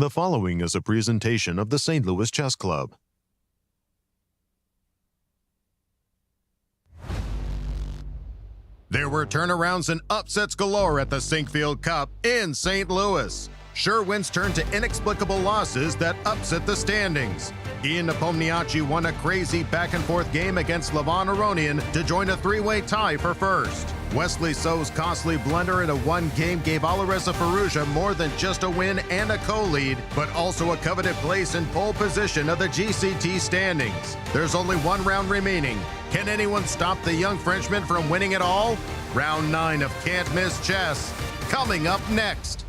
The following is a presentation of the St. Louis Chess Club. There were turnarounds and upsets galore at the Sinquefield Cup in St. Louis. Sure wins turned to inexplicable losses that upset the standings. Ian Nepomniachtchi won a crazy back-and-forth game against Aronian to join a three-way tie for first. Wesley So's costly blunder in a one game gave Alireza Firouzja more than just a win and a co-lead, but also a coveted place in pole position of the GCT standings. There's only one round remaining. Can anyone stop the young Frenchman from winning it all? Round 9 of Can't Miss Chess, coming up next.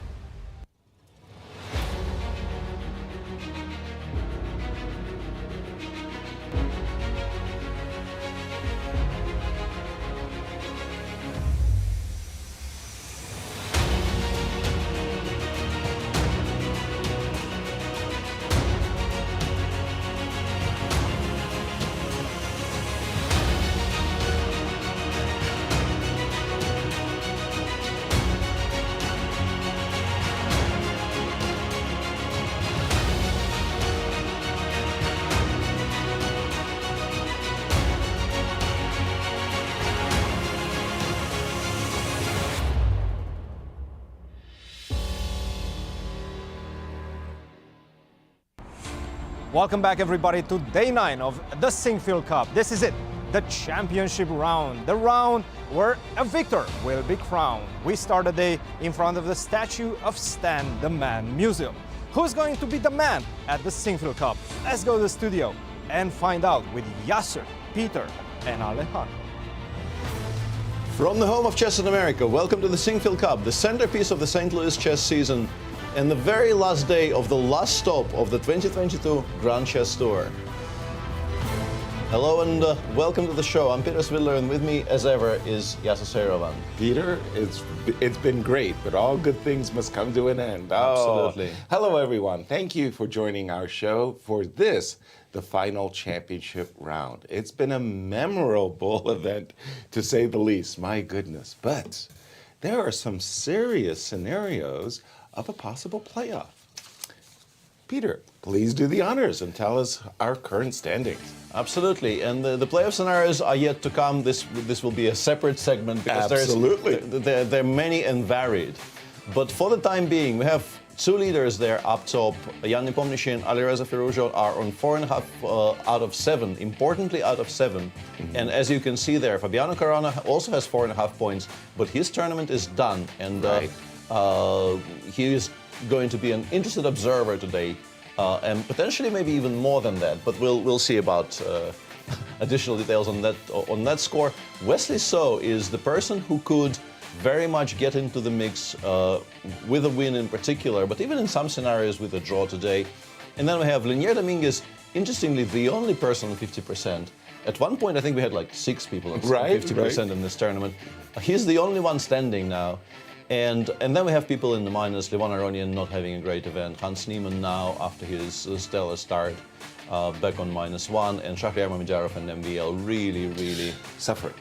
Welcome back, everybody, to day 9 of the Sinquefield Cup. This is it, the championship round, the round where a victor will be crowned. We start the day in front of the statue of Stan the Man Museum. Who's going to be the man at the Sinquefield Cup? Let's go to the studio and find out with Yasser, Peter, and Alejandro. From the home of chess in America, welcome to the Sinquefield Cup, the centerpiece of the St. Louis chess season, and the very last day of the last stop of the 2022 Grand Chess Tour. Hello and welcome to the show. I'm Peter Svidler, and with me, as ever, is Yasser Seirawan. Peter, it's been great, but all good things must come to an end. Absolutely. Hello, everyone. Thank you for joining our show for this, the final championship round. It's been a memorable event, to say the least. My goodness. But there are some serious scenarios of a possible playoff. Peter, please do the honors and tell us our current standings. Absolutely, and the playoff scenarios are yet to come. This will be a separate segment because they're many and varied. But for the time being, we have two leaders there up top. Ian Nepomniachtchi and Alireza Firouzja are on 4.5 out of 7, importantly out of 7. Mm-hmm. And as you can see there, Fabiano Caruana also has 4.5 points, but his tournament is done. And he is going to be an interested observer today, and potentially maybe even more than that. But we'll see about additional details on that score. Wesley So is the person who could very much get into the mix with a win in particular, but even in some scenarios with a draw today. And then we have Dominguez, interestingly the only person on 50%. At one point, I think we had like 6 people on 50% in this tournament. He's the only one standing now. And then we have people in the minus, Aronian not having a great event, Hans Niemann now, after his stellar start, back on -1, and Shakhriyar Mamedyarov and MVL really suffering.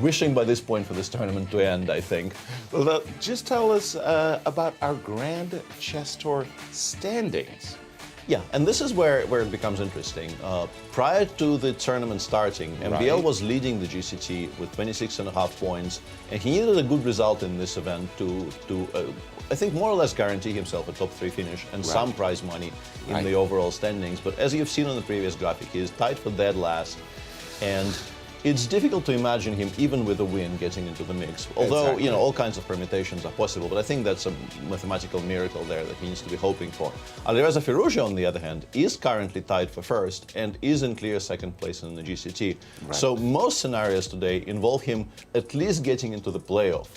Wishing by this point for this tournament to end, I think. Well, just tell us about our Grand Chess Tour standings. Yeah, and this is where it becomes interesting. Prior to the tournament starting, MVL was leading the GCT with 26.5 points, and he needed a good result in this event to I think, more or less guarantee himself a top 3 finish and some prize money in the overall standings. But as you've seen on the previous graphic, he is tied for dead last, and it's difficult to imagine him, even with a win, getting into the mix. Although, you know, all kinds of permutations are possible, but I think that's a mathematical miracle there that he needs to be hoping for. Alireza Firouzja, on the other hand, is currently tied for first and is in clear second place in the GCT. So most scenarios today involve him at least getting into the playoff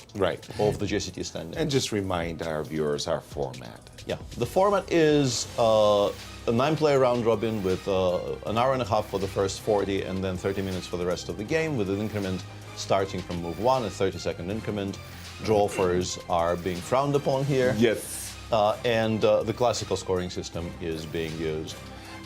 of the GCT standing. And just remind our viewers our format. Yeah, the format is a 9-player round robin with an hour and a half for the first 40 and then 30 minutes for the rest of the game, with an increment starting from move 1, a 30-second increment. Draw offers are being frowned upon here. Yes. And the classical scoring system is being used.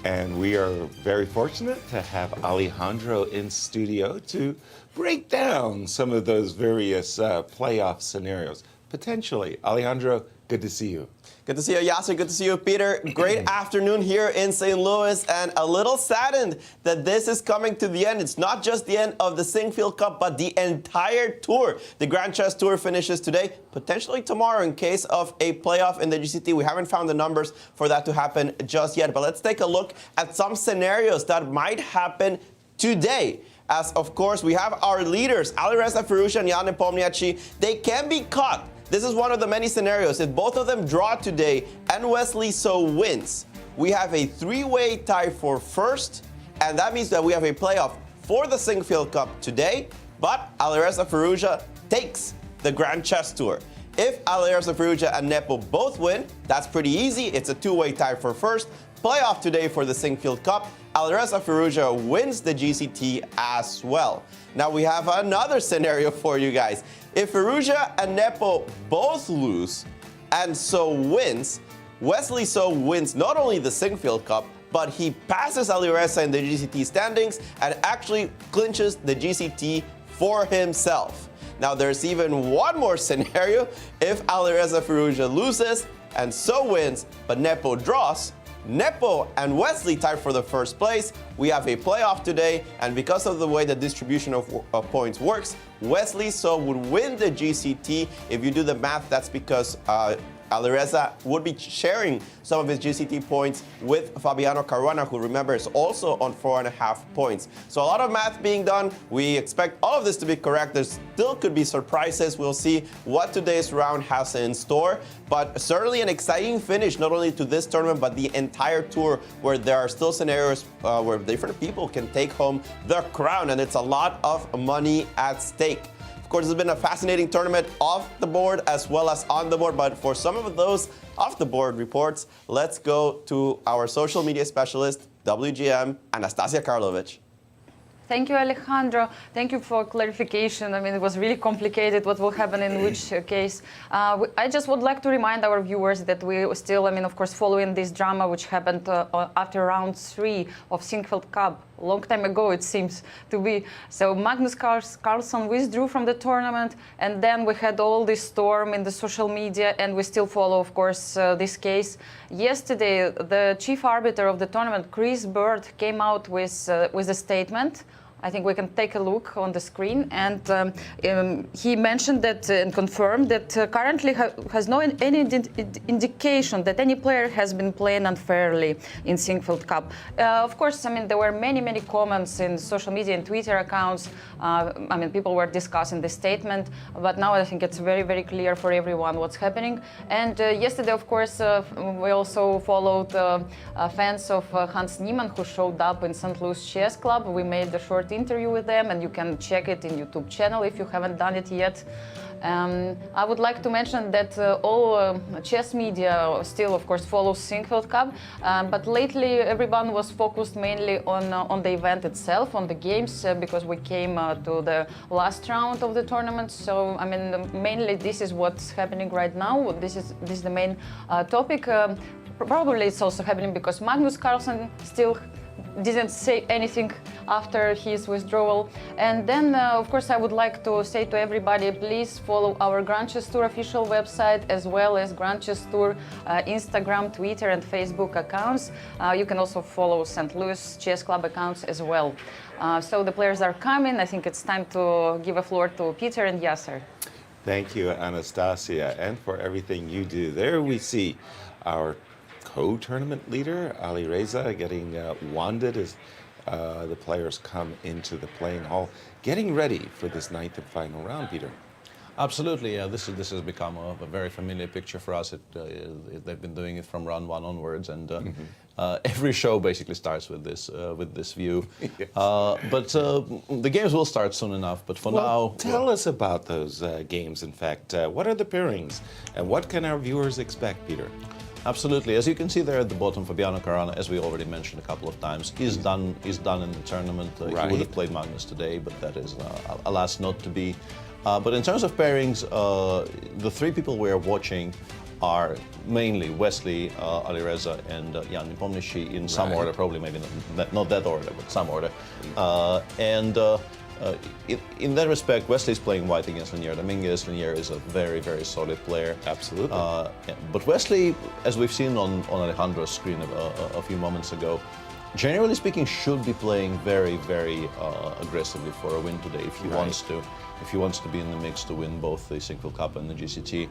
And we are very fortunate to have Alejandro in studio to break down some of those various playoff scenarios. Potentially. Alejandro, Good to see you. Good to see you, Yasser. Good to see you, Peter. Great afternoon here in St. Louis, and a little saddened that this is coming to the end. It's not just the end of the Sinquefield Cup, but the entire tour. The Grand Chess Tour finishes today, potentially tomorrow in case of a playoff in the GCT. We haven't found the numbers for that to happen just yet, but let's take a look at some scenarios that might happen today. As, of course, we have our leaders, Alireza Firouzja and Ian Nepomniachtchi. They can be caught. This is one of the many scenarios. If both of them draw today and Wesley So wins, we have a three-way tie for first, and that means that we have a playoff for the Sinquefield Cup today, but Alireza Firouzja takes the Grand Chess Tour. If Alireza Firouzja and Nepo both win, that's pretty easy. It's a two-way tie for first. Playoff today for the Sinquefield Cup. Alireza Firouzja wins the GCT as well. Now we have another scenario for you guys. If Firouzja and Nepo both lose and So wins, Wesley So wins not only the Sinquefield Cup, but he passes Alireza in the GCT standings and actually clinches the GCT for himself. Now there's even one more scenario. If Alireza Firouzja loses and So wins, but Nepo draws, Nepo and Wesley tie for the first place. We have a playoff today, and because of the way the distribution of points works, Wesley So would win the GCT. If you do the math, that's because Alireza would be sharing some of his GCT points with Fabiano Caruana, who, remember, is also on 4.5 points. So a lot of math being done. We expect all of this to be correct. There still could be surprises. We'll see what today's round has in store. But certainly an exciting finish, not only to this tournament, but the entire tour, where there are still scenarios where different people can take home the crown, and it's a lot of money at stake. Of course, it's been a fascinating tournament off the board as well as on the board, but for some of those off the board reports, let's go to our social media specialist, WGM Anastasiya Karlovich. Thank you, Alejandro. Thank you for clarification. I mean, it was really complicated what will happen in which case. I just would like to remind our viewers that we still, of course, following this drama which happened after round 3 of Sinquefield Cup. A long time ago, it seems to be. So Magnus Carlsen withdrew from the tournament, and then we had all this storm in the social media, and we still follow, of course, this case. Yesterday, the chief arbiter of the tournament, Chris Bird, came out with a statement. I think we can take a look on the screen, and he mentioned that and confirmed that currently has no any indication that any player has been playing unfairly in Sinquefield Cup. Of course, there were many comments in social media and Twitter accounts. People were discussing the statement, but now I think it's very clear for everyone what's happening. And yesterday, of course, we also followed fans of Hans Niemann, who showed up in St. Louis Chess Club. We made a short interview with them, and you can check it in YouTube channel if you haven't done it yet. I would like to mention that all chess media still, of course, follows Sinquefield Cup, but lately everyone was focused mainly on the event itself, on the games, because we came to the last round of the tournament. So, mainly this is what's happening right now. This is the main topic. Probably it's also happening because Magnus Carlsen still didn't say anything after his withdrawal. And then, of course, I would like to say to everybody, please follow our Grand Chess Tour official website, as well as Grand Chess Tour Instagram, Twitter, and Facebook accounts. You can also follow St. Louis Chess Club accounts as well. So the players are coming. I think it's time to give a floor to Peter and Yasser. Thank you, Anastasia, and for everything you do. There we see our co-tournament leader, Alireza, getting wanded as the players come into the playing hall, getting ready for this 9th and final round, Peter. Absolutely, yeah. This has become a very familiar picture for us. They've been doing it from round 1 onwards, and every show basically starts with this view. Yes. But the games will start soon enough. But for now, tell us about those games. In fact, what are the pairings, and what can our viewers expect, Peter? Absolutely. As you can see there at the bottom, Fabiano Caruana, as we already mentioned a couple of times, is done in the tournament. Right. He would have played Magnus today, but that is, alas, not to be. But in terms of pairings, the 3 people we are watching are mainly Wesley, Alireza, and Ian Nepomniachtchi in some order, probably maybe not that order, but some order. in that respect, Wesley's playing white against Linier. Dominguez. Linier is a very, very solid player. Absolutely. But Wesley, as we've seen on Alejandro's screen a few moments ago, generally speaking, should be playing very, very aggressively for a win today if he wants to. If he wants to be in the mix to win both the Sinquefield Cup and the GCT.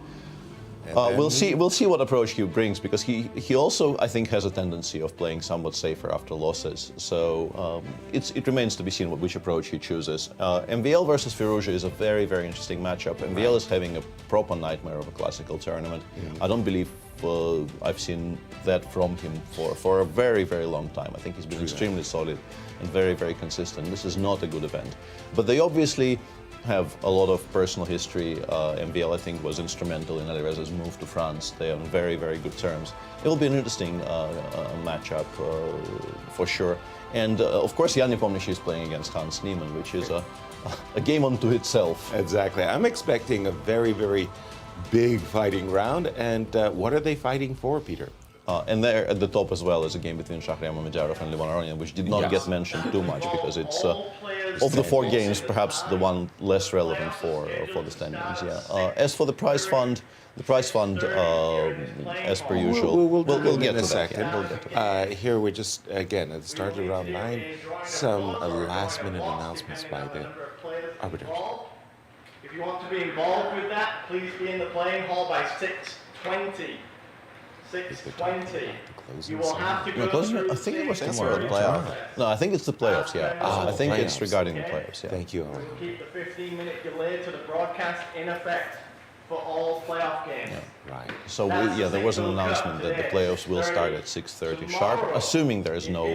We'll see what approach he brings, because he also, I think, has a tendency of playing somewhat safer after losses. So it remains to be seen which approach he chooses. MVL versus Firouzja is a very, very interesting matchup. MVL is having a proper nightmare of a classical tournament. I don't believe I've seen that from him for a very, very long time. I think he's been extremely solid and very, very consistent. This is not a good event. But they obviously have a lot of personal history. MVL, I think, was instrumental in Alireza's move to France. They are on very, very good terms. It will be an interesting matchup for sure. And of course, Ian Nepomniachtchi is playing against Hans Niemann, which is a game unto itself. Exactly. I'm expecting a very, very big fighting round. And what are they fighting for, Peter? And there at the top as well is a game between Shakhriyar Mamedyarov and Aronian, which did not get mentioned too much because it's of the 4 games perhaps the one less relevant for the standings. Yeah. As for the prize fund, as per usual, we'll get to that. Yeah, we'll get to that. Here we're just again at the start of round 9, some last-minute announcements by the arbiters. If you want to be involved with that, please be in the playing hall by 6:20. 6:20. You will have to go through. I think it was tomorrow. The playoffs. No, I think it's the playoffs. Yeah, I think it's regarding the playoffs. Yeah. Thank you. We'll keep the 15-minute delay to the broadcast in effect for all playoff games. Right. So there was an announcement that the playoffs will start at 6:30 sharp, assuming there is no,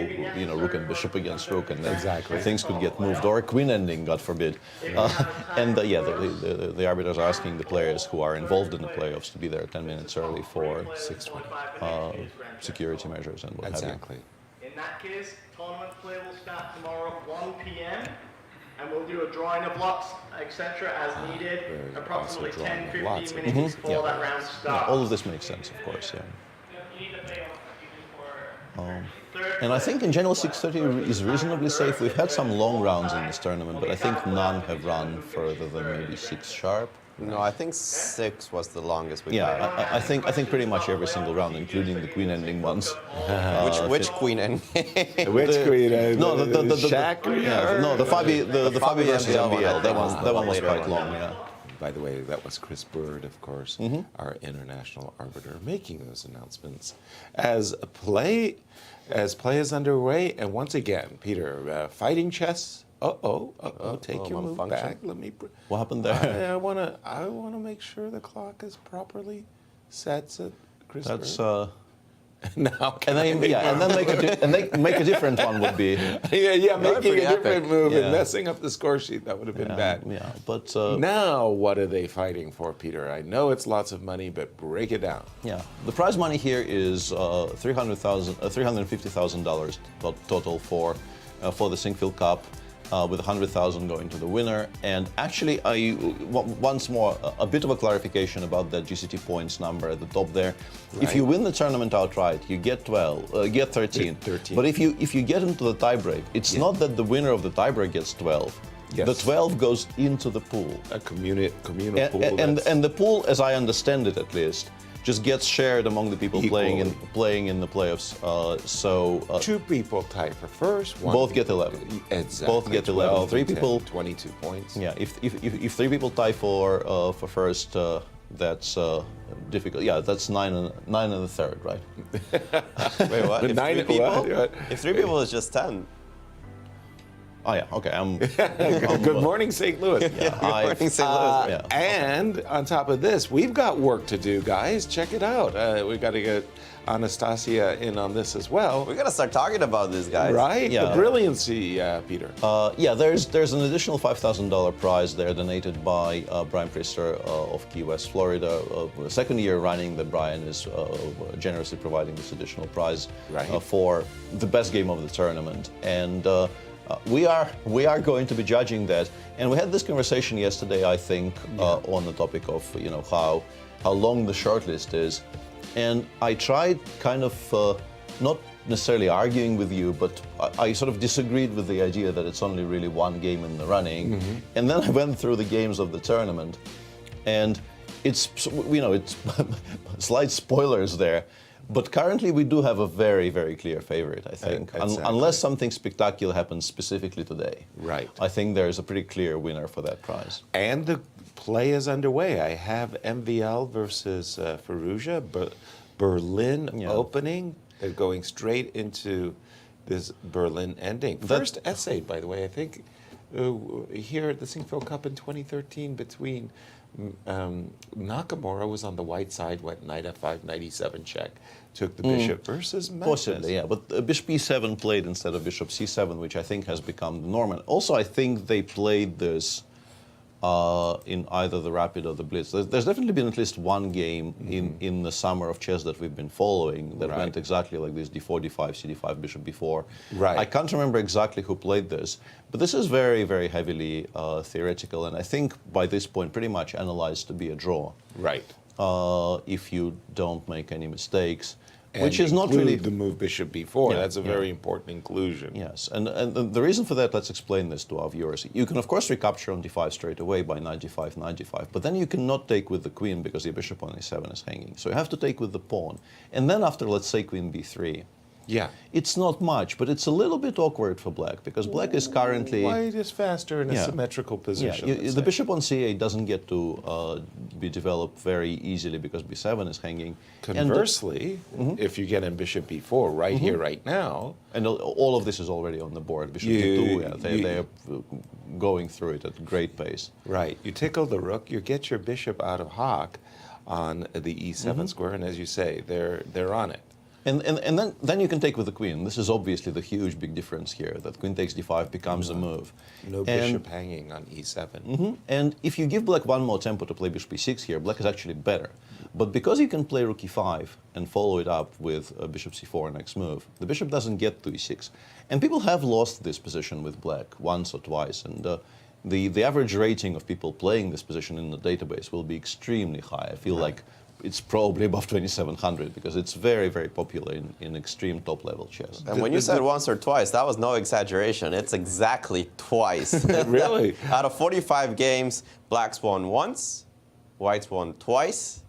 rook and bishop against rook, and then things could get moved, or a queen ending, God forbid. The arbiters are asking the players who are involved in the playoffs to be there 10 minutes early for 6:20 security measures and what have you. In that case, tournament play will start tomorrow at 1 p.m. and we'll do a drawing of lots, etc. as needed, approximately 10-15 minutes before that round starts. All of this makes sense, of course, yeah. And I think in general 6:30 is reasonably safe. We've had some long rounds in this tournament, but I think none have run further than maybe 6 sharp. No, I think 6 was the longest we played. Yeah, I think pretty much every single round, including the queen ending ones. Which queen ending? Which queen ending? No, the Shakhriyar. No, the Fabi versus MVL. That one was quite long. Yeah. By the way, that was Chris Bird, of course, our international arbiter, making those announcements as play is underway. And once again, Peter, fighting chess. Take your move back. Let me. What happened there? I wanna make sure the clock is properly set. Chris. That's. Now, and then make a different one would be. Making a different move and messing up the score sheet, that would have been bad. Yeah, but now what are they fighting for, Peter? I know it's lots of money, but break it down. Yeah, the prize money here is $350,000 total for the Sinquefield Cup. With $100,000 going to the winner. And actually, once more, a bit of a clarification about that GCT points number at the top there. Right. If you win the tournament outright, you get 13. But if you get into the tiebreak, it's not that the winner of the tiebreak gets 12. Yes. The 12 goes into the pool. A communal pool. And the pool, as I understand it at least, just gets shared among the people playing in the playoffs. 2 people tie for first. Both get 11. Exactly. Both get 11. 3 people. 22 points. Yeah. If 3 people tie for first, that's difficult. Yeah, that's 9 and a third, right? Wait, what? If 3 people is just 10. Oh yeah, okay. Good morning, St. Louis. Good morning, St. Louis. And on top of this, we've got work to do, guys. Check it out. We've got to get Anastasiya in on this as well. We got to start talking about this, guys. Right? Yeah. The brilliancy, Peter. There's an additional $5,000 prize there donated by Brian Priester of Key West, Florida. The second year running that Brian is generously providing this additional prize for the best game of the tournament. And we are going to be judging that, and we had this conversation yesterday, I think, on the topic of how long the shortlist is, and I tried kind of not necessarily arguing with you, but I sort of disagreed with the idea that it's only really one game in the running. And then I went through the games of the tournament, and it's, it's slight spoilers there, but currently we do have a very, very clear favorite, I think. Exactly. Unless something spectacular happens specifically today. Right. I think there's a pretty clear winner for that prize. And the play is underway. I have MVL versus Firouzja, Berlin opening. They're going straight into this Berlin ending. First essay, by the way, I think, here at the Sinquefield Cup in 2013 between Nakamura was on the white side, went knight f5, knight e7 check, took the bishop versus Memphis. Possibly, yeah. But bishop e7 played instead of bishop c7, which I think has become the norm. And also, I think they played this in either the Rapid or the Blitz. There's definitely been at least one game in the summer of chess that we've been following that went exactly like this: d4, d5, c d5, bishop b4. Right. I can't remember exactly who played this, but this is very, very heavily theoretical, and I think by this point pretty much analyzed to be a draw. Right. If you don't make any mistakes. And which is not really the move bishop b4. Yeah, That's a very important inclusion. Yes, and the reason for that, let's explain this to our viewers. You can of course recapture on d5 straight away by knight d5, knight d5, but then you cannot take with the queen because the bishop on a7 is hanging. So you have to take with the pawn, and then after, let's say, queen b3. Yeah. It's not much, but it's a little bit awkward for black because black is currently... White is faster in a symmetrical position. Yeah, the bishop on c8 doesn't get to be developed very easily because b7 is hanging. Conversely, if you get in bishop b4 right here, right now... And all of this is already on the board. Bishop d2, they're going through it at great pace. Right. You tickle the rook, you get your bishop out of hock on the e7 square, and as you say, they're on it. And then you can take with the queen. This is obviously the huge big difference here, that queen takes d5 becomes a move. No bishop hanging on e7. And if you give black one more tempo to play bishop e6 here, black is actually better. But because you can play rook e5 and follow it up with bishop c4 next move, the bishop doesn't get to e6. And people have lost this position with black once or twice. And the average rating of people playing this position in the database will be extremely high. I feel like it's probably above 2,700 because it's very, very popular in extreme top-level chess. And when you said once or twice, that was no exaggeration. It's exactly twice. Really? Out of 45 games, blacks won once, whites won twice.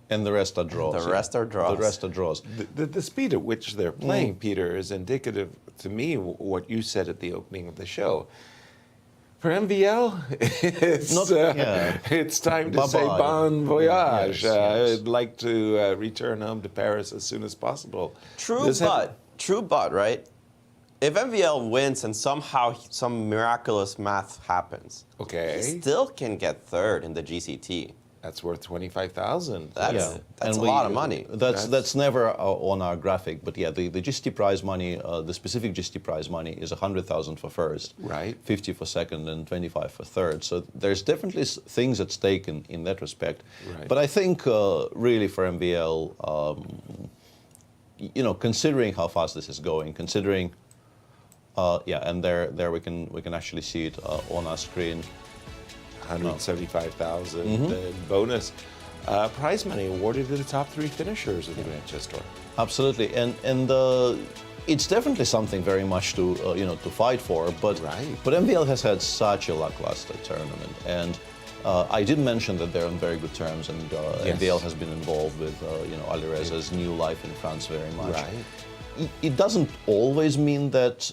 And the rest are draws. The rest are draws. The rest are draws. The speed at which they're playing, Peter, is indicative to me what you said at the opening of the show. For MVL, it's time to say bon voyage. Yes. I'd like to return home to Paris as soon as possible. True, but, right? If MVL wins and somehow some miraculous math happens, he still can get third in the GCT. That's worth 25,000. That's a lot of money. That's never on our graphic, but yeah, the GST prize money, the specific GST prize money is 100,000 for first, right? 50 for second, and 25 for third. So there's definitely things at stake in that respect. Right. But I think really for MVL, considering how fast this is going, considering, and there we can actually see it on our screen. 175,000 in bonus prize money awarded to the top 3 finishers of the Grand Chess Tour. Absolutely, and it's definitely something very much to to fight for. But MVL has had such a lackluster tournament, and I did mention that they're on very good terms, and MVL has been involved with Alireza's new life in France very much. Right. It doesn't always mean that.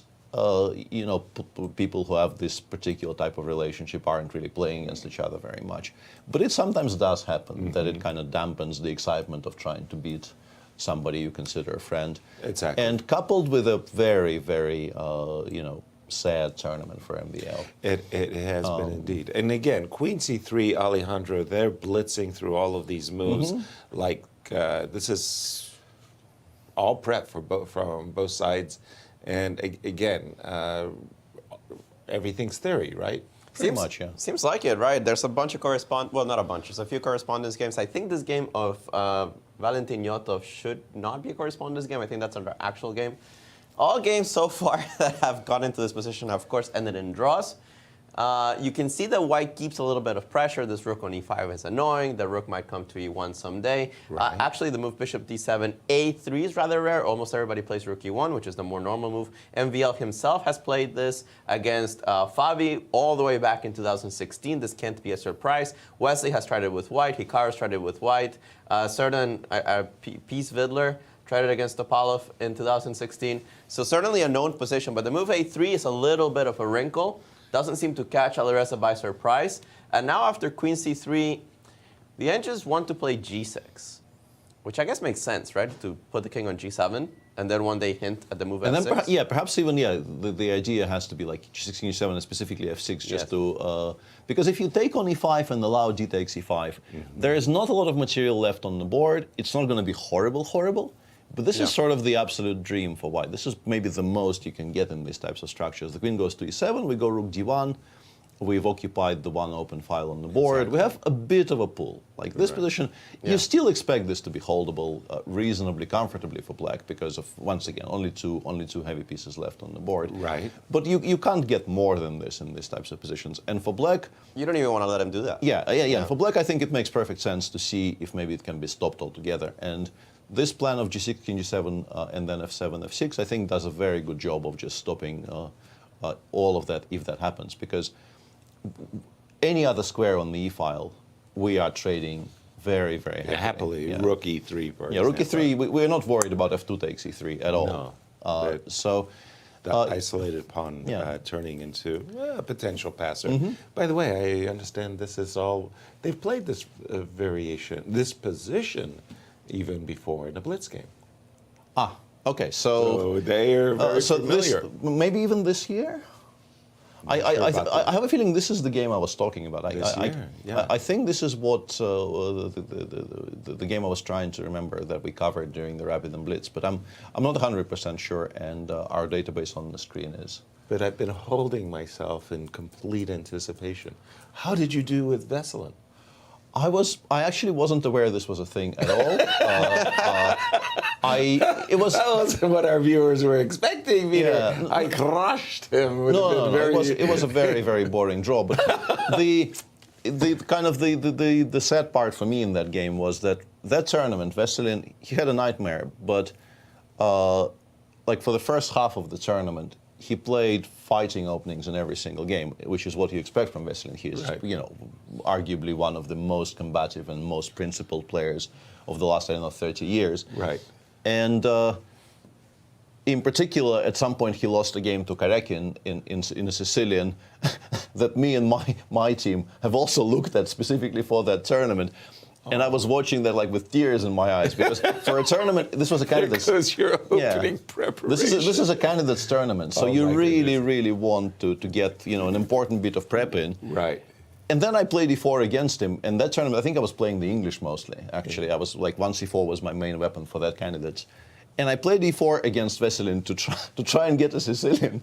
People who have this particular type of relationship aren't really playing against each other very much. But it sometimes does happen that it kind of dampens the excitement of trying to beat somebody you consider a friend. Exactly. And coupled with a very, very, sad tournament for MVL. It has been indeed. And again, Queen C3, Alejandro, they're blitzing through all of these moves. Like, this is all prep from both sides. And again, everything's theory, right? Pretty much, yeah. Seems like it, right? There's a bunch of well, not a bunch, there's a few correspondence games. I think this game of Valentin Yotov should not be a correspondence game. I think that's an actual game. All games so far that have gone into this position have, of course, ended in draws. You can see that white keeps a little bit of pressure. This rook on e5 is annoying. The rook might come to e1 someday. Right. Actually, the move bishop d7, a3 is rather rare. Almost everybody plays rook e1, which is the more normal move. MVL himself has played this against Fabi all the way back in 2016. This can't be a surprise. Wesley has tried it with white. Hikaru's tried it with white. P. Svidler tried it against Topalov in 2016. So certainly a known position, but the move a3 is a little bit of a wrinkle. Doesn't seem to catch Alireza by surprise. And now after queen c3, the Engines want to play g6, which I guess makes sense, right? To put the king on g7, and then one day hint at the move and f6. then perhaps even, the idea has to be like g6, g7, and specifically f6, just to... because if you take on e5 and allow d takes e5, there is not a lot of material left on the board. It's not going to be horrible. But this is sort of the absolute dream for white. This is maybe the most you can get in these types of structures. The queen goes to e7, we go rook d1, we've occupied the one open file on the board. Exactly. We have a bit of a pull. Like this position, you still expect this to be holdable reasonably comfortably for black because of, once again, only two heavy pieces left on the board. Right. But you can't get more than this in these types of positions. And for black... You don't even want to let him do that. Yeah. For black, I think it makes perfect sense to see if maybe it can be stopped altogether. And this plan of g6, king g7, and then f7, f6, I think does a very good job of just stopping all of that if that happens. Because any other square on the e file, we are trading very, very happily. Rook e3, for example. Yeah, rook e3, we're not worried about f2 takes e3 at all. No. So the isolated pawn turning into a potential passer. By the way, I understand this is all... They've played this variation, this position, even before in a blitz game. Okay, so they are very familiar. Maybe even this year? I have a feeling this is the game I was talking about. I think this is what the game I was trying to remember that we covered during the Rapid and Blitz, but I'm not 100% sure, and our database on the screen is. But I've been holding myself in complete anticipation. How did you do with Veselin? I actually wasn't aware this was a thing at all. That was what our viewers were expecting, Peter. Yeah. I crushed him. It was a very, very boring draw. But the sad part for me in that game was that tournament, Veselin, he had a nightmare. But like for the first half of the tournament, he played fighting openings in every single game, which is what you expect from Veselin. He is, arguably one of the most combative and most principled players of the last, 30 years. Right. And in particular, at some point, he lost a game to Karekin in a Sicilian that me and my team have also looked at specifically for that tournament. And I was watching that with tears in my eyes because for a tournament, this was a candidate's. Because you're opening preparation. This is a candidate's tournament, so you really want to get an important bit of prep in. Right. And then I played e4 against him, and that tournament I think I was playing the English mostly. Actually, I was like 1c4 was my main weapon for that candidate. And I played e4 against Veselin to try and get a Sicilian.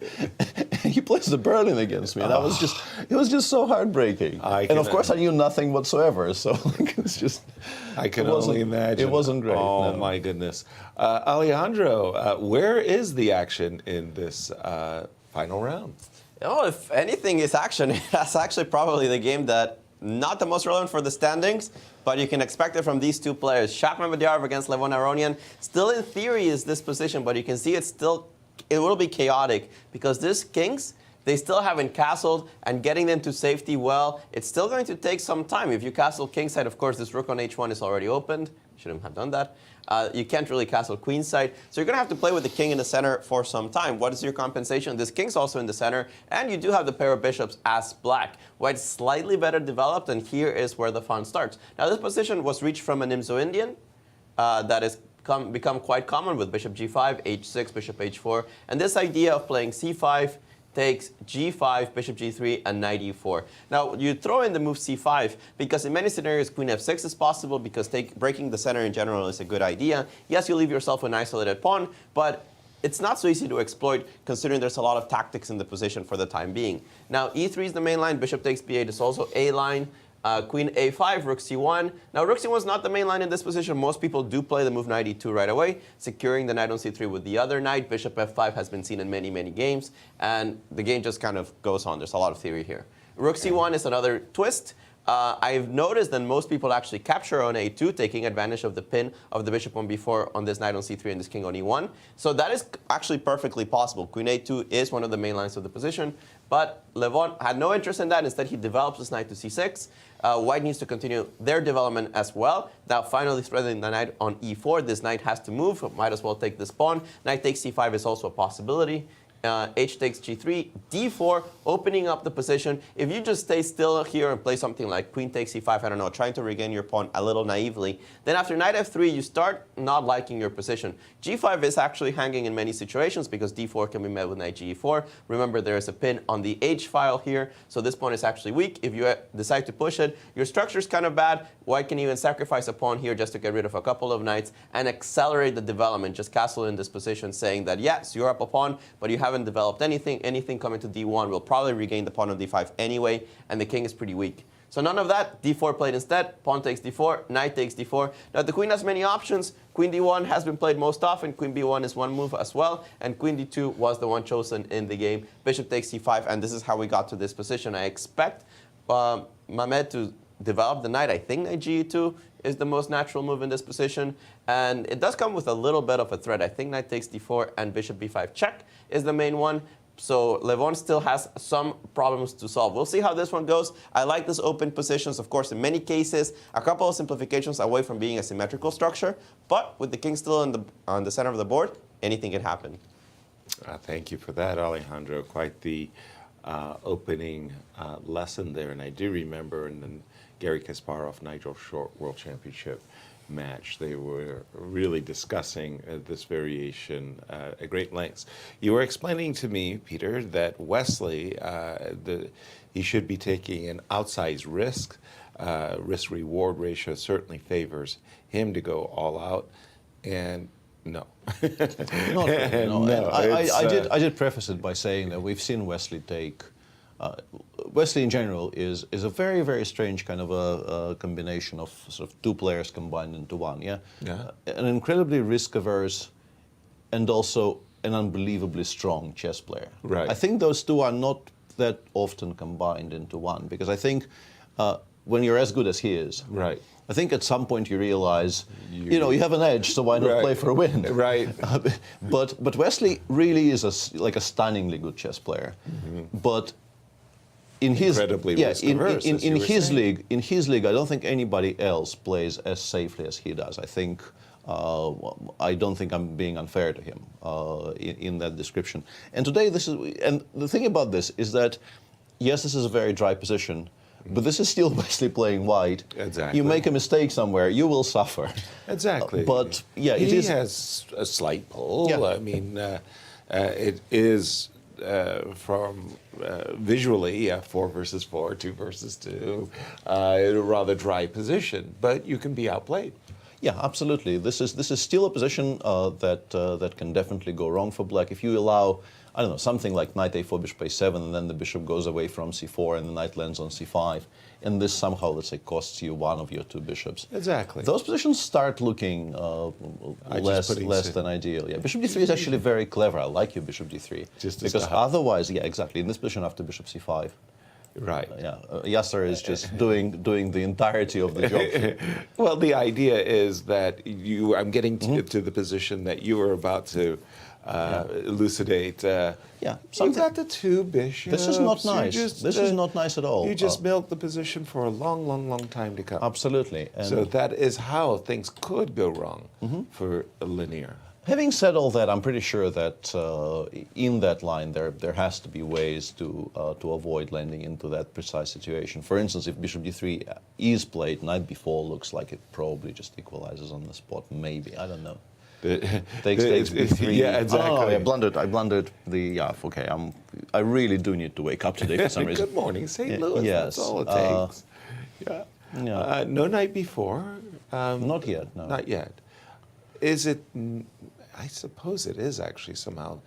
He plays the Berlin against me, and it was just so heartbreaking. And of course, I knew nothing whatsoever, so it was just. I can only imagine. It wasn't great. Oh my goodness, Alejandro, where is the action in this final round? Oh, if anything is action, that's actually probably the game that. Not the most relevant for the standings, but you can expect it from these two players. Shakhriyar Mamedyarov against Levon Aronian. Still in theory is this position, but you can see it will be chaotic because these kings, they still haven't castled, and getting them to safety, well, it's still going to take some time. If you castle kingside, of course, this rook on h1 is already opened. Shouldn't have done that. You can't really castle queenside, so you're going to have to play with the king in the center for some time. What is your compensation? This king's also in the center, and you do have the pair of bishops as black. White's slightly better developed, and here is where the fun starts. Now, this position was reached from an Nimzo-Indian that has become quite common with bishop g5, h6, bishop h4, and this idea of playing c5 takes g5, bishop g3, and knight e4. Now, you throw in the move c5 because in many scenarios, queen f6 is possible because breaking the center in general is a good idea. Yes, you leave yourself an isolated pawn, but it's not so easy to exploit considering there's a lot of tactics in the position for the time being. Now, e3 is the main line. Bishop takes b8 is also a line. Queen a5, rook c1. Now, rook c1 is not the main line in this position. Most people do play the move knight e2 right away, securing the knight on c3 with the other knight. Bishop f5 has been seen in many, many games, and the game just kind of goes on. There's a lot of theory here. Rook c1 is another twist. I've noticed that most people actually capture on a2, taking advantage of the pin of the bishop on b4 on this knight on c3 and this king on e1. So that is actually perfectly possible. Queen a2 is one of the main lines of the position, but Levon had no interest in that. Instead, he develops this knight to c6. White needs to continue their development as well. Now, finally threading the knight on e4. This knight has to move. Might as well take this pawn. Knight takes c5 is also a possibility. H takes g3, d4, opening up the position. If you just stay still here and play something like queen takes c5, I don't know, trying to regain your pawn a little naively, then after knight f3, you start not liking your position. g5 is actually hanging in many situations because d4 can be met with knight g4. Remember, there is a pin on the h file here, so this pawn is actually weak. If you decide to push it, your structure is kind of bad. White can even sacrifice a pawn here just to get rid of a couple of knights and accelerate the development. Just castle in this position, saying that, yes, you're up a pawn, but you haven't developed anything. Anything coming to d1 will probably regain the pawn on d5 anyway, and the king is pretty weak. So none of that. d4 played instead. Pawn takes d4. Knight takes d4. Now the queen has many options. Queen d1 has been played most often. Queen b1 is one move as well. And queen d2 was the one chosen in the game. Bishop takes c5, and this is how we got to this position. I expect Mamed to develop the knight. I think knight g2 is the most natural move in this position. And it does come with a little bit of a threat. I think knight takes d4 and bishop b5 check is the main one. So Levon still has some problems to solve. We'll see how this one goes. I like this open positions. Of course, in many cases, a couple of simplifications away from being a symmetrical structure. But with the king still on the center of the board, anything can happen. Thank you for that, Alejandro. Quite the opening lesson there. And I do remember in the Garry Kasparov-Nigel Short World Championship match, they were really discussing this variation at great lengths. You were explaining to me, Peter, that Wesley, he should be taking an outsized risk. Risk-reward ratio certainly favors him to go all out, and no. Not really, no. No, I did preface it by saying that we've seen Wesley take. Wesley in general is a very, very strange kind of a combination of sort of two players combined into one. Yeah. An incredibly risk-averse and also an unbelievably strong chess player. Right. I think those two are not that often combined into one, because I think when you're as good as he is, right, I think at some point you realize, you have an edge, so why not play for a win? Right. But Wesley really is like a stunningly good chess player. But in his league, I don't think anybody else plays as safely as he does. I think I don't think I'm being unfair to him in that description. And today, and the thing about this is that, yes, this is a very dry position, but this is still Wesley playing white. Exactly. You make a mistake somewhere, you will suffer. Exactly. But yeah, he has a slight pull. Yeah. I mean, it is from visually 4 versus 4, 2 versus 2, a rather dry position. But you can be outplayed. Yeah, absolutely. This is still a position that can definitely go wrong for black if you allow, I don't know, something like knight a4, bishop a7, and then the bishop goes away from c4 and the knight lands on c5, and this somehow, let's say, costs you one of your two bishops. Exactly. Those positions start looking less than ideal. Yeah, bishop d3 is actually very clever. I like your bishop d3 because otherwise, yeah, exactly. In this position after bishop c5. Right. Yasser is just doing the entirety of the job. Well, the idea is that I'm getting to the position that you were about to elucidate. You've got the two bishops. This is not nice. This is not nice at all. You just milk the position for a long, long, long time to come. Absolutely. And so that is how things could go wrong for a linear. Having said all that, I'm pretty sure that in that line there has to be ways to avoid landing into that precise situation. For instance, if bishop d3 is played, knight b4 looks like it probably just equalizes on the spot. Maybe, I don't know. Takes b3. Yeah, exactly. Oh, I blundered the. Yeah, okay. I really do need to wake up today for some reason. Good morning, St. Louis. Yes. That's all it takes. No knight b4. Not yet. No. Not yet. Is it? I suppose it is actually somehow.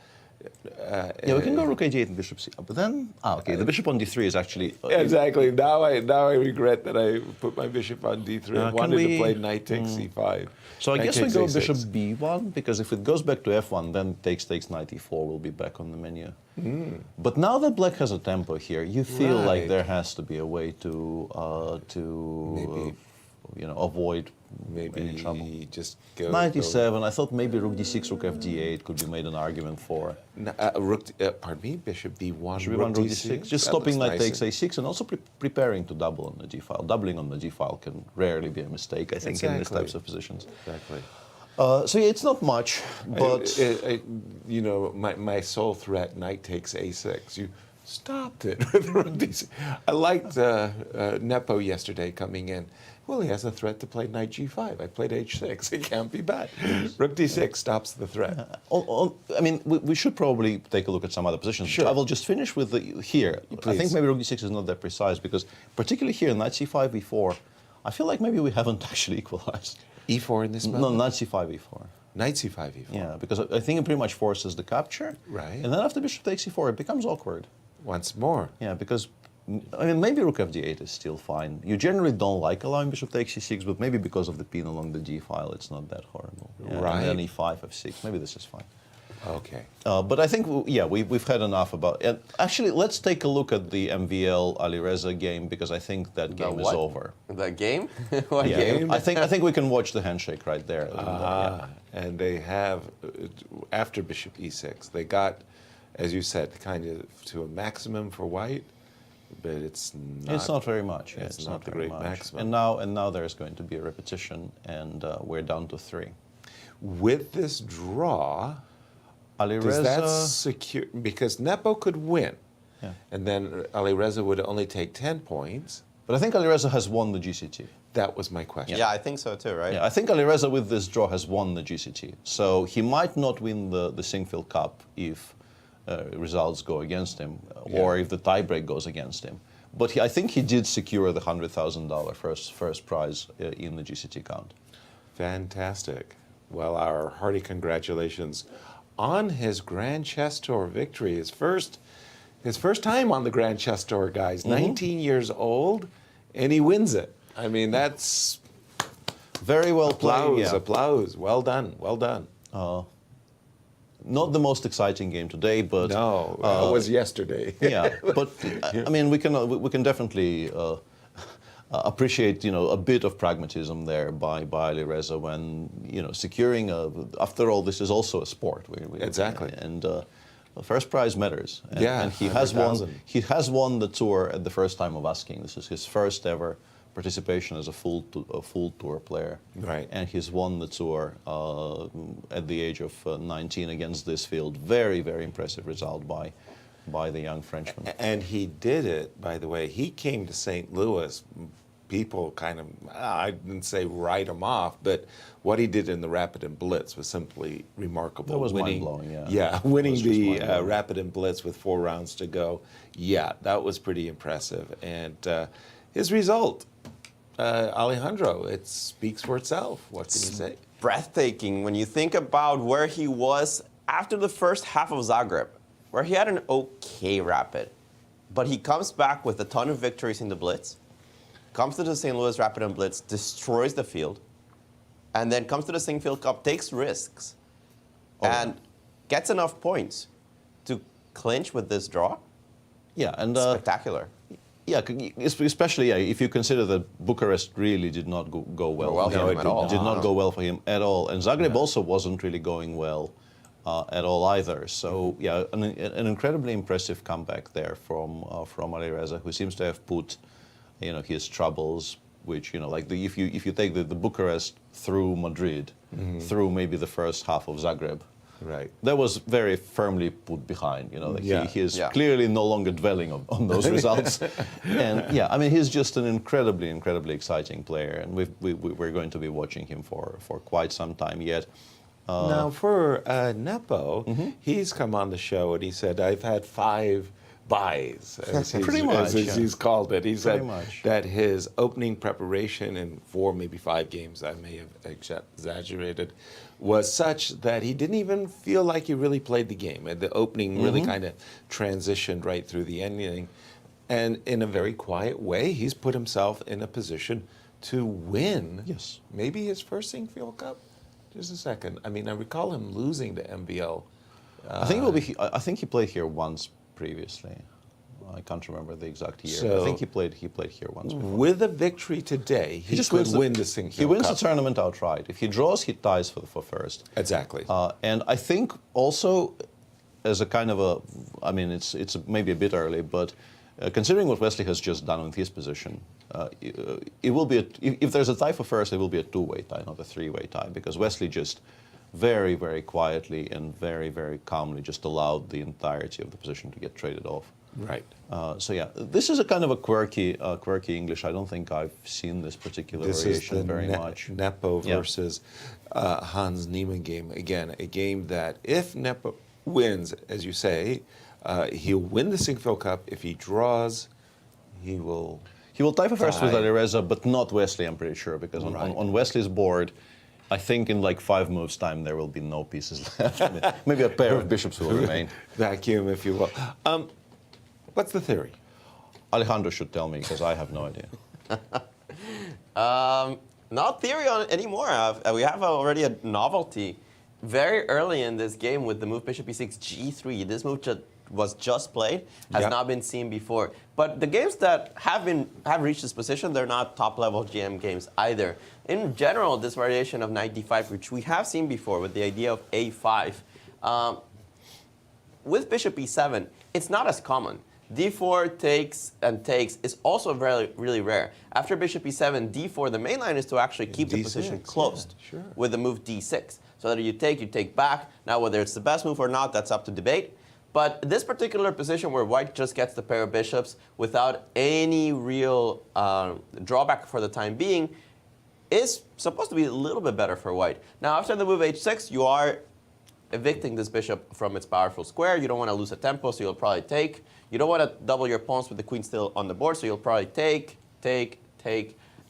Yeah, we can go rook a8 and bishop c. But then, okay, the bishop on d3 is actually... Exactly. Now I regret that I put my bishop on d3. I wanted to play knight takes c5. So I Knight guess we takes go a6. bishop b1, because if it goes back to f1, then takes knight e4 will be back on the menu. But now that black has a tempo here, you feel like Right. there has to be a way to Maybe- avoid any trouble. Maybe just go... 97, I thought maybe rook d6, rook fd8 could be made an argument for. Pardon me, bishop d1, Should we run rook d6? Just stopping knight takes a6 and also preparing to double on the g-file. Doubling on the g-file can rarely be a mistake, I think, in these Exactly. types of positions. Exactly. So yeah, it's not much, but... My sole threat, knight takes a6. You stopped it with rook d6. I liked Nepo yesterday coming in. Well, he has a threat to play knight g5. I played h6. It can't be bad. Rook d6 stops the threat. I mean, we should probably take a look at some other positions. Sure. I will just finish with here. I Please. think maybe rook d6 is not that precise, because particularly here, knight c5, e4, I feel like maybe we haven't actually equalized. e4 in this No, moment? knight c5, e4. Knight c5, e4. Yeah, because I think it pretty much forces the capture. Right. And then after bishop takes e4, it becomes awkward. Once more. Yeah, because, I mean, maybe rook fd8 is still fine. You generally don't like allowing bishop takes e6, but maybe because of the pin along the g-file, it's not that horrible. Yeah, Right. And then e5, f6, maybe this is fine. Okay. But I think, we've had enough about it. Actually, let's take a look at the MVL Alireza game, because I think that game is what? over. The game? What Yeah, game? I think we can watch the handshake right there. And they have, after bishop e6, they got, as you said, kind of to a maximum for white, but it's not. It's not very much. Yeah, It's not the very great much. maximum. And now there's going to be a repetition, and we're down to 3. With this draw, Alireza. does that secure, because Nepo could win, Yeah. and then Alireza would only take 10 points. But I think Alireza has won the GCT. That was my question. Yeah, I think so too, right? Yeah, I think Alireza with this draw has won the GCT. So he might not win the Sinquefield Cup if results go against him, or if the tiebreak goes against him. But I think he did secure the $100,000 first prize in the GCT count. Fantastic. Well, our hearty congratulations on his Grand Chess Tour victory. His first time on the Grand Chess Tour, guys. 19 years old, and he wins it. I mean, that's Very well played. applause, Yeah. applause. Well done, well done. Not the most exciting game today, but No, it was yesterday. yeah. But I mean, we can definitely appreciate a bit of pragmatism there by Alireza when securing after all, this is also a sport. Exactly. And the first prize matters. And, Yeah, and he has won. 100,000. He has won the tour at the first time of asking. This is his first ever participation as a full tour player. Right. And he's won the tour at the age of 19 against this field. Very, very impressive result by the young Frenchman. And he did it, by the way. He came to St. Louis. People kind of, I didn't say write him off, but what he did in the Rapid and Blitz was simply remarkable. That was winning, mind-blowing, yeah. Yeah, winning It was just the mind-blowing. Rapid and Blitz with 4 rounds to go. Yeah, that was pretty impressive. And his result, Alejandro, it speaks for itself. What can you say? Breathtaking when you think about where he was after the first half of Zagreb, where he had an okay Rapid. But he comes back with a ton of victories in the Blitz, comes to the St. Louis Rapid and Blitz, destroys the field, and then comes to the Sinquefield Cup, takes risks, and gets enough points to clinch with this draw. Yeah, and Spectacular. yeah, especially if you consider that Bucharest really did not go well. well for for him. him at all. Did not go well for him at all, and Zagreb also wasn't really going well at all either. So yeah, an incredibly impressive comeback there from Alireza, who seems to have put his troubles, which if you take the Bucharest through Madrid, through maybe the first half of Zagreb. Right. That was very firmly put behind. Yeah. He is Yeah. clearly no longer dwelling on those results. And yeah, I mean, he's just an incredibly, incredibly exciting player, and we're going to be watching him for quite some time yet. Now, for Nepo, he's come on the show and he said, I've had 5 buys, as Pretty much, yeah. he's called it. He said much. that his opening preparation in 4, maybe 5 games, I may have exaggerated, was such that he didn't even feel like he really played the game. And the opening really kind of transitioned right through the ending. And in a very quiet way, he's put himself in a position to win. Yes. Maybe his first Sinquefield Cup. Just a second. I mean, I recall him losing to MBL. I think it will be. I think he played here once previously. I can't remember the exact year. So, I think he played here once before. With a victory today, he just could wins win the Sinquefield Cup. He wins the tournament outright. If he draws, he ties for first. Exactly. And I think also, as a kind of a, I mean, it's maybe a bit early, but considering what Wesley has just done with his position, it will be if there's a tie for first, it will be a two-way tie, not a three-way tie, because Wesley just very, very quietly and very, very calmly just allowed the entirety of the position to get traded off. Right. So yeah, this is a kind of a quirky English. I don't think I've seen this particular variation very much. Nepo versus Hans Niemann game. Again, a game that if Nepo wins, as you say, he'll win the Sinquefield Cup. If he draws, he will. He will tie for first with Alireza, but not Wesley, I'm pretty sure, because on Wesley's board, I think in like 5 moves time there will be no pieces left. Maybe a pair of bishops will remain. Vacuum, if you will. What's the theory? Alejandro should tell me, because I have no idea. Not theory on it anymore. We have already a novelty. Very early in this game with the move bishop e6, g3, this move was just played, has not been seen before. But the games that have reached this position, they're not top-level GM games either. In general, this variation of knight d5, which we have seen before with the idea of a5, with bishop e7, it's not as common. d4 takes and takes is also really rare. After bishop e7, d4, the main line is to actually keep the position closed with the move d6. So that you take back. Now, whether it's the best move or not, that's up to debate. But this particular position where white just gets the pair of bishops without any real drawback for the time being is supposed to be a little bit better for white. Now, after the move h6, you are evicting this bishop from its powerful square. You don't want to lose a tempo, so you'll probably take. You don't want to double your pawns with the queen still on the board, so you'll probably take.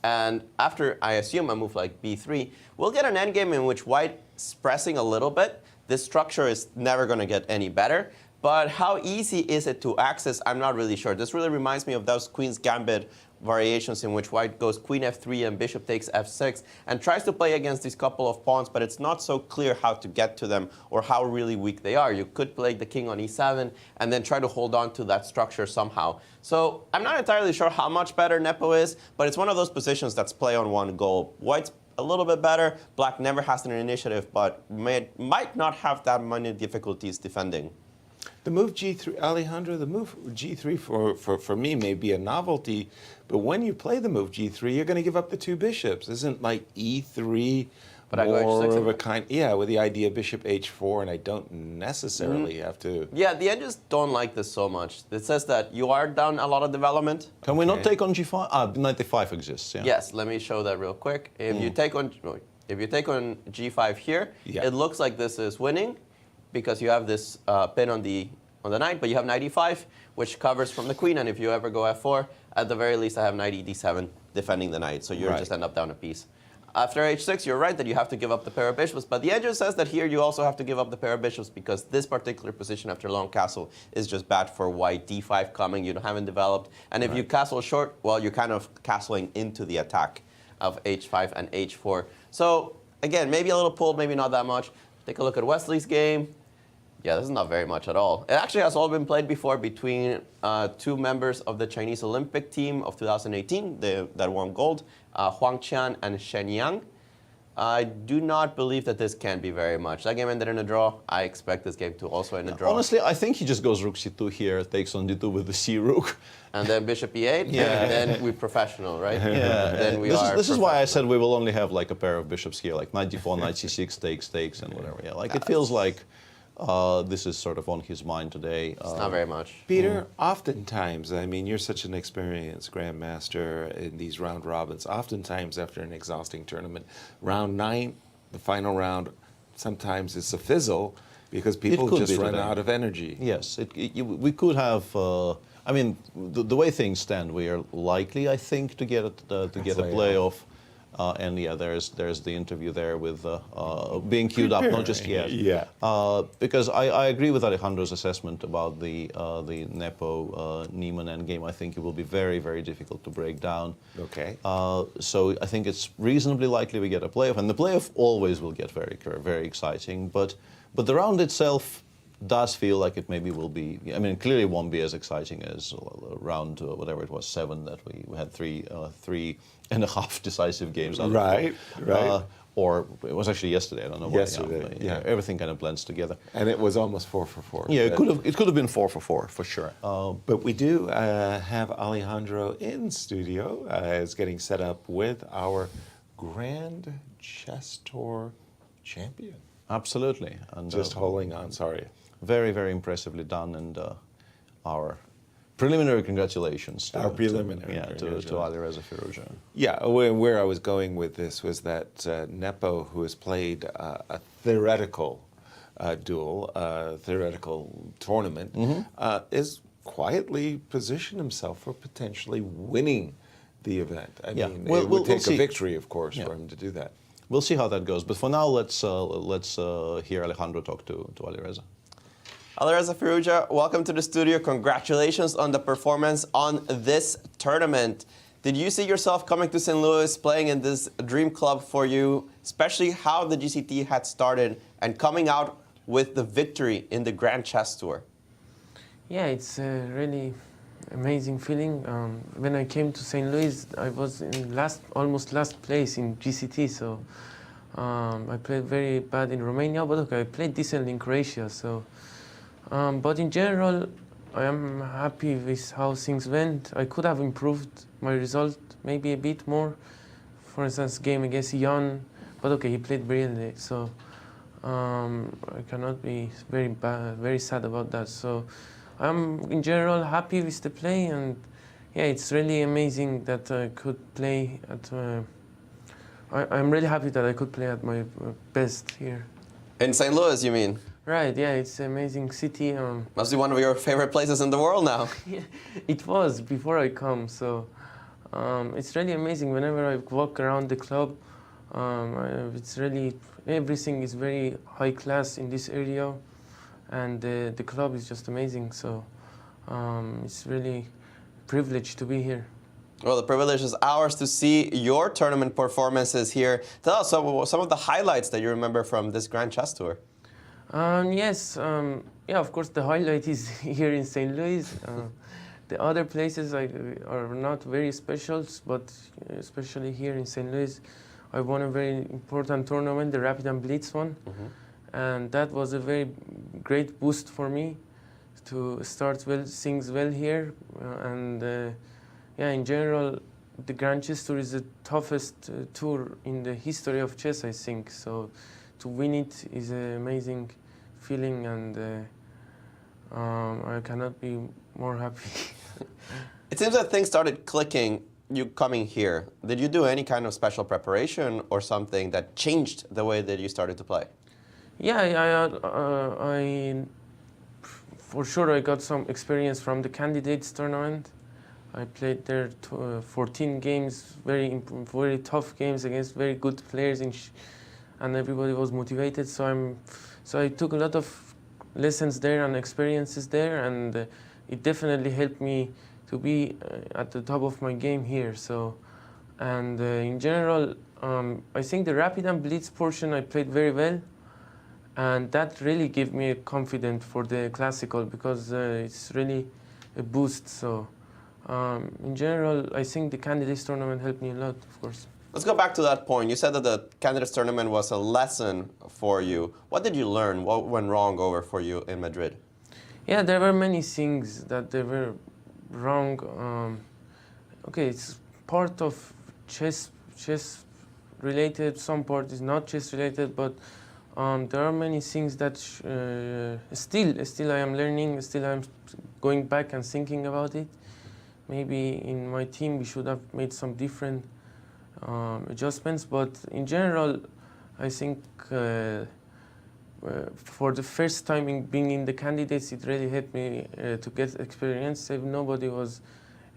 And after, I assume, a move like b3, we'll get an endgame in which white is pressing a little bit. This structure is never going to get any better. But how easy is it to access? I'm not really sure. This really reminds me of those Queen's Gambit variations in which white goes queen f3 and bishop takes f6 and tries to play against these couple of pawns, but it's not so clear how to get to them or how really weak they are. You could play the king on e7 and then try to hold on to that structure somehow. So I'm not entirely sure how much better Nepo is, but it's one of those positions that's play on one goal. White's a little bit better. Black never has an initiative, but might not have that many difficulties defending. The move g3, Alejandro, the move g3 for me may be a novelty, but when you play the move g3, you're going to give up the 2 bishops. Isn't like e3 but more of a kind, with the idea of bishop h4, and I don't necessarily have to. Yeah, the edges don't like this so much. It says that you are done a lot of development. Can we not take on g5? Knight d5 exists, yeah. Yes, let me show that real quick. If you take on g5 here, it looks like this is winning, because you have this pin on the knight, but you have knight e5, which covers from the queen, and if you ever go f4, at the very least I have knight d7 defending the knight, so you just end up down a piece. After h6, you're right that you have to give up the pair of bishops, but the edges says that here you also have to give up the pair of bishops because this particular position after long castle is just bad for white. d5 coming, you haven't developed, and if you castle short, well, you're kind of castling into the attack of h5 and h4. So again, maybe a little pull, maybe not that much. Take a look at Wesley's game. Yeah, this is not very much at all. It actually has all been played before between 2 members of the Chinese Olympic team of 2018 that won gold, Huang Qian and Shen Yang. I do not believe that this can be very much. That game ended in a draw. I expect this game to also end in a draw. Honestly, I think he just goes rook c2 here, takes on d2 with the c rook. And then bishop e8, and then we're professional, right? Yeah. Then this is why I said we will only have like a pair of bishops here, like knight d4, knight c6, takes, and whatever. Yeah, like it feels like this is sort of on his mind today. It's not very much. Peter, oftentimes, I mean, you're such an experienced grandmaster in these round robins. Oftentimes, after an exhausting tournament, round 9, the final round, sometimes it's a fizzle because people just run out of energy. Yes, we could have. I mean, the way things stand, we are likely, I think, to get a playoff. And yeah, there's the interview there with being queued up, not just yet. Yeah. Because I agree with Alejandro's assessment about the Nepo Niemann endgame. I think it will be very, very difficult to break down. Okay. So I think it's reasonably likely we get a playoff, and the playoff always will get very, very exciting. But the round itself does feel like it maybe will be. I mean, clearly it won't be as exciting as round whatever it was 7 that we had 3.5 decisive games out of 4. Right. Or it was actually yesterday. I don't know. Yesterday, yeah. Everything kind of blends together. And it was almost 4 for 4. Yeah, it could have been 4 for 4 for sure. But we do have Alejandro in studio, is getting set up with our Grand Chess Tour champion. Absolutely, and Just holding on. Sorry. very, very impressively done, and our preliminary congratulations. To Alireza Firouzja. Yeah, where I was going with this was that Nepo, who has played a theoretical duel, theoretical tournament, is quietly positioned himself for potentially winning the event. I mean, it would take a victory, of course, for him to do that. We'll see how that goes. But for now, let's hear Alejandro talk to Alireza. Alireza Firouzja, welcome to the studio. Congratulations on the performance on this tournament. Did you see yourself coming to St. Louis, playing in this dream club for you, especially how the GCT had started and coming out with the victory in the Grand Chess Tour? Yeah, it's a really amazing feeling. When I came to St. Louis, I was in almost last place in GCT, so I played very bad in Romania, but okay, I played decently in Croatia. So, but in general, I am happy with how things went. I could have improved my result maybe a bit more. For instance, game against Ian, but okay, he played brilliantly. So I cannot be very sad about that. So I'm in general happy with the play, and yeah, it's really amazing that I could play at. I'm really happy that I could play at my best here. In St. Louis, you mean? Right, yeah, it's an amazing city. Must be one of your favorite places in the world now. Yeah, it was before I come, so it's really amazing. Whenever I walk around the club, it's really, everything is very high class in this area, and the club is just amazing. So it's really a privilege to be here. Well, the privilege is ours to see your tournament performances here. Tell us some of the highlights that you remember from this Grand Chess Tour. Yes, yeah, of course the highlight is here in St. Louis. The other places are not very special, but especially here in St. Louis, I won a very important tournament, the Rapid and Blitz one. And that was a very great boost for me to start things well here. Yeah, in general, the Grand Chess Tour is the toughest tour in the history of chess, I think. So to win it is an amazing feeling, and I cannot be more happy. It seems that things started clicking you coming here. Did you do any kind of special preparation or something that changed the way that you started to play? Yeah, for sure I got some experience from the candidates tournament. I played there 14 games, very tough games against very good players, and everybody was motivated. So I took a lot of lessons there and experiences there, and it definitely helped me to be at the top of my game here. So, and in general, I think the Rapid and Blitz portion I played very well, and that really gave me confidence for the Classical, because it's really a boost. So. In general, I think the candidates tournament helped me a lot, of course. Let's go back to that point. You said that the candidates tournament was a lesson for you. What did you learn? What went wrong over for you in Madrid? Yeah, there were many things that they were wrong. Okay, it's part of chess related. Some part is not chess related, but there are many things that still I am learning. Still I am going back and thinking about it. Maybe in my team we should have made some different adjustments, but in general, I think for the first time being in the candidates, it really helped me to get experience. If nobody was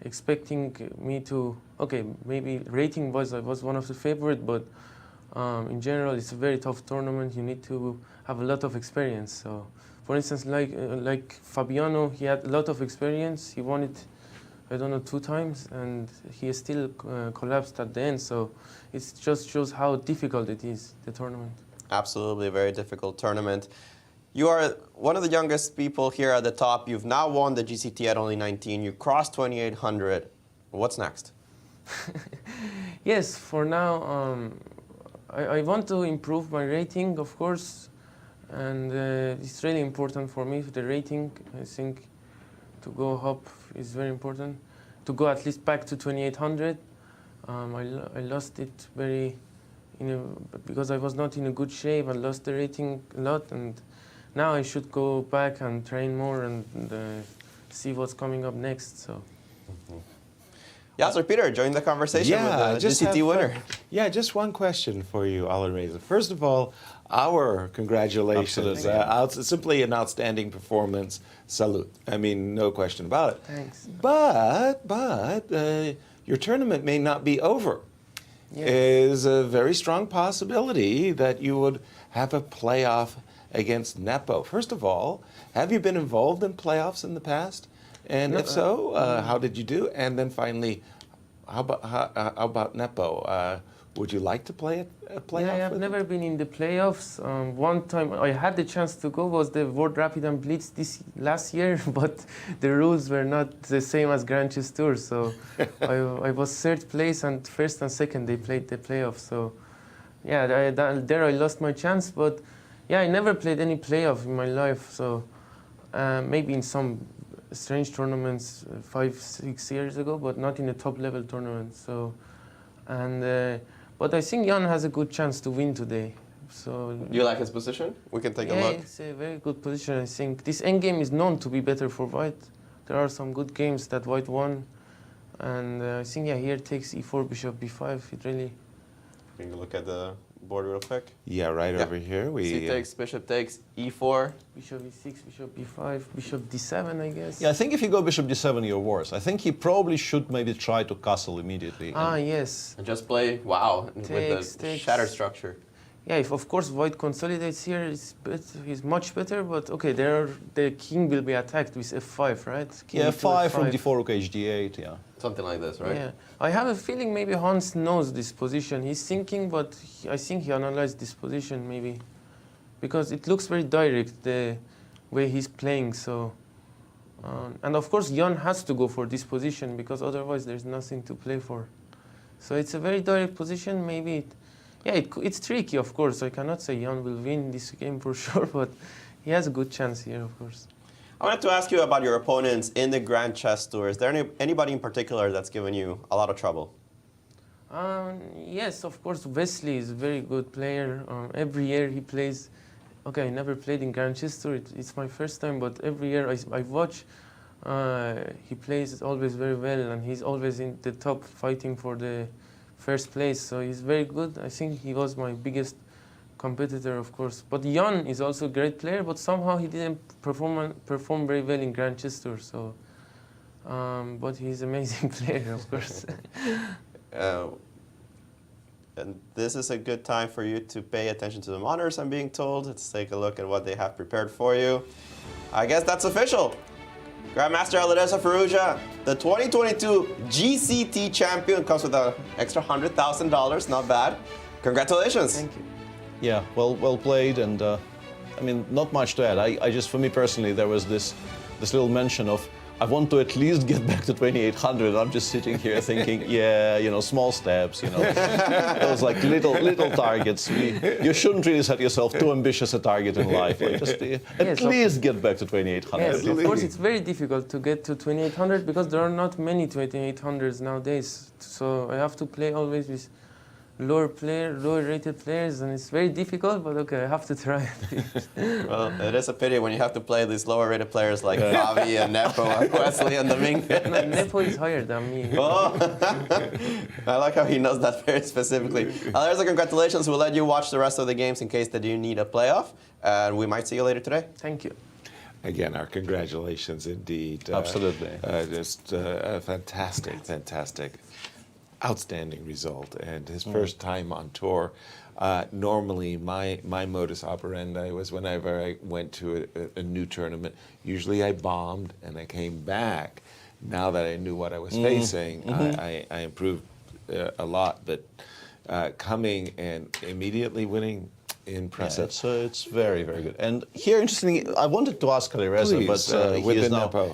expecting me to, okay, maybe rating-wise I was one of the favorite, but in general it's a very tough tournament. You need to have a lot of experience. So, for instance, like Fabiano, he had a lot of experience. He won it, I don't know, 2 times, and he still collapsed at the end. So it just shows how difficult it is, the tournament. Absolutely, a very difficult tournament. You are one of the youngest people here at the top. You've now won the GCT at only 19. You crossed 2,800. What's next? Yes, for now, I want to improve my rating, of course, and it's really important for me, the rating. I think to go up is very important. To go at least back to 2,800. I lost it because I was not in a good shape. I lost the rating a lot, and now I should go back and train more and see what's coming up next. So. Yasser, Peter, join the conversation with the GCT winner. Yeah, just one question for you, Alireza. First of all, our congratulations. Simply an outstanding performance. Salute. I mean, no question about it. Thanks. But your tournament may not be over. Yes. Is a very strong possibility that you would have a playoff against Nepo. First of all, have you been involved in playoffs in the past? And No, if so, how did you do? And then finally, how about Nepo? Would you like to play a playoff? Yeah, I've never been in the playoffs. One time I had the chance to go was the World Rapid and Blitz last year, but the rules were not the same as Grand Chess Tour. So I was 3rd place, and 1st and 2nd they played the playoffs. So yeah, there I lost my chance. But yeah, I never played any playoff in my life. So maybe in some strange tournaments 5-6 years ago, but not in a top level tournament. So but I think Jan has a good chance to win today. So Do you like his position? We can take a look. it's a very good position. I think this endgame is known to be better for White. There are some good games that White won, and I think here takes e4, bishop b5. It really. Take a look at the board real quick. Yeah, right over here. C takes, bishop takes, e4. Bishop e6, bishop b5, bishop d7, I guess. Yeah, I think if you go bishop d7, you're worse. I think he probably should maybe try to castle immediately. Yes. And just play, wow, with the Takes. shattered structure. Yeah, if of course White consolidates here, it's much better. But okay, the king will be attacked with f5, right? King Yeah, e2, f5 from d4, rook hd8, yeah. Something like this, right? Yeah, I have a feeling maybe Hans knows this position. He's thinking, but I think he analyzed this position maybe, because it looks very direct the way he's playing. So, and of course Jan has to go for this position because otherwise there's nothing to play for. So it's a very direct position. Maybe, it's tricky. Of course, I cannot say Jan will win this game for sure, but he has a good chance here, of course. I wanted to ask you about your opponents in the Grand Chess Tour. Is there anybody in particular that's given you a lot of trouble? Yes, of course, Wesley is a very good player. Every year he plays. Okay, I never played in Grand Chess Tour. It's my first time, but every year I watch. He plays always very well, and he's always in the top fighting for the first place. So he's very good. I think he was my biggest competitor, of course. But Jan is also a great player, but somehow he didn't perform very well in Grand Chess Tour. So, but he's an amazing player, of course. And this is a good time for you to pay attention to the monitors, I'm being told. Let's take a look at what they have prepared for you. I guess that's official. Grandmaster Alireza Firouzja, the 2022 GCT champion, comes with an extra $100,000. Not bad. Congratulations. Thank you. Yeah, well played, and I mean, not much to add. I just, for me personally, there was this little mention of, I want to at least get back to 2,800. I'm just sitting here thinking, yeah, you know, small steps, you know, those like little targets. You shouldn't really set yourself too ambitious a target in life. Like just at least get back to 2,800. Yes, of course, it's very difficult to get to 2,800 because there are not many 2,800s nowadays. So I have to play always with lower rated players, and it's very difficult, but okay, I have to try it. Well, it is a pity when you have to play these lower rated players like Fabi and Nepo and Wesley and Dominguez. No, Nepo is higher than me. Oh. I like how he knows that very specifically. Alireza, congratulations. We'll let you watch the rest of the games in case that you need a playoff, and we might see you later today. Thank you. Again, our congratulations indeed. Absolutely. Just a fantastic, outstanding result. And his first time on tour. Normally, my modus operandi was whenever I went to a new tournament, usually I bombed and I came back. Now that I knew what I was facing, I improved a lot. But coming and immediately winning, impressive. Yeah, it's very, very good. And here, interestingly, I wanted to ask Alireza, but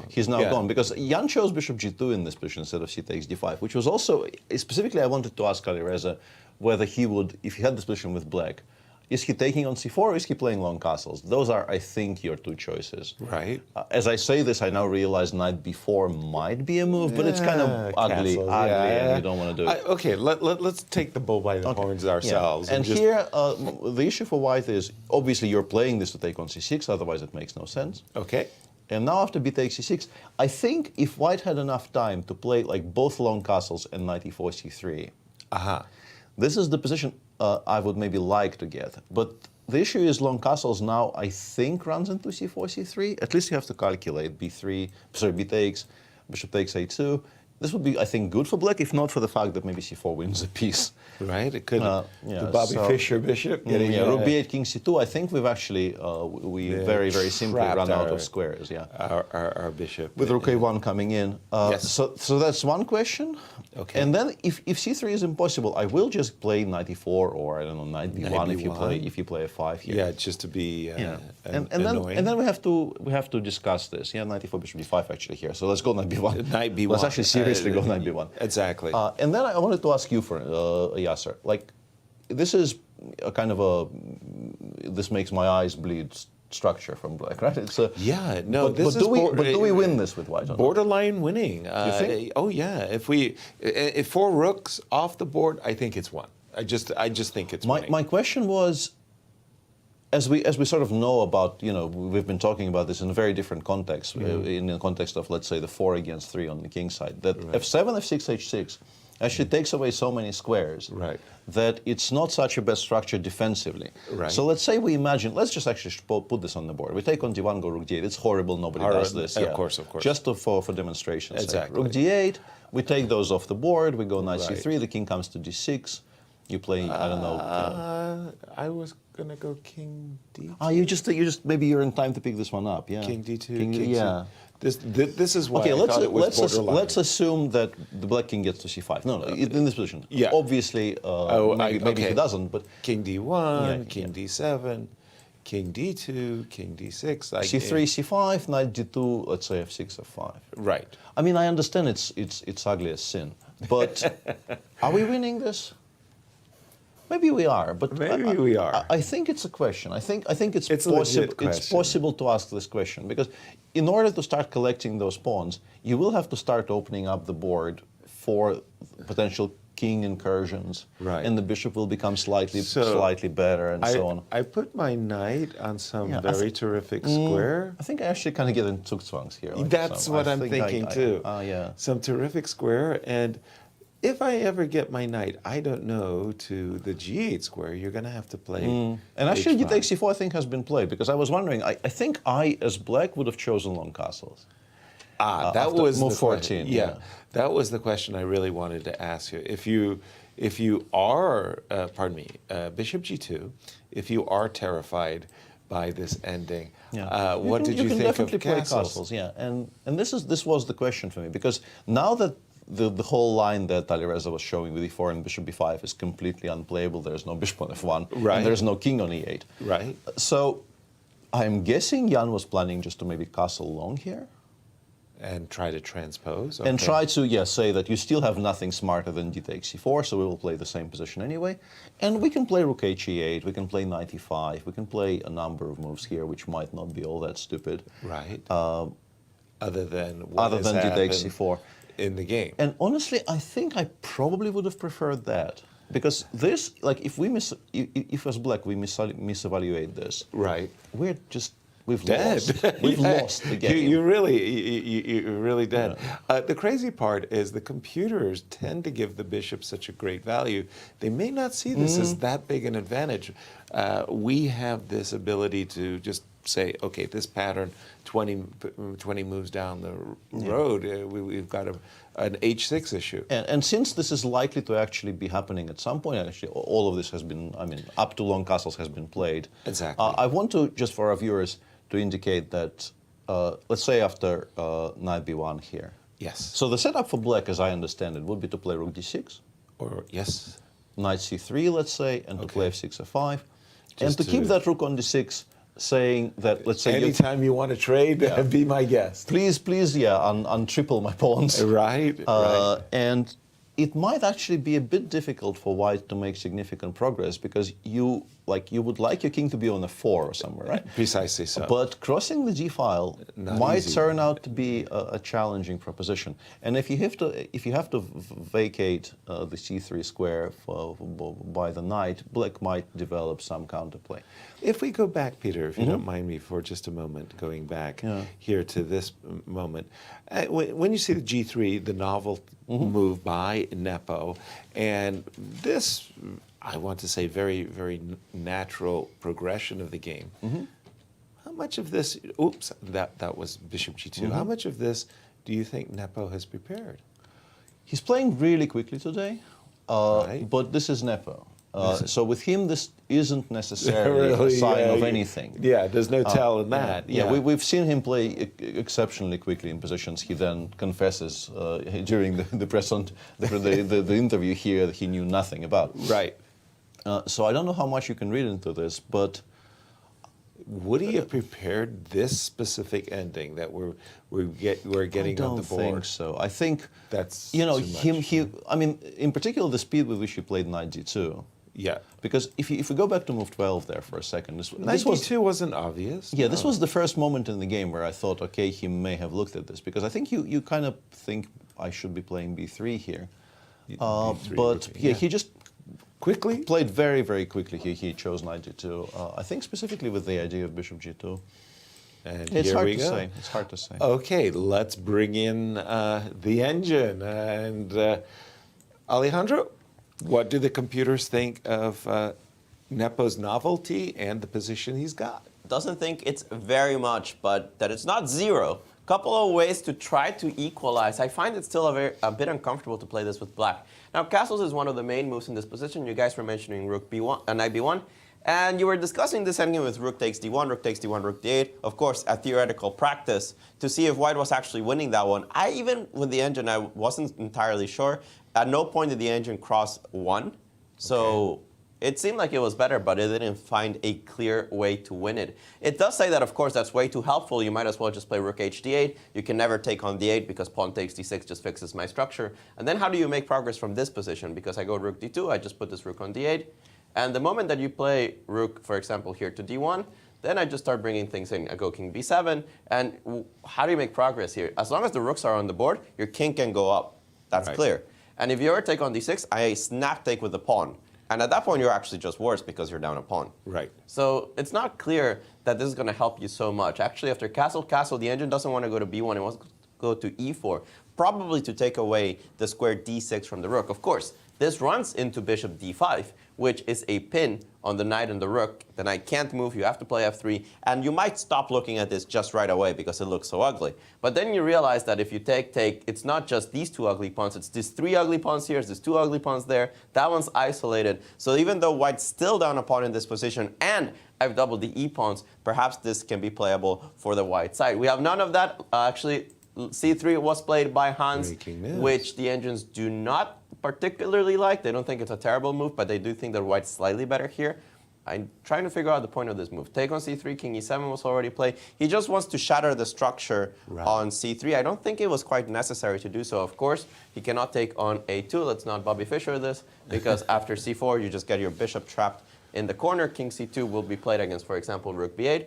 he's now gone, because Jan chose bishop g2 in this position instead of c takes d5, which was also, specifically I wanted to ask Alireza whether he would, if he had this position with black, is he taking on c4 or is he playing long castles? Those are, I think, your two choices. Right. As I say this, I now realize knight b4 might be a move, but it's kind of ugly, and you don't want to do it. Okay, let's take the bull by the horns ourselves. And here, the issue for white is, obviously you're playing this to take on c6, otherwise it makes no sense. Okay. And now after b takes c6, I think if white had enough time to play like both long castles and knight e4, c3, this is the position I would maybe like to get. But the issue is long castles now, I think, runs into c4, c3. At least you have to calculate b takes, bishop takes a2. This would be, I think, good for black, if not for the fact that maybe c4 wins a piece. Right, it could. The Bobby Fischer bishop. Getting, rook b8, king c2. I think we've actually, very, very simply run out of squares. Yeah, our bishop. With rook a1 coming in. Yes. So that's one question. Okay. And then if c3 is impossible, I will just play knight e4 or I don't know knight b1 if you play a5 here. Yeah, just to be and annoying. then we have to discuss this. Yeah, knight e4 bishop b5 actually here. So let's go knight b1. Knight b1. Let's actually seriously go knight b1. Exactly. And then I wanted to ask you for Yasser. Like, this is a kind of this makes my eyes bleed structure from black, right? It's but do we win this with white? Borderline winning. You think? Oh yeah. If 4 rooks off the board, I think it's won. I just think it's winning. My question was, as we sort of know about, we've been talking about this in a very different context, in the context of, let's say, the 4 against 3 on the king side, that f7, f6, h6 actually takes away so many squares that it's not such a bad structure defensively. Right. So let's say we imagine, let's just actually put this on the board. We take on d1, go rook d8. It's horrible, nobody does this. Of course. Just for demonstration. Exactly. Rook d8, we take those off the board, we go knight c3, the king comes to d6. You play, I don't know. I was gonna go king d2. You just maybe you're in time to pick this one up. Yeah. King d2. King C. This is why okay, I thought it was borderline. let's assume that the black king gets to c5. No, in this position. Yeah. Obviously, maybe he doesn't. But king d1, king d7, king d2, king d6. Like c3, c5, knight d2. Let's say f6, f5. Right. I mean, I understand it's ugly as sin, but are we winning this? Maybe we are, but maybe we are. I think it's a question. I think it's possible. It's possible to ask this question because, in order to start collecting those pawns, you will have to start opening up the board for potential king incursions, and the bishop will become slightly better, and so on. I put my knight on some very terrific square. I think I actually kind of get in zugzwangs here. That's what I'm thinking too. Some terrific square, and if I ever get my knight, I don't know, to the g8 square, you're going to have to play And actually, h5. d takes c4, I think, has been played, because I was wondering, I think I, as black, would have chosen long castles. That was move the 14. Yeah, that was the question I really wanted to ask you. If you are, bishop g2, if you are terrified by this ending, what did you think of castles? You can definitely play castles, and this was the question for me, because now that the whole line that Alireza was showing with e4 and bishop b5 is completely unplayable. There's no bishop on f1, and there's no king on e8. Right. So I'm guessing Jan was planning just to maybe castle long here. And try to transpose? And try to, say that you still have nothing smarter than d takes c4, so we will play the same position anyway. And we can play rook h8, we can play knight e5, we can play a number of moves here which might not be all that stupid. Right. Other than d takes c4. In the game. And honestly, I think I probably would have preferred that. Because this, like, if as black we misevaluate this, we've lost. We've lost the game. You're really dead. The crazy part is the computers tend to give the bishop such a great value. They may not see this as that big an advantage. We have this ability to just say, okay, this pattern, 20 moves down the road, we've got an h6 issue. And since this is likely to actually be happening at some point, actually, all of this has been, I mean, up to long castles has been played. Exactly. I want to, just for our viewers, to indicate that, let's say after knight b1 here. Yes. So the setup for black, as I understand it, would be to play rook d6. Or, yes. Knight c3, let's say, and to play f6, f5. Just and to keep that rook on d6, saying that, let's say... Anytime you want to trade, be my guest. Please, yeah, untriple my pawns. Right, right. And it might actually be a bit difficult for white to make significant progress because you would like your king to be on a 4 or somewhere, right? Precisely so. But crossing the g-file might turn out to be a challenging proposition. And if you have to vacate the c3 square by the knight, black might develop some counterplay. If we go back, Peter, if you don't mind me for just a moment, going back here to this moment, when you see the g3, the novel move by Nepo, and this, I want to say, very, very natural progression of the game. How much of this, oops, that was bishop g2. How much of this do you think Nepo has prepared? He's playing really quickly today, but this is Nepo. So with him, this isn't necessarily a sign of anything. Yeah, there's no tell in that. We've seen him play exceptionally quickly in positions. He then confesses during the interview here that he knew nothing about. Right. So I don't know how much you can read into this, but would he have prepared this specific ending that we're getting on the board? I don't think so. I think that's I mean, in particular, the speed with which he played knight g2. Yeah. Because if we go back to move 12 there for a second, this wasn't obvious. Yeah, this was the first moment in the game where I thought, okay, he may have looked at this, because I think you kind of think I should be playing b3 here. But he just quickly played very, very quickly. He chose knight g2. I think specifically with the idea of bishop g2. And it's hard to say. It's hard to say. Okay, let's bring in the engine. And Alejandro, what do the computers think of Nepo's novelty and the position he's got? Doesn't think it's very much, but that it's not zero. Couple of ways to try to equalize. I find it still a bit uncomfortable to play this with black. Now, castles is one of the main moves in this position. You guys were mentioning rook b1, knight b1. And you were discussing this endgame with rook takes d1, rook takes d1, rook d8. Of course, a theoretical practice to see if white was actually winning that one. Even with the engine, I wasn't entirely sure. At no point did the engine cross 1. So it seemed like it was better, but it didn't find a clear way to win it. It does say that, of course, that's way too helpful. You might as well just play rook h d8. You can never take on d8 because pawn takes d6 just fixes my structure. And then how do you make progress from this position? Because I go rook d2, I just put this rook on d8. And the moment that you play rook, for example, here to d1, then I just start bringing things in. I go king b7, and how do you make progress here? As long as the rooks are on the board, your king can go up. That's clear. And if you ever take on d6, I snap take with the pawn. And at that point, you're actually just worse because you're down a pawn. Right. So it's not clear that this is going to help you so much. Actually, after castle, the engine doesn't want to go to b1. It wants to go to e4, probably to take away the square d6 from the rook. Of course, this runs into bishop d5, which is a pin on the knight and the rook. The knight can't move. You have to play f3. And you might stop looking at this just right away because it looks so ugly. But then you realize that if you take, it's not just these two ugly pawns. It's these 3 ugly pawns here. There's 2 ugly pawns there. That one's isolated. So even though white's still down a pawn in this position and I've doubled the e-pawns, perhaps this can be playable for the white side. We have none of that. Actually, c3 was played by Hans, which the engines do not particularly like. They don't think it's a terrible move, but they do think that white's slightly better here. I'm trying to figure out the point of this move. Take on c3, king e7 was already played. He just wants to shatter the structure on c3. I don't think it was quite necessary to do so. Of course, he cannot take on a2. Let's not Bobby Fischer this, because after c4, you just get your bishop trapped in the corner. King c2 will be played against, for example, rook b8.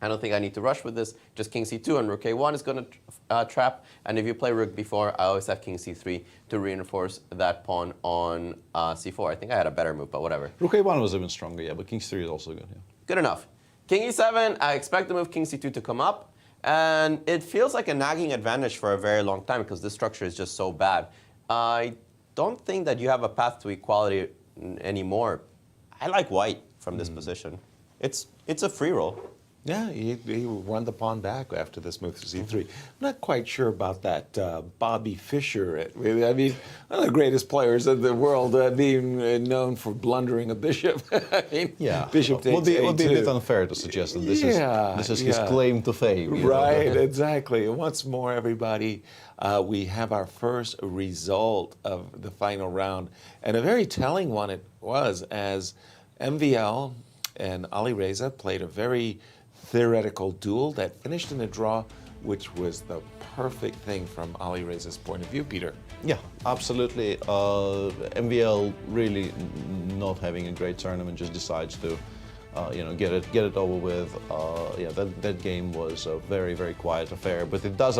I don't think I need to rush with this. Just king c2 and rook a1 is going to trap. And if you play rook b4, I always have king c3 to reinforce that pawn on c4. I think I had a better move, but whatever. Rook a1 was even stronger, yeah, but king c3 is also good. Yeah. Good enough. King e7, I expect the move king c2 to come up. And it feels like a nagging advantage for a very long time because this structure is just so bad. I don't think that you have a path to equality anymore. I like white from this position. It's a free roll. Yeah, he won the pawn back after this move to c3. I'm not quite sure about that Bobby Fischer. I mean, one of the greatest players in the world, being known for blundering a bishop. I mean, bishop takes would be a bit unfair to suggest that this is his claim to fame. Right, exactly. Once more, everybody, we have our first result of the final round, and a very telling one it was, as MVL and Alireza played a very theoretical duel that finished in a draw, which was the perfect thing from Alireza's point of view, Peter. Yeah, absolutely. MVL really not having a great tournament, just decides to, get it over with. That game was a very, very quiet affair, but it does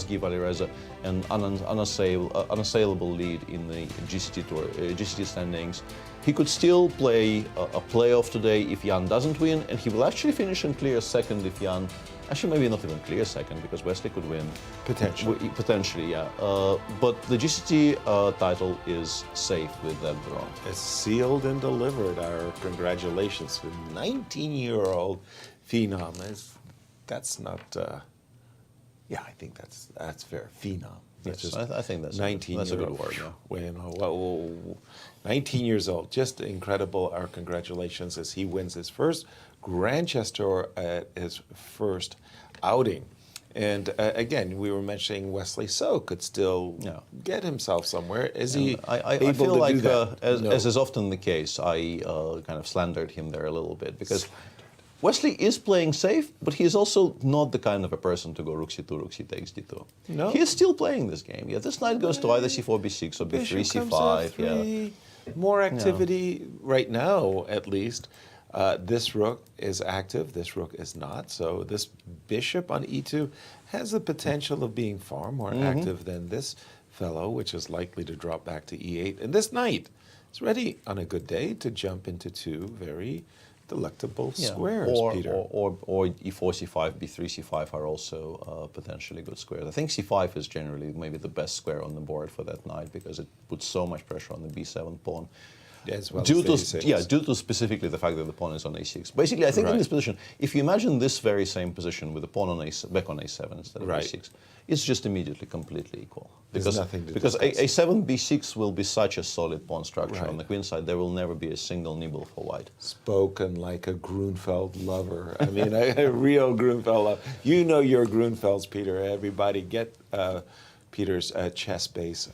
give Alireza an unassailable lead in the GCT standings. He could still play a playoff today if Jan doesn't win, and he will actually finish and clear second if Jan, actually maybe not even clear second, because Wesley could win. Potentially, yeah. But the GCT title is safe with that draw. It's sealed and delivered. Our congratulations to 19-year-old phenom. That's not, I think that's fair. Phenom. Yes, I think that's 19 that's a good word. Yeah. 19 years old, just incredible. Our congratulations as he wins his first Grandchester at his first outing. And again, we were mentioning Wesley So could still get himself somewhere. Is he I feel like, as is often the case, I kind of slandered him there a little bit, because Wesley is playing safe, but he is also not the kind of a person to go rook c2, rook c takes d2. No. He is still playing this game. Yeah, this knight goes to either c4, b6, or b3, c5. More activity right now, at least. This rook is active, this rook is not. So this bishop on e2 has the potential of being far more active than this fellow, which is likely to drop back to e8. And this knight is ready on a good day to jump into two very delectable squares, Peter. Or e4, c5, b3, c5 are also potentially good squares. I think c5 is generally maybe the best square on the board for that knight, because it puts so much pressure on the b7 pawn. As well due to specifically the fact that the pawn is on a6. Basically, I think in this position, if you imagine this very same position with the pawn on back on a7 instead of a6, it's just immediately completely equal. Because a7, b6 will be such a solid pawn structure on the queen side, there will never be a single nibble for white. Spoken like a Grunfeld lover. I mean, a real Grunfeld lover. You know your Grunfelds, Peter. Everybody get Peter's chess base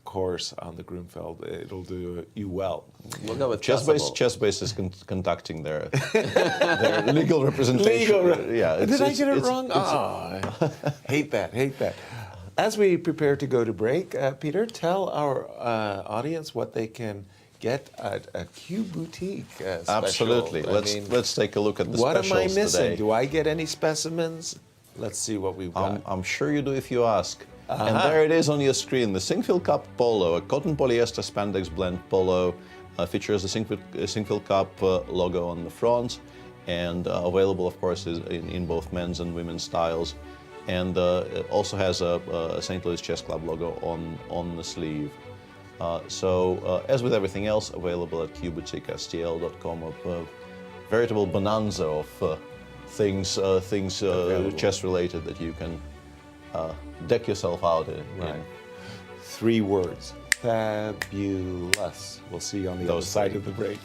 course on the Grunfeld. It'll do you well. We'll go with Chessbase is conducting their legal representation. Did I get it wrong? Hate that. As we prepare to go to break, Peter, tell our audience what they can get at a Q Boutique special. Absolutely. Let's take a look at the specials today. What am I missing? Today. Do I get any specimens? Let's see what we've got. I'm sure you do if you ask. And there it is on your screen, the Sinquefield Cup polo, a cotton polyester spandex blend polo, features the Sinquefield Cup logo on the front, and available, of course, is in both men's and women's styles, and it also has a St. Louis Chess Club logo on the sleeve. As with everything else, available at qboutiquestl.com, a veritable bonanza of things chess-related that you can deck yourself out in. Right. 3 words. Fabulous. We'll see you on the other side of the break.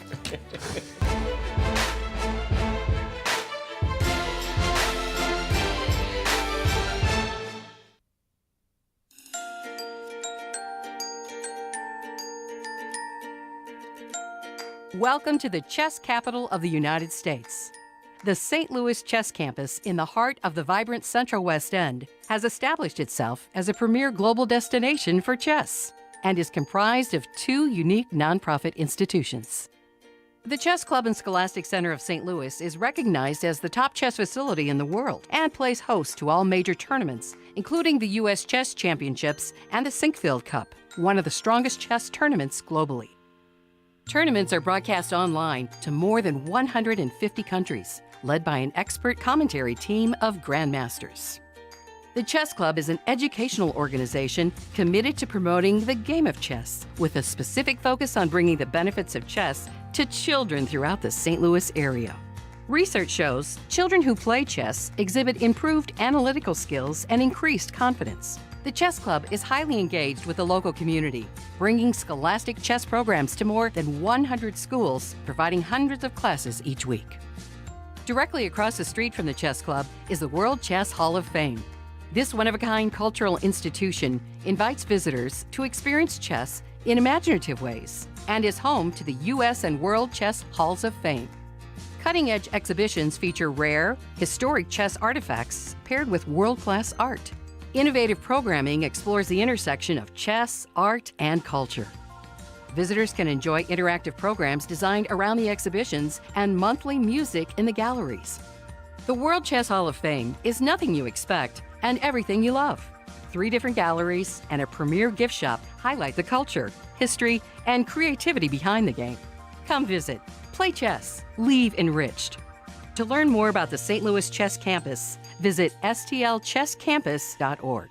Welcome to the chess capital of the United States. The St. Louis Chess Campus, in the heart of the vibrant Central West End, has established itself as a premier global destination for chess and is comprised of 2 unique nonprofit institutions. The Chess Club and Scholastic Center of St. Louis is recognized as the top chess facility in the world and plays host to all major tournaments, including the U.S. Chess Championships and the Sinquefield Cup, one of the strongest chess tournaments globally. Tournaments are broadcast online to more than 150 countries, led by an expert commentary team of grandmasters. The Chess Club is an educational organization committed to promoting the game of chess, with a specific focus on bringing the benefits of chess to children throughout the St. Louis area. Research shows children who play chess exhibit improved analytical skills and increased confidence. The Chess Club is highly engaged with the local community, bringing scholastic chess programs to more than 100 schools, providing hundreds of classes each week. Directly across the street from the Chess Club is the World Chess Hall of Fame. This one-of-a-kind cultural institution invites visitors to experience chess in imaginative ways and is home to the U.S. and World Chess Halls of Fame. Cutting-edge exhibitions feature rare, historic chess artifacts paired with world-class art. Innovative programming explores the intersection of chess, art, and culture. Visitors can enjoy interactive programs designed around the exhibitions and monthly music in the galleries. The World Chess Hall of Fame is nothing you expect and everything you love. 3 different galleries and a premier gift shop highlight the culture, history, and creativity behind the game. Come visit, play chess, leave enriched. To learn more about the St. Louis Chess Campus, visit stlchesscampus.org.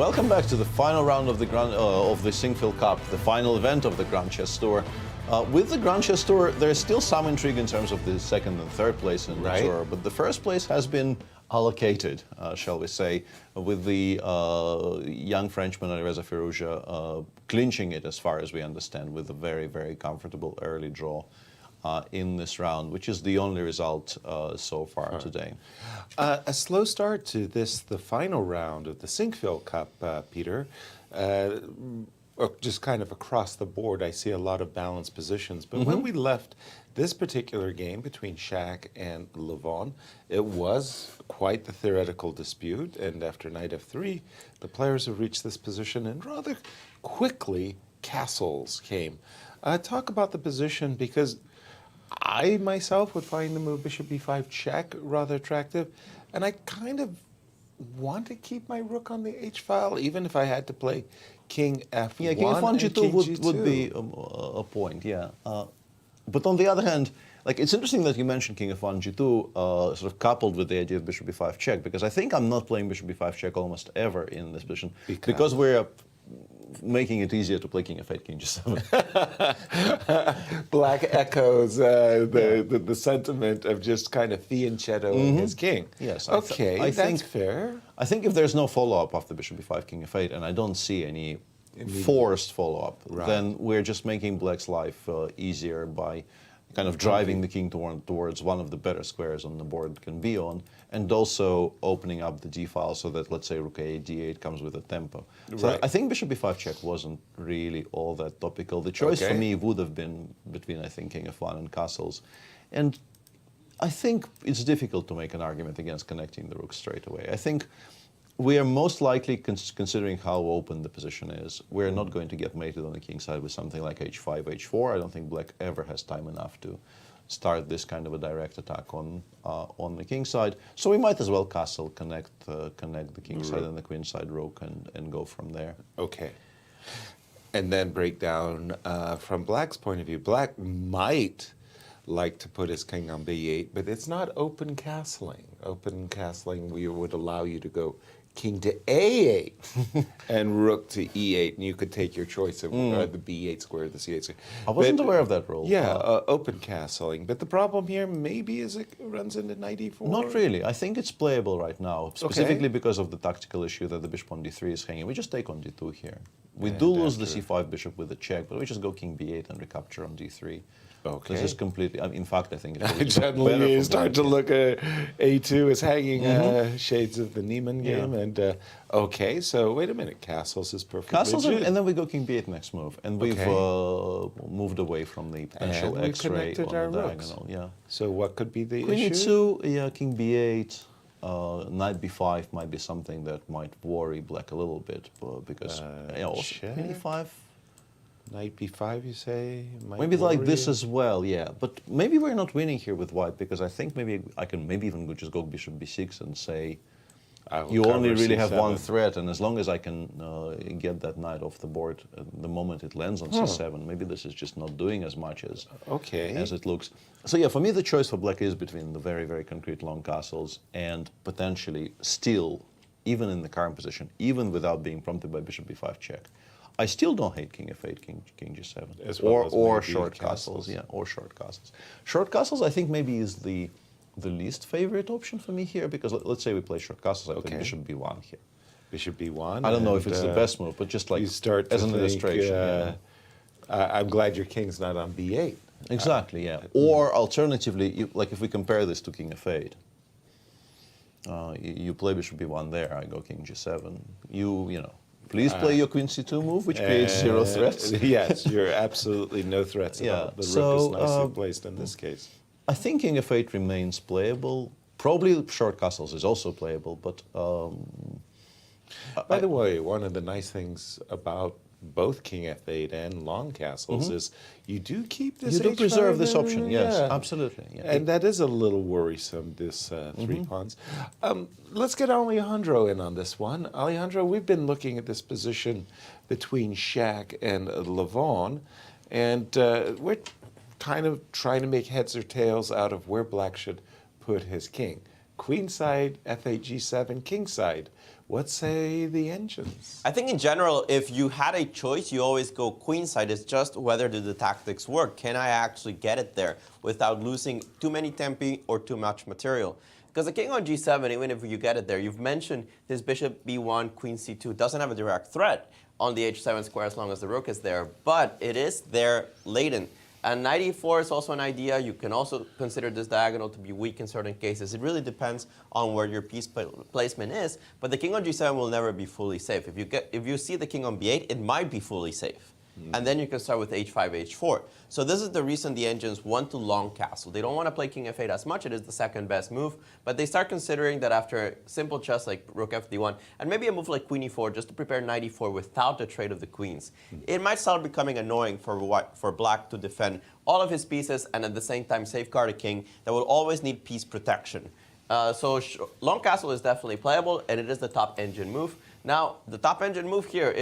Welcome back to the final round of the Sinquefield Cup, the final event of the Grand Chess Tour. With the Grand Chess Tour, there's still some intrigue in terms of the second and third place in the tour, but the first place has been allocated, shall we say, with the young Frenchman Alireza Firouzja clinching it, as far as we understand, with a very, very comfortable early draw in this round, which is the only result so far today. A slow start to the final round of the Sinquefield Cup, Peter. Just kind of across the board, I see a lot of balanced positions. But when we left this particular game between Shak and Levon, it was quite the theoretical dispute. And after knight f3, the players have reached this position, and rather quickly, castles came. Talk about the position, because I myself would find the move bishop b5 check rather attractive, and I kind of want to keep my rook on the h file, even if I had to play king f1. Yeah, king f1 g2 would be a point, yeah. But on the other hand, like, it's interesting that you mentioned king f1 g2 sort of coupled with the idea of bishop b5 check, because I think I'm not playing bishop b5 check almost ever in this position, because we're making it easier to play king f8, king g7. Black echoes the sentiment of just kind of fianchettoing his king. Yes. Okay, I that's think fair. I think if there's no follow-up after bishop b5, king f8, and I don't see any forced follow-up, then we're just making black's life easier by kind of driving the king towards one of the better squares on the board it can be on, and also opening up the d-file so that, let's say, rook a8, d8 comes with a tempo. So I think bishop b5 check wasn't really all that topical. The choice for me would have been between, I think, king f1 and castles. And I think it's difficult to make an argument against connecting the rook straight away. I think we are most likely, considering how open the position is, we're not going to get mated on the king side with something like h5, h4. I don't think black ever has time enough to start this kind of a direct attack on the king side. So we might as well castle, connect the king side and the queen side rook, and go from there. Okay. And then break down from black's point of view. Black might like to put his king on b8, but it's not open castling. Open castling would allow you to go king to a8 and rook to e8, and you could take your choice of the b8 square, the c8 square. I wasn't aware of that rule. Yeah, open castling. But the problem here maybe is it runs into knight e4. Not really. I think it's playable right now, specifically because of the tactical issue that the bishop on d3 is hanging. We just take on d2 here. We do lose the c5 bishop with a check, but we just go king b8 and recapture on d3. Okay. This is completely, in fact, I think it's suddenly you start to look at A2 as hanging shades of the Niemann game. And okay, so wait a minute, castles is perfect. Castles, and then we go king b8 next move. And we've moved away from the potential and x-ray on our the rooks. diagonal. Yeah. So what could be the Queen issue? e2, yeah, king b8, knight b5 might be something that might worry black a little bit, because also queen e5. Knight b5, you say? Maybe like this as well, yeah. But maybe we're not winning here with white, because I think maybe I can even just go bishop b6 and say, you only really have one threat, and as long as I can get that knight off the board the moment it lands on c7, maybe this is just not doing as much as it looks. So yeah, for me the choice for black is between the very, very concrete long castles and potentially still, even in the current position, even without being prompted by bishop b5 check, I still don't hate king f8, king g7, or short castles, yeah, or short castles. Short castles, I think, maybe is the least favorite option for me here, because let's say we play short castles, I think bishop b1 here. Bishop b1. I don't know if it's the best move, but just like you start as an illustration. I'm glad your king's not on b8. Exactly, yeah. Or alternatively, like if we compare this to king f8, you play bishop b1 there, I go king g7. You know. Please play your queen c2 move, which creates 0 threats. Yes, you're absolutely no threats at all. The rook is nicely placed in this case. I think king f8 remains playable. Probably short castles is also playable, but... By the way, one of the nice things about both king f8 and long castles is you do keep this. You do preserve this option, yes, absolutely. Yeah. And that is a little worrisome, this 3 pawns. Let's get Alejandro in on this one. Alejandro, we've been looking at this position between Shak and Levon, and we're kind of trying to make heads or tails out of where black should put his king. Queen side, f8, g7, king side. What say the engines? I think in general, if you had a choice, you always go queenside. It's just whether do the tactics work. Can I actually get it there without losing too many tempi or too much material? Because the king on g7, even if you get it there, you've mentioned this bishop b1, queen c2 doesn't have a direct threat on the h7 square as long as the rook is there, but it is there latent. And knight e4 is also an idea. You can also consider this diagonal to be weak in certain cases. It really depends on where your piece placement is. But the king on g7 will never be fully safe. If you see the king on b8, it might be fully safe. And then you can start with h5, h4. So this is the reason the engines want to long castle. They don't want to play king f8 as much. It is the second best move. But they start considering that after simple chess like rook fd1, and maybe a move like queen e4 just to prepare knight e4 without the trade of the queens, it might start becoming annoying for black to defend all of his pieces and at the same time safeguard a king that will always need piece protection. So long castle is definitely playable, and it is the top engine move. Now, the top engine move here,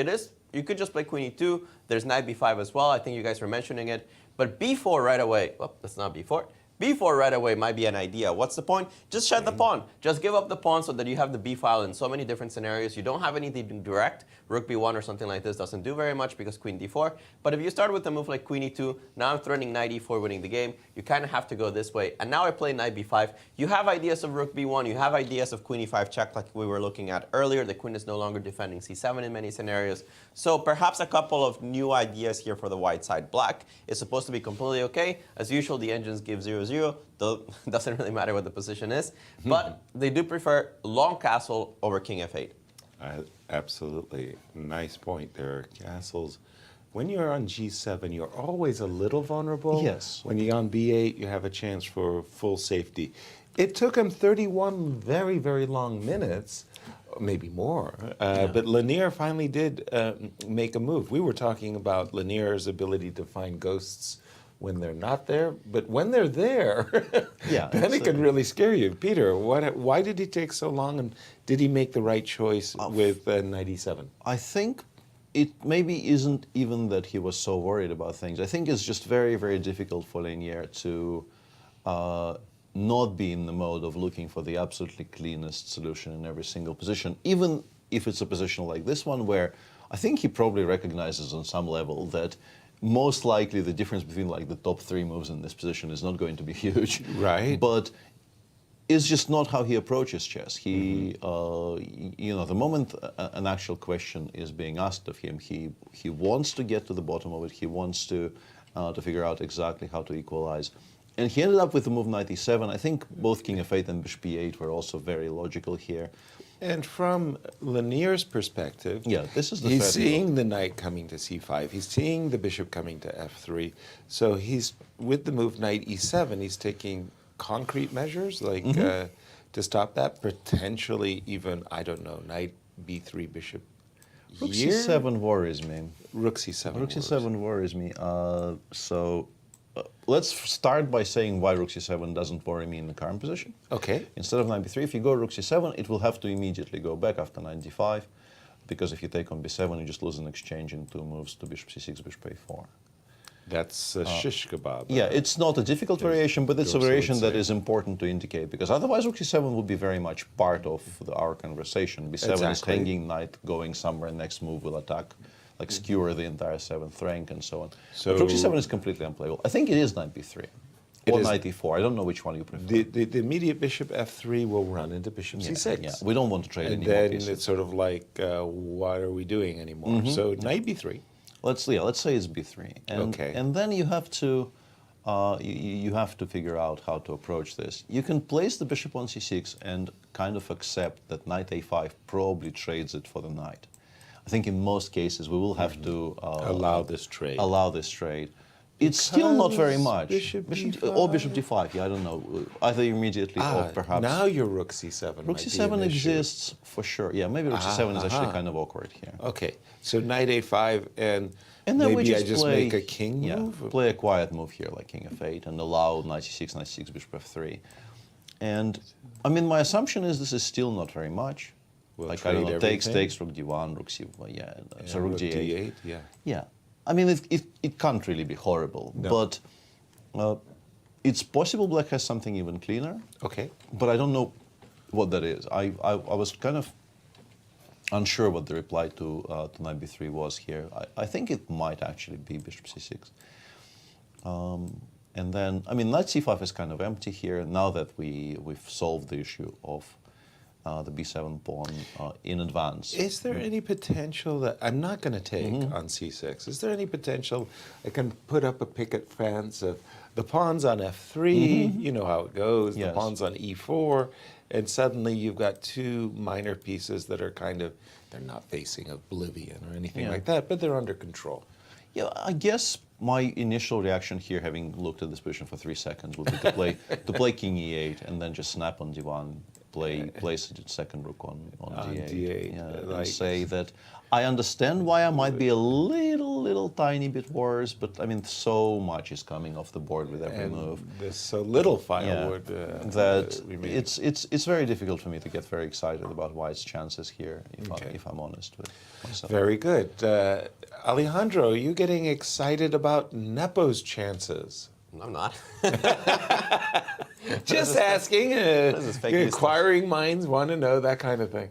you could just play queen e2. There's knight b5 as well. I think you guys were mentioning it. But b4 right away, that's not b4. b4 right away might be an idea. What's the point? Just shed the pawn. Just give up the pawn so that you have the b file in so many different scenarios. You don't have anything direct. Rook b1 or something like this doesn't do very much because queen d4. But if you start with a move like queen e2, now I'm threatening knight e4 winning the game. You kind of have to go this way. And now I play knight b5. You have ideas of rook b1. You have ideas of queen e5 check like we were looking at earlier. The queen is no longer defending c7 in many scenarios. So perhaps a couple of new ideas here for the white side. Black is supposed to be completely okay. As usual, the engines give 0-0. Doesn't really matter what the position is. But they do prefer long castle over king f8. Absolutely. Nice point there. Castles. When you're on g7, you're always a little vulnerable. Yes. When you're on b8, you have a chance for full safety. It took him 31 very, very long minutes, maybe more. But Lanier finally did make a move. We were talking about Lanier's ability to find ghosts when they're not there, but when they're there, then it can really scare you. Peter, why did he take so long, and did he make the right choice with knight e7? I think it maybe isn't even that he was so worried about things. I think it's just very, very difficult for Lanier to not be in the mode of looking for the absolutely cleanest solution in every single position, even if it's a position like this one where I think he probably recognizes on some level that most likely the difference between like the top 3 moves in this position is not going to be huge. Right. But it's just not how he approaches chess. He, the moment an actual question is being asked of him, he wants to get to the bottom of it. He wants to figure out exactly how to equalize. And he ended up with the move knight e7. I think both king f8 and bishop e8 were also very logical here. And from Lanier's perspective, this is the he's seeing the knight coming to c5. He's seeing the bishop coming to f3. So he's, with the move knight e7, he's taking concrete measures, like to stop that, potentially even, I don't know, knight b3, bishop Rook c7 worries me. Rook c7 Rook c7 worries me. Let's start by saying why rook c7 doesn't worry me in the current position. Okay. Instead of knight b3, if you go rook c7, it will have to immediately go back after knight d5, because if you take on b7, you just lose an exchange in 2 moves to bishop c6, bishop a4. That's a shish kebab. Yeah, it's not a difficult variation, but it's a variation that is important to indicate, because otherwise rook c7 would be very much part of our conversation. b7 is hanging, knight going somewhere, next move will attack, like skewer the entire 7th rank and so on. So but rook c7 is completely unplayable. I think it is knight b3 or knight e4. I don't know which one you prefer. The immediate bishop f3 will run into bishop c6. Yeah, we don't want to trade and any more then pieces. It's sort of like, what are we doing anymore? So knight b3. Let's say it's b3, and then you have to you have to figure out how to approach this. You can place the bishop on c6 and kind of accept that knight a5 probably trades it for the knight. I think in most cases we will have to allow this trade. It's still not very much. Bishop or bishop d5. Yeah, I don't know. Either immediately or perhaps. Now your rook c7. Rook c7 exists for sure. Yeah, maybe rook c7 is actually kind of awkward here. Okay, so knight a5 and then maybe I just make a king move? Play a quiet move here like king f8 and allow knight c6, bishop f3. And I mean, my assumption is this is still not very much. We'll like, I don't know, takes, rook d1, rook c1, so rook d8. Yeah. I mean, it can't really be horrible, but it's possible black has something even cleaner. Okay. But I don't know what that is. I was kind of unsure what the reply to knight b3 was here. I think it might actually be bishop c6. And then, I mean, knight c5 is kind of empty here now that we've solved the issue of the b7 pawn in advance. Is there any potential that I'm not going to take on c6? Is there any potential I can put up a picket fence of the pawns on f3? You know how it goes. Yes. The pawns on e4, and suddenly you've got two minor pieces that are kind of, they're not facing oblivion or anything like that, but they're under control. Yeah, I guess my initial reaction here, having looked at this position for 3 seconds, would be to play king e8 and then just snap on d1, place the second rook on d8. Yeah, and say that I understand why I might be a little tiny bit worse, but I mean, so much is coming off the board with every move. There's so little firewood. That it's very difficult for me to get very excited about White's chances here, if I'm honest with myself. Very good. Alejandro, are you getting excited about Nepo's chances? I'm not. Just asking. Inquiring minds want to know that kind of thing.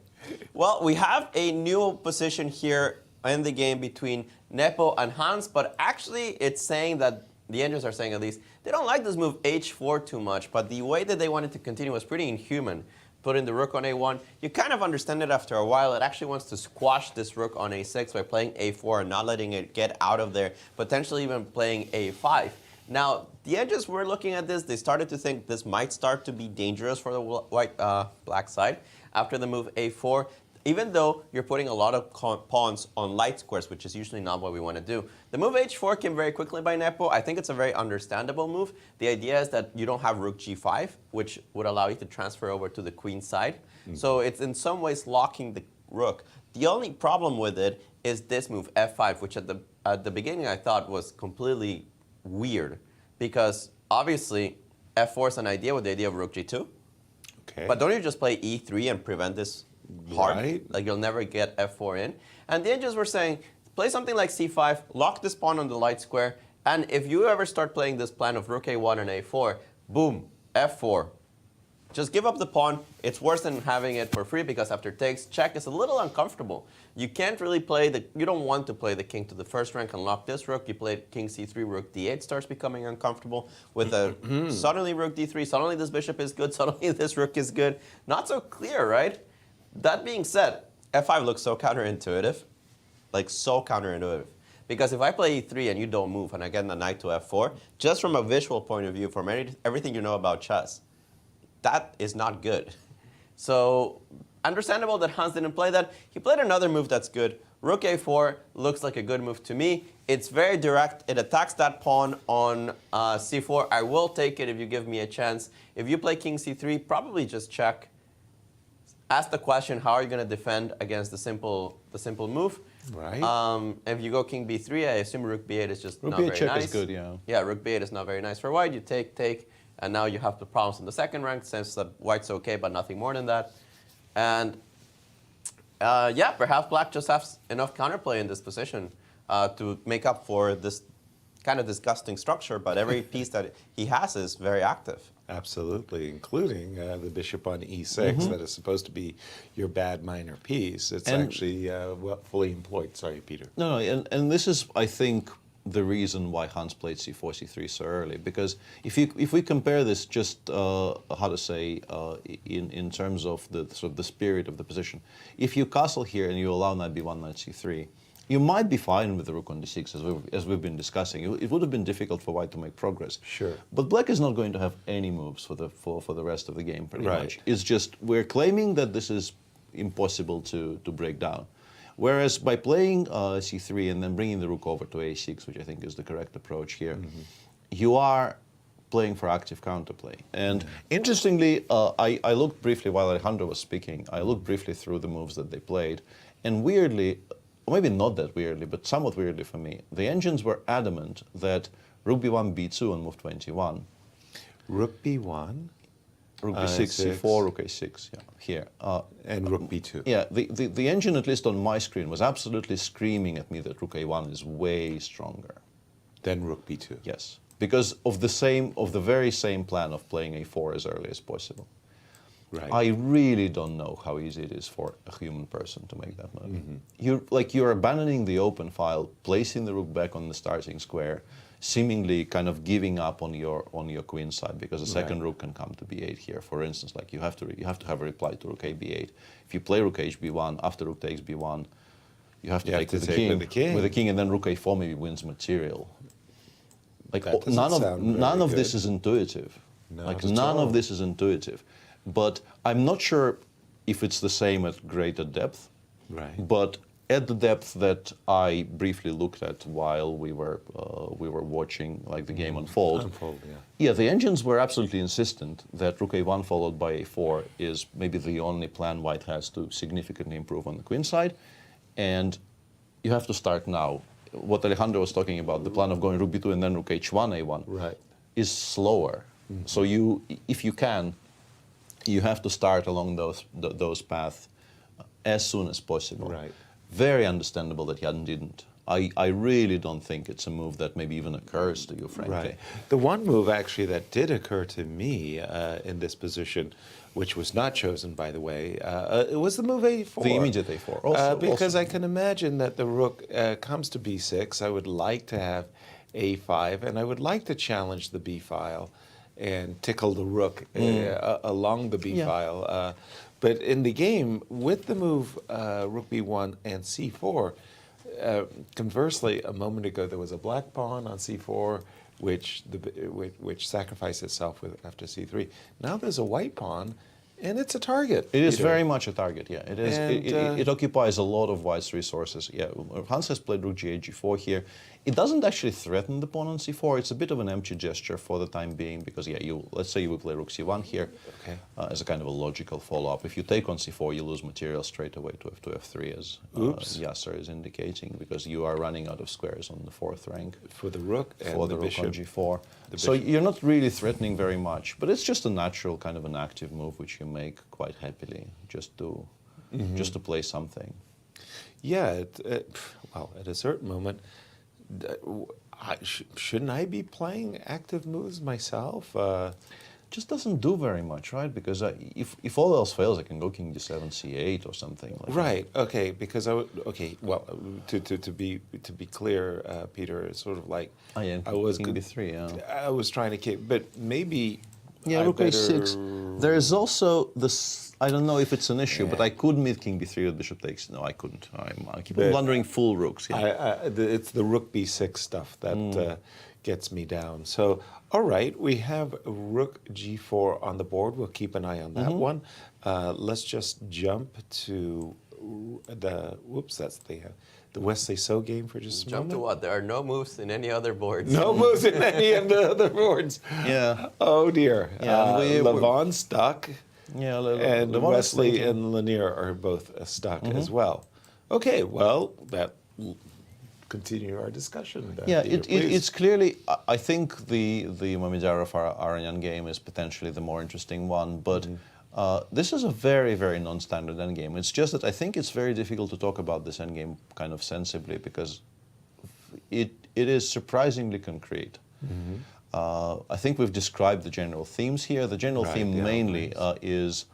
Well, we have a new position here in the game between Nepo and Hans, but actually it's saying that, the engines are saying at least, they don't like this move h4 too much, but the way that they wanted to continue was pretty inhuman. Put in the rook on a1. You kind of understand it after a while. It actually wants to squash this rook on a6 by playing a4 and not letting it get out of there, potentially even playing a5. Now, the edges were looking at this. They started to think this might start to be dangerous for the black side after the move a4, even though you're putting a lot of pawns on light squares, which is usually not what we want to do. The move h4 came very quickly by Nepo. I think it's a very understandable move. The idea is that you don't have rook g5, which would allow you to transfer over to the queen side. So it's in some ways locking the rook. The only problem with it is this move f5, which at the beginning I thought was completely weird, because obviously f4 is an idea with the idea of rook g2. Okay. But don't you just play e3 and prevent this hard? Right. Like you'll never get f4 in. And the engines were saying, play something like c5, lock this pawn on the light square, and if you ever start playing this plan of rook a1 and a4, boom, f4. Just give up the pawn. It's worse than having it for free, because after takes, check is a little uncomfortable. You can't really play you don't want to play the king to the first rank and lock this rook. You play king c3, rook d8 starts becoming uncomfortable with a suddenly rook d3, suddenly this bishop is good, suddenly this rook is good. Not so clear, right? That being said, f5 looks so counterintuitive, like so counterintuitive. Because if I play e3 and you don't move and I get the knight to f4, just from a visual point of view, from everything you know about chess, that is not good. So understandable that Hans didn't play that. He played another move that's good. Rook a4 looks like a good move to me. It's very direct. It attacks that pawn on c4. I will take it if you give me a chance. If you play king c3, probably just check. Ask the question, how are you going to defend against the simple move? Right. If you go king b3, I assume rook b8 is just Rook not b8 very check nice. is good, yeah. Yeah, rook b8 is not very nice for white. You take, and now you have the problems in the second rank, since that white's okay, but nothing more than that. And yeah, perhaps black just has enough counterplay in this position to make up for this kind of disgusting structure, but every piece that he has is very active. Absolutely, including the bishop on e6 that is supposed to be your bad minor piece. It's actually fully employed. Sorry, Peter. No, and this is, I think, the reason why Hans played c4, c3 so early. Because if we compare this just, how to say, in terms of the sort of the spirit of the position, if you castle here and you allow knight b1, knight c3, you might be fine with the rook on d6, as we've been discussing. It would have been difficult for white to make progress. Sure. But black is not going to have any moves for the rest of the game, pretty much. It's just, we're claiming that this is impossible to break down. Whereas by playing c3 and then bringing the rook over to a6, which I think is the correct approach here, you are playing for active counterplay. And interestingly, I looked briefly, while Alejandro was speaking, I looked briefly through the moves that they played, and weirdly, or maybe not that weirdly, but somewhat weirdly for me, the engines were adamant that rook b1, b2 on move 21. Rook b1. Rook b6, c4, rook a6, yeah, here. And rook b2. Yeah, the engine, at least on my screen, was absolutely screaming at me that rook a1 is way stronger. Then rook b2. Yes, because of the very same plan of playing a4 as early as possible. Right. I really don't know how easy it is for a human person to make that move. You're abandoning the open file, placing the rook back on the starting square, seemingly kind of giving up on your queen side, because the second rook can come to b8 here. For instance, like you have to have a reply to rook a b8. If you play rook h b1 after rook takes b1, you have to take with the king, and then rook a4 maybe wins material. Like none of this is intuitive. None of this is intuitive. But I'm not sure if it's the same at greater depth. Right. But at the depth that I briefly looked at while we were watching like the game unfold, the engines were absolutely insistent that rook a1 followed by a4 is maybe the only plan white has to significantly improve on the queen side, and you have to start now. What Alejandro was talking about, the plan of going rook b2 and then rook h1 a1, is slower. So if you can, you have to start along those paths as soon as possible. Right. Very understandable that Jan didn't. I really don't think it's a move that maybe even occurs to you, frankly. Right. The one move actually that did occur to me in this position, which was not chosen, by the way, it was the move a4. The immediate a4. Also, because I can imagine that the rook comes to b6. I would like to have a5, and I would like to challenge the b file and tickle the rook along the b file. But in the game, with the move rook b1 and c4, conversely, a moment ago there was a black pawn on c4, which sacrificed itself after c3. Now there's a white pawn, and it's a target. It is very much a target, yeah. It is. It occupies a lot of white's resources. Yeah, Hans has played rook g8, g4 here. It doesn't actually threaten the pawn on c4. It's a bit of an empty gesture for the time being, because let's say you will play rook c1 here as a kind of a logical follow-up. If you take on c4, you lose material straight away to f2, f3, as Yasser is indicating, because you are running out of squares on the fourth rank. For the rook and for the rook on g4. So you're not really threatening very much, but it's just a natural kind of an active move which you make quite happily, just to play something. Yeah, well, at a certain moment, shouldn't I be playing active moves myself? Just doesn't do very much, right? Because if all else fails, I can go king d7, c8 or something like that. Okay, because well, to be clear, Peter, it's sort of like I was king d3. I was trying to keep, but maybe rook a6. There is also this. I don't know if it's an issue, but I could meet king b3 with bishop takes. No, I couldn't. I keep on blundering full rooks. It's the rook b6 stuff that gets me down. So, all right, we have rook g4 on the board. We'll keep an eye on that one. Let's just jump to the that's the Wesley So game for just a moment. Jump to what? There are no moves in any other boards. No moves in any of the other boards. Yeah. Oh dear. Yeah, Levon's stuck. Yeah, and Wesley and Lanier are both stuck as well. Okay, well, continue our discussion. It's clearly, I think the Mamedyarov-Aronian game is potentially the more interesting one, but this is a very, very non-standard endgame. It's just that I think it's very difficult to talk about this endgame kind of sensibly, because it is surprisingly concrete. I think we've described the general themes here. The general theme mainly is,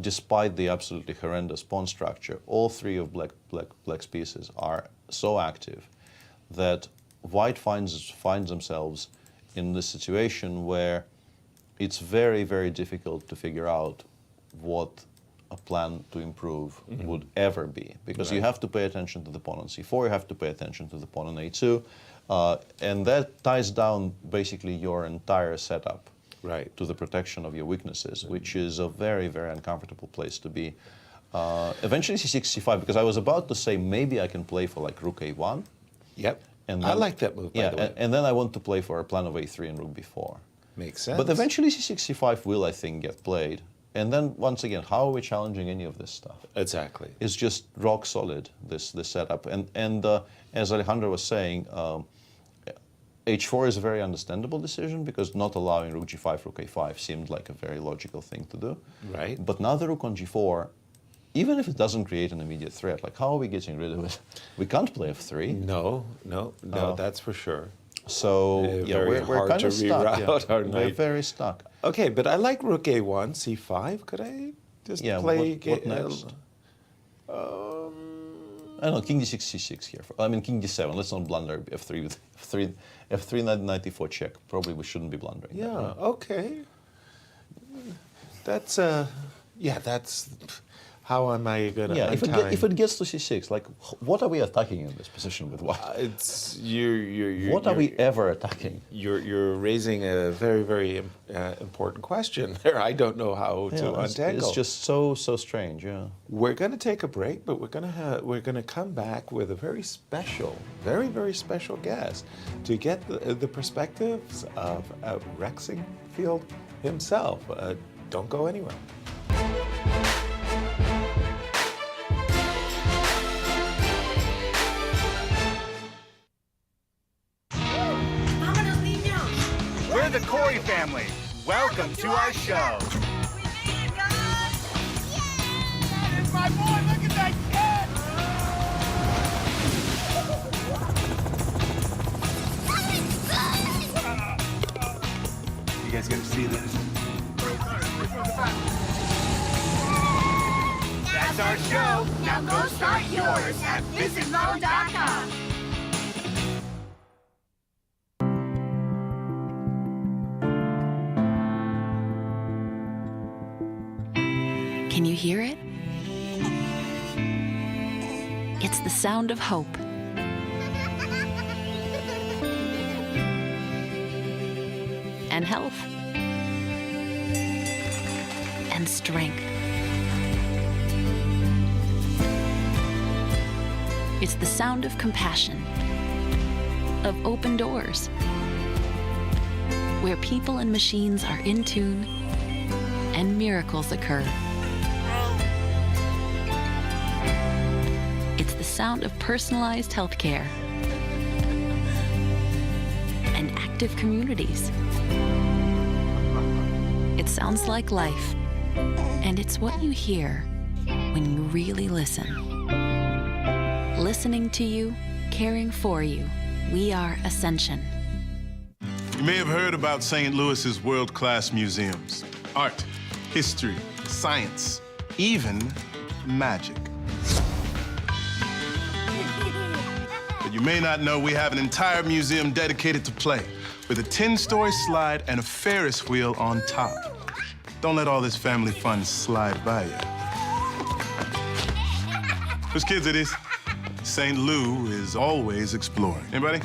despite the absolutely horrendous pawn structure, all three of Black's pieces are so active that white finds themselves in this situation where it's very, very difficult to figure out what a plan to improve would ever be, because you have to pay attention to the pawn on c4, you have to pay attention to the pawn on a2, and that ties down basically your entire setup to the protection of your weaknesses, which is a very, very uncomfortable place to be. Eventually c6, c5, because I was about to say maybe I can play for like rook a1. Yep, and then, I like that move, by the way. And then I want to play for a plan of a3 and rook b4. Makes sense. But eventually c6, c5 will, I think, get played. And then, once again, how are we challenging any of this stuff? Exactly. It's just rock solid, this setup. And as Alejandro was saying, h4 is a very understandable decision, because not allowing rook g5, rook a5 seemed like a very logical thing to do. Right. But now the rook on g4, even if it doesn't create an immediate threat, like how are we getting rid of it? We can't play f3. No, that's for sure. So yeah, very we're hard kind to of stuck. reroute our We're knight. very stuck. Okay, but I like rook a1, c5. Could I just play? What next? I don't know, king d6, c6 here. I mean, king d7. Let's not blunder f3 with f3 knight d4 check. Probably we shouldn't be blundering. Yeah. That, right? Okay. That's that's. How am I gonna? Yeah, if it gets to c6, like, what are we attacking in this position with white? It's you're. What are we ever attacking? You're raising a very important question there. I don't know how to untangle. It's just so strange. Yeah. We're going to take a break, but we're going to come back with a very special guest to get the perspectives of Rex Sinquefield himself. Don't go anywhere. We're the Corey family. Welcome to our show. It's my boy, look at that kid! You guys gotta see this. That's our show. Now go start yours at visitmo.com. Can you hear it? It's the sound of hope. And health. And strength. It's the sound of compassion. Of open doors. Where people and machines are in tune and miracles occur. It's the sound of personalized healthcare and active communities. It sounds like life, and it's what you hear when you really listen. Listening to you, caring for you. We are Ascension. You may have heard about St. Louis's world-class museums. Art, history, science, even magic. But you may not know we have an entire museum dedicated to play, with a 10-story slide and a Ferris wheel on top. Don't let all this family fun slide by you. Whose kids it is? St. Lou is always exploring. Anybody?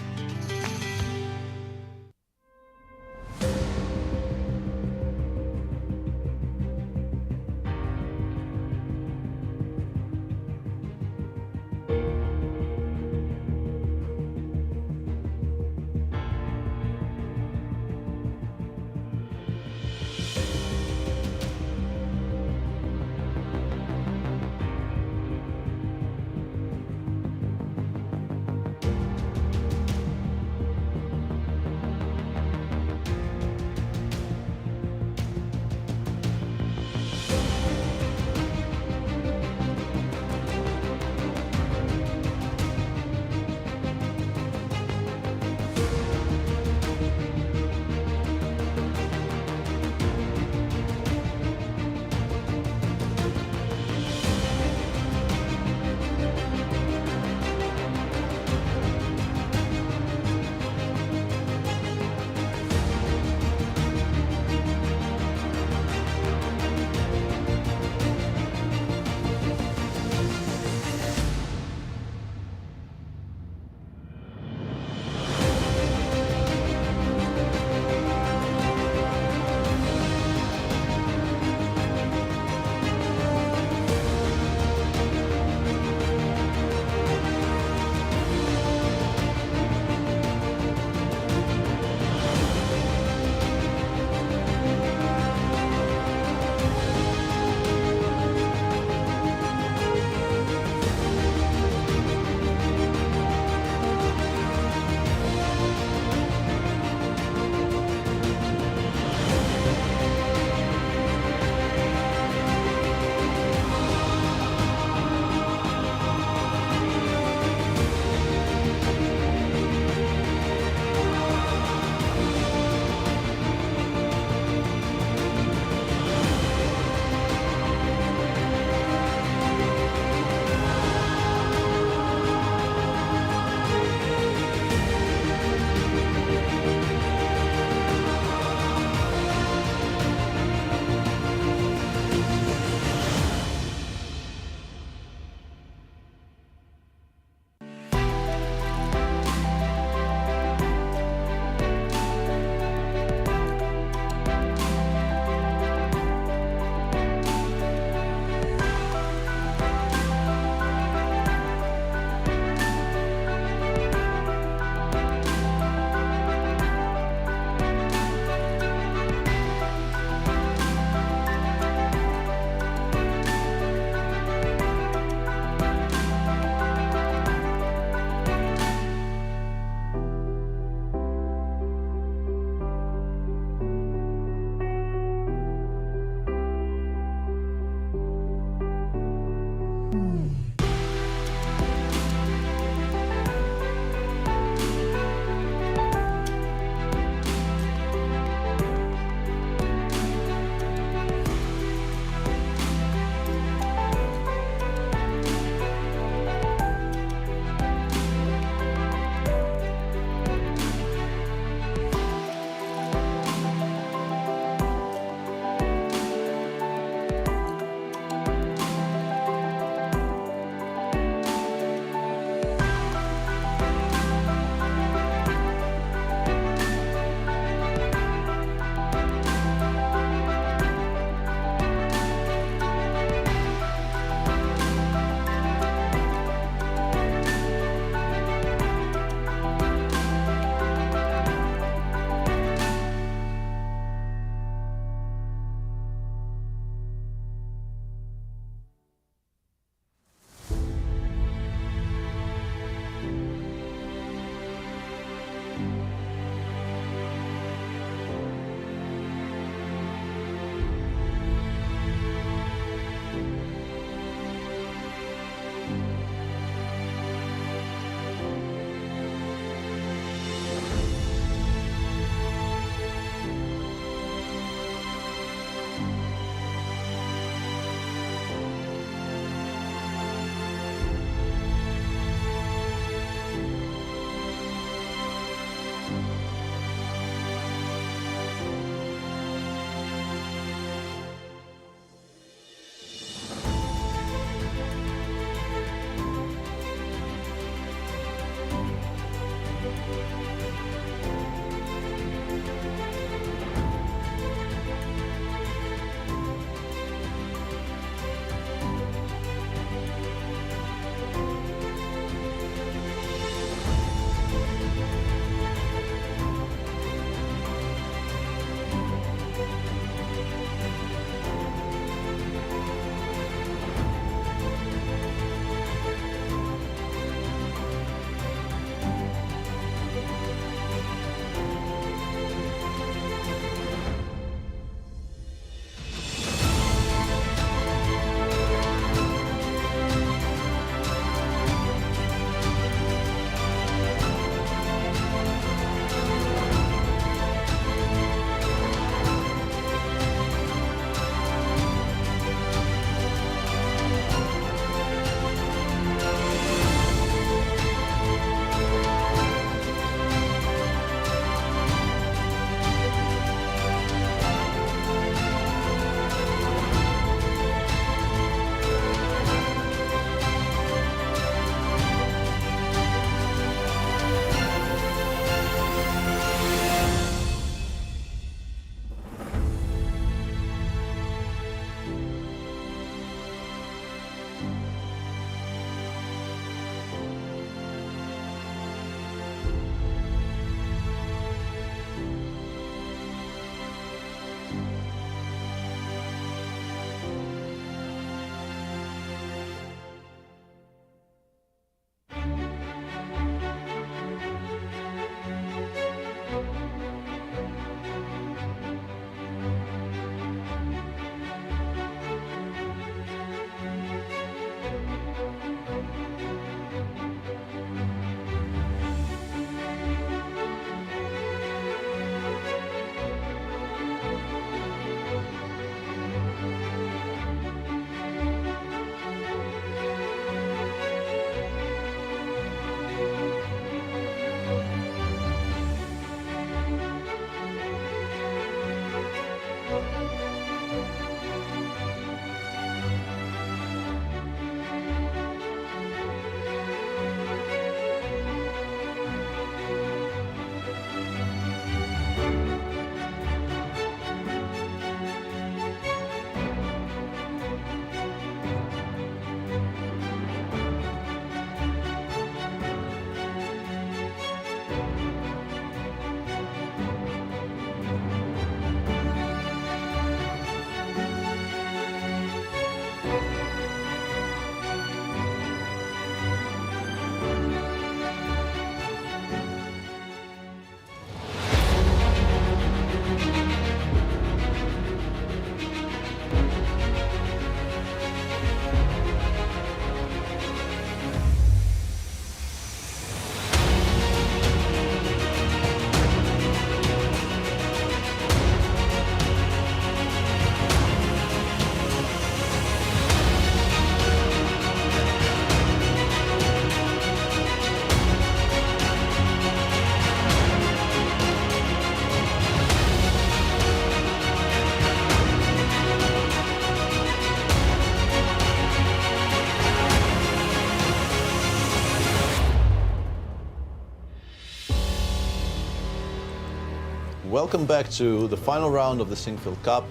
Welcome back to the final round of the Sinquefield Cup.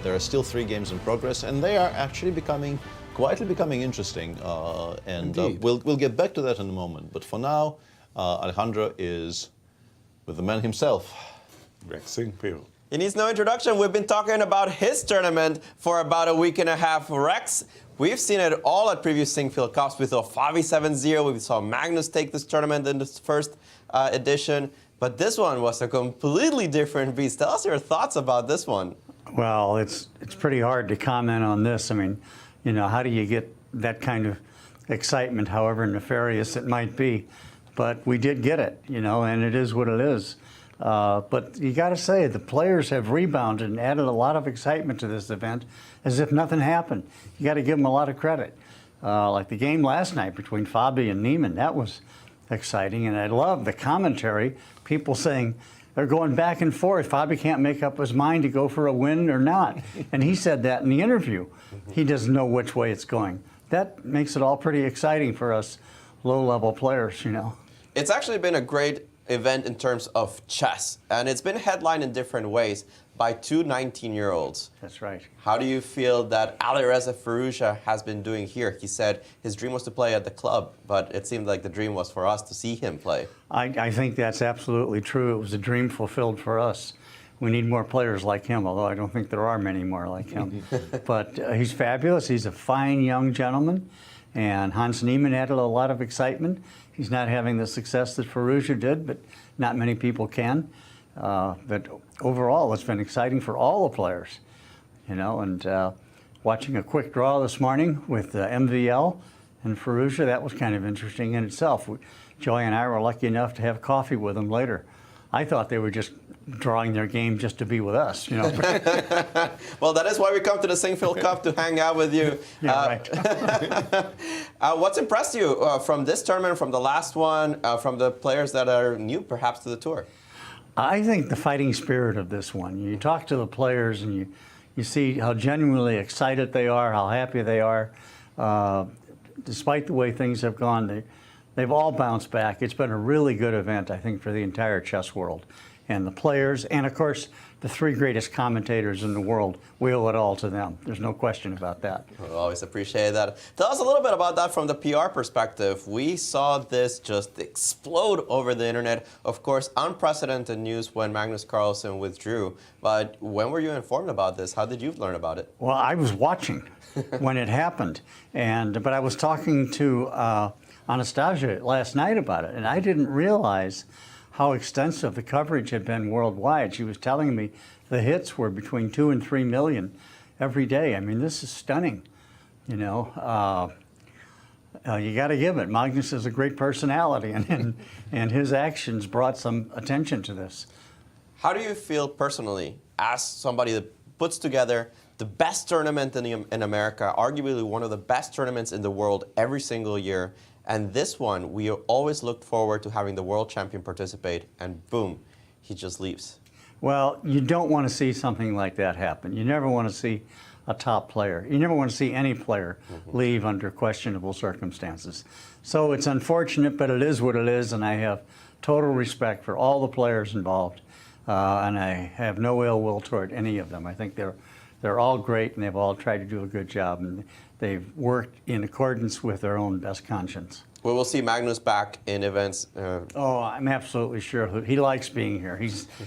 There are still 3 games in progress, and they are actually quietly becoming interesting. We'll get back to that in a moment. But for now, Alejandro is with the man himself, Rex Sinquefield. He needs no introduction. We've been talking about his tournament for about a week and a half. Rex, we've seen it all at previous Sinquefield Cups. We saw Favi 7-0. We saw Magnus take this tournament in this first edition. But this one was a completely different beast. Tell us your thoughts about this one. Well, it's pretty hard to comment on this. I mean, you know, how do you get that kind of excitement, however nefarious it might be? But we did get it, you know, and it is what it is. But you got to say, the players have rebounded and added a lot of excitement to this event as if nothing happened. You got to give them a lot of credit. Like the game last night between Fabi and Niemann, that was exciting. And I love the commentary, people saying they're going back and forth. Fabi can't make up his mind to go for a win or not. And he said that in the interview. He doesn't know which way it's going. That makes it all pretty exciting for us low-level players, you know. It's actually been a great event in terms of chess, and it's been headlined in different ways by two 19-year-olds. That's right. How do you feel that Alireza Firouzja has been doing here? He said his dream was to play at the club, but it seemed like the dream was for us to see him play. I think that's absolutely true. It was a dream fulfilled for us. We need more players like him, although I don't think there are many more like him. But he's fabulous. He's a fine young gentleman. And Hans Niemann added a lot of excitement. He's not having the success that Firouzja did, but not many people can. But overall, it's been exciting for all the players, you know. And watching a quick draw this morning with MVL and Firouzja, that was kind of interesting in itself. Joy and I were lucky enough to have coffee with them later. I thought they were just drawing their game just to be with us, you know. Well, that is why we come to the Sinquefield Cup, to hang out with you. Yeah, right. What's impressed you from this tournament, from the last one, from the players that are new perhaps to the tour? I think the fighting spirit of this one. You talk to the players and you see how genuinely excited they are, how happy they are. Despite the way things have gone, they've all bounced back. It's been a really good event, I think, for the entire chess world. And the players, and of course, the three greatest commentators in the world, we owe it all to them. There's no question about that. We always appreciate that. Tell us a little bit about that from the PR perspective. We saw this just explode over the internet. Of course, unprecedented news when Magnus Carlsen withdrew. But when were you informed about this? How did you learn about it? Well, I was watching when it happened. But I was talking to Anastasiya last night about it, and I didn't realize how extensive the coverage had been worldwide. She was telling me the hits were between 2 and 3 million every day. I mean, this is stunning, you know. You got to give it. Magnus is a great personality, and his actions brought some attention to this. How do you feel personally as somebody that puts together the best tournament in America, arguably one of the best tournaments in the world every single year, and this one, we always looked forward to having the world champion participate, and boom, he just leaves. Well, you don't want to see something like that happen. You never want to see a top player. You never want to see any player leave under questionable circumstances. So it's unfortunate, but it is what it is, and I have total respect for all the players involved, and I have no ill will toward any of them. I think they're all great, and they've all tried to do a good job, and they've worked in accordance with their own best conscience. We will see Magnus back in events. Oh, I'm absolutely sure. He likes being here.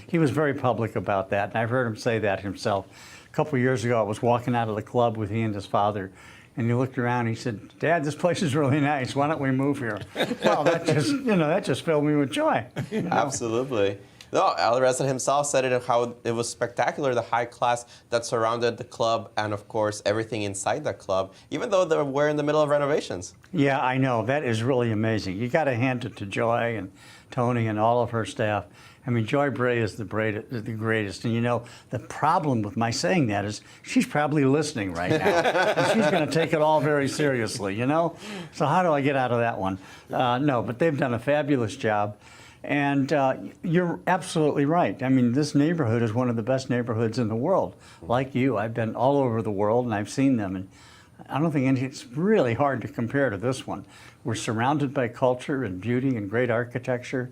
He was very public about that, and I've heard him say that himself. A couple of years ago, I was walking out of the club with he and his father, and he looked around and he said, "Dad, this place is really nice. Why don't we move here?" Well, that just filled me with joy. You know? Absolutely. No, Alireza himself said it, how it was spectacular, the high class that surrounded the club, and of course everything inside that club, even though we're in the middle of renovations. Yeah, I know. That is really amazing. You got to hand it to Joy and Tony and all of her staff. I mean, Joy Bray is the greatest. And you know, the problem with my saying that is she's probably listening right now. And she's going to take it all very seriously, you know? So how do I get out of that one? No, but they've done a fabulous job. And you're absolutely right. I mean, this neighborhood is one of the best neighborhoods in the world. Like you, I've been all over the world and I've seen them. And I don't think it's really hard to compare to this one. We're surrounded by culture and beauty and great architecture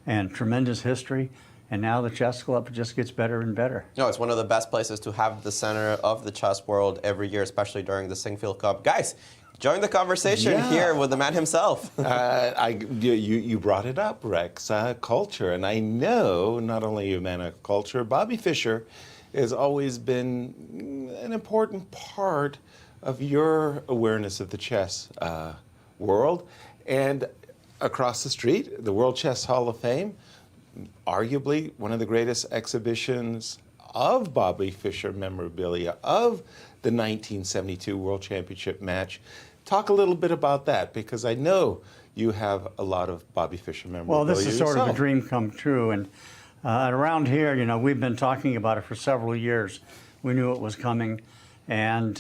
and tremendous history. And now the chess club just gets better and better. No, it's one of the best places to have the center of the chess world every year, especially during the Sinquefield Cup. Guys, join the conversation here with the man himself. You brought it up, Rex, culture. And I know not only you, man of culture, Bobby Fischer has always been an important part of your awareness of the chess world. And across the street, the World Chess Hall of Fame, arguably one of the greatest exhibitions of Bobby Fischer memorabilia of the 1972 World Championship match. Talk a little bit about that, because I know you have a lot of Bobby Fischer memorabilia. Well, this is sort yourself. of a dream come true. And around here, you know, we've been talking about it for several years. We knew it was coming. And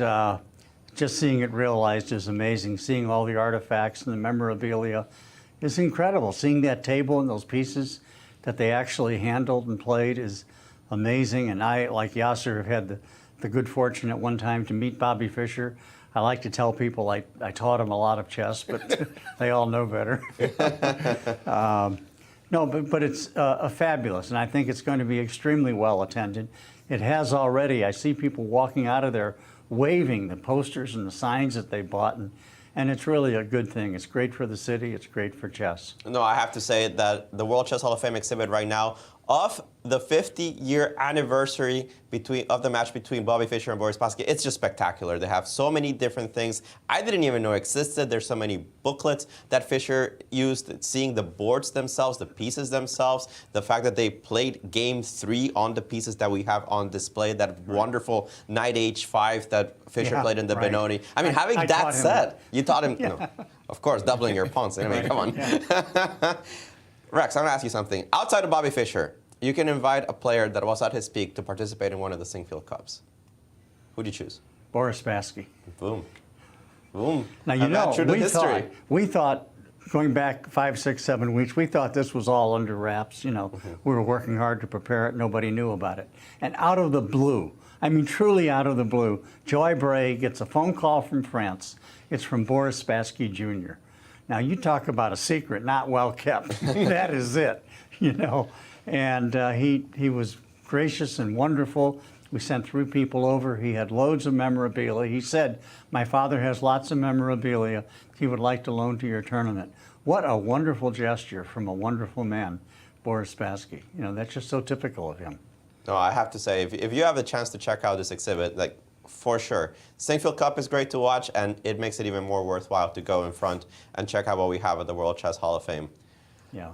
just seeing it realized is amazing. Seeing all the artifacts and the memorabilia is incredible. Seeing that table and those pieces that they actually handled and played is amazing. And I, like Yasser, have had the good fortune at one time to meet Bobby Fischer. I like to tell people I taught him a lot of chess, but they all know better. No, but it's fabulous, and I think it's going to be extremely well attended. It has already. I see people walking out of there waving the posters and the signs that they bought, and it's really a good thing. It's great for the city. It's great for chess. No, I have to say that the World Chess Hall of Fame exhibit right now of the 50-year anniversary of the match between Bobby Fischer and Boris Spassky, it's just spectacular. They have so many different things I didn't even know existed. There's so many booklets that Fischer used, seeing the boards themselves, the pieces themselves, the fact that they played Game 3 on the pieces that we have on display, that wonderful Knight H5 that Fischer played in the Benoni. I mean, having that set, you taught him, of course, doubling your pawns. I mean, come on. Rex, I'm going to ask you something. Outside of Bobby Fischer, you can invite a player that was at his peak to participate in one of the Sinquefield Cups. Who'd you choose? Boris Spassky. Boom. Boom. Now, you know, we thought, going back 5, 6, 7 weeks, we thought this was all under wraps. You know, we were working hard to prepare it. Nobody knew about it. And out of the blue, I mean, truly out of the blue, Joy Bray gets a phone call from France. It's from Boris Spassky Jr. Now, you talk about a secret not well kept. That is it, you know. And he was gracious and wonderful. We sent 3 people over. He had loads of memorabilia. He said, my father has lots of memorabilia he would like to loan to your tournament. What a wonderful gesture from a wonderful man, Boris Spassky. You know, that's just so typical of him. No, I have to say, if you have the chance to check out this exhibit, like, for sure. Sinquefield Cup is great to watch, and it makes it even more worthwhile to go in front and check out what we have at the World Chess Hall of Fame. Yeah.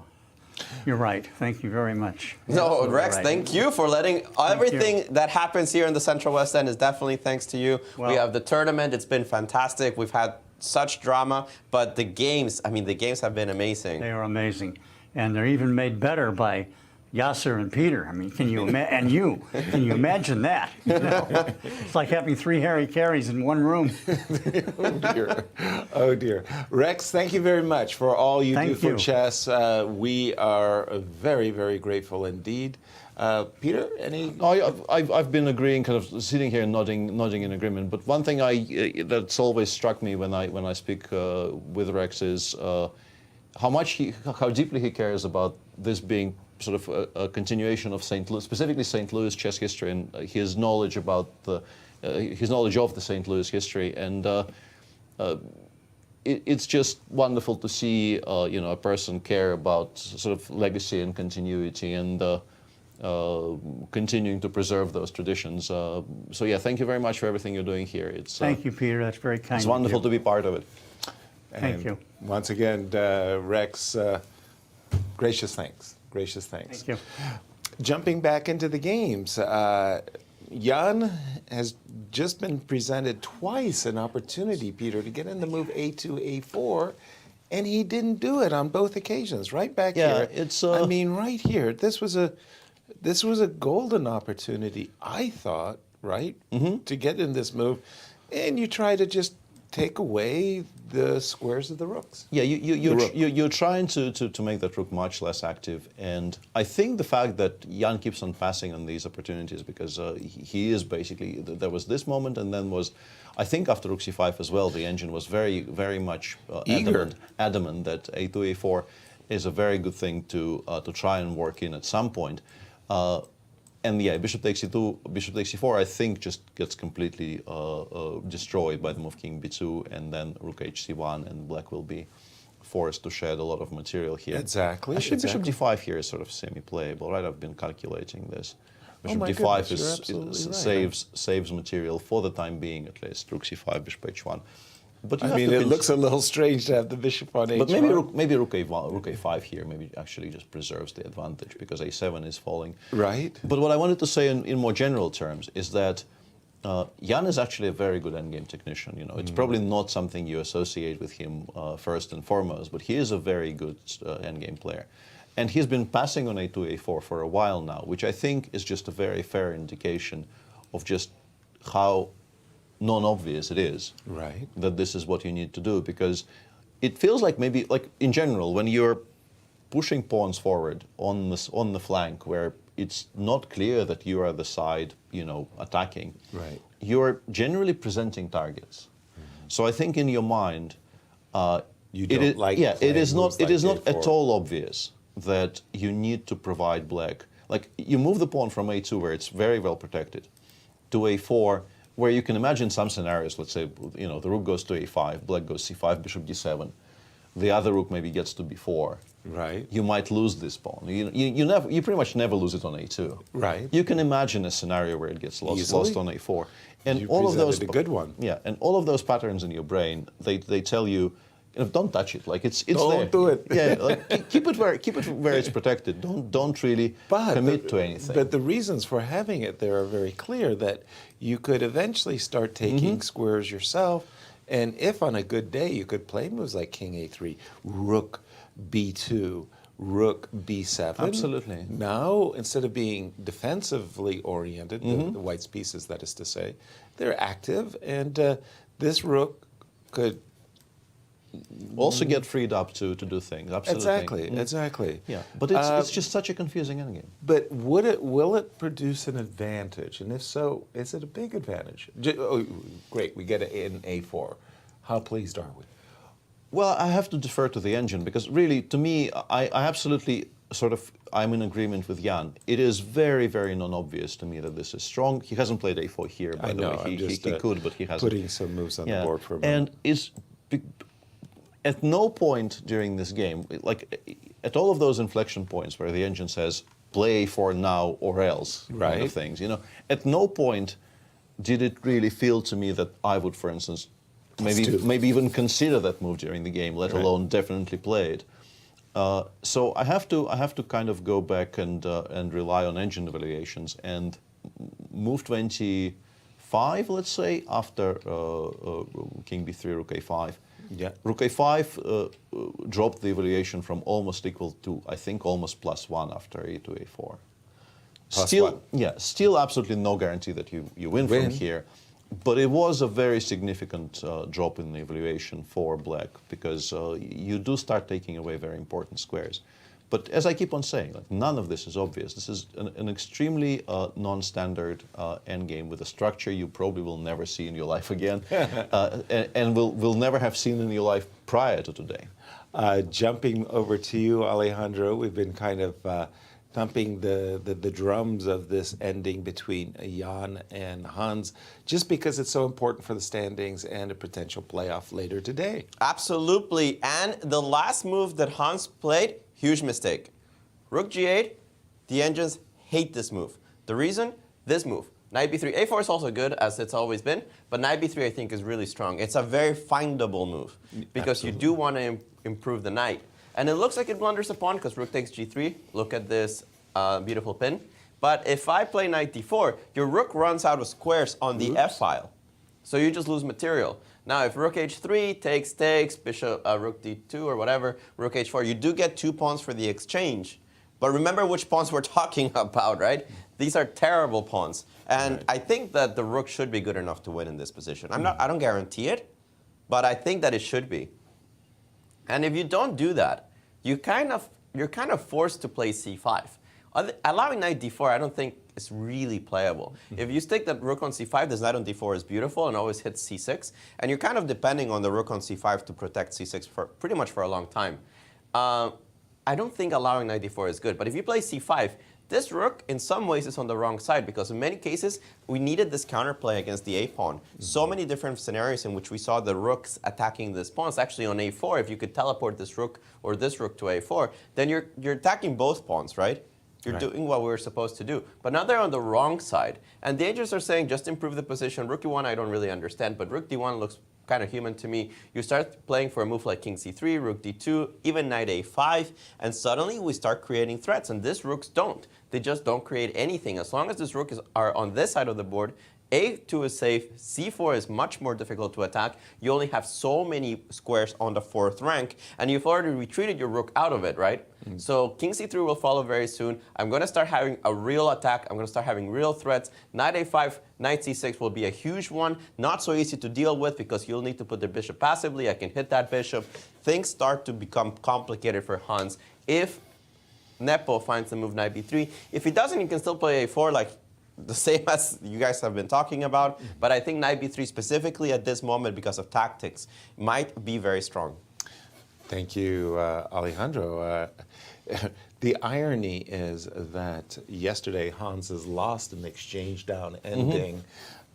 You're right. Thank you very much. No, Absolutely Rex, right. thank you for letting everything that happens here in the Central West End is definitely thanks to you. Well, we have the tournament. It's been fantastic. We've had such drama, but the games, I mean, the games have been amazing. They are amazing. And they're even made better by Yasser and Peter. I mean, can you imagine that? You know? It's like having 3 Harry Careys in one room. Oh dear, oh dear. Rex, thank you very much for all you do for chess. We are very, very grateful indeed. Peter, any? I've been agreeing, kind of sitting here nodding in agreement. But one thing that's always struck me when I speak with Rex is how deeply he cares about this being sort of a continuation of St. Louis, specifically St. Louis chess history, and his knowledge about his knowledge of the St. Louis history, and it's just wonderful to see you know, a person care about sort of legacy and continuity and continuing to preserve those traditions. So yeah, thank you very much for everything you're doing here. Thank you, Peter. That's very kind. It's wonderful to be part of it. Thank you. Once again, Rex, gracious thanks. Gracious thanks. Thank you. Jumping back into the games, Jan has just been presented twice an opportunity, Peter, to get in the move A2, A4, and he didn't do it on both occasions. Right back here. It's. I mean, right here. This was a golden opportunity, I thought, right, to get in this move, and you try to just take away the squares of the rooks. Yeah, you're trying to make that rook much less active, and I think the fact that Jan keeps on passing on these opportunities, because he is basically, there was this moment, and then was, I think after rook c5 as well, the engine was very, very much adamant that A2, A4 is a very good thing to try and work in at some point. And yeah, bishop takes c2, bishop takes c4, I think just gets completely destroyed by the move king b2, and then rook hc1, and black will be forced to shed a lot of material here. Exactly. Actually, bishop d5 here is sort of semi-playable, right? I've been calculating this. Bishop d5 saves material for the time being, at least. Rook c5, bishop h1. But I mean, it looks a little strange to have the bishop on h1. But maybe rook a5 here maybe actually just preserves the advantage, because a7 is falling. Right. But what I wanted to say in more general terms is that Jan is actually a very good endgame technician. You know, it's probably not something you associate with him first and foremost, but he is a very good endgame player. And he's been passing on a2, a4 for a while now, which I think is just a very fair indication of just how non-obvious it is that this is what you need to do, because it feels like maybe, like in general, when you're pushing pawns forward on the flank where it's not clear that you are the side, you know, attacking, you're generally presenting targets. So I think in your mind, you don't it is not at all obvious that you need to provide black. Like, you move the pawn from a2, where it's very well protected, to a4, where you can imagine some scenarios. Let's say, you know, the rook goes to a5, black goes c5, bishop d7. The other rook maybe gets to b4. Right. You might lose this pawn. You pretty much never lose it on a2. Right. You can imagine a scenario where it gets lost on a4. And You all of those, presented a good one. Yeah, and all of those patterns in your brain, they tell you, don't touch it. Like, it's Don't there. do it. Yeah, like, keep it where it's protected. Don't really commit to anything. But the reasons for having it there are very clear, that you could eventually start taking squares yourself, and if on a good day you could play moves like king a3, rook b2, rook b7. Absolutely. Now, instead of being defensively oriented, the white's pieces, that is to say, they're active, and this rook could also get freed up to do things. Absolutely. Exactly. Yeah, but it's just such a confusing endgame. But will it produce an advantage? And if so, is it a big advantage? Great, we get it in a4. How pleased are we? Well, I have to defer to the engine, because really, to me, I absolutely I'm in agreement with Jan. It is very, very non-obvious to me that this is strong. He hasn't played a4 here, by the way. He could, but he hasn't. Putting some moves on the board for a moment. And at no point during this game, like at all of those inflection points where the engine says, play a4 now or else, kind of things, you know, at no point did it really feel to me that I would, for instance, maybe even consider that move during the game, let alone definitely play it. So I have to kind of go back and rely on engine evaluations, and move 25, let's say, after king b3, rook a5. Yeah. Rook a5 dropped the evaluation from almost equal to, I think, almost +1 after a2, a4. Still absolutely no guarantee that you win from here. But it was a very significant drop in the evaluation for black, because you do start taking away very important squares. But as I keep on saying, like, none of this is obvious. This is an extremely non-standard endgame with a structure you probably will never see in your life again, and will never have seen in your life prior to today. Jumping over to you, Alejandro, we've been kind of thumping the drums of this ending between Jan and Hans, just because it's so important for the standings and a potential playoff later today. Absolutely. And the last move that Hans played, huge mistake. Rook g8, the engines hate this move. The reason? This move. Knight b3. a4 is also good, as it's always been, but knight b3 I think is really strong. It's a very findable move, because you do want to improve the knight. And it looks like it blunders a pawn, because rook takes g3. Look at this beautiful pin. But if I play knight d4, your rook runs out of squares on the f file. So you just lose material. Now, if rook h3 takes, bishop, rook d2 or whatever, rook h4, you do get 2 pawns for the exchange. But remember which pawns we're talking about, right? These are terrible pawns. And I think that the rook should be good enough to win in this position. I don't guarantee it, but I think that it should be. And if you don't do that, you're kind of forced to play c5. Allowing knight d4, I don't think is really playable. If you stick that rook on c5, this knight on d4 is beautiful and always hits c6, and you're kind of depending on the rook on c5 to protect c6 for pretty much for a long time. I don't think allowing knight d4 is good, but if you play c5, this rook in some ways is on the wrong side, because in many cases we needed this counterplay against the a-pawn. So many different scenarios in which we saw the rooks attacking this pawn. It's actually on a4. If you could teleport this rook or this rook to a4, then you're attacking both pawns, right? You're doing what we were supposed to do. But now they're on the wrong side. And the agents are saying, just improve the position. Rook e1, I don't really understand, but rook d1 looks kind of human to me. You start playing for a move like king c3, rook d2, even knight a5, and suddenly we start creating threats. And these rooks don't. They just don't create anything. As long as these rooks are on this side of the board, a2 is safe, c4 is much more difficult to attack. You only have so many squares on the 4th rank, and you've already retreated your rook out of it, right? So king c3 will follow very soon. I'm going to start having a real attack. I'm going to start having real threats. Knight a5, knight c6 will be a huge one. Not so easy to deal with, because you'll need to put the bishop passively. I can hit that bishop. Things start to become complicated for Hans if Nepo finds the move knight b3. If he doesn't, he can still play a4 like the same as you guys have been talking about. But I think knight b3 specifically at this moment, because of tactics, might be very strong. Thank you, Alejandro. The irony is that yesterday Hans has lost an exchange down ending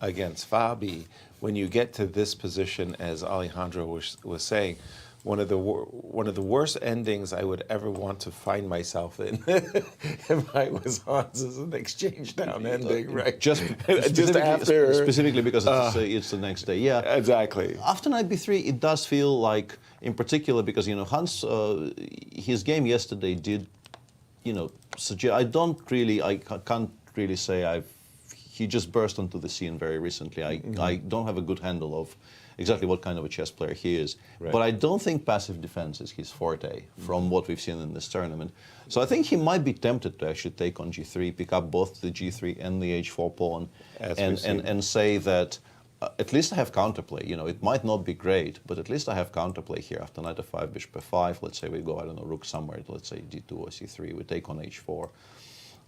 against Fabi. When you get to this position, as Alejandro was saying, one of the worst endings I would ever want to find myself in if I was Hans is an exchange down ending, right? Just after, specifically because it's the next day. Yeah, exactly. After knight b3, it does feel like, in particular, because Hans, his game yesterday did, suggest. I can't really say he just burst onto the scene very recently. I don't have a good handle of exactly what kind of a chess player he is. Right. But I don't think passive defense is his forte from what we've seen in this tournament. So I think he might be tempted to actually take on g3, pick up both the g3 and the h4 pawn, and say that at least I have counterplay. It might not be great, but at least I have counterplay here. After knight f5, bishop f5, let's say we go, I don't know, rook somewhere, let's say d2 or c3, we take on h4.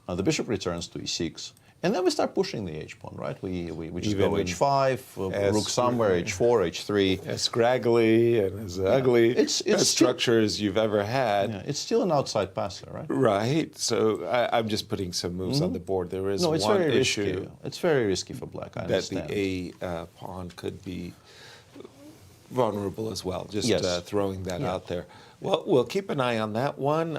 The bishop returns to e6. And then we start pushing the h-pawn, right? We just go h5, rook somewhere, h4, h3. As scraggly and as ugly a structure as you've ever had. Yeah, it's still an outside passer, right? Right. So I'm just putting some moves on the board. There is it's one very issue. Risky. It's very risky for black, I understand. That the a pawn could be vulnerable as well. Just throwing that out there. Well, we'll keep an eye on that one.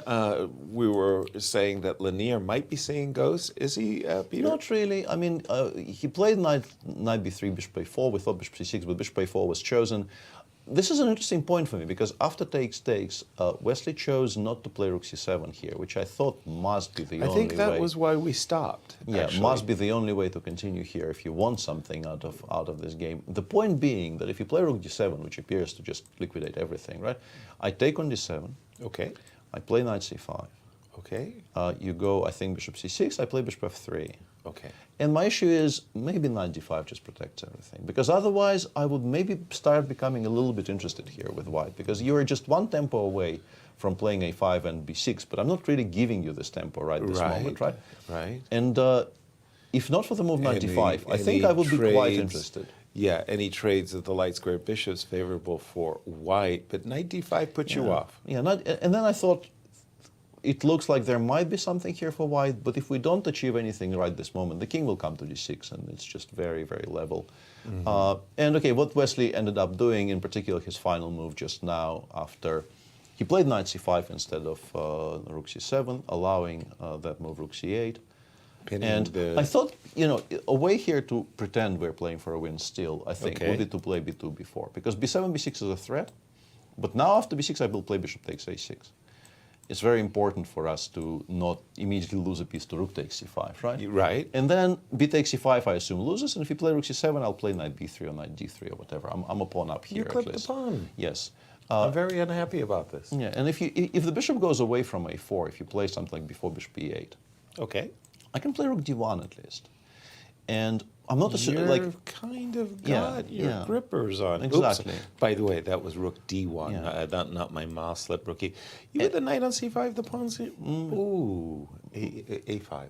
We were saying that Lanier might be seeing ghosts. Is he, Peter? Not really. I mean, he played knight b3, bishop a4. We thought bishop c6, but bishop a4 was chosen. This is an interesting point for me, because after takes, Wesley chose not to play rook c7 here, which I thought must be the only way. I think that was why we stopped. Yeah, must be the only way to continue here if you want something out of this game. The point being that if you play rook d7, which appears to just liquidate everything, right? I take on d7. Okay. I play knight c5. Okay. You go, I think, bishop c6. I play bishop f3. Okay. And my issue is maybe knight d5 just protects everything, because otherwise I would maybe start becoming a little bit interested here with white, because you are just one tempo away from playing a5 and b6, but I'm not really giving you this tempo this moment, right? Right. And if not for the move knight d5, I think I would be quite interested. Yeah, and he trades at the light square bishops favorable for white, but knight d5 puts you off. Yeah, and then I thought, it looks like there might be something here for white, but if we don't achieve anything right this moment, the king will come to d6, and it's just very, very level. And okay, what Wesley ended up doing, in particular his final move just now, after he played knight c5 instead of rook c7, allowing that move rook c8. And I thought, a way here to pretend we're playing for a win still, I think, would be to play b2, b4, because b7, b6 is a threat, but now after b6 I will play bishop takes a6. It's very important for us to not immediately lose a piece to rook takes c5, right? Right. And then b takes c5, I assume, loses, and if you play rook c7, I'll play knight b3 or knight d3 or whatever. I'm a pawn up here. You clipped the pawn. Yes. I'm very unhappy about this. Yeah, and if the bishop goes away from a4, if you play something like before bishop e8, okay, I can play rook d1 at least. And I'm not You're kind of got your grippers on. Exactly. Oops. By the way, that was rook d1, not my mouse slip rookie. You had the knight on c5, the pawn c... Ooh, a5.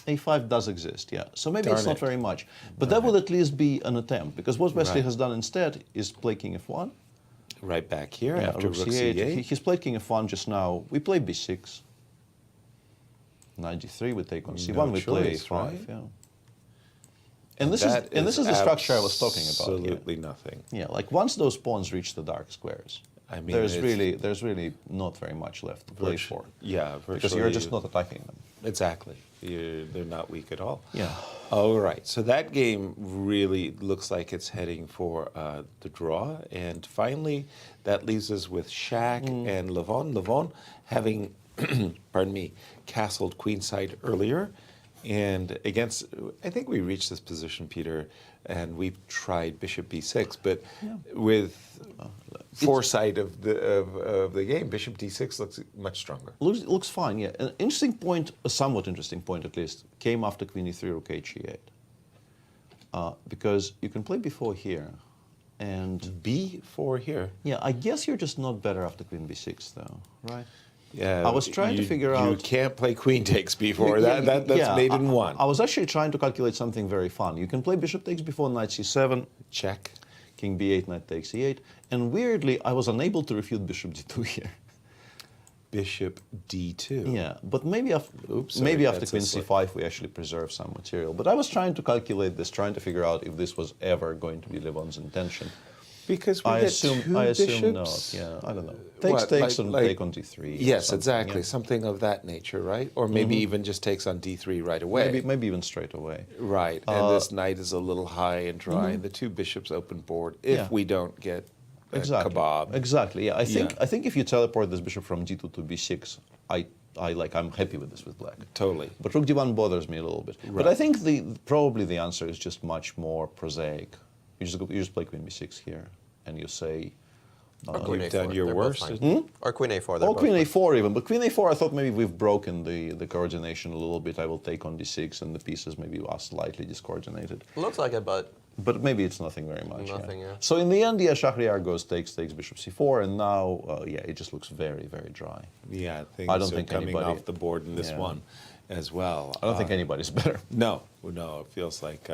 a5 does exist, yeah. So maybe it's not very much. But that would at least be an attempt, because what Wesley has done instead is play king f1. Right back here after rook c8. He's played king f1 just now. We play b6. Knight g3, we take on c1, we play a5, right? yeah. And this is the structure I was talking about. Absolutely nothing. Yeah, like once those pawns reach the dark squares, I mean, there's really not very much left to play for. Yeah, because you're just not attacking them. Exactly. They're not weak at all. Yeah. All right. So that game really looks like it's heading for the draw. And finally, that leaves us with Shaq and Levon. Levon having, pardon me, castled queenside earlier. And against, I think we reached this position, Peter, and we've tried bishop b6, but with foresight of the game, bishop d6 looks much stronger. Looks fine, yeah. An interesting point, a somewhat interesting point at least, came after queen e3, rook h e8. Because you can play b4 here, and... b4 here? Yeah, I guess you're just not better after queen b6, though, right? Yeah, I was trying to figure out... You can't play queen takes b4. That's made in one. I was actually trying to calculate something very fun. You can play bishop takes before knight c7. Check. king b8, knight takes e8. And weirdly, I was unable to refute bishop d2 here. Bishop d2. Yeah, but maybe after queen c5 we actually preserve some material. But I was trying to calculate this, trying to figure out if this was ever going to be Levon's intention. Because we I get assume bishops? not. Yeah, I don't know. Takes on take on d3. Yes, exactly. Yeah. Something of that nature, right? Or maybe even just takes on d3 right away. Maybe even straight away. Right. And this knight is a little high and dry, and the two bishops open board if we don't get a kebab. Exactly. Yeah. I think if you teleport this bishop from d2 to b6, I'm happy with this with black. Totally. But rook d1 bothers me a little bit. Right. But I think probably the answer is just much more prosaic. You just play queen b6 here, and you say. You've done your worst. Or queen a4. Or queen a4 even. But queen a4, I thought maybe we've broken the coordination a little bit. I will take on d6, and the pieces maybe are slightly discoordinated. Looks like it, but maybe it's nothing very much. Nothing, yeah. So in the end, Shakhriyar takes bishop c4, and now, it just looks very, very dry. Yeah, things I don't are think coming anybody, off the board in this one as well. I don't think anybody's better. No, it feels like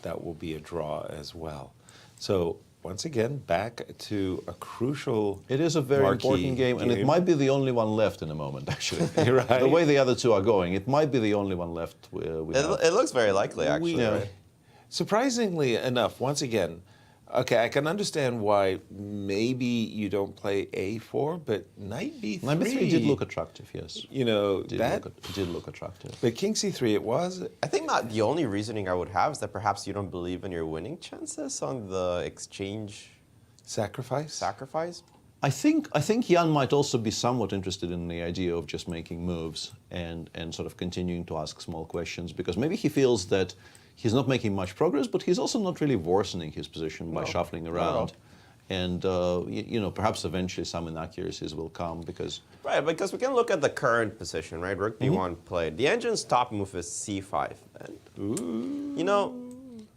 that will be a draw as well. So once again, back to a crucial. It is a very important game, and it might be the only one left in a moment, actually. Right. The way the other two are going, it might be the only one left. It looks very likely, actually. Right? Surprisingly enough, once again, okay, I can understand why maybe you don't play a4, but knight b3. Knight b3 did look attractive, yes. Did look attractive. But king c3, it was. I think not the only reasoning I would have is that perhaps you don't believe in your winning chances on the exchange sacrifice. I think Jan might also be somewhat interested in the idea of just making moves and sort of continuing to ask small questions, because maybe he feels that he's not making much progress, but he's also not really worsening his position by shuffling around. And, perhaps eventually some inaccuracies will come because... Right, because we can look at the current position, right? Rook d1 played. The engine's top move is c5. And,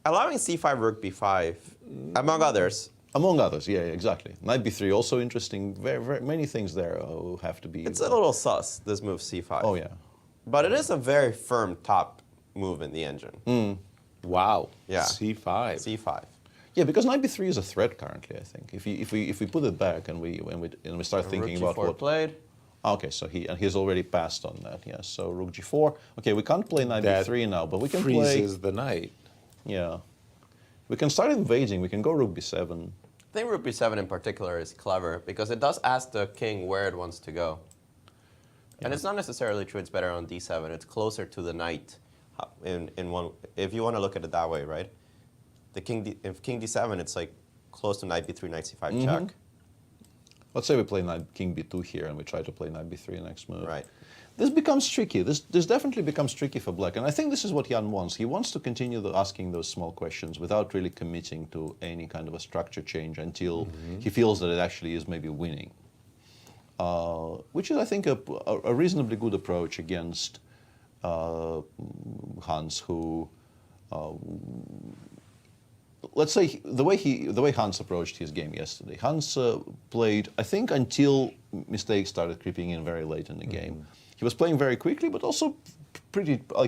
allowing c5, rook b5, among others... Among others, yeah, exactly. Knight b3, also interesting. Very, very many things there have to be... It's a little sus, this move c5. Oh, yeah. But it is a very firm top move in the engine. Wow. Yeah. c5. Yeah, because knight b3 is a threat currently, I think. If we put it back and we start thinking about what played. Okay, so he's already passed on that. Yes. So rook g4. Okay, we can't play knight b3 now, but we can freezes the knight. Yeah. We can start invading. We can go rook b7. I think rook b7 in particular is clever because it does ask the king where it wants to go. Yeah. And it's not necessarily true it's better on d7. It's closer to the knight in one, if you want to look at it that way, right? If king d7, it's like close to knight b3, knight c5 check. Let's say we play king b2 here and we try to play knight b3 next move. Right. This becomes tricky. This definitely becomes tricky for black. And I think this is what Jan wants. He wants to continue asking those small questions without really committing to any kind of a structure change until he feels that it actually is maybe winning. Which is, I think, a reasonably good approach against Hans, who... let's say the way Hans approached his game yesterday. Hans played, I think, until mistakes started creeping in very late in the game. He was playing very quickly, but also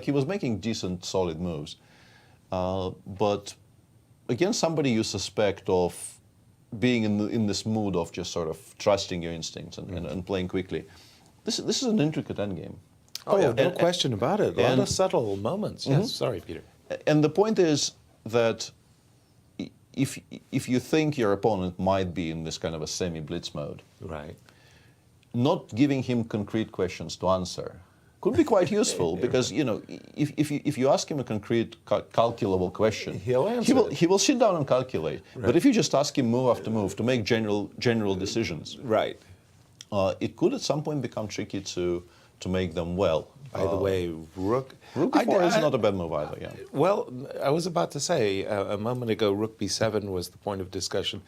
he was making decent, solid moves. But against somebody you suspect of being in this mood of just sort of trusting your instincts and playing quickly, this is an intricate endgame. No question about it. A lot of subtle moments. Yes, sorry, Peter. And the point is that if you think your opponent might be in this kind of a semi-blitz mode, right, not giving him concrete questions to answer could be quite useful because if you ask him a concrete calculable question, he'll answer. He will sit down and calculate. Right. But if you just ask him move after move to make general decisions, right, it could at some point become tricky to make them well. By the way, rook b4 is not a bad move either. Yeah. Well, I was about to say a moment ago, rook b7 was the point of discussion.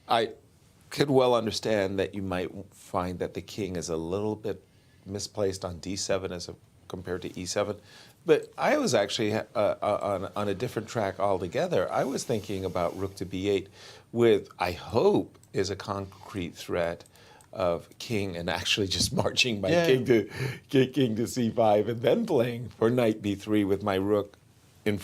I could well understand that you might find that the king is a little bit misplaced on d7 compared to e7, but I was actually on a different track altogether. I was thinking about rook to b8, with I hope is a concrete threat of king and actually just marching my king to c5 and then playing for knight b3 with my rook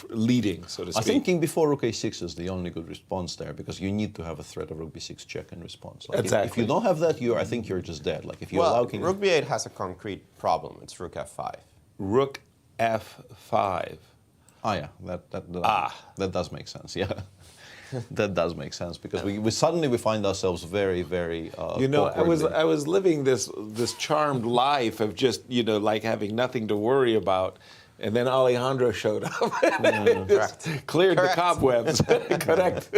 leading, so to speak. I think king before rook a6 is the only good response there, because you need to have a threat of rook b6 check in response. Like Exactly. If you don't have that, I think you're just dead. Like if you allow king. Rook b8 has a concrete problem. It's rook f5. Rook f5. Ah, yeah, that does make sense. Yeah, that does make sense, because we suddenly find ourselves very, very. I was living this charmed life of just like having nothing to worry about, and then Alejandro showed up and just cleared the cobwebs. Correct.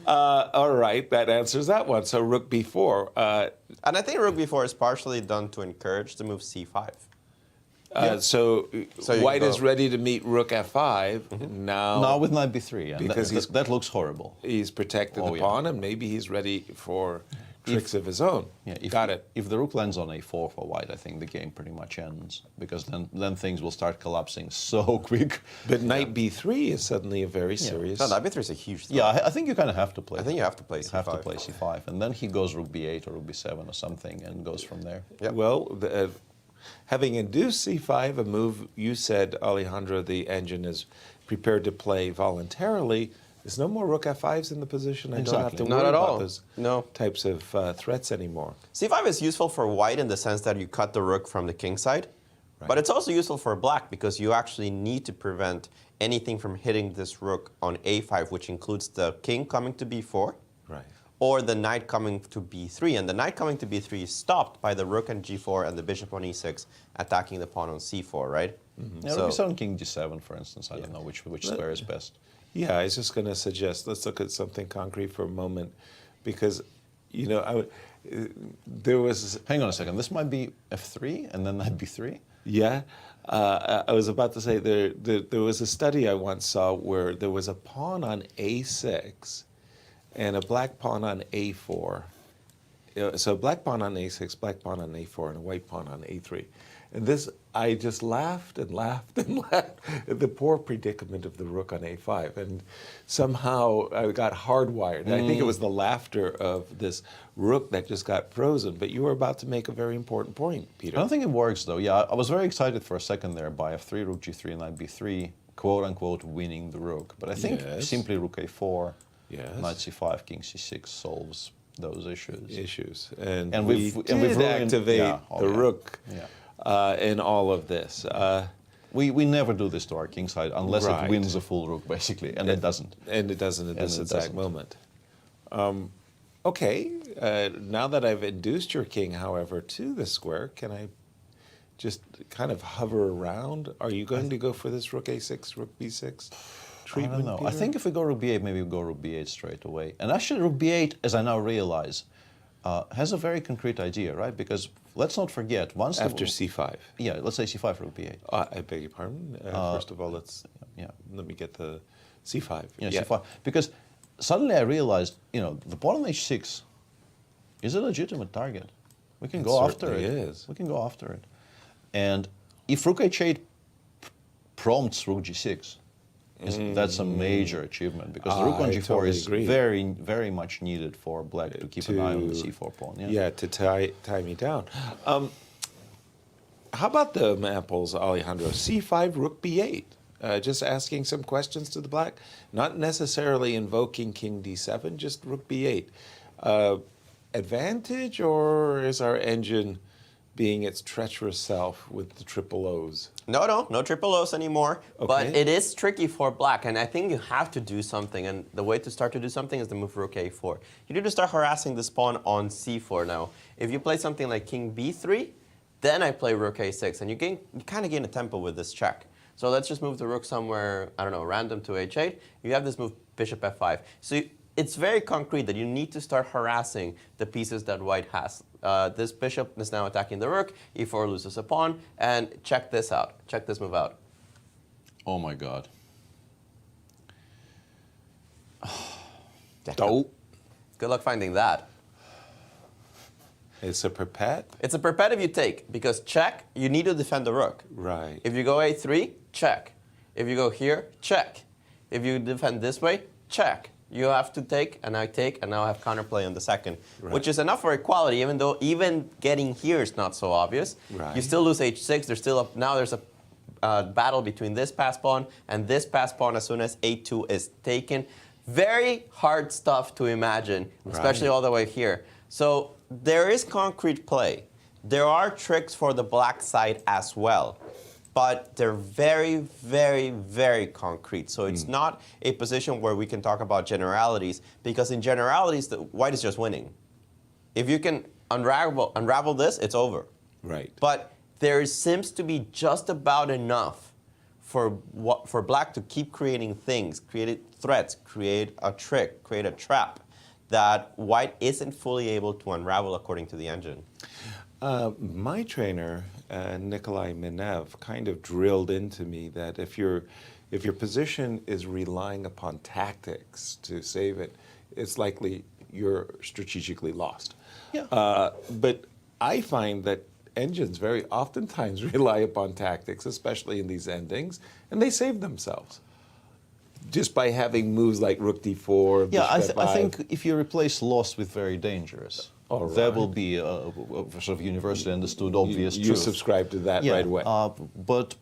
All right, that answers that one. So rook b4. And I think rook b4 is partially done to encourage the move c5. So white is ready to meet rook f5 now. Now with knight b3, and because that looks horrible. He's protected the pawn, and maybe he's ready for tricks of his own. Yeah, Got it. If the rook lands on a4 for white, I think the game pretty much ends, because then things will start collapsing so quick. But knight b3 is suddenly a very serious. No, knight b3 is a huge threat. Yeah, I think you kind of have to play. I think you have to play c5. You have to play c5, and then he goes rook b8 or rook b7 or something, and goes from there. Yep. Well, having induced c5, a move you said, Alejandro, the engine is prepared to play voluntarily. There's no more rook f5s in the position. I don't have to worry about those types of threats anymore. c5 is useful for white in the sense that you cut the rook from the king side. Right. But it's also useful for black, because you actually need to prevent anything from hitting this rook on a5, which includes the king coming to b4. Right. Or the knight coming to b3. And the knight coming to b3 is stopped by the rook on g4 and the bishop on e6 attacking the pawn on c4, right? Mm-hmm. Yeah, rook b7, king g7, for instance. I don't know which square is best. Yeah, I was just going to suggest, let's look at something concrete for a moment, because, there was... Hang on a second, this might be f3 and then knight b3? Yeah, I was about to say, there was a study I once saw where there was a pawn on a6 and a black pawn on a4. So black pawn on a6, black pawn on a4, and a white pawn on a3. And this, I just laughed and laughed and laughed at the poor predicament of the rook on a5. And somehow I got hardwired. I think it was the laughter of this rook that just got frozen. But you were about to make a very important point, Peter. I don't think it works, though. Yeah, I was very excited for a second there by f3, rook g3, knight b3, quote-unquote winning the rook. But I think simply rook a4, knight c5, king c6 solves those issues. And we've activated the rook. In all of this. We never do this to our king side unless it wins a full rook, basically, and it doesn't. And it doesn't at this exact moment. Okay, now that I've induced your king, however, to the square, can I just kind of hover around? Are you going to go for this rook a6, rook b6 treatment, I don't know. Peter? I think if we go rook b8, maybe we go rook b8 straight away. And actually rook b8, as I now realize, has a very concrete idea, right? Because let's not forget, once after c5. Yeah, let's say c5, rook b8. I beg your pardon. First of all, let me get the c5. Yeah, c5. Because suddenly I realized, the pawn on h6 is a legitimate target. We can go after it. We can go after it. And if rook h8 prompts rook g6, that's a major achievement, because the rook on g4 is very, very much needed for black to keep an eye on the c4 pawn. To tie me down. How about the apples, Alejandro? c5, rook b8. Just asking some questions to the black, not necessarily invoking king d7, just rook b8. Advantage, or is our engine being its treacherous self with the triple O's? No triple O's anymore. Okay. But it is tricky for black, and I think you have to do something. And the way to start to do something is to move rook a4. You need to start harassing this pawn on c4 now. If you play something like king b3, then I play rook a6, and you kind of gain a tempo with this check. So let's just move the rook somewhere, I don't know, random to h8. You have this move bishop f5. So it's very concrete that you need to start harassing the pieces that white has. This bishop is now attacking the rook, e4 loses a pawn, and check this out. Check this move out. Oh my god. Good luck finding that. It's a perpet? It's a perpet if you take, because check, you need to defend the rook. Right. If you go a3, check. If you go here, check. If you defend this way, check. You have to take, and I take, and now I have counterplay on the second, which is enough for equality, even though even getting here is not so obvious. Right. You still lose h6. There's still now there's battle between this pass pawn and this pass pawn as soon as a2 is taken. Very hard stuff to imagine, especially all the way here. So there is concrete play. There are tricks for the black side as well, but they're very, very, very concrete. So it's not a position where we can talk about generalities, because in generalities, the white is just winning. If you can unravel this, it's over. Right. But there seems to be just about enough for black to keep creating things, create threats, create a trick, create a trap that white isn't fully able to unravel according to the engine. My trainer, Nikolai Minev, kind of drilled into me that if your position is relying upon tactics to save it, it's likely you're strategically lost. Yeah. But I find that engines very oftentimes rely upon tactics, especially in these endings, and they save themselves just by having moves like rook d4. Yeah, bishop I f5. think if you replace lost with very dangerous, there will be a sort of universally understood obvious truth. You subscribe to that right away. But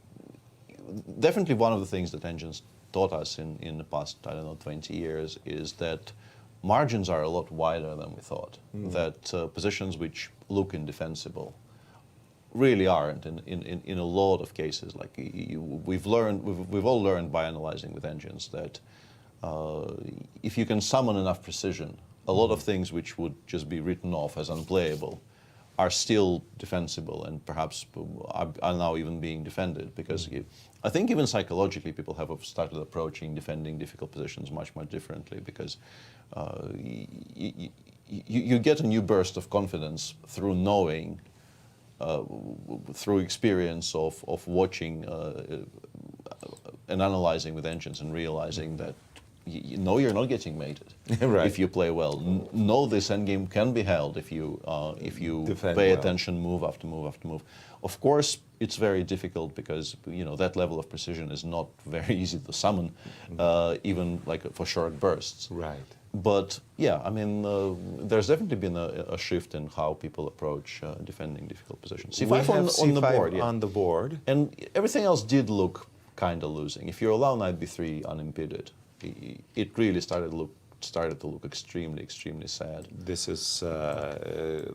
definitely one of the things that engines taught us in the past, I don't know, 20 years is that margins are a lot wider than we thought. That positions which look indefensible really aren't in a lot of cases. Like we've all learned by analyzing with engines that if you can summon enough precision, a lot of things which would just be written off as unplayable are still defensible and perhaps are now even being defended, because I think even psychologically people have started approaching defending difficult positions much, much differently, because you get a new burst of confidence through knowing, through experience of watching and analyzing with engines and realizing that you're not getting mated right. if you play well. Know this endgame can be held if you pay attention move after move after move. Of course, it's very difficult because that level of precision is not very easy to summon, even like for short bursts. Right. But yeah, I mean, there's definitely been a shift in how people approach defending difficult positions. C5 on the board, yeah. On the board, and everything else did look kind of losing. If you allow knight b3 unimpeded, it really started to look extremely, extremely sad. This is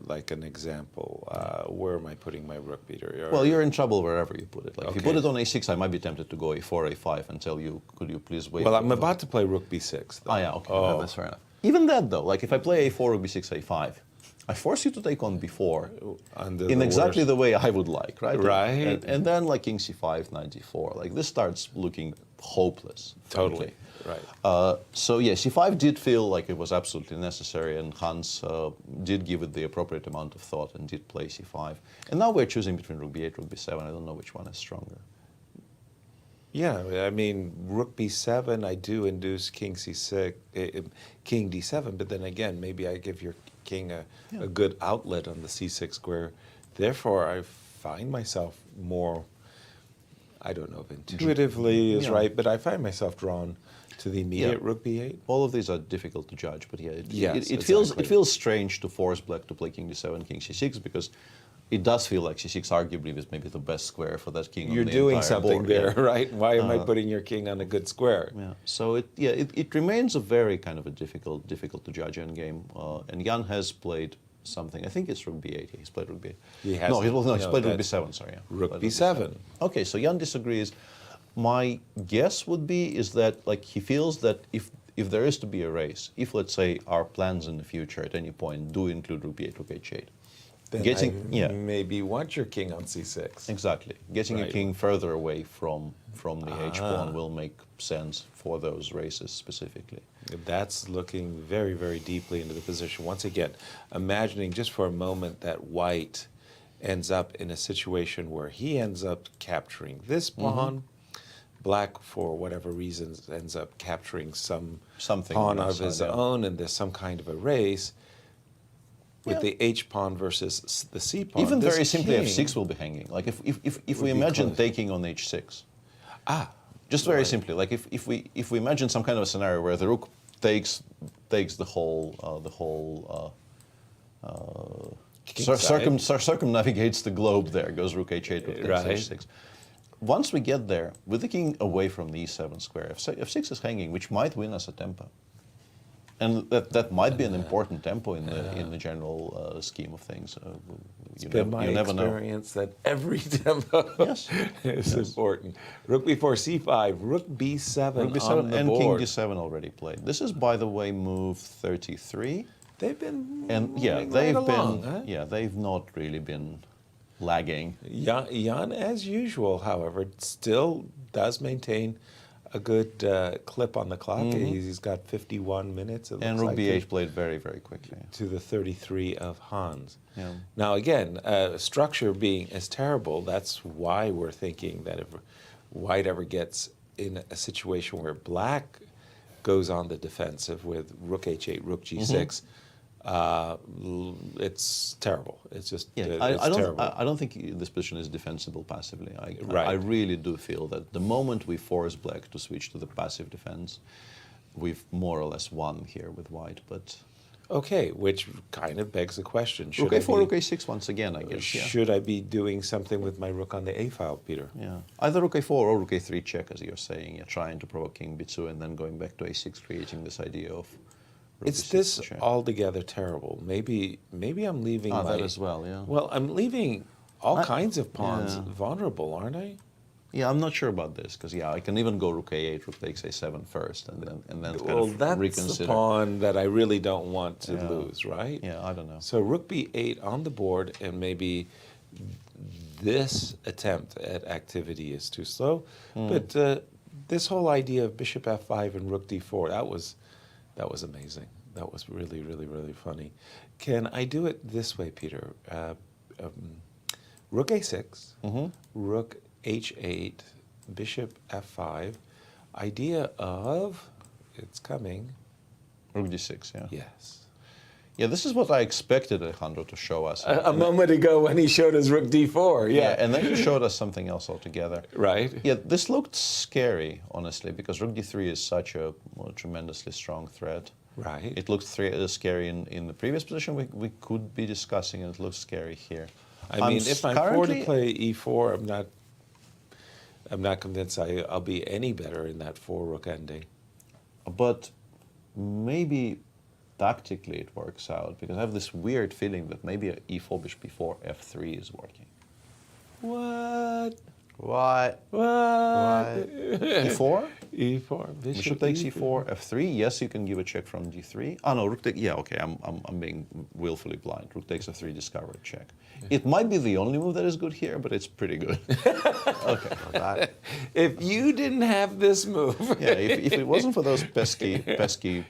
like an example. Where am I putting my rook, Peter? Well, you're in trouble wherever you put it. Like if you put it on a6, I might be tempted to go a4, a5 and tell you, could you please wait? Well, I'm about to play rook b6. Though. Oh, yeah, okay, that's fair enough. Even that, though, like if I play a4, rook b6, a5, I force you to take on b4 in exactly the way I would like, right? Right. And then like king c5, knight d4, like this starts looking hopeless. Totally. Right. So yeah, c5 did feel like it was absolutely necessary, and Hans did give it the appropriate amount of thought and did play c5. And now we're choosing between rook b8, rook b7. I don't know which one is stronger. Yeah, I mean, rook b7, I do induce king c6, king d7, but then again, maybe I give your king a good outlet on the c6 square. Therefore, I find myself more, I don't know if intuitively is right, but I find myself drawn to the immediate rook b8. All of these are difficult to judge, but yeah, it exactly. feels strange to force black to play king d7, king c6, because it does feel like c6 arguably is maybe the best square for that king. You're on the doing entire something board, there, right? Why am I putting your king on a good square? Yeah. So it remains a very kind of a difficult to judge endgame. And Jan has played something. I think it's rook b8. He's played rook b8. He has. He's played rook b7. Sorry. Yeah. Rook b7. Okay, so Jan disagrees. My guess would be is that like he feels that if there is to be a race, if let's say our plans in the future at any point do include rook b8, rook h8, then maybe want your king on c6. Exactly. Getting a king further away from the h-pawn will make sense for those races specifically. That's looking very, very deeply into the position. Once again, imagining just for a moment that white ends up in a situation where he ends up capturing this pawn, black, for whatever reasons, ends up capturing something pawn of his own, and there's some kind of a race with the h-pawn versus the c-pawn. Even very simply, f6 will be hanging. Like if we imagine taking on h6. Just very simply, like if we imagine some kind of a scenario where the rook takes the whole circumnavigates the globe, there goes rook h8 with king h6. once we get there, with the king away from the e7 square, f6 is hanging, which might win us a tempo. And that might be an important tempo in the general scheme of things. It's been my experience that every tempo is important. Rook b4, c5, rook b7, rook b7 on the and board. king d7 already played. This is, by the way, move 33. They've been they've not really been lagging. Jan, as usual, however, still does maintain a good clip on the clock. He's got 51 minutes. And rook b8 played very, very quickly. To the 33 of Hans. Yeah. Now, again, structure being as terrible, that's why we're thinking that if white ever gets in a situation where black goes on the defensive with rook h8, rook g6, it's terrible. It's just terrible. I don't think this position is defensible passively. I really do feel that the moment we force black to switch to the passive defense, we've more or less won here with white. But okay, which kind of begs the question: rook a4, rook a6 once again, I guess. Should I be doing something with my rook on the a file, Peter? Yeah, either rook a4 or rook a3 check, as you're saying. You're trying to provoke king b2 and then going back to a6, creating this idea of. Is this altogether terrible? Maybe I'm leaving that as well, yeah. Well, I'm leaving all kinds of pawns vulnerable, aren't I? Yeah, I'm not sure about this, because I can even go rook a8, rook takes a7 first, and then kind of that's reconsider. the pawn that I really don't want to lose, right? Yeah, I don't know. So rook b8 on the board, and maybe this attempt at activity is too slow. But this whole idea of bishop f5 and rook d4, that was amazing. That was really, really, really funny. Can I do it this way, Peter? Rook a6, rook h8, bishop f5. Idea of, it's coming. Rook d6, yeah. Yes. Yeah, this is what I expected Alejandro to show us. A moment ago when he showed us rook d4, yeah. And then he showed us something else altogether. Right. Yeah, this looked scary, honestly, because rook d3 is such a tremendously strong threat. Right. It looked scary in the previous position we could be discussing, and it looks scary here. I mean, if I'm forced to play e4, I'm not convinced I'll be any better in that 4-rook ending. But maybe tactically it works out, because I have this weird feeling that maybe a e4, bishop b4, f3 is working. What? What? E4? E4. Bishop takes e4, f3. Yes, you can give a check from d3. Oh no, rook takes. Yeah, okay. I'm being willfully blind. Rook takes f3, discovered check. It might be the only move that is good here, but it's pretty good. Okay. If you didn't have this move, if it wasn't for those pesky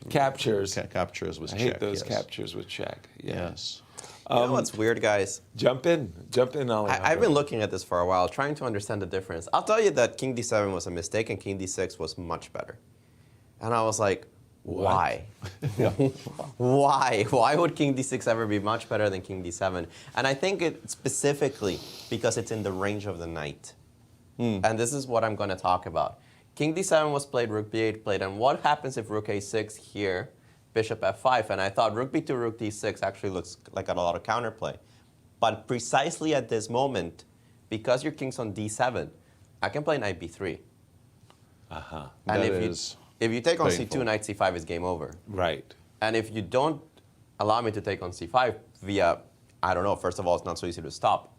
captures, captures with check. I hate those captures with check. Yes. You know what's weird, guys? Jump in, Alejandro. I've been looking at this for a while, trying to understand the difference. I'll tell you that king d7 was a mistake and king d6 was much better. And I was like, why? Why? Why would king d6 ever be much better than king d7? And I think it specifically because it's in the range of the knight. And this is what I'm going to talk about. King d7 was played, rook b8 played, and what happens if rook a6 here, bishop f5? And I thought rook b2, rook d6 actually looks like a lot of counterplay. But precisely at this moment, because your king's on d7, I can play knight b3. And if you take on c2, knight c5 is game over. Right. And if you don't allow me to take on c5 via, I don't know, first of all, it's not so easy to stop.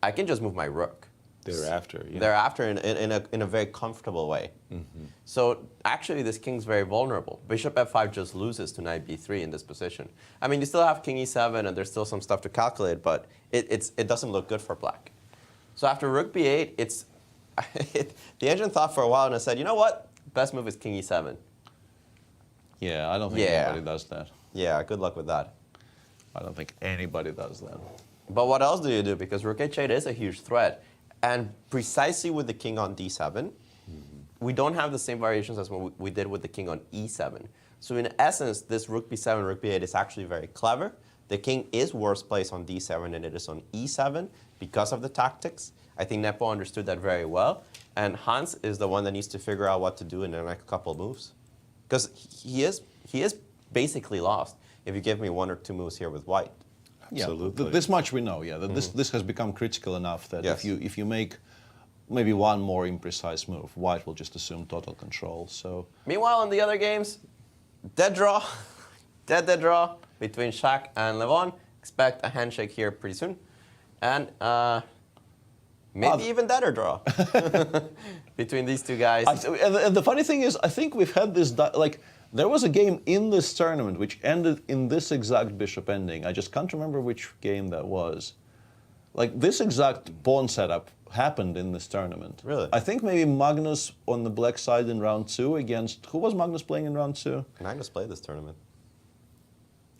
I can just move my rook. Thereafter, in a very comfortable way. So actually, this king's very vulnerable. Bishop f5 just loses to knight b3 in this position. I mean, you still have king e7, and there's still some stuff to calculate, but it doesn't look good for black. So after rook b8, the engine thought for a while, and I said, you know what? Best move is king e7. Yeah, I don't think anybody does that. Yeah, good luck with that. I don't think anybody does that. But what else do you do? Because rook h8 is a huge threat. And precisely with the king on d7, we don't have the same variations as what we did with the king on e7. So in essence, this rook b7, rook b8 is actually very clever. The king is worse placed on d7 than it is on e7 because of the tactics. I think Nepo understood that very well. And Hans is the one that needs to figure out what to do in the next couple of moves. Because he is basically lost if you give me one or two moves here with white. Absolutely. Yeah, this much we know. Yeah, that this has become critical enough that if you make maybe one more imprecise move. White will just assume total control. So Meanwhile, in the other games, dead draw, dead draw between Shaq and Levon. Expect a handshake here pretty soon. And maybe even deader draw between these two guys. And the funny thing is, I think we've had this, like, there was a game in this tournament which ended in this exact bishop ending. I just can't remember which game that was. Like, this exact pawn setup happened in this tournament. Really? I think maybe Magnus on the black side in round 2 against, who was Magnus playing in round 2? Magnus played this tournament.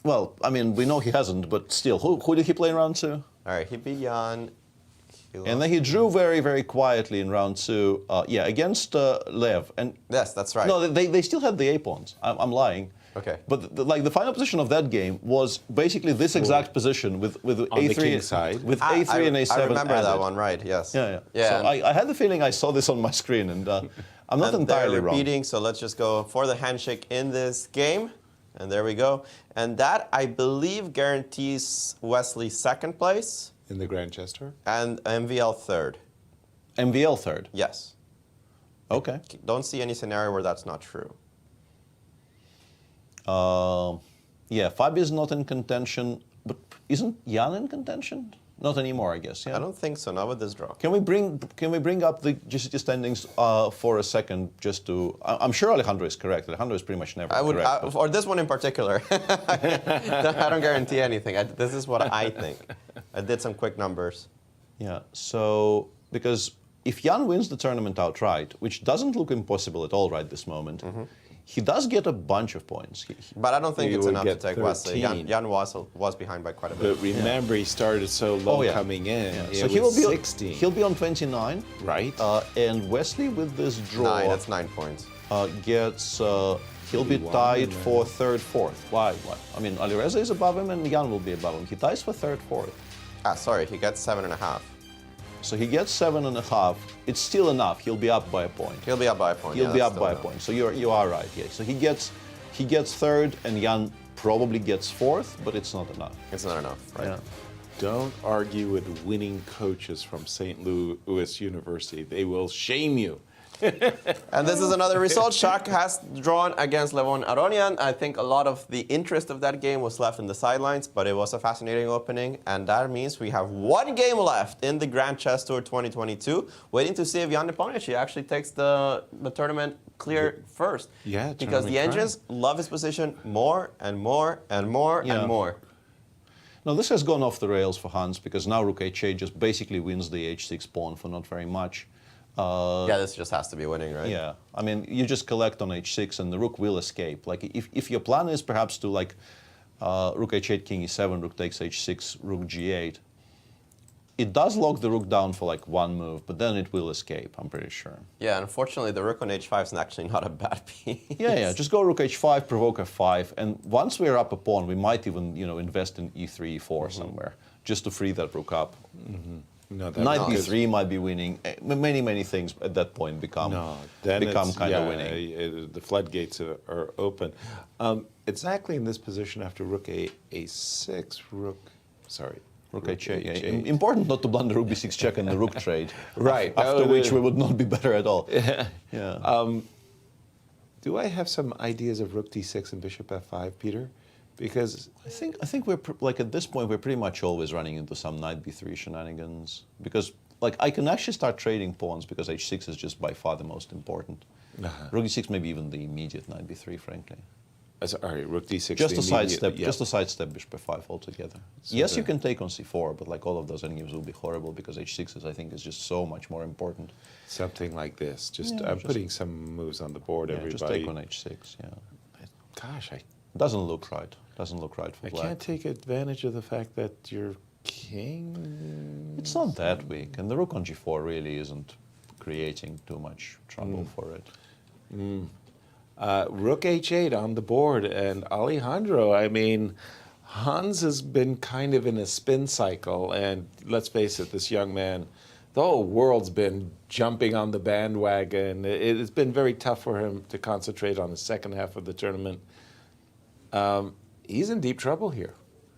Well, I mean, we know he hasn't, but still, who did he play in round 2? All right, he beat Jan. And then he drew very, very quietly in round 2, against Lev. And yes, that's right. No, they still had the A-pawns. I'm lying. Okay. But the final position of that game was basically this exact position with on A3 the king side. with A3 and A7. I remember added. that one, right? Yes. Yeah. Yeah. So I had the feeling I saw this on my screen, and I'm not entirely they're wrong. repeating, so let's just go for the handshake in this game. And there we go. And that, I believe, guarantees Wesley second place. In the Grand Chess Tour? And MVL third. MVL third? Yes. Okay. Don't see any scenario where that's not true. Yeah, Fabi is not in contention, but isn't Jan in contention? Not anymore, I guess. Yeah. I don't think so. Not with this draw. Can we bring up the GCT standings for a second, just to? I'm sure Alejandro is correct. Alejandro is pretty much never correct. For this one in particular, I don't guarantee anything. This is what I think. I did some quick numbers. Yeah. So because if Jan wins the tournament outright, which doesn't look impossible at all right this moment. He does get a bunch of points. But I don't think it's enough to take 13. Wesley. Jan was behind by quite a bit. But remember, he started so low coming in. Yeah. So he will be 16. He'll be on 29. Right. And Wesley with this draw. That's 9 points. Gets. He'll be tied for third, fourth. Why? I mean, Alireza is above him, and Jan will be above him. He ties for third, fourth. Sorry, he gets 7.5. So he gets 7.5. It's still enough. He'll be up by a point. He'll be up by a point. He'll be up by a point. So you are right. Yeah. So he gets third, and Jan probably gets fourth, but it's not enough. It's not enough, right? Yeah. Don't argue with winning coaches from St. Louis University. They will shame you. And this is another result. Shak has drawn against Levon Aronian. I think a lot of the interest of that game was left in the sidelines, but it was a fascinating opening. And that means we have one game left in the Grand Chess Tour 2022, waiting to see if Ian Nepomniachtchi actually takes the tournament clear first. Yeah, because the engines love his position more and more and more and more. No, this has gone off the rails for Hans, because now Rook H8 just basically wins the H6 pawn for not very much. Yeah, this just has to be winning, right? Yeah, I mean, you just collect on H6 and the Rook will escape. Like, if your plan is perhaps to, like, Rook H8, King E7, Rook takes H6, Rook G8, it does lock the Rook down for, like, one move, but then it will escape, I'm pretty sure. Yeah, unfortunately, the Rook on H5 is actually not a bad piece. Yeah, just go Rook H5, provoke F5, and once we're up a pawn, we might even, invest in E3, E4 somewhere, just to free that Rook up. No, Knight B3 might be winning. Many things at that point become kind of winning. The floodgates are open. Exactly in this position after Rook A6, Rook H8. Yeah. Important not to blunder Rook B6 check and the Rook trade. Right. After which we would not be better at all. Yeah. Do I have some ideas of Rook D6 and Bishop F5, Peter? Because I think we're like at this point we're pretty much always running into some Knight B3 shenanigans, because like I can actually start trading pawns because H6 is just by far the most important. Rook D6 maybe even the immediate Knight B3, frankly. Sorry, Rook D6. Just a sidestep, just a sidestep Bishop F5 altogether. So yes, you can take on C4, but like all of those endgames will be horrible because H6 is, I think, is just so much more important. Something like this. I'm putting some moves on the board. Everybody. Just take on H6. Yeah. Gosh, doesn't look right. Doesn't look right for black. I can't take advantage of the fact that your king... It's not that weak, and the Rook on G4 really isn't creating too much trouble for it. Rook H8 on the board, and Alejandro, I mean, Hans has been kind of in a spin cycle, and let's face it, this young man, the whole world's been jumping on the bandwagon. It's been very tough for him to concentrate on the second half of the tournament. He's in deep trouble here.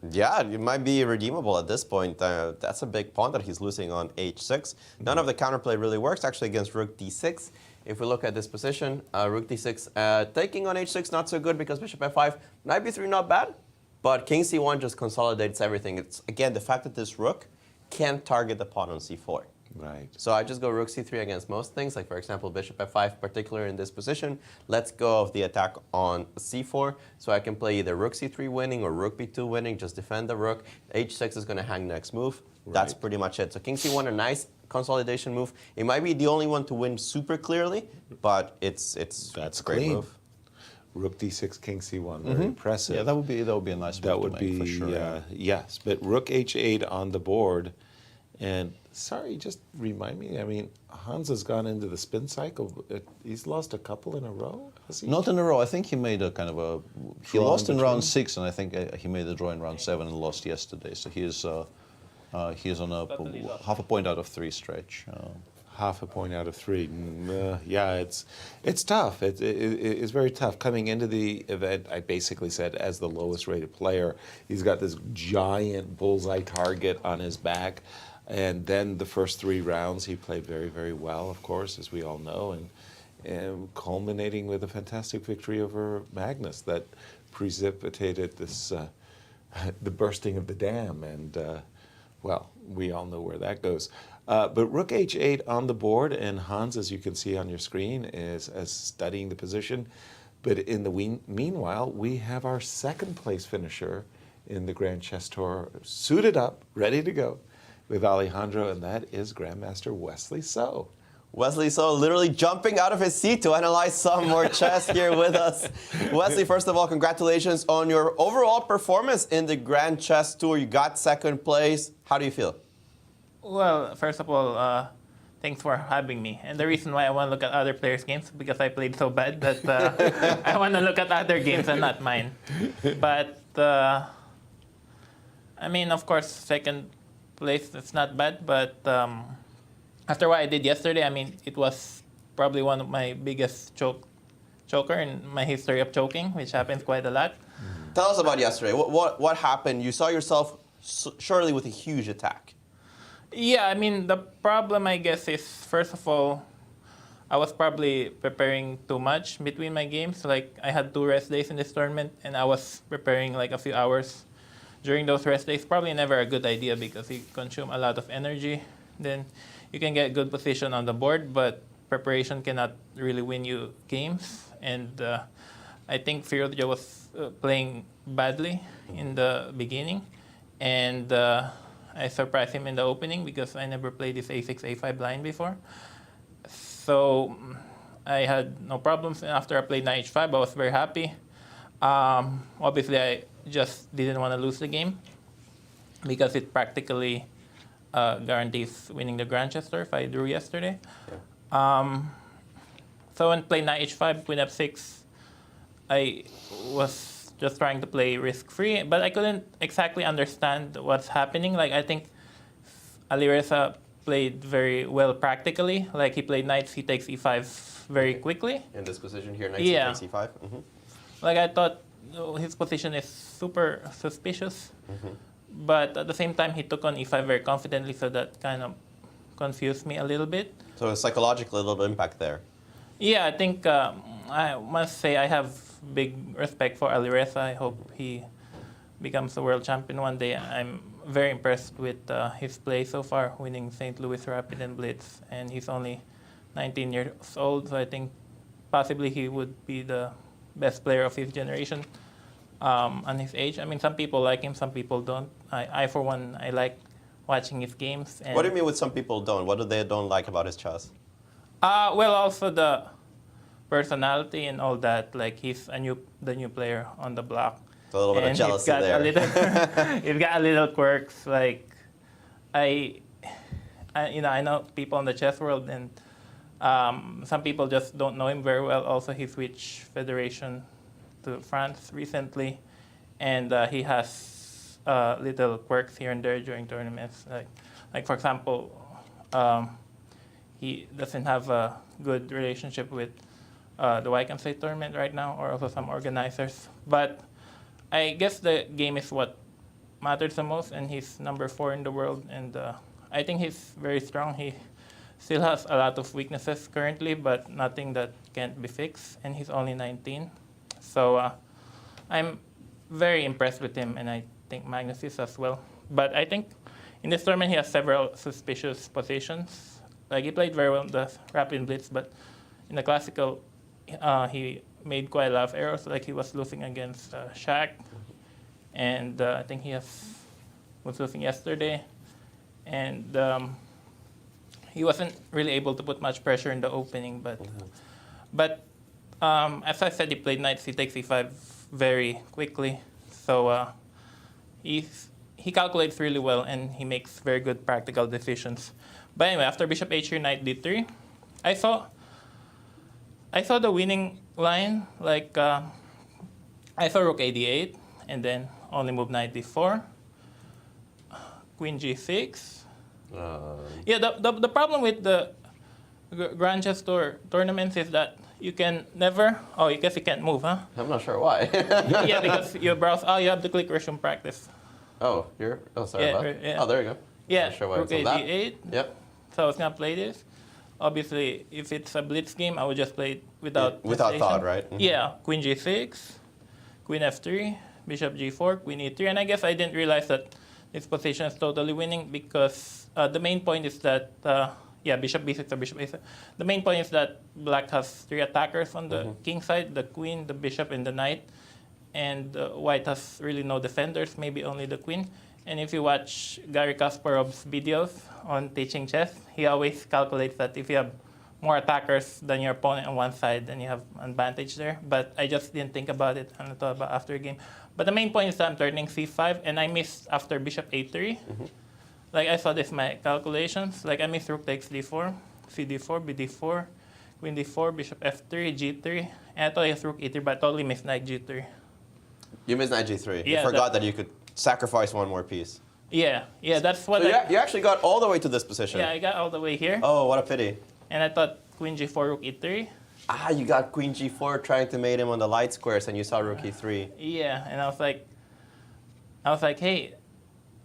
Yeah, it might be redeemable at this point. That's a big pawn that he's losing on h6. None of the counterplay really works actually against rook d6. If we look at this position, rook d6 taking on h6 not so good because bishop f5, knight b3 not bad, but king c1 just consolidates everything. It's again the fact that this rook can't target the pawn on c4. Right. So I just go rook c3 against most things, like for example bishop f5, particularly in this position. Let's go of the attack on c4, so I can play either rook c3 winning or rook b2 winning, just defend the rook. h6 is going to hang next move. Right. That's pretty much it. So king c1, a nice consolidation move. It might be the only one to win super clearly, but it's That's a great clean. move. Rook d6, king c1, very impressive. Yeah, that would be a nice move. That would to be make, for sure. yes. But rook h8 on the board, and sorry, just remind me. I mean, Hans has gone into the spin cycle. He's lost a couple in a row. Has he? Not in a row. I think he made a kind of a. He Draw lost in between? round 6, and I think he made a draw in round 7 and lost yesterday. So he is on a half a point out of 3 stretch. Half a point out of 3. Yeah, it's tough. It's very tough. Coming into the event, I basically said as the lowest rated player, he's got this giant bullseye target on his back. And then the first 3 rounds, he played very, very well, of course, as we all know, and culminating with a fantastic victory over Magnus that precipitated this the bursting of the dam. And well, we all know where that goes. But rook h8 on the board, and Hans, as you can see on your screen, is studying the position. But in the meanwhile, we have our second place finisher in the Grand Chess Tour suited up, ready to go with Alejandro, and that is Grandmaster Wesley So. Wesley So literally jumping out of his seat to analyze some more chess here with us. Wesley, first of all, congratulations on your overall performance in the Grand Chess Tour. You got second place. How do you feel? Well, first of all, thanks for having me. And the reason why I want to look at other players' games is because I played so bad that I want to look at other games and not mine. But, I mean, of course, second place, it's not bad. But after what I did yesterday, I mean, it was probably one of my biggest choker in my history of choking, which happens quite a lot. Tell us about yesterday. What happened? You saw yourself surely with a huge attack. Yeah, I mean, the problem, I guess, is, first of all, I was probably preparing too much between my games. Like, I had 2 rest days in this tournament, and I was preparing like a few hours during those rest days. Probably never a good idea because you consume a lot of energy. Then you can get good position on the board, but preparation cannot really win you games. And I think Firouzja was playing badly in the beginning. And I surprised him in the opening because I never played this a6, a5 line before. So I had no problems. And after I played knight h5, I was very happy. Obviously, I just didn't want to lose the game because it practically guarantees winning the Grand Chess Tour if I drew yesterday. So when I played knight h5, queen f6, I was just trying to play risk-free, but I couldn't exactly understand what's happening. Like, I think Alireza played very well practically. Like, he played knight c takes e5 very quickly. In this position here, knight c takes e5? Mm-hmm. Like, I thought his position is super suspicious, but at the same time, he took on e5 very confidently, so that kind of confused me a little bit. So psychologically, a little impact there. Yeah, I think I must say I have big respect for Alireza. I hope he becomes a world champion one day. I'm very impressed with his play so far, winning St. Louis Rapid and Blitz, and he's only 19 years old, so I think possibly he would be the best player of his generation on his age. I mean, some people like him, some people don't. I for one, I like watching his games. And what do you mean with some people don't? What do they don't like about his chess? Well, also the personality and all that. Like, he's the new player on the block. A little bit of jealousy there. He's got a little quirks. Like, I know people in the chess world, and some people just don't know him very well. Also, he switched federation to France recently, and he has little quirks here and there during tournaments. Like for example, he doesn't have a good relationship with the Wycombe State tournament right now, or also some organizers. But I guess the game is what matters the most, and he's number 4 in the world. And I think he's very strong. He still has a lot of weaknesses currently, but nothing that can't be fixed. And he's only 19. So I'm very impressed with him, and I think Magnus is as well. But I think in this tournament, he has several suspicious positions. Like, he played very well in the rapid blitz, but in the classical, he made quite a lot of errors. Like, he was losing against Shaq, and I think he was losing yesterday. And he wasn't really able to put much pressure in the opening. But as I said, he played knights. He takes e5 very quickly. So he calculates really well, and he makes very good practical decisions. But anyway, after bishop h3, knight d3, I saw the winning line. Like, I saw rook a d8, and then only move knight d4, queen g6. Yeah, the problem with the Grand Chess Tour tournaments is that you can never. Oh, I guess you can't move, huh? I'm not sure why. Yeah, because you browse. Oh, you have to click resume practice. Oh, here. Oh, sorry. Yeah. Oh, there you go. Yeah, Not sure why rook it's on that. a8. Yep. So I was gonna play this. Obviously, if it's a blitz game, I would just play it without Without hesitation. thought, right? Mhm. Yeah, queen g6, queen f3, bishop g4, queen e3, and I guess I didn't realize that this position is totally winning because the main point is that bishop b6 or bishop a6. The main point is that black has 3 attackers on the king side: the queen, the bishop, and the knight. And white has really no defenders, maybe only the queen. And if you watch Garry Kasparov's videos on teaching chess, he always calculates that if you have more attackers than your opponent on one side, then you have an advantage there. But I just didn't think about it. I thought about after the game. But the main point is that I'm turning c5, and I missed after bishop a3. Like, I saw this in my calculations. Like, I missed rook takes d4, cd4, bd4, queen d4, bishop f3, g3. And I thought it was rook e3, but I totally missed knight g3. You missed knight g3. Yeah, you forgot that you could sacrifice one more piece. Yeah, that's what So you actually got all the way to this position. Yeah, I got all the way here. Oh, what a pity. And I thought queen g4, rook e3. Ah, you got queen g4 trying to mate him on the light squares, and you saw rook e3. Yeah, and I was like, hey,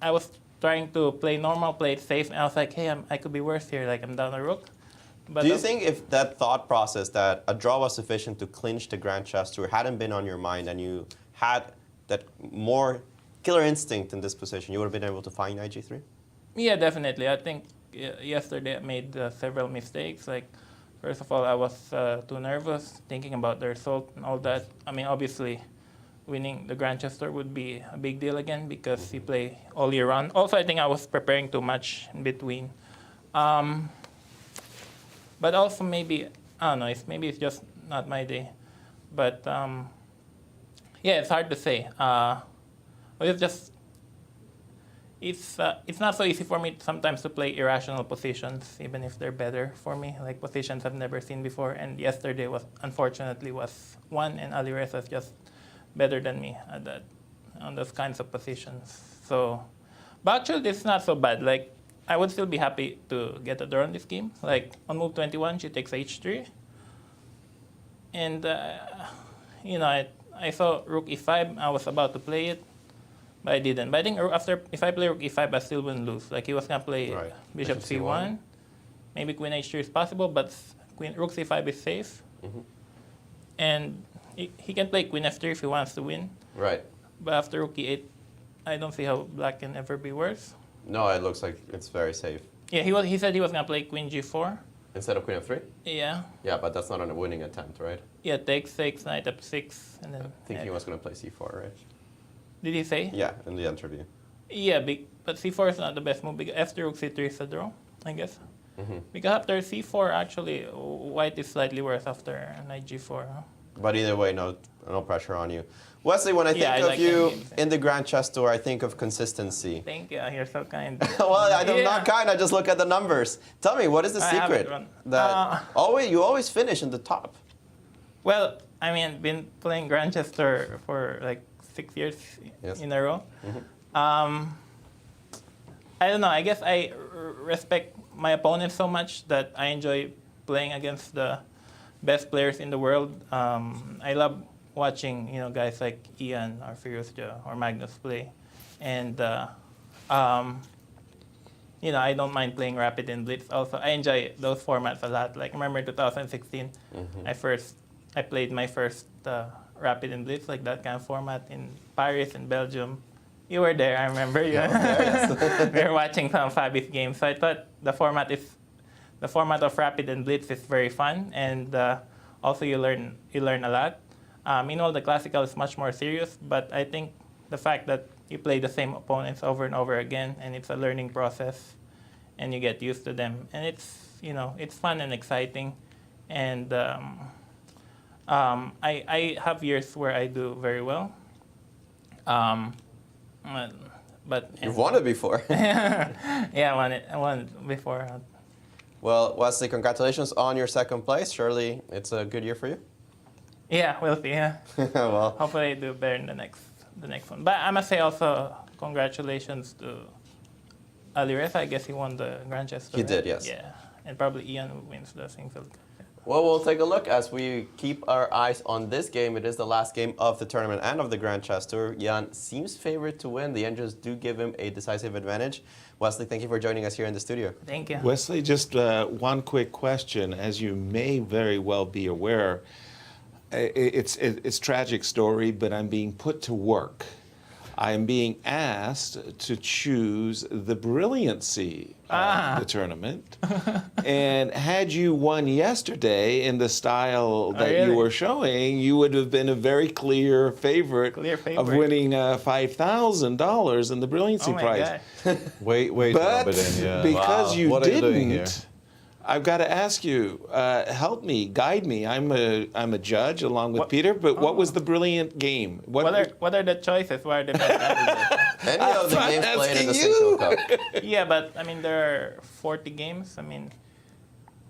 I was trying to play normal, play it safe, and I was like, hey, I could be worse here. Like, I'm down a rook. But do you think if that thought process that a draw was sufficient to clinch the Grand Chess Tour hadn't been on your mind and you had that more killer instinct in this position, you would have been able to find knight g3? Yeah, definitely. I think yesterday I made several mistakes. Like, first of all, I was too nervous, thinking about the result and all that. I mean, obviously, winning the Grand Chess Tour would be a big deal again because you play all year round. Also, I think I was preparing too much in between. But also maybe, I don't know, maybe it's just not my day. But yeah, it's hard to say. It's not so easy for me sometimes to play irrational positions, even if they're better for me, like positions I've never seen before. And yesterday unfortunately was one, and Alireza is just better than me at that, on those kinds of positions. So, but actually, this is not so bad. Like, I would still be happy to get a draw on this game. Like, on move 21, she takes h3. And, I saw rook e5. I was about to play it, but I didn't. But I think if I play rook e5, I still wouldn't lose. Like, he was going to play bishop c1. Maybe queen h3 is possible, but rook c5 is safe. And he can play queen f3 if he wants to win. Right. But after rook e8, I don't see how black can ever be worse. No, it looks like it's very safe. Yeah, he said he was going to play queen g4. Instead of queen f3? Yeah. Yeah, but that's not a winning attempt, right? Yeah, takes 6, knight f6, and then... I think he was going to play c4, right? Did he say? Yeah, in the interview. Yeah, but c4 is not the best move, because after rook c3 is a draw, I guess. Because after c4, actually, white is slightly worse after knight g4. Huh? But either way, no pressure on you. Wesley, when I think of you in the Grand Chess Tour, I think of consistency. Thank you. You're so kind. Well, I'm not kind. I just look at the numbers. Tell me, what is the secret that you always finish in the top? Well, I mean, been playing Grand Chess Tour for like 6 years in a row. I don't know. I guess I respect my opponents so much that I enjoy playing against the best players in the world. I love watching, guys like Ian or Firouzja or Magnus play. And you know, I don't mind playing Rapid and Blitz also. I enjoy those formats a lot. Like, remember 2016, I played my first Rapid and Blitz, like that kind of format in Paris in Belgium. You were there, I remember. We were watching some Fabi's games. So I thought the format of Rapid and Blitz is very fun, and also you learn a lot. Meanwhile, the Classical is much more serious, but I think the fact that you play the same opponents over and over again, and it's a learning process, and you get used to them, and it's, you know, it's fun and exciting, and I have years where I do very well, but you've won it before. Yeah, I won it before. Well, Wesley, congratulations on your second place. Surely it's a good year for you. Yeah, we'll see. Yeah. Well, hopefully I do better in the next one. But I must say also congratulations to Alireza. I guess he won the Grand Chess. He did, yes. Yeah, and probably Ian wins the Sinquefield Cup. Well, we'll take a look as we keep our eyes on this game. It is the last game of the tournament and of the Grand Chess Tour. Jan seems favored to win. The Angels do give him a decisive advantage. Wesley, thank you for joining us here in the studio. Thank you. Wesley, just one quick question. As you may very well be aware, it's a tragic story, but I'm being put to work. I am being asked to choose the brilliancy of the tournament. And had you won yesterday in the style that you were showing, you would have been a very clear favorite of winning $5,000 in the brilliancy prize. Wait, but yeah. Because you what didn't, are you doing here? I've got to ask you, help me, guide me. I'm a judge along with Peter, but what was the brilliant game? What are the choices? What are the Any of the games played in the Sinquefield Cup. Yeah, but I mean, there are 40 games. I mean,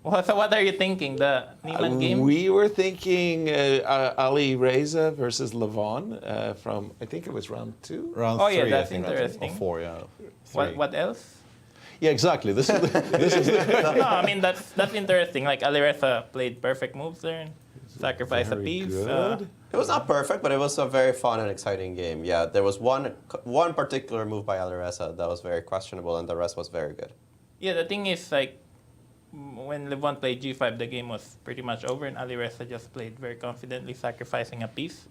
so what are you thinking? The Niemann game? We were thinking Alireza versus Levon from, I think it was round 2? Round 3, yeah, that's I think. interesting. Or 4, yeah. 3. What else? Yeah, exactly. This is No, I mean, that's interesting. Like, Alireza played perfect moves there and sacrificed a piece. It was not perfect, but it was a very fun and exciting game. Yeah, there was one particular move by Alireza that was very questionable, and the rest was very good. Yeah, the thing is, like, when Levon played G5, the game was pretty much over, and Alireza just played very confidently, sacrificing a piece.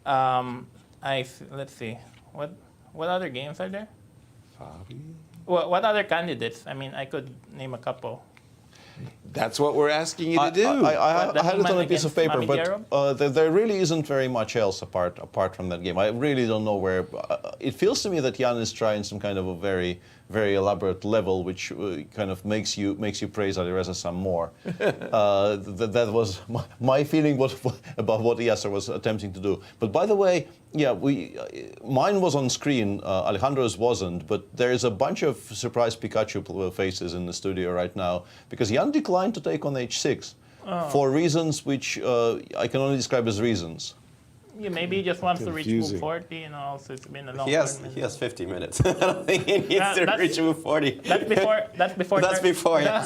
Let's see, what other games are there? What other candidates? I mean, I could name a couple. That's what we're asking you to do. I had it on a piece of paper, but there really isn't very much else apart from that game. I really don't know where. It feels to me that Jan is trying some kind of a very, very elaborate level, which kind of makes you praise Alireza some more. That was my feeling about what Yasser was attempting to do. But by the way, yeah, mine was on screen. Alejandro's wasn't, but there is a bunch of surprise Pikachu faces in the studio right now because Jan declined to take on H6 for reasons which I can only describe as reasons. Yeah, maybe he just wants to reach move 40, you know, also it's been a long tournament. He has 50 minutes. I don't think he needs to reach move 40. That's before. That's before, yes.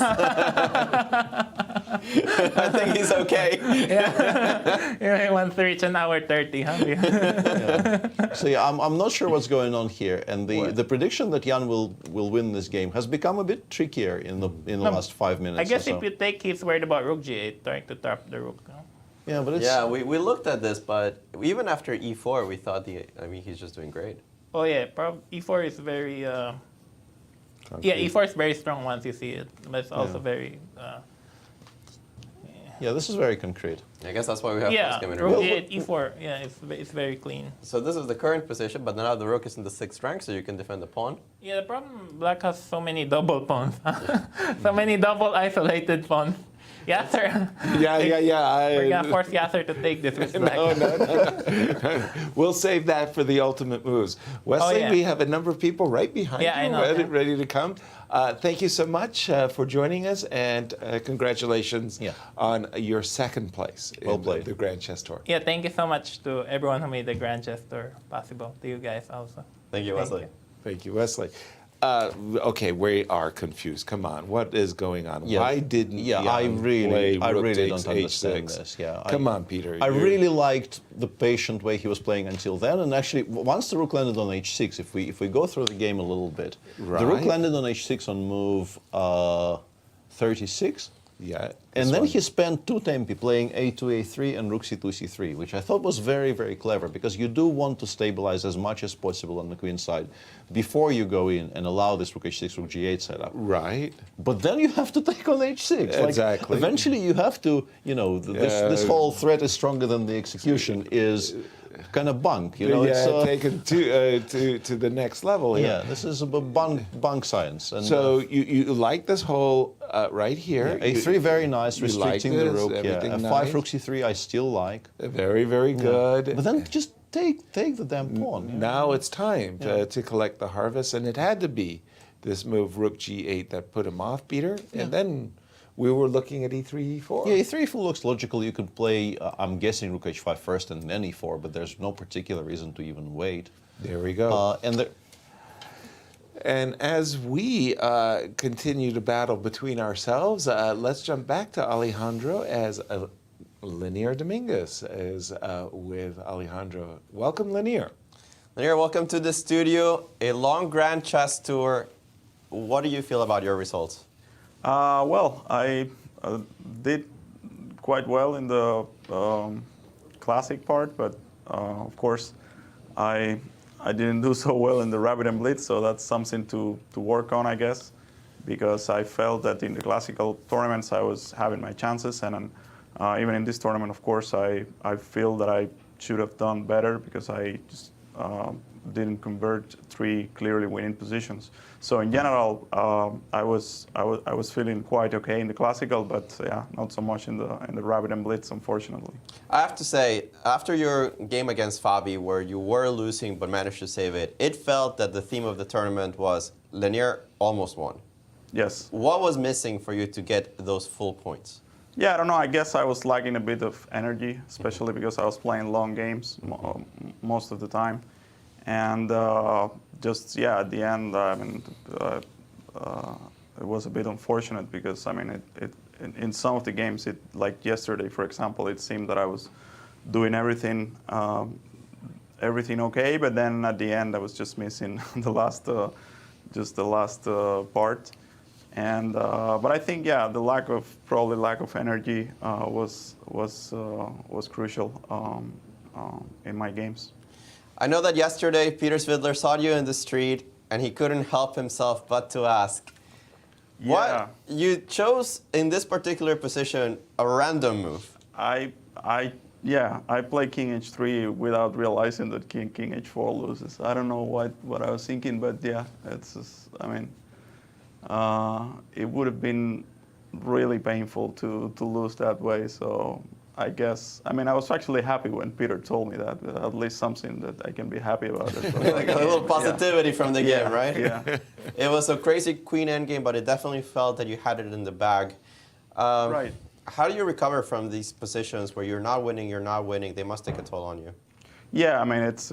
I think he's okay. Yeah, he wants to reach an hour 30, huh? Yeah. So yeah, I'm not sure what's going on here, and the prediction that Jan will win this game has become a bit trickier in the last 5 minutes. I guess or so. if you take, he's worried about Rook G8, trying to trap the Rook. Yeah, but it's... Yeah, we looked at this, but even after E4, we thought he's just doing great. Oh yeah, E4 is very. Yeah, E4 is very strong once you see it, but it's also very. Yeah, this is very concrete. I guess that's why we have first game in a rook row. E4, yeah, it's very clean. So this is the current position, but now the rook is in the 6th rank, so you can defend the pawn. Yeah, the problem, Black has so many double pawns. So many double isolated pawns. Yasser. Yeah. We're going to force Yasser to take this with Black. No. We'll save that for the ultimate moves. Wesley, we have a number of people right behind you, I know, ready to come. Thank you so much for joining us, and congratulations on your second place in the Grand Chess Tour. Yeah, thank you so much to everyone who made the Grand Chess Tour possible. To you guys also. Thank you, Wesley. Thank you, Wesley. Okay, we are confused. Come on, what is going on? Yeah, Why didn't I really takes don't understand H6? this. Yeah, Come on, Peter. I really liked the patient way he was playing until then, and actually, once the rook landed on h6, if we go through the game a little bit, the rook Right. landed on h6 on move 36. Yeah. And then he spent two tempi playing a2, a3, and rook c2, c3, which I thought was very, very clever, because you do want to stabilize as much as possible on the queen side before you go in and allow this rook h6, rook g8 setup. Right. But then you have to take on h6. Exactly. Eventually you have to, this whole threat is stronger than the execution is kind of bunk. Take it to the next level. Yeah, this is a bunk science. And, so you like this whole right here. Yeah, a3 very nice, restricting the rook. Yeah, f5 nice. rook c3 I still like. Very, very good. But then just take the damn pawn. Now it's time to collect the harvest, and it had to be this move rook g8 that put him off, Peter. And then we were looking at e3, e4. Yeah, e3, e4 looks logical. You could play, I'm guessing, rook h5 first and then e4, but there's no particular reason to even wait. There we go. And as we continue to battle between ourselves, let's jump back to Alejandro as Linear Dominguez is with Alejandro. Welcome, Linear. Linear, welcome to the studio. A long Grand Chess Tour. What do you feel about your results? Well, I did quite well in the classic part, but of course, I didn't do so well in the Rapid and Blitz, so that's something to work on, I guess, because I felt that in the classical tournaments I was having my chances, and even in this tournament, of course, I feel that I should have done better because I just didn't convert three clearly winning positions. So in general, I was feeling quite okay in the classical, but yeah, not so much in the Rapid and Blitz, unfortunately. I have to say, after your game against Fabi, where you were losing but managed to save it, it felt that the theme of the tournament was Linear almost won. Yes. What was missing for you to get those full points? Yeah, I don't know. I guess I was lacking a bit of energy, especially because I was playing long games most of the time. And just, yeah, at the end, I mean, it was a bit unfortunate because, I mean, in some of the games, like yesterday, for example, it seemed that I was doing everything okay, but then at the end, I was just missing the last part. And but I think, yeah, the probably lack of energy was crucial in my games. I know that yesterday Peter Svidler saw you in the street and he couldn't help himself but to ask, what you chose in this particular position a random move? I play King H3 without realizing that King H4 loses. I don't know what I was thinking, but yeah, it's just, I mean, it would have been really painful to lose that way. So I guess, I mean, I was actually happy when Peter told me that, at least something that I can be happy about. Like a little positivity from the game, right? Yeah. It was a crazy queen endgame, but it definitely felt that you had it in the bag. Right. How do you recover from these positions where you're not winning, they must take a toll on you? Yeah, I mean, it's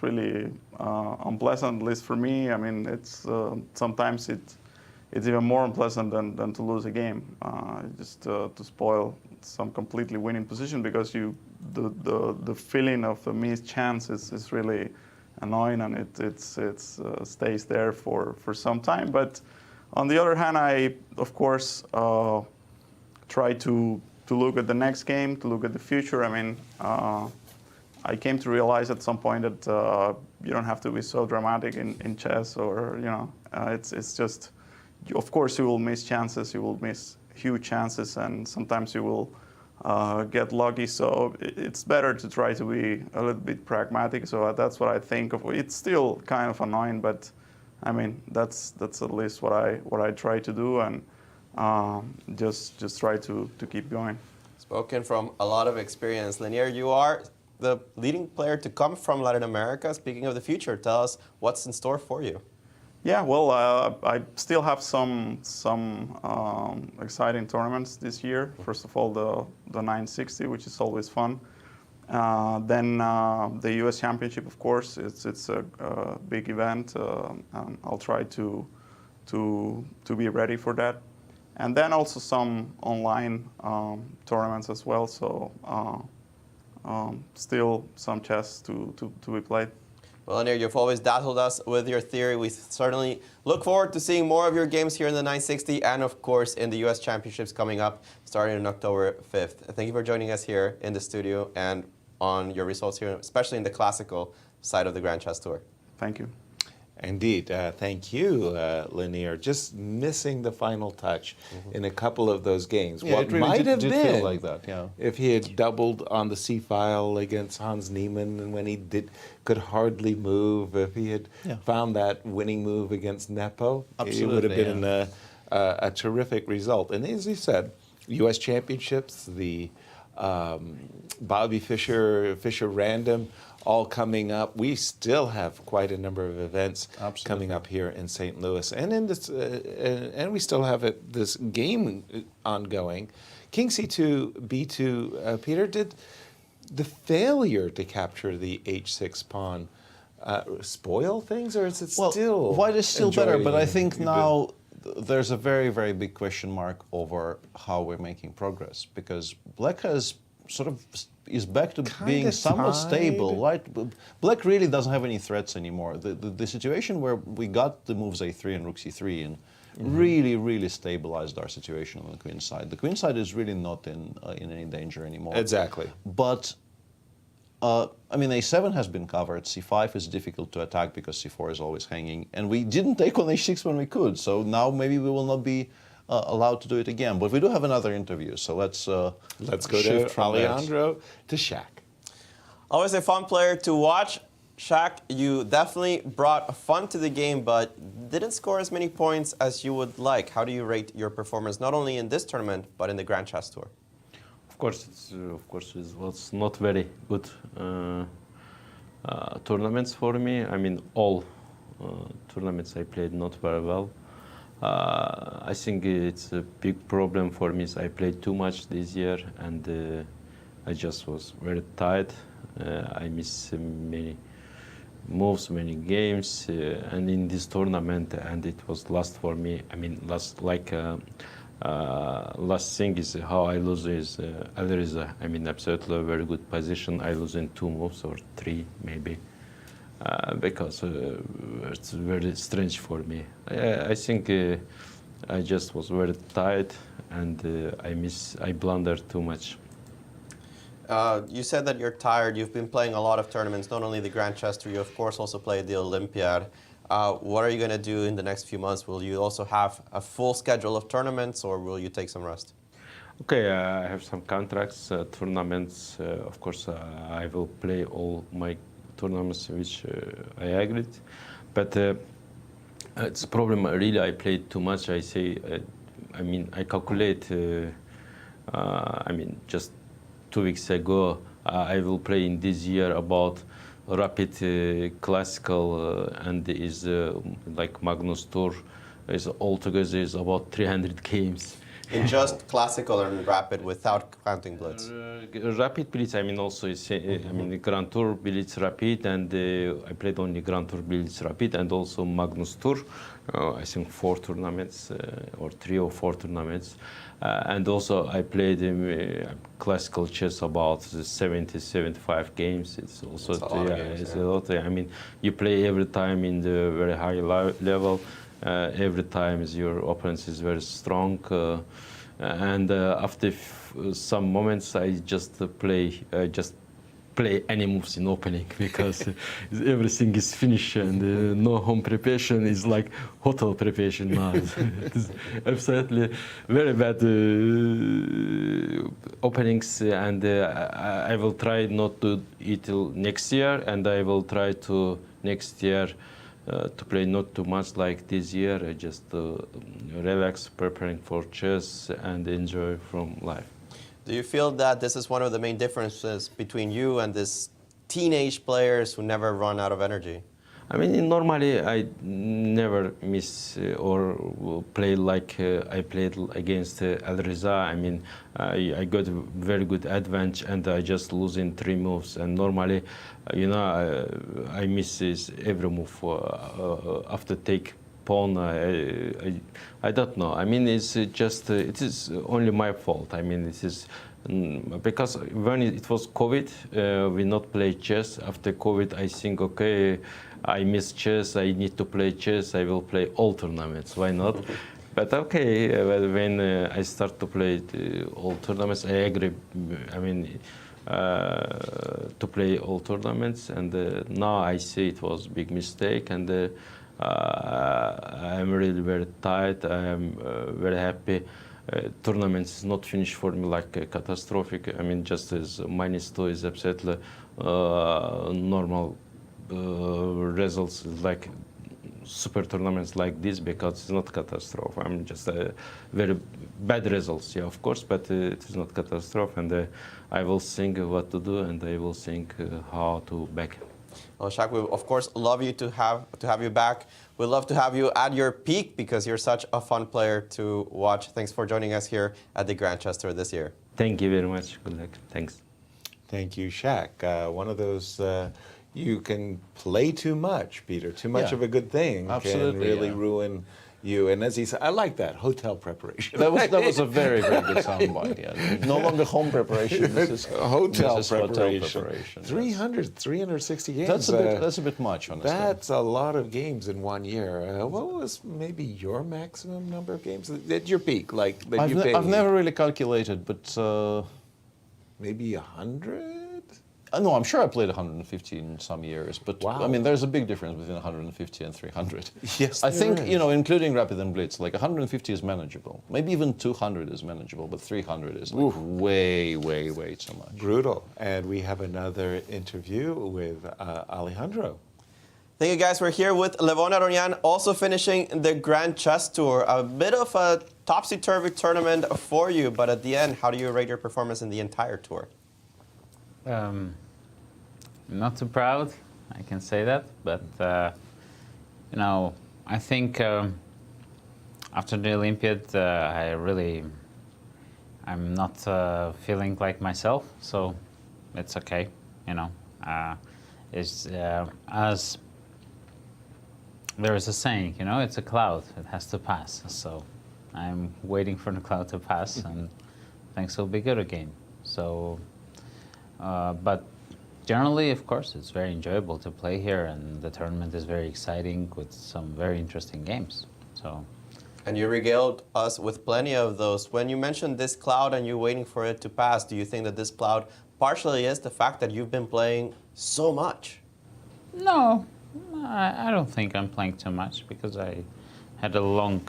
really unpleasant, at least for me. I mean, it's sometimes it's even more unpleasant than to lose a game, just to spoil some completely winning position, because the feeling of a missed chance is really annoying, and it stays there for some time. But on the other hand, I of course try to look at the next game, to look at the future. I mean, I came to realize at some point that you don't have to be so dramatic in chess, or it's just, of course you will miss chances, you will miss huge chances, and sometimes you will get lucky. So it's better to try to be a little bit pragmatic. So that's what I think of. It's still kind of annoying, but I mean that's at least what I try to do, and just try to keep going. Spoken from a lot of experience, Linear. You are the leading player to come from Latin America. Speaking of the future, tell us what's in store for you. Yeah, well, I still have some exciting tournaments this year. First of all, the 960, which is always fun, Then the U.S. Championship, of course, it's a big event. I'll try to be ready for that. And then also some online tournaments as well. So still some chess to be played. Well, Anir, you've always dazzled us with your theory. We certainly look forward to seeing more of your games here in the 960 and, of course, in the U.S. Championships coming up starting on October 5th. Thank you for joining us here in the studio and on your results here, especially in the classical side of the Grand Chess Tour. Thank you. Indeed. Thank you, Lanier. Just missing the final touch in a couple of those games. Yeah, what it really might have did been feel like that, yeah. if he had doubled on the C-file against Hans Niemann, and when he could hardly move, if he had found that winning move against Nepo, it would have been a terrific result. And as you said, U.S. Championships, the Bobby Fischer Random, all coming up. We still have quite a number of events coming up here in St. Louis, and in this, and we still have this game ongoing. King C2, B2. Peter, did the failure to capture the H6 pawn spoil things, or is it still? White is still better, but I think good? now there's a very, very big question mark over how we're making progress, because Black has sort of is back to being somewhat stable, right? Black really doesn't have any threats anymore. The situation where we got the moves A3 and Rook C3 and really, really stabilized our situation on the queen side. The queen side is really not in any danger anymore. Exactly. But I mean, A7 has been covered. C5 is difficult to attack because C4 is always hanging, and we didn't take on H6 when we could. So now maybe we will not be allowed to do it again. But we do have another interview, so let's go to Alejandro to Shaq. Always a fun player to watch. Shaq, you definitely brought fun to the game, but didn't score as many points as you would like. How do you rate your performance, not only in this tournament, but in the Grand Chess Tour? Of course, it was not very good tournaments for me. I mean, all tournaments I played not very well. I think it's a big problem for me. I played too much this year, and I just was very tired. I missed many moves, many games, and in this tournament, and it was last for me. I mean, last thing is how I lose is Alireza. I mean, absolutely a very good position. I lose in 2 moves or 3 maybe. Because it's very strange for me. I think I just was very tired, and I blundered too much. You said that you're tired. You've been playing a lot of tournaments, not only the Grand Chess Tour, you of course also played the Olympiad. What are you going to do in the next few months? Will you also have a full schedule of tournaments, or will you take some rest? Okay, I have some contracts, tournaments. Of course, I will play all my tournaments which I agreed, but it's a problem. Really, I played too much. I say, I mean, I calculate. I mean, just 2 weeks ago, I will play in this year about rapid classical and is like Magnus Tour. Is altogether is about 300 games. In just classical and rapid without counting blitz? Rapid blitz, I mean also, I mean the Grand Tour blitz rapid, and I played only Grand Tour blitz rapid and also Magnus Tour. I think 4 tournaments or 3 or 4 tournaments. And also I played classical chess about 70-75 games. It's also it's a lot. I mean, you play every time in the very high level. Every time your opponent is very strong, and after some moments I just play any moves in opening because everything is finished and no home preparation is like hotel preparation now. It's absolutely very bad openings, and I will try not to eat till next year, and I will try to next year to play not too much like this year, just relax, preparing for chess and enjoy from life. Do you feel that this is one of the main differences between you and these teenage players who never run out of energy? I mean, normally I never miss or play like I played against Alireza. I mean, I got a very good advantage and I just lose in 3 moves. And normally, you know, I miss every move after take pawn. I don't know. I mean, it's just it is only my fault. I mean, it is. Because when it was COVID, we not play chess. After COVID, I think, okay, I miss chess, I need to play chess, I will play all tournaments, why not? But okay, when I start to play all tournaments, I agree, I mean, to play all tournaments, and now I see it was a big mistake, and I'm really very tired, I am very happy. Tournament is not finished for me like catastrophic. I mean, just as -2 is absolutely normal results like super tournaments like this, because it's not catastrophe. I'm just very bad results, yeah, of course, but it is not catastrophe. And I will think what to do, and I will think how to back. Well, Shaq, we of course love you to have you back. We'd love to have you at your peak because you're such a fun player to watch. Thanks for joining us here at the Grandchester this year. Thank you very much. Good luck. Thanks. Thank you, Shaq. One of those, you can play too much, Peter. Too much of a good thing Absolutely, can really ruin you. And as he said, I like that, hotel preparation. That was a very, very good soundbite. Yeah. No longer home preparation. This is hotel preparation. 360 games. That's a bit much, honestly. That's a lot of games in 1 year. What was maybe your maximum number of games at your peak? Like that I've never really calculated, but maybe 100. No, I'm sure I played 150 in some years, but I mean, there's a big difference between 150 and 300. Yes, I think, you know, including Rapid and Blitz, like 150 is manageable. Maybe even 200 is manageable, but 300 is like way, way, way too much. Brutal. And we have another interview with Alejandro. Thank you, guys. We're here with Levon Aronian, also finishing the Grand Chess Tour. A bit of a topsy-turvy tournament for you, but at the end, how do you rate your performance in the entire tour? Not too proud, I can say that, but you know, I think after the Olympiad, I'm not feeling like myself, so it's okay, you know. It's as there is a saying, you know, it's a cloud, it has to pass. So I'm waiting for the cloud to pass, and things will be good again. So. But generally, of course, it's very enjoyable to play here, and the tournament is very exciting with some very interesting games. So, and you regaled us with plenty of those. When you mentioned this cloud and you're waiting for it to pass, do you think that this cloud partially is the fact that you've been playing so much? No, I don't think I'm playing too much because I had a long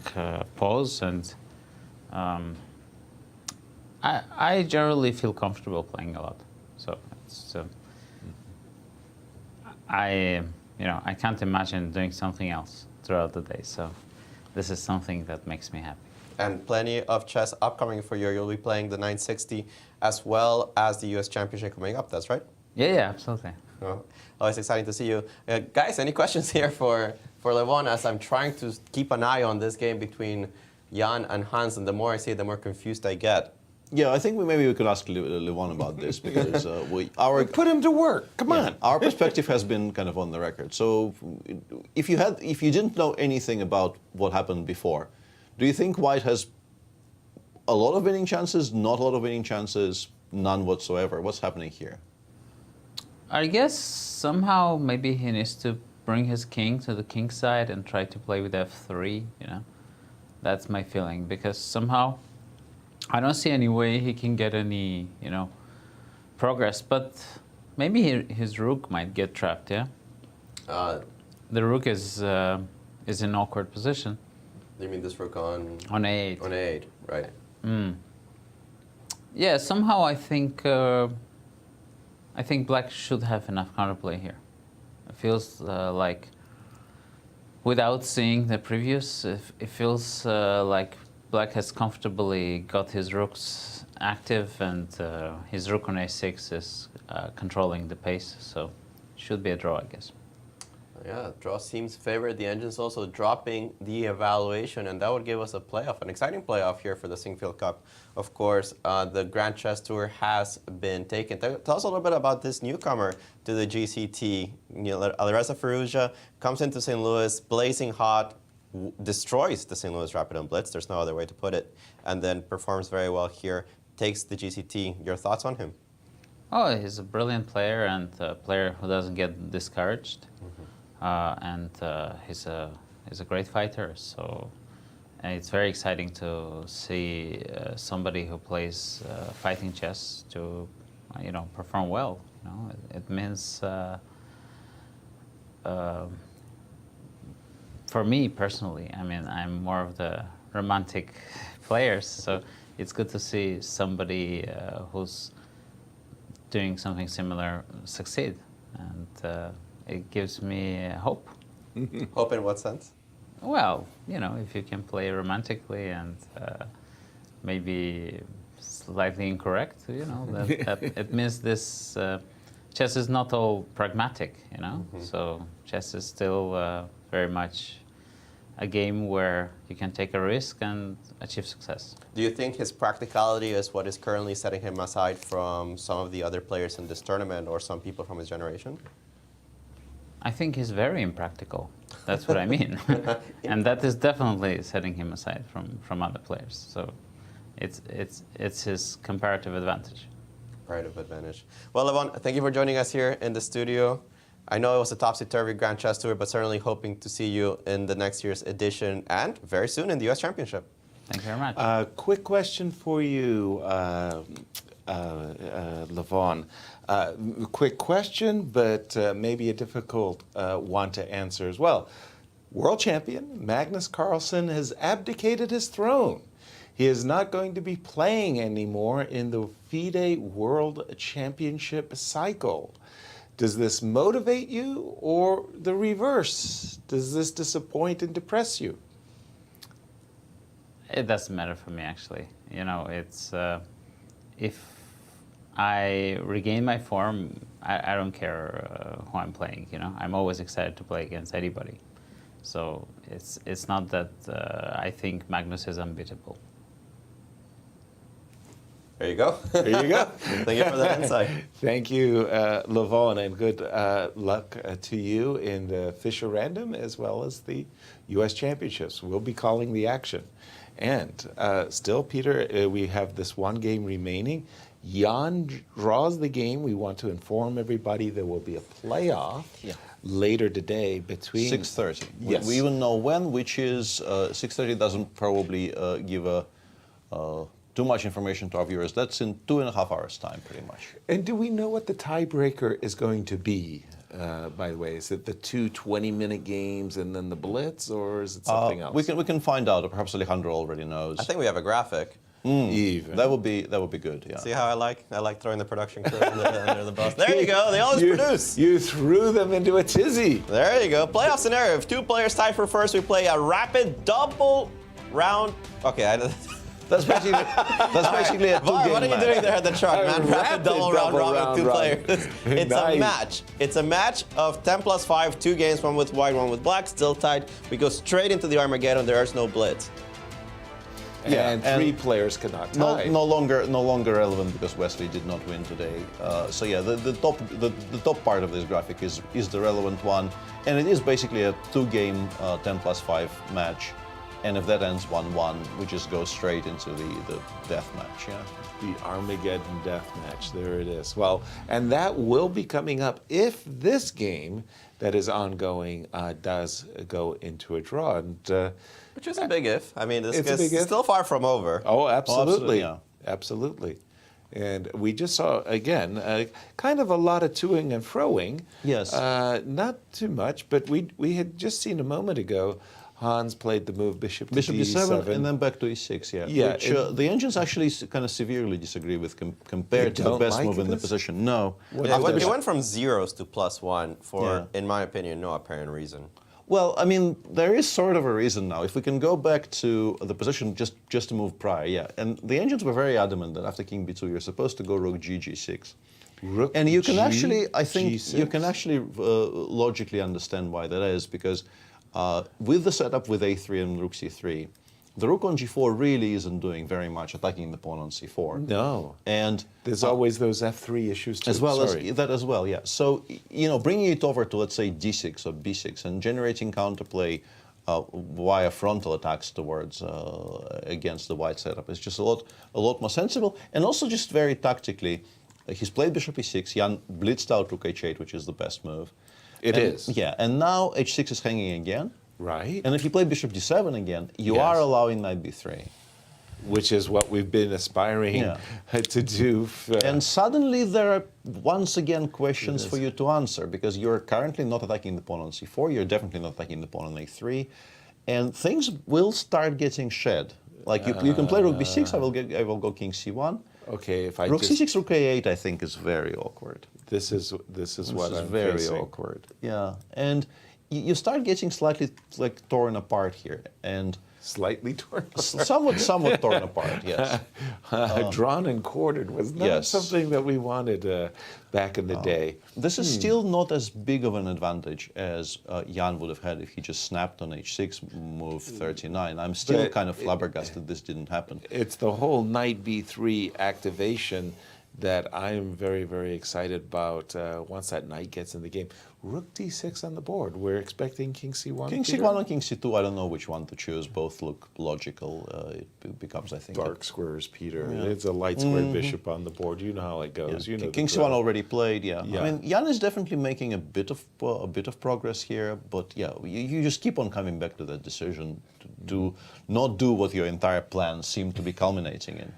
pause, and I generally feel comfortable playing a lot. So it's, I can't imagine doing something else throughout the day. So this is something that makes me happy. And plenty of chess upcoming for you. You'll be playing the 960 as well as the U.S. Championship coming up. That's right? Yeah, absolutely. Oh, always exciting to see you. Guys, any questions here for Levon, as I'm trying to keep an eye on this game between Jan and Hans, and the more I see it, the more confused I get. Yeah, I think maybe we could ask Levon about this, because put him to work. Come on. Our perspective has been kind of on the record. So, if you didn't know anything about what happened before, do you think White has a lot of winning chances, not a lot of winning chances, none whatsoever? What's happening here? I guess somehow maybe he needs to bring his king to the king side and try to play with f3. You know, that's my feeling, because somehow I don't see any way he can get any, you know, progress. But maybe his rook might get trapped. Yeah. The rook is in an awkward position. You mean this rook on a8? On a8, right? Yeah. Somehow I think Black should have enough counterplay here. It feels like, without seeing the previews, it feels like Black has comfortably got his rooks active, and his rook on a6 is controlling the pace, so it should be a draw, I guess. Yeah, draw seems favored. The Engines also dropping the evaluation, and that would give us a playoff, an exciting playoff here for the Sinquefield Cup. Of course, the Grand Chess Tour has been taken. Tell us a little bit about this newcomer to the GCT. Alireza Firouzja comes into St. Louis blazing hot, destroys the St. Louis Rapid and Blitz, there's no other way to put it, and then performs very well here, takes the GCT. Your thoughts on him? Oh, he's a brilliant player and a player who doesn't get discouraged. And he's a great fighter, so it's very exciting to see somebody who plays fighting chess to, perform well. It means for me personally, I mean, I'm more of the romantic players, so it's good to see somebody who's doing something similar succeed, and it gives me hope. Hope in what sense? Well, if you can play romantically and maybe slightly incorrect, that it means this chess is not all pragmatic, So chess is still very much a game where you can take a risk and achieve success. Do you think his practicality is what is currently setting him aside from some of the other players in this tournament or some people from his generation? I think he's very impractical. That's what I mean. And that is definitely setting him aside from other players. So it's his comparative advantage. Comparative advantage. Well, Levon, thank you for joining us here in the studio. I know it was a topsy-turvy Grand Chess Tour, but certainly hoping to see you in the next year's edition and very soon in the U.S. Championship. Thank you very much. Quick question for you, Levon. Quick question, but maybe a difficult one to answer as well. World champion Magnus Carlsen has abdicated his throne. He is not going to be playing anymore in the FIDE World Championship cycle. Does this motivate you or the reverse? Does this disappoint and depress you? It doesn't matter for me, actually. It's if I regain my form, I don't care who I'm playing. I'm always excited to play against anybody. So it's not that I think Magnus is unbeatable. There you go. There you go. Thank you for that insight. Thank you, Levon, and good luck to you in the Fisher Random as well as the U.S. Championships. We'll be calling the action. And still, Peter, we have this one game remaining. Jan draws the game. We want to inform everybody there will be a playoff later today between 6:30. Yes. We even know when, which is 6:30 doesn't probably give too much information to our viewers. That's in 2.5 hours' time, pretty much. And do we know what the tiebreaker is going to be, by the way? Is it the two 20-minute games and then the blitz, or is it something else? We can find out. Perhaps Alejandro already knows. I think we have a graphic. Even. That would be good, yeah. See how I like throwing the production crew under the bus. There you go. They always produce. You threw them into a tizzy. There you go. Playoff scenario. If two players tie for first, we play a rapid double round. Okay, That's basically a two-game match. What are you doing there at the truck, man? Rapid double round robin, two players. It's nice. A match. It's a match of 10+5, 2 games, one with white, one with black, still tied. We go straight into the Armageddon. There is no blitz. And 3 players cannot tie. No longer relevant because Wesley did not win today. So yeah, the top part of this graphic is the relevant one, and it is basically a 2-game 10+5 match. And if that ends 1-1, we just go straight into the death match, yeah. The Armageddon death match, there it is. Well, and that will be coming up if this game that is ongoing does go into a draw. And, which is a big if. I mean, this is still far from over. Oh, absolutely. Yeah. Absolutely. And we just saw, again, kind of a lot of toing and froing. Yes. Not too much, but we had just seen a moment ago Hans played the move bishop to d7 and then back to e6, yeah. Which the engines actually kind of severely disagree with compared to the best move in the position. No. It went from zeros to +1 for, in my opinion, no apparent reason. Well, I mean, there is sort of a reason now. If we can go back to the position just to move prior, yeah. And the engines were very adamant that after king b2, you're supposed to go rook g6. Rook and you can G, actually, I think, G6. you can actually logically understand why that is, because with the setup with a3 and rook c3, the rook on g4 really isn't doing very much attacking the pawn on c4. No. And there's always those f3 issues too. as well Sorry. as that as well, yeah. So, you know, bringing it over to, let's say, d6 or b6 and generating counterplay via frontal attacks towards against the white setup is just a lot more sensible, and also just very tactically. He's played bishop e6. Jan blitzed out rook h8, which is the best move. It is. Yeah, and now h6 is hanging again. Right. And if you play bishop d7 again, you Yes. are allowing knight b3. Which is what we've been aspiring to do. And suddenly there are once again questions for you to answer, because you're currently not attacking the pawn on c4, you're definitely not attacking the pawn on a3, and things will start getting shed. Like you can play rook b6, I will go king c1. Okay, if I rook just, c6, rook a8, I think is very awkward. This is what I'm very facing. awkward. Yeah, and you start getting slightly like torn apart here, and slightly torn apart. Somewhat torn apart, yes. Drawn and quartered was not something that we wanted back in the day. This is still not as big of an advantage as Jan would have had if he just snapped on h6, move 39. I'm still kind of flabbergasted this didn't happen. It's the whole knight b3 activation that I'm very, very excited about once that knight gets in the game. Rook d6 on the board. We're expecting king c1. King Peter? c1 and king c2, I don't know which one to choose. Both look logical. It becomes, I think... Dark squares, Peter. Yeah. It's a light squared bishop on the board. You know how it goes. Yeah. You know King the c1 drill. already played, yeah. I mean, Jan is definitely making a bit of progress here, but yeah, you just keep on coming back to that decision to not do what your entire plan seemed to be culminating in.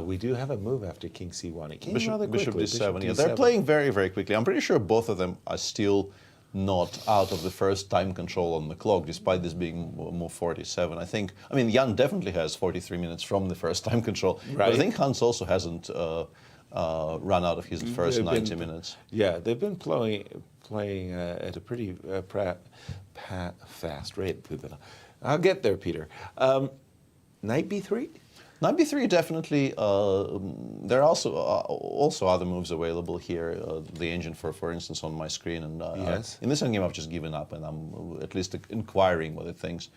We do have a move after king c1. It came Bishop rather quickly. d7. Yeah, they're playing very, very quickly. I'm pretty sure both of them are still not out of the first time control on the clock, despite this being move 47. I mean, Jan definitely has 43 minutes from the first time control, but I think Hans also hasn't run out of his first 90 minutes. Yeah, they've been playing at a pretty fast rate. I'll get there, Peter. Knight b3? Knight b3 definitely. There are also other moves available here. The engine, for instance, on my screen, and in this game I've just given up, and I'm at least inquiring what it thinks.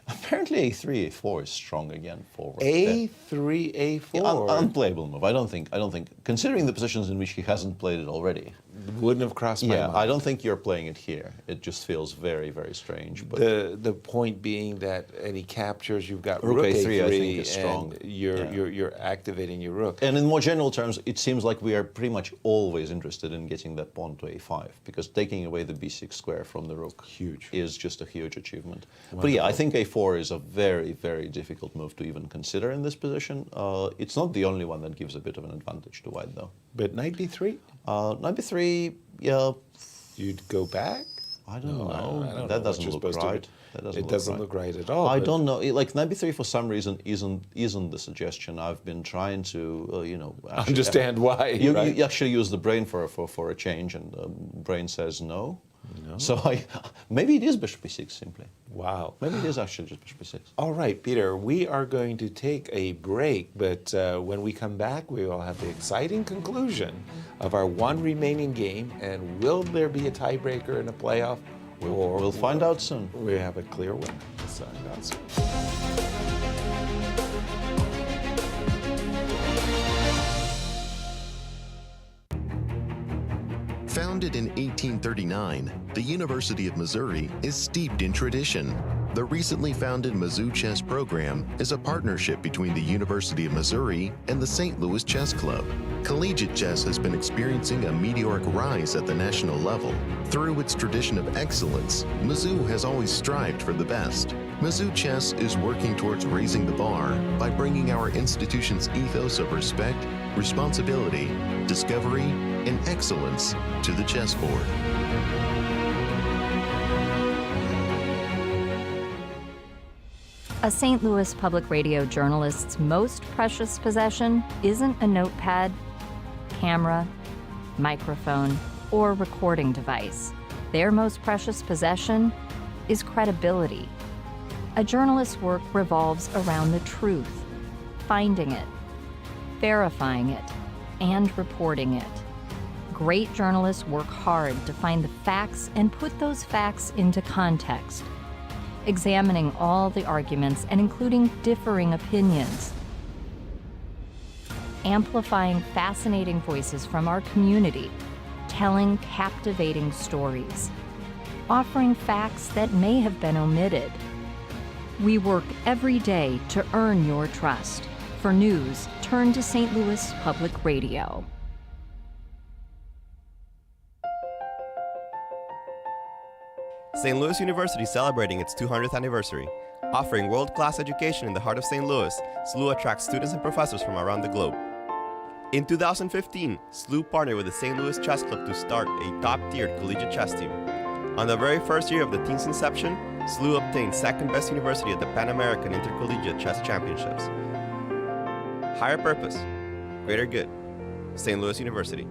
Apparently a3, a4 is strong again forward. A3, a4. Yeah, unplayable move. I don't think. Considering the positions in which he hasn't played it already, wouldn't have crossed my mind. I don't think you're playing it here. It just feels very, very strange. But the point being that any captures, you've got rook a3, I think is strong. And you're activating your rook. And in more general terms, it seems like we are pretty much always interested in getting that pawn to a5, because taking away the b6 square from the rook is just a huge achievement. Wonderful. But yeah, I think a4 is a very, very difficult move to even consider in this position. It's not the only one that gives a bit of an advantage to white, though. But knight b3? Knight b3, yeah. You'd go back? I don't know. I don't that know doesn't look right. It doesn't look right at all. I don't know. Like knight b3 for some reason isn't the suggestion. I've been trying to actually, understand why. You actually use the brain for a change, and the brain says no. No. So maybe it is bishop b6 simply. Wow. Maybe it is actually just bishop b6. All right, Peter, we are going to take a break, but when we come back, we will have the exciting conclusion of our one remaining game, and will there be a tiebreaker in a playoff? We'll find out soon. We have a clear winner. We'll find out soon. Founded in 1839, the University of Missouri is steeped in tradition. The recently founded Mizzou Chess Program is a partnership between the University of Missouri and the St. Louis Chess Club. Collegiate chess has been experiencing a meteoric rise at the national level. Through its tradition of excellence, Mizzou has always strived for the best. Mizzou Chess is working towards raising the bar by bringing our institution's ethos of respect, responsibility, discovery, and excellence to the chessboard. A St. Louis Public Radio journalist's most precious possession isn't a notepad, camera, microphone, or recording device. Their most precious possession is credibility. A journalist's work revolves around the truth, finding it, verifying it, and reporting it. Great journalists work hard to find the facts and put those facts into context, examining all the arguments and including differing opinions, amplifying fascinating voices from our community, telling captivating stories, offering facts that may have been omitted. We work every day to earn your trust. For news, turn to St. Louis Public Radio. St. Louis University is celebrating its 200th anniversary. Offering world-class education in the heart of St. Louis, SLU attracts students and professors from around the globe. In 2015, SLU partnered with the St. Louis Chess Club to start a top-tiered collegiate chess team. On the very first year of the team's inception, SLU obtained second best university at the Pan American Intercollegiate Chess Championships. Higher purpose, greater good. St. Louis University.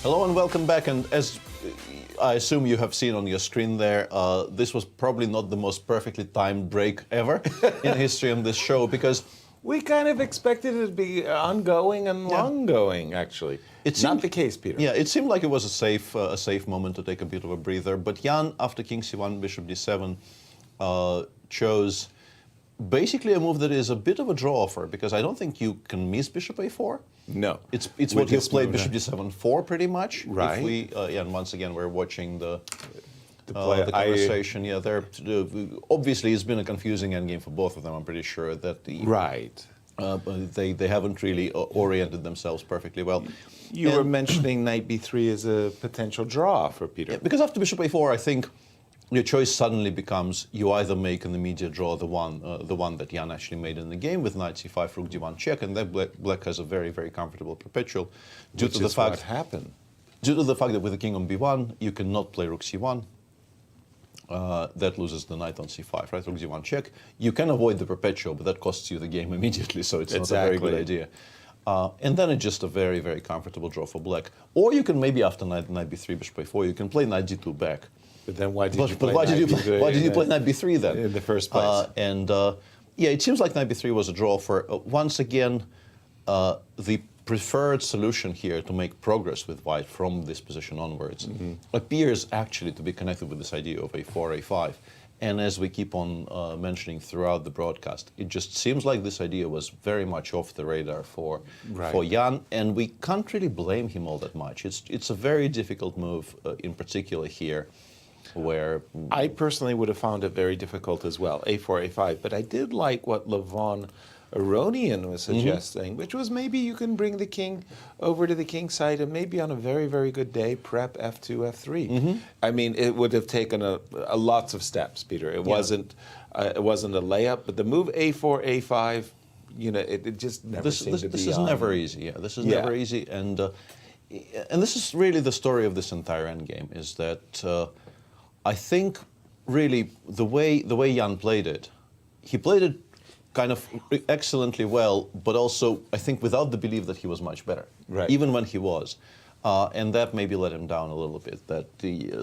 Hello and welcome back. And as I assume you have seen on your screen there, this was probably not the most perfectly timed break ever in history of this show, because we kind of expected it to be ongoing and long-going, actually. It's not the case, Peter. Yeah, it seemed like it was a safe moment to take a bit of a breather. But Jan, after King C1, Bishop D7, chose basically a move that is a bit of a draw offer, because I don't think you can miss Bishop A4. No. It's what he's played Bishop D7 4 pretty much. Right. If we, and once again, we're watching the conversation. Yeah, they're obviously it's been a confusing endgame for both of them. I'm pretty sure that they haven't really oriented themselves perfectly well. You were mentioning Knight B3 as a potential draw for Peter. Yeah, because after Bishop A4, I think your choice suddenly becomes you either make an immediate draw, the one that Jan actually made in the game with Knight C5, Rook D1 check, and then Black has a very, very comfortable perpetual. Due to the fact that with the King on B1, you cannot play Rook C1. That loses the Knight on C5, right? Rook D1 check. You can avoid the perpetual, but that costs you the game immediately, so it's not a very good idea. And then it's just a very, very comfortable draw for Black. Or you can maybe after Knight B3, Bishop A4, you can play Knight D2 back. But then why did you play Knight B3 then? In the first place. Yeah, it seems like Knight B3 was a draw for, once again, the preferred solution here to make progress with White from this position onwards appears actually to be connected with this idea of A4, A5. And as we keep on mentioning throughout the broadcast, it just seems like this idea was very much off the radar for Jan, and we can't really blame him all that much. It's a very difficult move, in particular here, where I personally would have found it very difficult as well, A4, A5. But I did like what Levon Aronian was suggesting, which was maybe you can bring the king over to the king side, and maybe on a very, very good day, prep F2, F3. I mean, it would have taken a lots of steps, Peter. It wasn't a layup, but the move A4, A5, you know, it just never seemed to be. This is never easy. Yeah, this is never easy, and this is really the story of this entire endgame. Is that I think really the way Jan played it, he played it kind of excellently well, but also I think without the belief that he was much better, even when he was. And that maybe let him down a little bit. That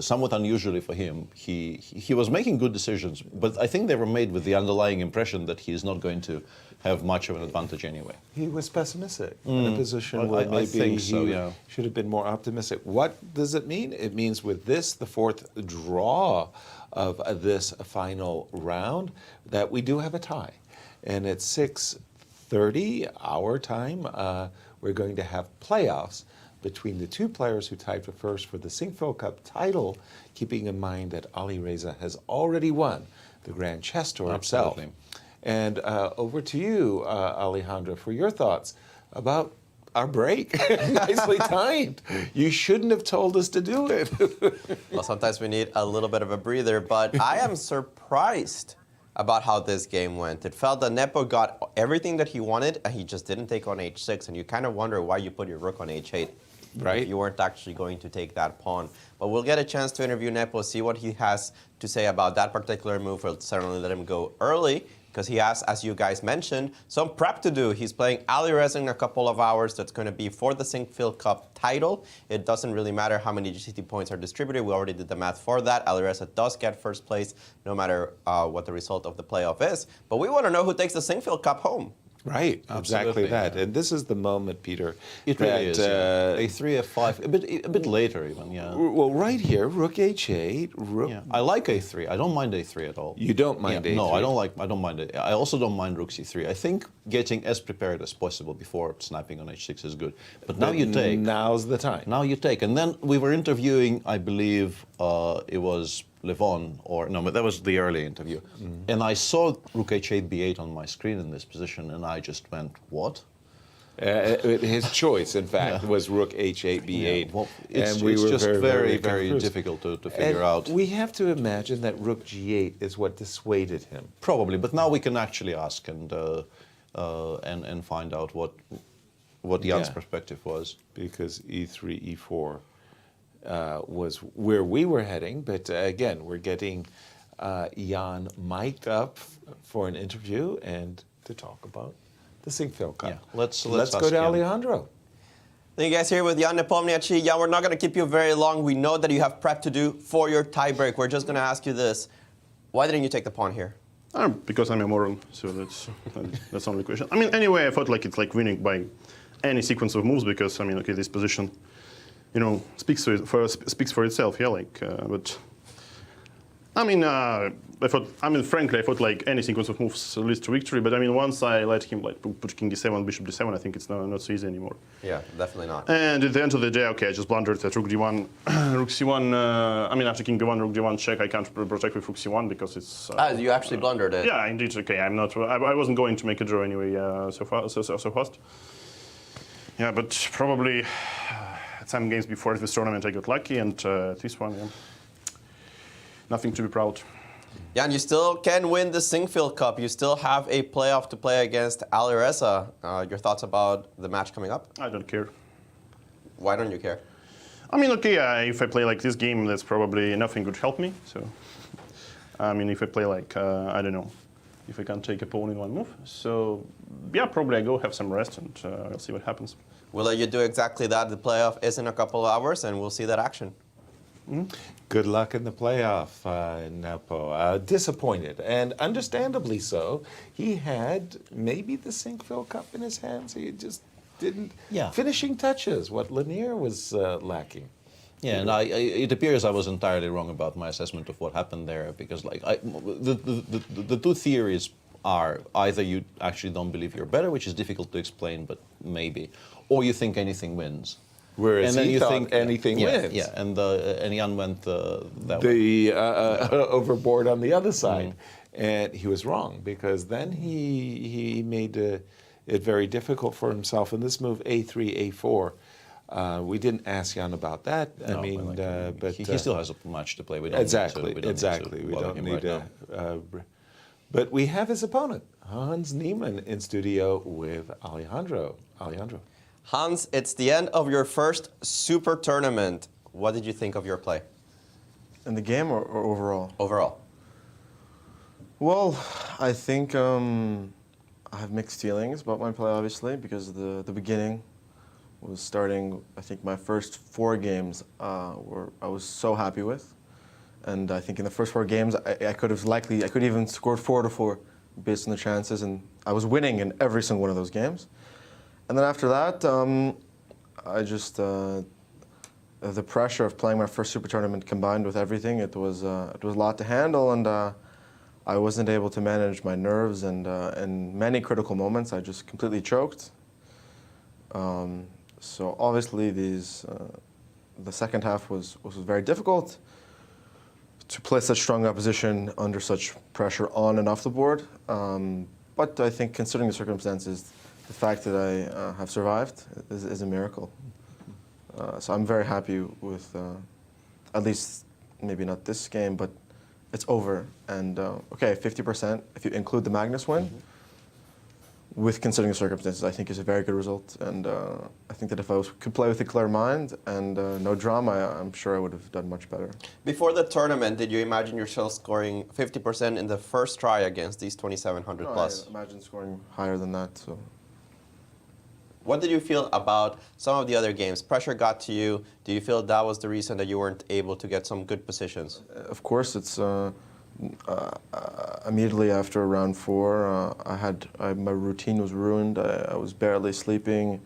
somewhat unusually for him, he was making good decisions, but I think they were made with the underlying impression that he is not going to have much of an advantage anyway. He was pessimistic in a position where maybe he should have been more optimistic. What does it mean? It means with this, the fourth draw of this final round, that we do have a tie. And at 6:30 our time, we're going to have playoffs between the two players who tied for first for the Sinquefield Cup title, keeping in mind that Alireza has already won the Grand Chess Tour itself. And over to you, Alejandro, for your thoughts about our break. Nicely timed. You shouldn't have told us to do it. Well, sometimes we need a little bit of a breather, but I am surprised about how this game went. It felt that Nepo got everything that he wanted, and he just didn't take on H6, and you kind of wonder why you put your rook on H8. Right. You weren't actually going to take that pawn. But we'll get a chance to interview Nepo, see what he has to say about that particular move. We'll certainly let him go early, because he has, as you guys mentioned, some prep to do. He's playing Alireza in a couple of hours. That's going to be for the Sinquefield Cup title. It doesn't really matter how many GCT points are distributed. We already did the math for that. Alireza does get first place, no matter what the result of the playoff is. But we want to know who takes the Sinquefield Cup home. Right, exactly that. And this is the moment, Peter. It really is. A3, F5, a bit later even, Well, right here, Rook H8, Rook. Yeah. I like A3. I don't mind A3 at all. You don't mind A3? No, I don't mind it. I also don't mind Rook C3. I think getting as prepared as possible before snapping on H6 is good. But now you take. Now's the time. Now you take. And then we were interviewing, I believe it was Levon, or no, but that was the early interview. And I saw Rook H8 B8 on my screen in this position, and I just went, what? His choice, in fact, was Rook H8 B8. Well, it's just very, very difficult to figure out. We have to imagine that Rook G8 is what dissuaded him. Probably, but now we can actually ask and find out what Jan's perspective was. Because E3, E4 was where we were heading, but again, we're getting Jan mic'd up for an interview and to talk about the Sinquefield Cup. Yeah. Let's go to Alejandro. Thank you guys here with Ian Nepomniachtchi. Jan, we're not going to keep you very long. We know that you have prep to do for your tiebreak. We're just going to ask you this. Why didn't you take the pawn here? Because I'm immoral, so that's the only question. I mean, anyway, I thought like it's like winning by any sequence of moves because, I mean, okay, this position, you know, speaks for itself, yeah, like, but, I mean, frankly, I thought like any sequence of moves leads to victory, but I mean, once I let him like put king d7, bishop d7, I think it's not so easy anymore. Yeah, definitely not. And at the end of the day, okay, I just blundered at rook d1, rook c1, I mean, after king b1, rook d1 check, I can't protect with rook c1 because it's... you actually blundered it. Yeah, indeed, okay, I wasn't going to make a draw anyway so fast. Yeah, but probably at some games before this tournament I got lucky, and this one, yeah, nothing to be proud. Yeah, and you still can win the Sinquefield Cup. You still have a playoff to play against Alireza. Your thoughts about the match coming up? I don't care. Why don't you care? I mean, okay, if I play like this game, that's probably nothing would help me. So, I mean, if I play like, I don't know, if I can't take a pawn in one move. So, yeah, probably I go have some rest and I'll see what happens. We'll let you do exactly that. The playoff is in a couple of hours and we'll see that action. Good luck in the playoff, Nepo. Disappointed, and understandably so. He had maybe the Sinquefield Cup in his hands. He just didn't. Yeah. Finishing touches, what Lanier was lacking. Yeah, and it appears I was entirely wrong about my assessment of what happened there, because like the two theories are either you actually don't believe you're better, which is difficult to explain, but maybe, or you think anything wins. Whereas he thought anything wins. Yeah, and Jan went that way. Overboard on the other side. And he was wrong, because then he made it very difficult for himself. In this move, a3, a4, we didn't ask Jan about that. No, I mean, but he still has a match to play. We don't exactly. We don't need to. But we have his opponent, Hans Niemann, in studio with Alejandro. Hans, it's the end of your first super tournament. What did you think of your play? In the game or overall? Overall. Well, I think I have mixed feelings about my play, obviously, because the beginning was starting, I think my first 4 games I was so happy with. And I think in the first 4 games, I could even scored 4-4 based on the chances, and I was winning in every single one of those games. And then after that, I just, the pressure of playing my first super tournament combined with everything, it was a lot to handle, and I wasn't able to manage my nerves, and in many critical moments, I just completely choked. So obviously the second half was very difficult to play such strong opposition under such pressure on and off the board. But I think considering the circumstances, the fact that I have survived is a miracle. So I'm very happy with, at least maybe not this game, but it's over. And okay, 50%, if you include the Magnus win, with considering the circumstances, I think is a very good result. And I think that if I could play with a clear mind and no drama, I'm sure I would have done much better. Before the tournament, did you imagine yourself scoring 50% in the first try against these 2,700 plus? I imagine scoring higher than that. So. What did you feel about some of the other games? Pressure got to you. Do you feel that was the reason that you weren't able to get some good positions? Of course, it's immediately after round 4, my routine was ruined. I was barely sleeping.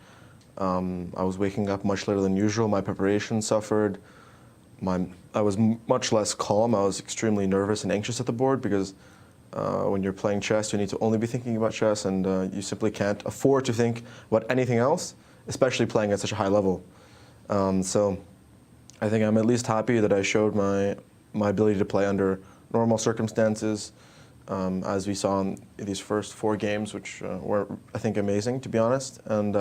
I was waking up much later than usual. My preparation suffered. I was much less calm. I was extremely nervous and anxious at the board because when you're playing chess, you need to only be thinking about chess, and you simply can't afford to think about anything else, especially playing at such a high level. So I think I'm at least happy that I showed my ability to play under normal circumstances, as we saw in these first 4 games, which were, I think, amazing, to be honest. And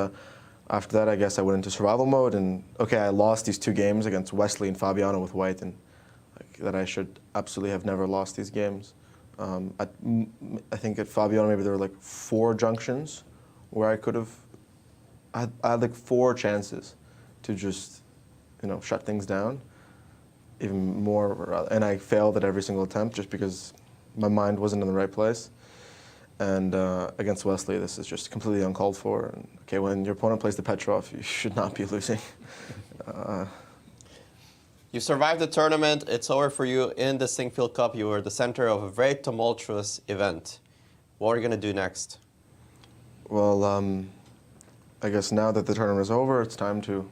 after that, I guess I went into survival mode, and okay, I lost these 2 games against Wesley and Fabiano with white, and that I should absolutely have never lost these games. I think at Fabiano, maybe there were like 4 junctions where I could have, I had like 4 chances to just, shut things down, even more, and I failed at every single attempt just because my mind wasn't in the right place. And against Wesley, this is just completely uncalled for. And, okay, when your opponent plays the Petrov, you should not be losing. You survived the tournament. It's over for you in the Sinquefield Cup. You were the center of a very tumultuous event. What are you going to do next? Well, I guess now that the tournament is over, it's time to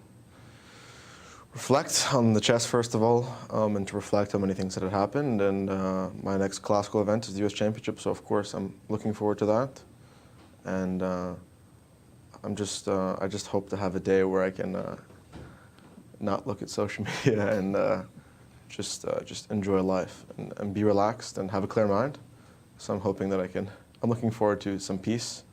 reflect on the chess, first of all, and to reflect on many things that had happened. And my next classical event is the US Championship, so of course I'm looking forward to that. And I just hope to have a day where I can not look at social media and just enjoy life and be relaxed and have a clear mind. So I'm hoping that I'm looking forward to some peace.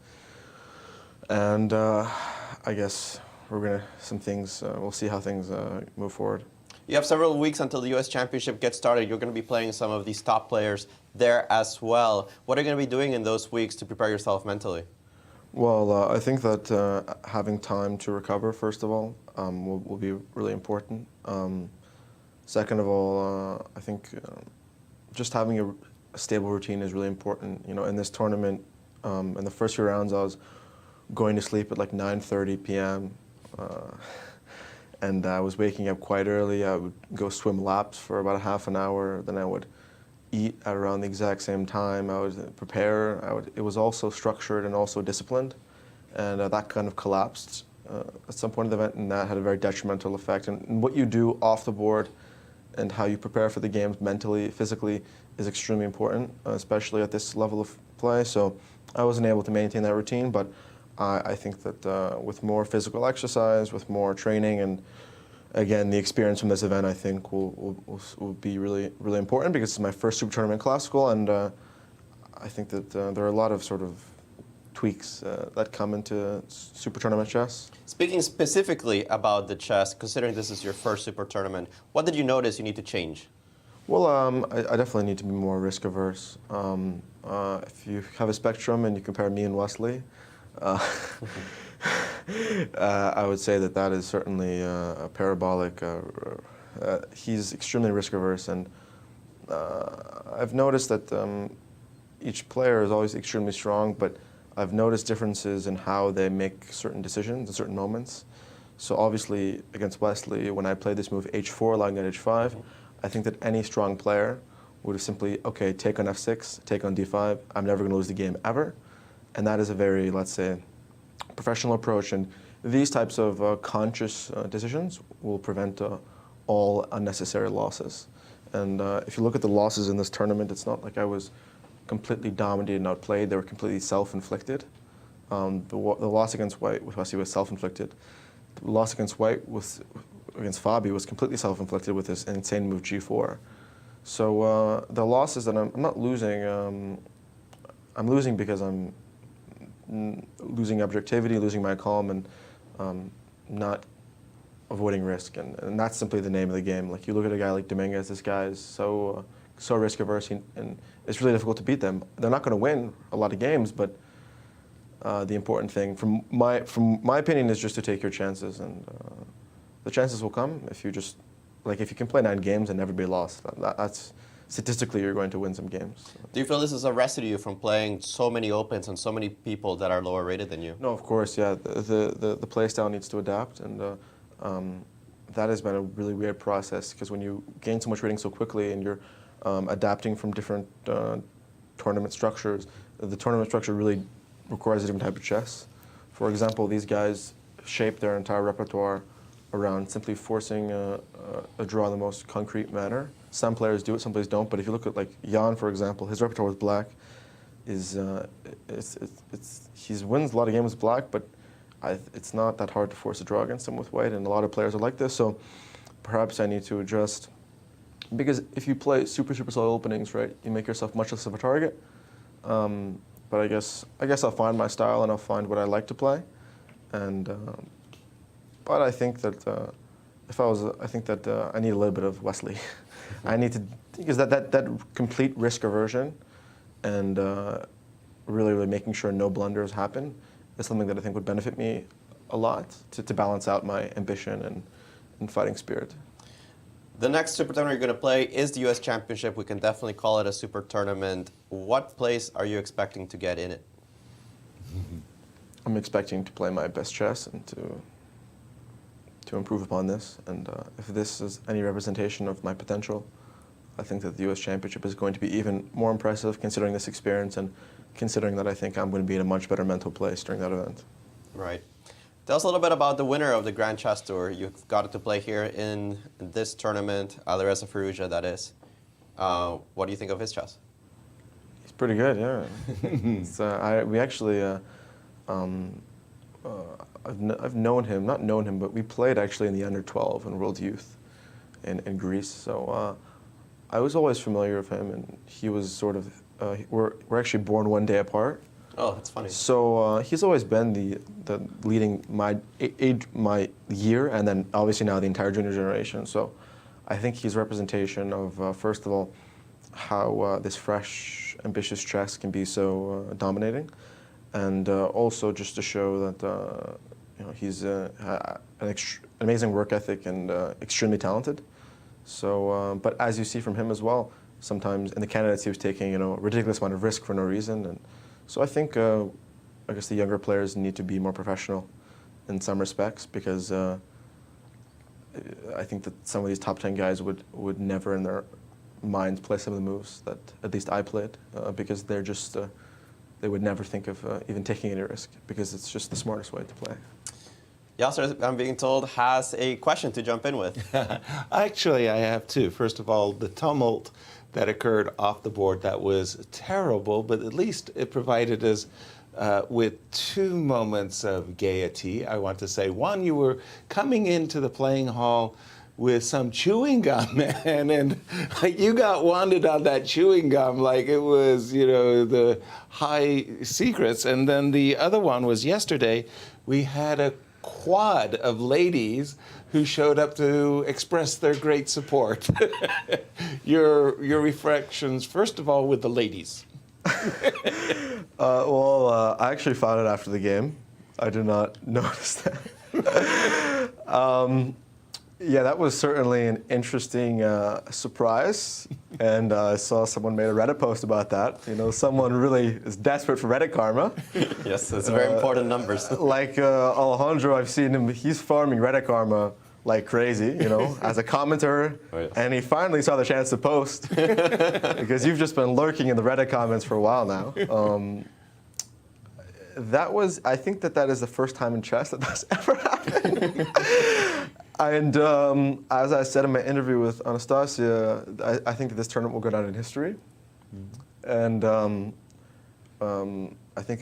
And I guess we'll see how things move forward. You have several weeks until the US Championship gets started. You're going to be playing some of these top players there as well. What are you going to be doing in those weeks to prepare yourself mentally? Well, I think that having time to recover, first of all, will be really important. Second of all, I think just having a stable routine is really important. You know, in this tournament, in the first few rounds, I was going to sleep at like 9:30 p.m. And I was waking up quite early. I would go swim laps for about a half an hour. Then I would eat at around the exact same time. I would prepare. It was also structured and also disciplined. And that kind of collapsed at some point in the event, and that had a very detrimental effect. And what you do off the board and how you prepare for the games mentally, physically, is extremely important, especially at this level of play. So I wasn't able to maintain that routine, but I think that with more physical exercise, with more training, and again, the experience from this event, I think will be really, really important, because it's my first Super Tournament Classical, and I think that there are a lot of sort of tweaks that come into Super Tournament chess. Speaking specifically about the chess, considering this is your first Super Tournament, what did you notice you need to change? Well, I definitely need to be more risk averse. If you have a spectrum and you compare me and Wesley, I would say that is certainly a parabolic. He's extremely risk averse, and I've noticed that each player is always extremely strong, but I've noticed differences in how they make certain decisions at certain moments. So obviously against Wesley, when I played this move h4, allowing knight h5, I think that any strong player would have simply, okay, take on f6, take on d5, I'm never going to lose the game ever. And that is a very, let's say, professional approach. And these types of conscious decisions will prevent all unnecessary losses. And if you look at the losses in this tournament, it's not like I was completely dominated and outplayed. They were completely self-inflicted. The loss against White with Wesley was self-inflicted. The loss against White against Fabi was completely self-inflicted with this insane move g4. So the losses that I'm not losing, I'm losing because I'm losing objectivity, losing my calm, and not avoiding risk. And that's simply the name of the game. Like, you look at a guy like Dominguez, this guy is so risk averse, and it's really difficult to beat them. They're not going to win a lot of games, but the important thing, from my opinion, is just to take your chances, and the chances will come if you just, like, if you can play 9 games and never be lost. That's statistically, you're going to win some games. Do you feel this is a residue from playing so many opens and so many people that are lower rated than you? No, of course, yeah. The play style needs to adapt, and that has been a really weird process, because when you gain so much rating so quickly and you're adapting from different tournament structures, the tournament structure really requires a different type of chess. For example, these guys shape their entire repertoire around simply forcing a draw in the most concrete manner. Some players do it, some players don't. But if you look at, like, Jan, for example, his repertoire with black is he wins a lot of games with black, but it's not that hard to force a draw against him with white, and a lot of players are like this. So perhaps I need to adjust, because if you play super slow openings, right, you make yourself much less of a target. But I guess I'll find my style, and I'll find what I like to play, and. But I think that I need a little bit of Wesley. I need to, because that complete risk aversion and really making sure no blunders happen is something that I think would benefit me a lot to balance out my ambition and fighting spirit. The next super tournament you're going to play is the U.S. Championship. We can definitely call it a super tournament. What place are you expecting to get in it? I'm expecting to play my best chess and to improve upon this. And if this is any representation of my potential, I think that the U.S. Championship is going to be even more impressive considering this experience and considering that I think I'm going to be in a much better mental place during that event. Right. Tell us a little bit about the winner of the Grand Chess Tour. You've got to play here in this tournament, Alireza Firouzja, that is. What do you think of his chess? He's pretty good, yeah. We actually, I've known him, not known him, but we played actually in the under-12 in World Youth in Greece. So I was always familiar with him, and he was sort of, we're actually born one day apart. Oh, that's funny. So he's always been the leading my year, and then obviously now the entire junior generation. So I think he's a representation of, first of all, how this fresh, ambitious chess can be so dominating, and also just to show that he's an amazing work ethic and extremely talented. So, but as you see from him as well, sometimes in the candidates he was taking a ridiculous amount of risk for no reason. And so I think, I guess the younger players need to be more professional in some respects, because I think that some of these top 10 guys would never in their minds play some of the moves that at least I played, because they're just, they would never think of even taking any risk, because it's just the smartest way to play. Yasser, I'm being told, has a question to jump in with. Actually, I have two. First of all, the tumult that occurred off the board, that was terrible, but at least it provided us with two moments of gaiety. I want to say, one, you were coming into the playing hall with some chewing gum, man, and you got wanded on that chewing gum like it was, the high secrets. And then the other one was yesterday, we had a quad of ladies who showed up to express their great support. Your reflections, first of all, with the ladies. Well, I actually found it after the game. I did not notice that. Yeah, that was certainly an interesting surprise. And I saw someone made a Reddit post about that. Someone really is desperate for Reddit karma. Yes, it's very important numbers. Like Alejandro, I've seen him, he's farming Reddit karma like crazy, as a commenter. Oh, yes. And he finally saw the chance to post, because you've just been lurking in the Reddit comments for a while now. I think that is the first time in chess that that's ever happened. And as I said in my interview with Anastasiya, I think that this tournament will go down in history. And I think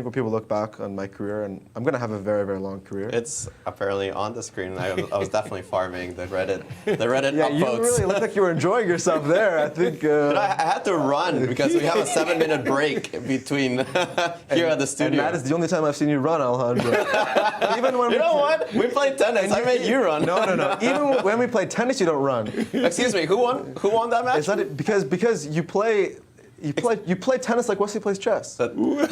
when people look back on my career, and I'm going to have a very, very long career. It's apparently on the screen. I was definitely farming the Reddit yeah, upvotes. You really looked like you were enjoying yourself there. I think. I had to run because we have a 7-minute break between here at the studio. And that is the only time I've seen you run, Alejandro. Even when you know what? We played tennis. I made you run. No. Even when we play tennis, you don't run. Excuse me. Who won? Who won that match? Is that it? Because you play. You play tennis like Wesley plays chess. You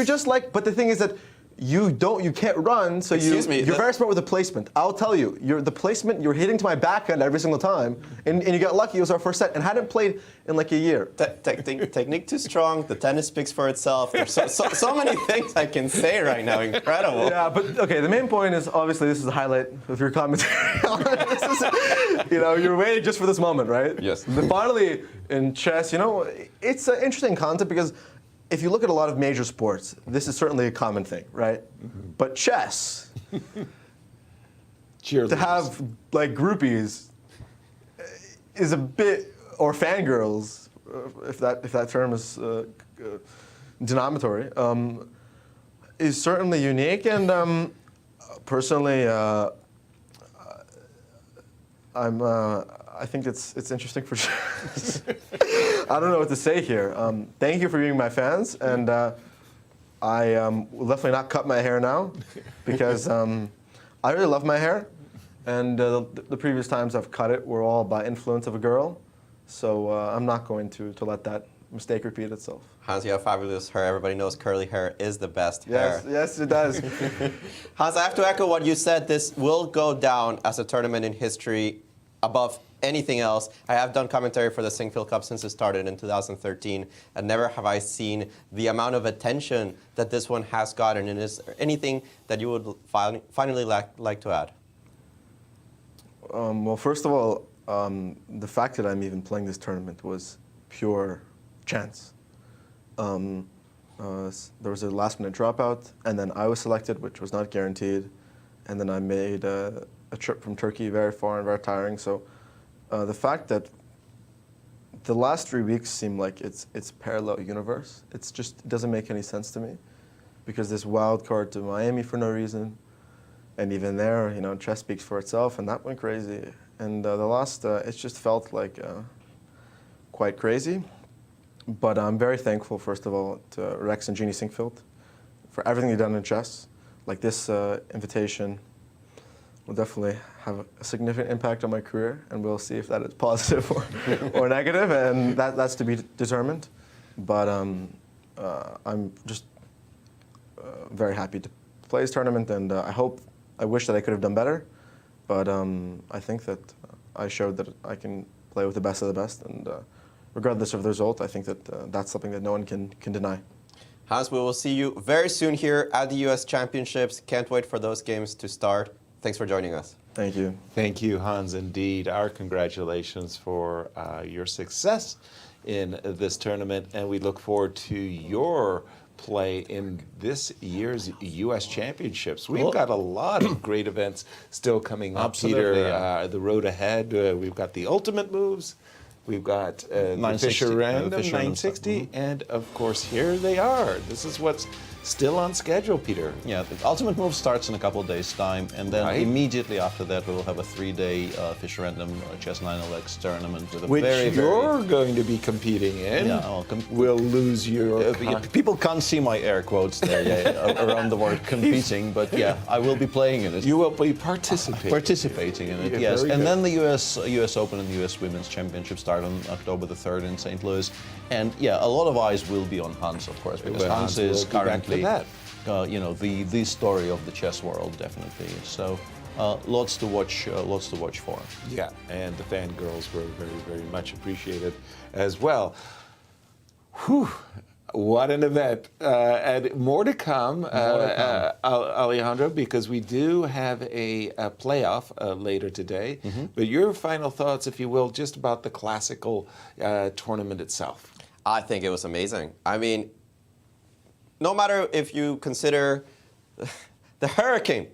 just like, but the thing is that you can't run, so you're very smart with the placement. I'll tell you, the placement, you're hitting to my backhand every single time, and you got lucky. It was our first set, and hadn't played in like a year. Technique too strong. The tennis speaks for itself. There's so many things I can say right now. Incredible. Yeah, but okay. The main point is obviously this is the highlight of your commentary. You're waiting just for this moment, right? Yes. But finally, in chess, it's an interesting concept because if you look at a lot of major sports, this is certainly a common thing, right? Mm-hmm. But chess, to have like groupies, is a bit, or fangirls, if that term is denominatory, is certainly unique. And personally, I think it's interesting for chess. I don't know what to say here. Thank you for being my fans, and I will definitely not cut my hair now, because I really love my hair, and the previous times I've cut it were all by influence of a girl, so I'm not going to let that mistake repeat itself. Hans, you have fabulous hair. Everybody knows curly hair is the best hair. Yes, it does. Hans, I have to echo what you said. This will go down as a tournament in history. above anything else. I have done commentary for the Sinquefield Cup since it started in 2013, and never have I seen the amount of attention that this one has gotten. And is there anything that you would finally like to add? Well, first of all, the fact that I'm even playing this tournament was pure chance. There was a last-minute dropout, and then I was selected, which was not guaranteed, and then I made a trip from Turkey, very far and very tiring. So the fact that the last 3 weeks seem like it's parallel universe, it doesn't make any sense to me, because this wild card to Miami for no reason, and even there, chess speaks for itself, and that went crazy. And the last, it just felt like quite crazy. But I'm very thankful, first of all, to Rex and Jeannie Sinquefield for everything they've done in chess. Like this invitation will definitely have a significant impact on my career, and we'll see if that is positive or negative, and that's to be determined. But I'm just very happy to play this tournament, and I wish that I could have done better, but I think that I showed that I can play with the best of the best, and regardless of the result, I think that that's something that no one can deny. Hans, we will see you very soon here at the U.S. Championships. Can't wait for those games to start. Thanks for joining us. Thank you. Thank you, Hans, indeed. Our congratulations for your success in this tournament, and we look forward to your play in this year's U.S. Championships. We've got a lot of great events still coming up, Peter. Yeah. The road ahead, we've got the ultimate moves. We've got the Fischer Random 960, and of course, here they are. This is what's still on schedule, Peter. Yeah, the ultimate move starts in a couple of days' time, and then immediately after that, we will have a 3-day Fischer Random Chess 9LX tournament with a Which very, you're going to be competing in. Yeah, we'll lose your... people can't see my air quotes there around the word competing, but yeah, I will be playing in it. You will be participating. Participating in it, yes. And then the US Open and the US Women's Championship start on October the 3rd in St. Louis. And yeah, a lot of eyes will be on Hans, of course, because Hans is currently the story of the chess world, definitely. So lots to watch for. Yeah, and the fangirls were very, very much appreciated as well. Whew. What an event. And more to come, Alejandro, because we do have a playoff later today. But your final thoughts, if you will, just about the classical tournament itself. I think it was amazing. I mean, no matter if you consider the hurricane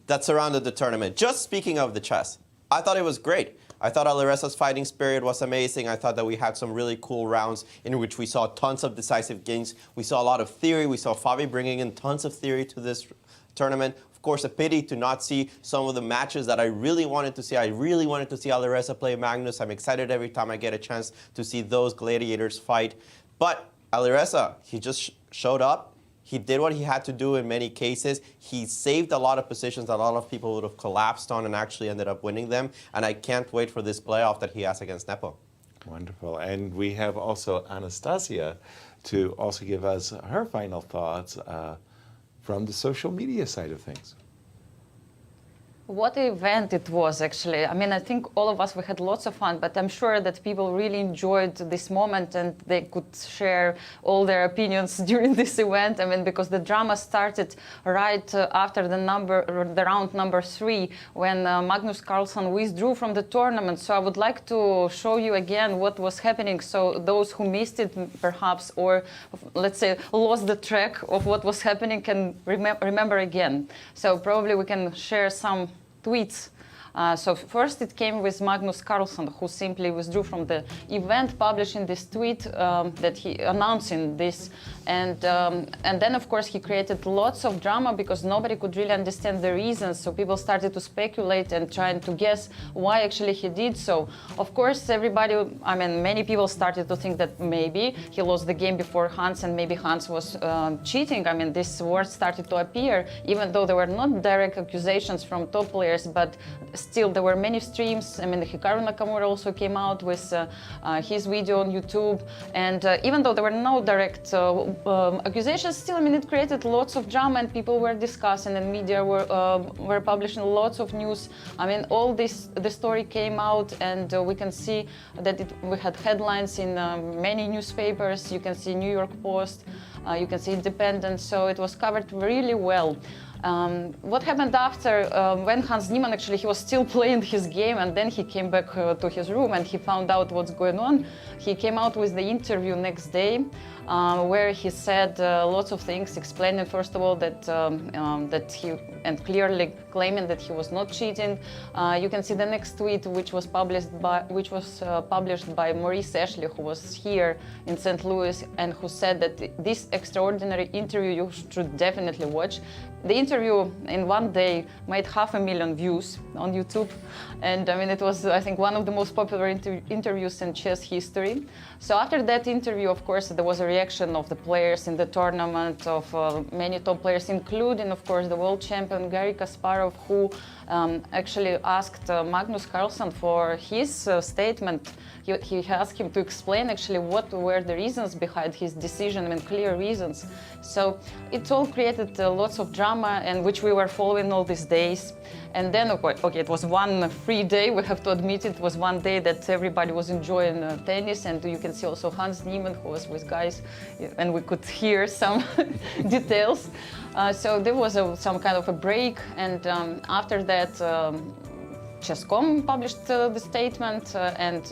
that surrounded the tournament, just speaking of the chess, I thought it was great. I thought Alireza's fighting spirit was amazing. I thought that we had some really cool rounds in which we saw tons of decisive games. We saw a lot of theory. We saw Fabi bringing in tons of theory to this tournament. Of course, a pity to not see some of the matches that I really wanted to see. I really wanted to see Alireza play Magnus. I'm excited every time I get a chance to see those gladiators fight. But Alireza, he just showed up. He did what he had to do in many cases. He saved a lot of positions that a lot of people would have collapsed on and actually ended up winning them. And I can't wait for this playoff that he has against Nepo. Wonderful. And we have also Anastasiya to also give us her final thoughts from the social media side of things. What an event it was, actually. I mean, I think all of us, we had lots of fun, but I'm sure that people really enjoyed this moment and they could share all their opinions during this event. I mean, because the drama started right after the round number 3, when Magnus Carlsen withdrew from the tournament. So I would like to show you again what was happening, so those who missed it perhaps, or let's say lost the track of what was happening, can remember again. So probably we can share some tweets. So first it came with Magnus Carlsen, who simply withdrew from the event, publishing this tweet that he announcing this. And then, of course, he created lots of drama because nobody could really understand the reasons. So people started to speculate and trying to guess why actually he did so. Of course, everybody, I mean, many people started to think that maybe he lost the game before Hans and maybe Hans was cheating. I mean, these words started to appear, even though there were not direct accusations from top players, but still there were many streams. I mean, Hikaru Nakamura also came out with his video on YouTube, and even though there were no direct accusations, still, I mean, it created lots of drama, and people were discussing, and media were publishing lots of news. I mean, all this, the story came out, and we can see that we had headlines in many newspapers. You can see New York Post, you can see Independent, so it was covered really well. What happened after, when Hans Niemann, actually, he was still playing his game, and then he came back to his room and he found out what's going on. He came out with the interview next day, where he said lots of things, explaining, first of all, that he, and clearly claiming that he was not cheating. You can see the next tweet, which was published by Maurice Ashley, who was here in St. Louis, and who said that this extraordinary interview you should definitely watch. The interview in one day made 500,000 views on YouTube, and I mean, it was, I think, one of the most popular interviews in chess history. So after that interview, of course, there was a reaction of the players in the tournament, of many top players, including, of course, the world champion Garry Kasparov, who actually asked Magnus Carlsen for his statement. He asked him to explain actually what were the reasons behind his decision, I mean, clear reasons. So it all created lots of drama, and which we were following all these days. And then, okay, it was one free day, we have to admit it was one day that everybody was enjoying tennis, and you can see also Hans Niemann, who was with guys, and we could hear some details. So there was some kind of a break, and after that, Chess.com published the statement, and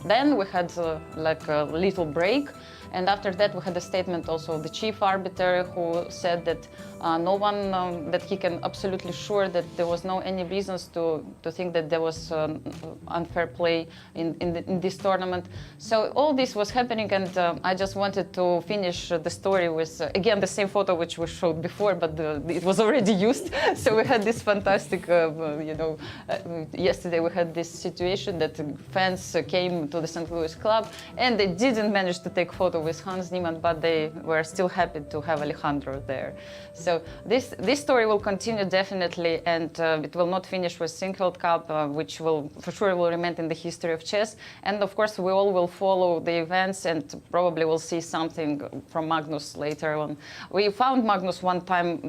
then we had like a little break. And after that, we had a statement also of the chief arbiter, who said that no one, that he can absolutely sure that there was no any reasons to think that there was unfair play in this tournament. So all this was happening, and I just wanted to finish the story with, again, the same photo which we showed before, but it was already used. So we had this fantastic, yesterday we had this situation that fans came to the St. Louis club, and they didn't manage to take photo with Hans Niemann, but they were still happy to have Alejandro there. So this story will continue definitely, and it will not finish with Sinquefield Cup, which will for sure will remain in the history of chess. And of course, we all will follow the events, and probably will see something from Magnus later on. We found Magnus one time.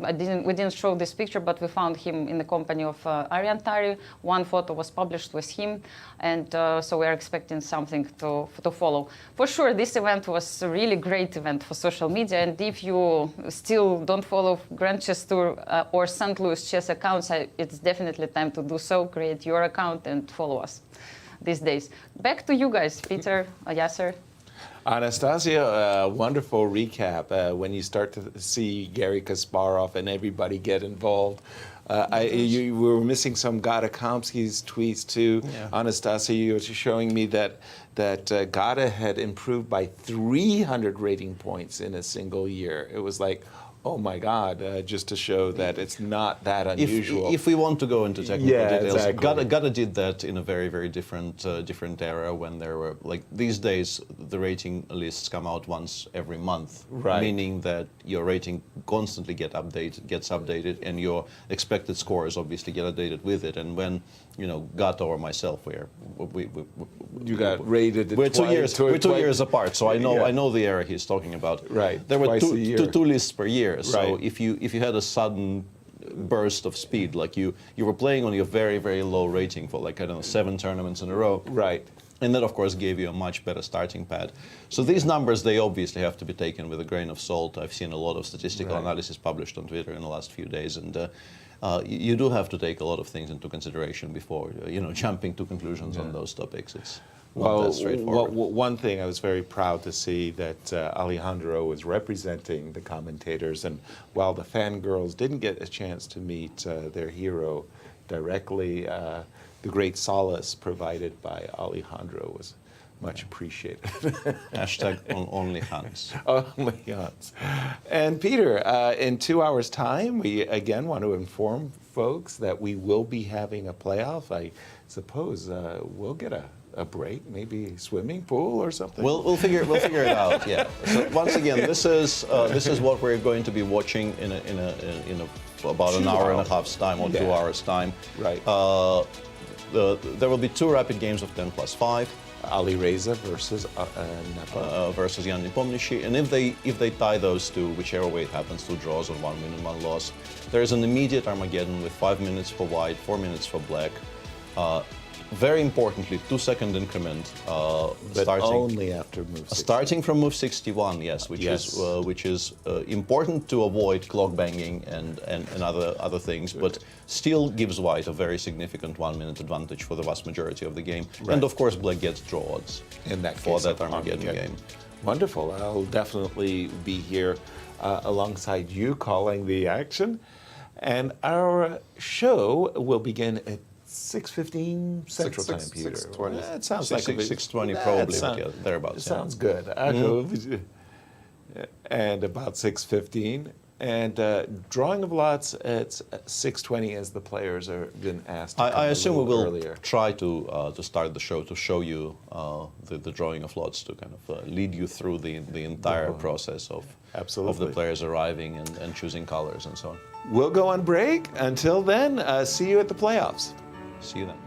We didn't show this picture, but we found him in the company of Arian Tari. One photo was published with him, and so we are expecting something to follow. For sure, this event was a really great event for social media, and if you still don't follow Grand Chess Tour or St. Louis chess accounts, it's definitely time to do so. Create your account and follow us these days. Back to you guys, Peter, Yasser. Anastasia, wonderful recap. When you start to see Garry Kasparov and everybody get involved, you were missing some Gata Kamsky's tweets too. Yeah. Anastasia, you were showing me that Gata had improved by 300 rating points in a single year. It was like, oh my God, just to show that it's not that unusual. If we want to go into technical details, exactly. Gata did that in a very, very different era, when there were, like, these days, the rating lists come out once every month, right. Meaning that your rating constantly gets updated, and your expected scores obviously get updated with it. And when, you know, Gata or myself, you got rated. We're 2 years. We're 2 years apart, so I know the era he's talking about. Right. There were two lists per year. Right. So if you had a sudden burst of speed, like you were playing on your very, very low rating for, like, I don't know, 7 tournaments in a row. Right. And that, of course, gave you a much better starting pad. So these numbers, they obviously have to be taken with a grain of salt. I've seen a lot of statistical analysis published on Twitter in the last few days, and you do have to take a lot of things into consideration before, jumping to conclusions on those topics. It's not that straightforward. One thing I was very proud to see that Alejandro was representing the commentators, and while the fangirls didn't get a chance to meet their hero directly, the great solace provided by Alejandro was much appreciated. Hashtag only Hans. Only Hans. And Peter, in 2 hours' time, we again want to inform folks that we will be having a playoff. I suppose we'll get a break, maybe swimming pool or something. We'll figure it out. Yeah. So once again, this is what we're going to be watching in about an hour and a half's time or 2 hours time. Right. there will be 2 rapid games of 10+5. Alireza versus versus Ian Nepomniachtchi, and if they tie those two, whichever way it happens, 2 draws or 1 win and 1 loss, there is an immediate Armageddon with 5 minutes for white, 4 minutes for black. Very importantly, 2-second increment. But only after move 61. Starting from move 61, yes, which is important to avoid clock banging and other things, but still gives white a very significant 1-minute advantage for the vast majority of the game. Right. And of course, black gets draw odds in that for case that Armageddon game. Wonderful. I'll definitely be here alongside you calling the action. And our show will begin at 6:15 Central Time, Peter. 6:20. That sounds like 6:20 probably, thereabouts. It sounds good. And about 6:15. And drawing of lots at 6:20 as the players are been asked to I assume we will earlier. try to start the show to show you the drawing of lots, to kind of lead you through the entire process of the players arriving and choosing colors and so on. We'll go on break. Until then, see you at the playoffs. See you then.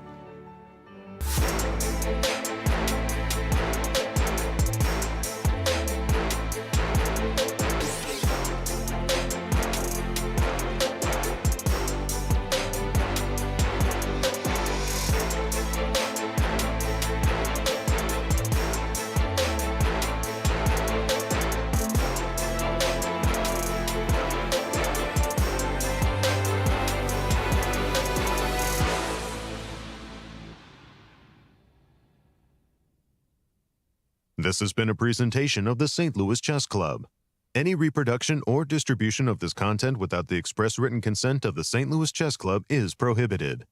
This has been a presentation of the St. Louis Chess Club. Any reproduction or distribution of this content without the express written consent of the St. Louis Chess Club is prohibited.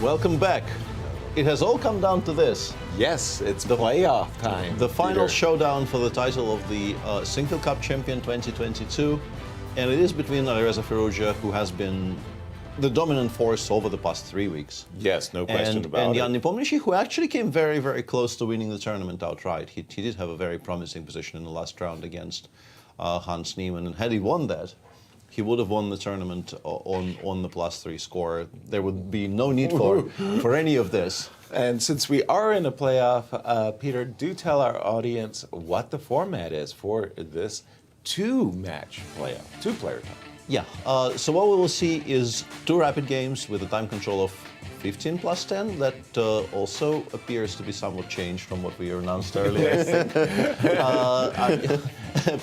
Welcome back. It has all come down to this. Yes, it's the playoff time. The final Peter. showdown for the title of the Sinquefield Cup champion 2022. And it is between Alireza Firouzja, who has been the dominant force over the past 3 weeks. Yes, no question about and it. Ian Nepomniachtchi, who actually came very, very close to winning the tournament outright. He did have a very promising position in the last round against Hans Niemann. And had he won that, he would have won the tournament on the +3 score. There would be no need for any of this. And since we are in a playoff, Peter, do tell our audience what the format is for this two-match playoff, two-player time. Yeah, so what we will see is 2 rapid games with a time control of 15 plus 10. That also appears to be somewhat changed from what we announced earlier, I think.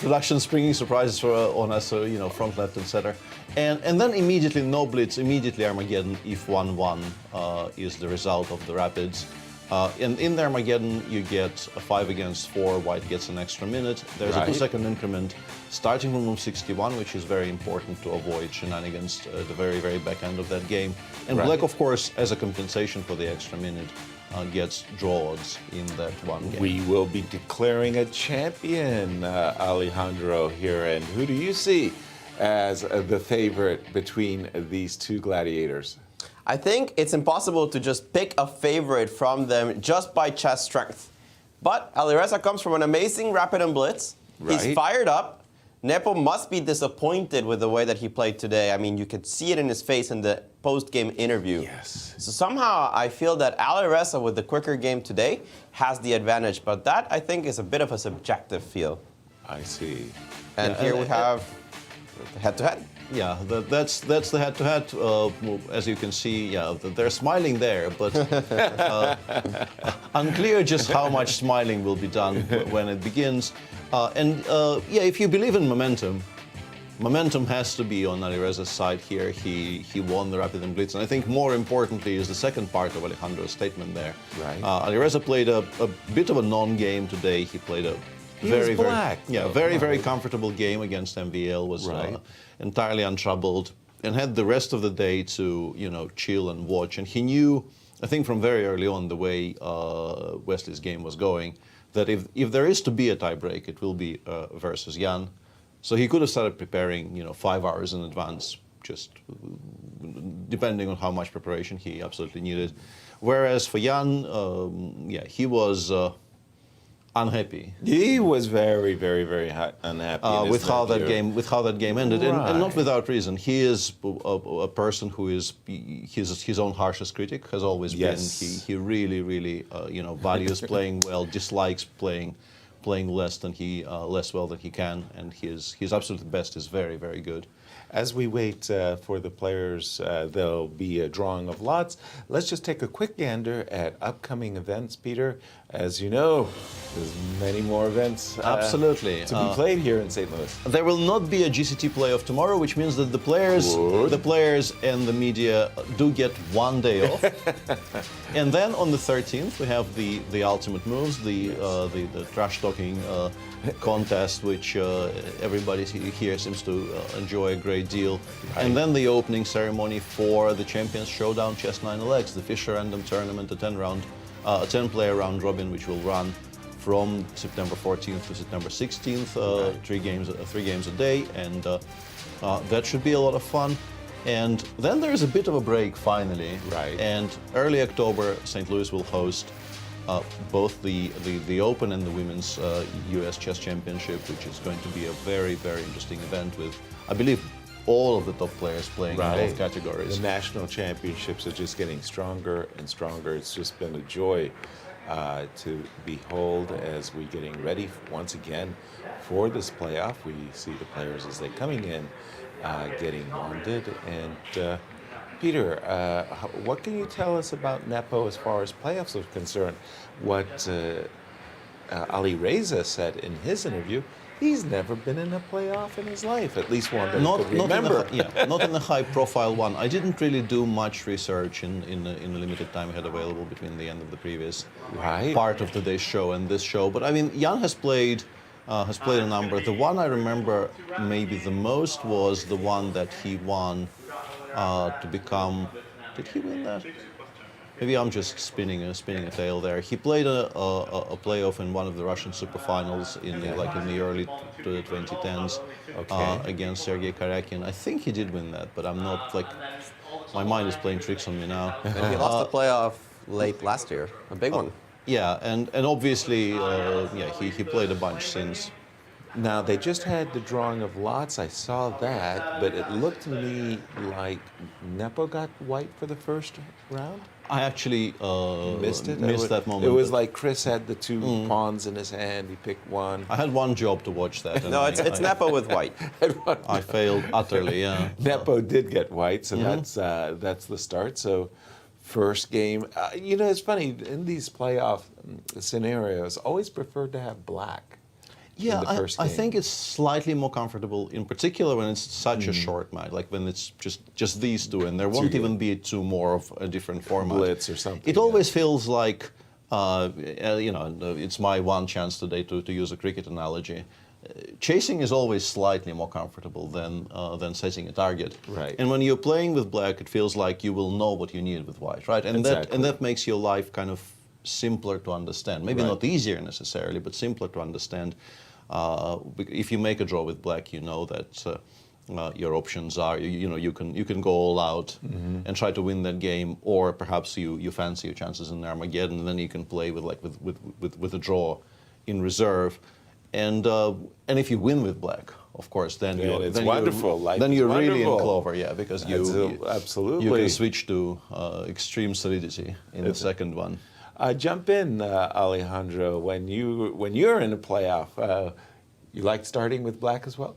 Production springing surprises on us, so, front, left, and center. And then immediately no blitz, immediately Armageddon if 1-1 is the result of the rapids. And in the Armageddon, you get a 5 against 4, white gets an extra minute. There's a 2-second increment starting from move 61, which is very important to avoid shenanigans at the very, very back end of that game. And black, of course, as a compensation for the extra minute, gets draw odds in that one game. We will be declaring a champion, Alejandro, here. And who do you see as the favorite between these two gladiators? I think it's impossible to just pick a favorite from them just by chess strength. But Alireza comes from an amazing rapid and blitz. Right. He's fired up. Nepo must be disappointed with the way that he played today. I mean, you could see it in his face in the post-game interview. Yes. So somehow I feel that Alireza, with the quicker game today, has the advantage. But that, I think, is a bit of a subjective feel. I see. And here we have the head-to-head. Yeah, that's the head-to-head. As you can see, yeah, they're smiling there, but unclear just how much smiling will be done when it begins. Yeah, if you believe in momentum, momentum has to be on Alireza's side here. He won the rapid and blitz, and I think more importantly is the second part of Alejandro's statement there. Right. Alireza played a bit of a non-game today. He played a very comfortable game against MVL. Was entirely untroubled and had the rest of the day to chill and watch. And he knew, I think from very early on, the way Wesley's game was going, that if there is to be a tiebreak, it will be versus Jan. So he could have started preparing 5 hours in advance, just depending on how much preparation he absolutely needed. Whereas for Jan, he was unhappy. He was very, very, very unhappy with how that game ended, and not without reason. He is a person who is his own harshest critic. Has always been. He really, really values playing well, dislikes playing less well than he can, and his absolute best is very, very good. As we wait for the players, there'll be a drawing of lots. Let's just take a quick gander at upcoming events, Peter. As you know, there's many more events absolutely to be played here in St. Louis. There will not be a GCT playoff tomorrow, which means that the players and the media do get 1 day off. And then on the 13th, we have the ultimate moves, the trash talking contest, which everybody here seems to enjoy a great deal. Right. And then the opening ceremony for the Champions Showdown Chess 9LX, the Fisher Random Tournament, a 10-player round robin, which will run from September 14th to September 16th, 3 games a day, and that should be a lot of fun. And then there is a bit of a break finally. Right. And early October, St. Louis will host both the Open and the Women's U.S. Chess Championship, which is going to be a very, very interesting event with, I believe, all of the top players playing in both categories. The national championships are just getting stronger and stronger. It's just been a joy to behold as we're getting ready once again for this playoff. We see the players as they're coming in, getting bonded. And Peter, what can you tell us about Nepo as far as playoffs are concerned? What Alireza said in his interview, he's never been in a playoff in his life, at least one that he could remember. Not in a high-profile one. I didn't really do much research in the limited time I had available between the end of the previous part of today's show and this show. But I mean, Jan has played a number. The one I remember maybe the most was the one that he won to become. Did he win that? maybe I'm just spinning a tale there. He played a playoff in one of the Russian superfinals in the early 2010s against Sergei Karyakin. I think he did win that, but I'm not my mind is playing tricks on me now. And he lost the playoff late last year, a big one. Yeah, and obviously, he played a bunch since. Now, they just had the drawing of lots. I saw that, but it looked to me like Nepo got white for the first round. I actually missed that moment. It was like Chris had the two pawns in his hand. He picked one. I had one job to watch that. No, it's Nepo with white. I failed utterly, yeah. Nepo did get white, so that's the start. So first game. It's funny, in these playoff scenarios, always preferred to have black. Yeah, I think it's slightly more comfortable, in particular when it's such a short match, like when it's just these two, and there won't even be two more of a different format. Blitz or something. It always feels like, it's my one chance today to use a cricket analogy. Chasing is always slightly more comfortable than setting a target. Right. And when you're playing with black, it feels like you will know what you need with white, right? And that makes your life kind of simpler to understand. Maybe not easier necessarily, but simpler to understand. If you make a draw with black, you know that your options are you can go all out and try to win that game, or perhaps you fancy your chances in Armageddon, and then you can play with a draw in reserve, and if you win with black, of course, then it's wonderful. Then you're really in clover, because absolutely you can switch to extreme solidity in the second one. Jump in, Alejandro. When you're in a playoff, you like starting with black as well?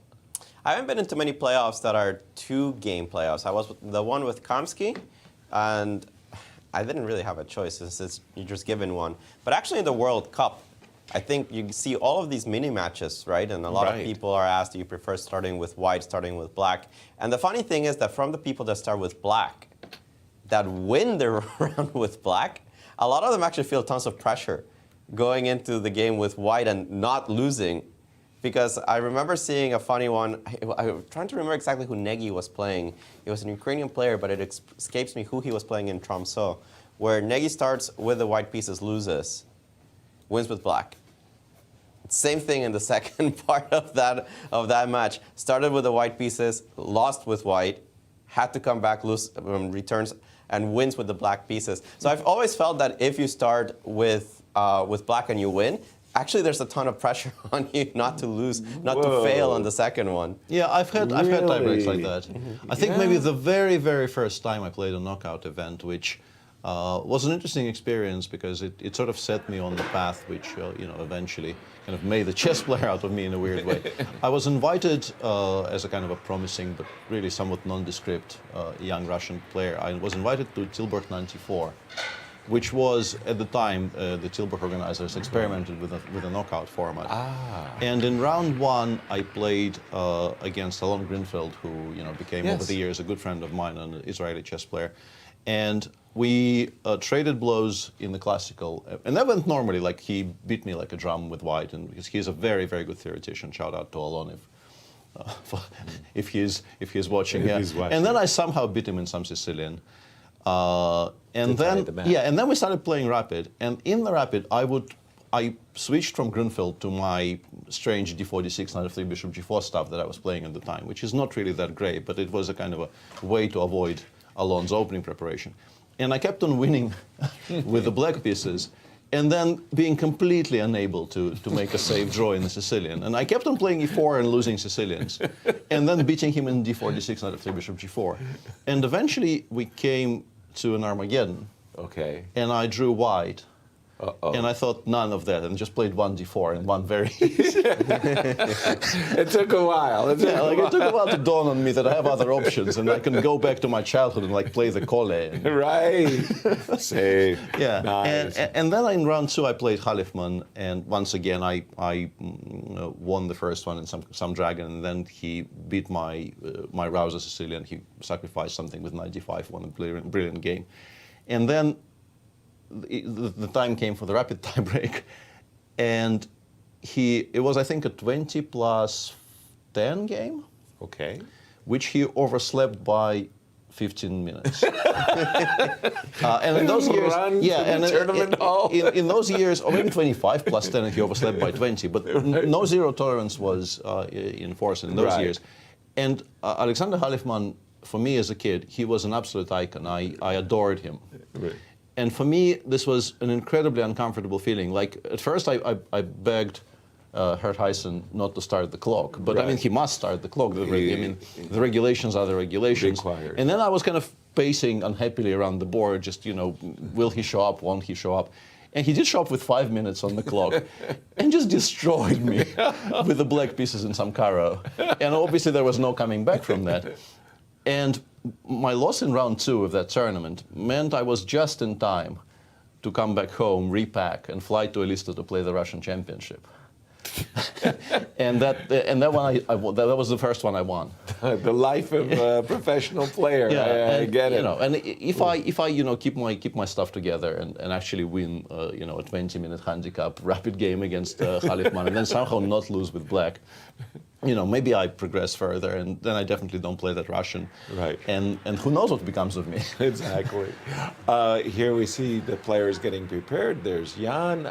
I haven't been into many playoffs that are 2-game playoffs. I was the one with Kamsky, and I didn't really have a choice since you're just given one. But actually in the World Cup, I think you see all of these mini matches, right? And a lot of people are asked, do you prefer starting with white, starting with black? And the funny thing is that from the people that start with black, that win their round with black, a lot of them actually feel tons of pressure going into the game with white and not losing. Because I remember seeing a funny one. I'm trying to remember exactly who Nagy was playing. It was an Ukrainian player, but it escapes me who he was playing in Tromsø, where Nagy starts with the white pieces, loses, wins with black. Same thing in the second part of that match. Started with the white pieces, lost with white, had to come back, returns, and wins with the black pieces. So I've always felt that if you start with black and you win, actually there's a ton of pressure on you not to lose, not to fail on the second one. Yeah, I've had tiebreaks like that. I think maybe the very, very first time I played a knockout event, which was an interesting experience because it sort of set me on the path which eventually kind of made the chess player out of me in a weird way. I was invited as a kind of a promising but really somewhat nondescript young Russian player. I was invited to Tilburg 94, which was at the time the Tilburg organizers experimented with a knockout format. And in round one, I played against Alon Grinfeld, who became over the years a good friend of mine, an Israeli chess player. And we traded blows in the classical, and that went normally. Like he beat me like a drum with white, and because he's a very, very good theoretician. Shout out to Alon if he's watching. And then I somehow beat him in some Sicilian, and then we started playing rapid. And in the rapid, I switched from Grinfeld to my strange d4, d6, knight f3, bishop g4 stuff that I was playing at the time, which is not really that great, but it was a kind of a way to avoid Alon's opening preparation. And I kept on winning with the black pieces, and then being completely unable to make a safe draw in the Sicilian. And I kept on playing e4 and losing Sicilians, and then beating him in d4, d6, knight f3, bishop g4. And eventually we came to an Armageddon. Okay. And I drew white. And I thought none of that, and just played one d4 and one very easy. It took a while. It took a while to dawn on me that I have other options, and I can go back to my childhood and play the Colle. Right. Safe. Yeah. Nice. And then in round two I played Halifman, and once again I won the first one in some dragon, and then he beat my Rouser Sicilian. He sacrificed something with knight d5, won a brilliant game, and then. The time came for the rapid tiebreak, and it was, I think, a 20+10 game. Okay. Which he overslept by 15 minutes. And in those years, in those years, or maybe 25 plus 10 if you overslept by 20, but no zero tolerance was in force in those years. And Alexander Khalifman, for me as a kid, he was an absolute icon. I adored him. Right. And for me, this was an incredibly uncomfortable feeling. Like, at first I begged Gert Huyssen not to start the clock. But I mean, he must start the clock. I mean, the regulations are the regulations. Required. And then I was kind of pacing unhappily around the board, just, you know, will he show up, won't he show up? And he did show up with 5 minutes on the clock and just destroyed me with the black pieces in some caro. And obviously there was no coming back from that. And my loss in round 2 of that tournament meant I was just in time to come back home, repack, and fly to Elista to play the Russian Championship. and that one that was the first one I won. The life of a professional player. Yeah, I get it. You know, and if I you know keep my stuff together and actually win you know a 20-minute handicap rapid game against Khalifman and then somehow not lose with black, you know, maybe I progress further and then I definitely don't play that Russian. Right. And who knows what becomes of me. Exactly. Here we see the players getting prepared. There's Jan.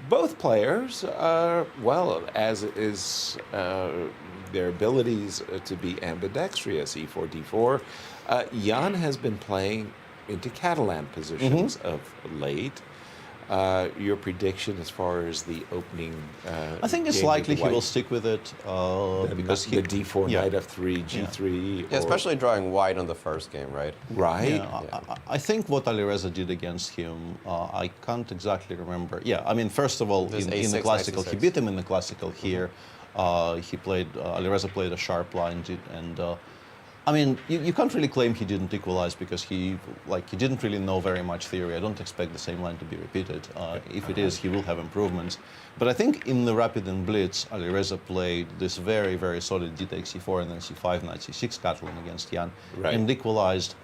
Both players are, well, as is their abilities to be ambidextrous, E4, D4. Jan has been playing into Catalan positions of late. Your prediction as far as the opening I think it's likely he will stick with it because the D4 knight f3, G3. Yeah, especially drawing white on the first game, right? Right. Yeah, I think what Alireza did against him, I can't exactly remember. Yeah, I mean, first of all, in the classical, he beat him in the classical here. Alireza played a sharp line, and I mean, you can't really claim he didn't equalize because he didn't really know very much theory. I don't expect the same line to be repeated. If it is, he will have improvements. But I think in the rapid and blitz, Alireza played this very, very solid d takes c4 and then c5, knight c6 Catalan against Jan, and equalized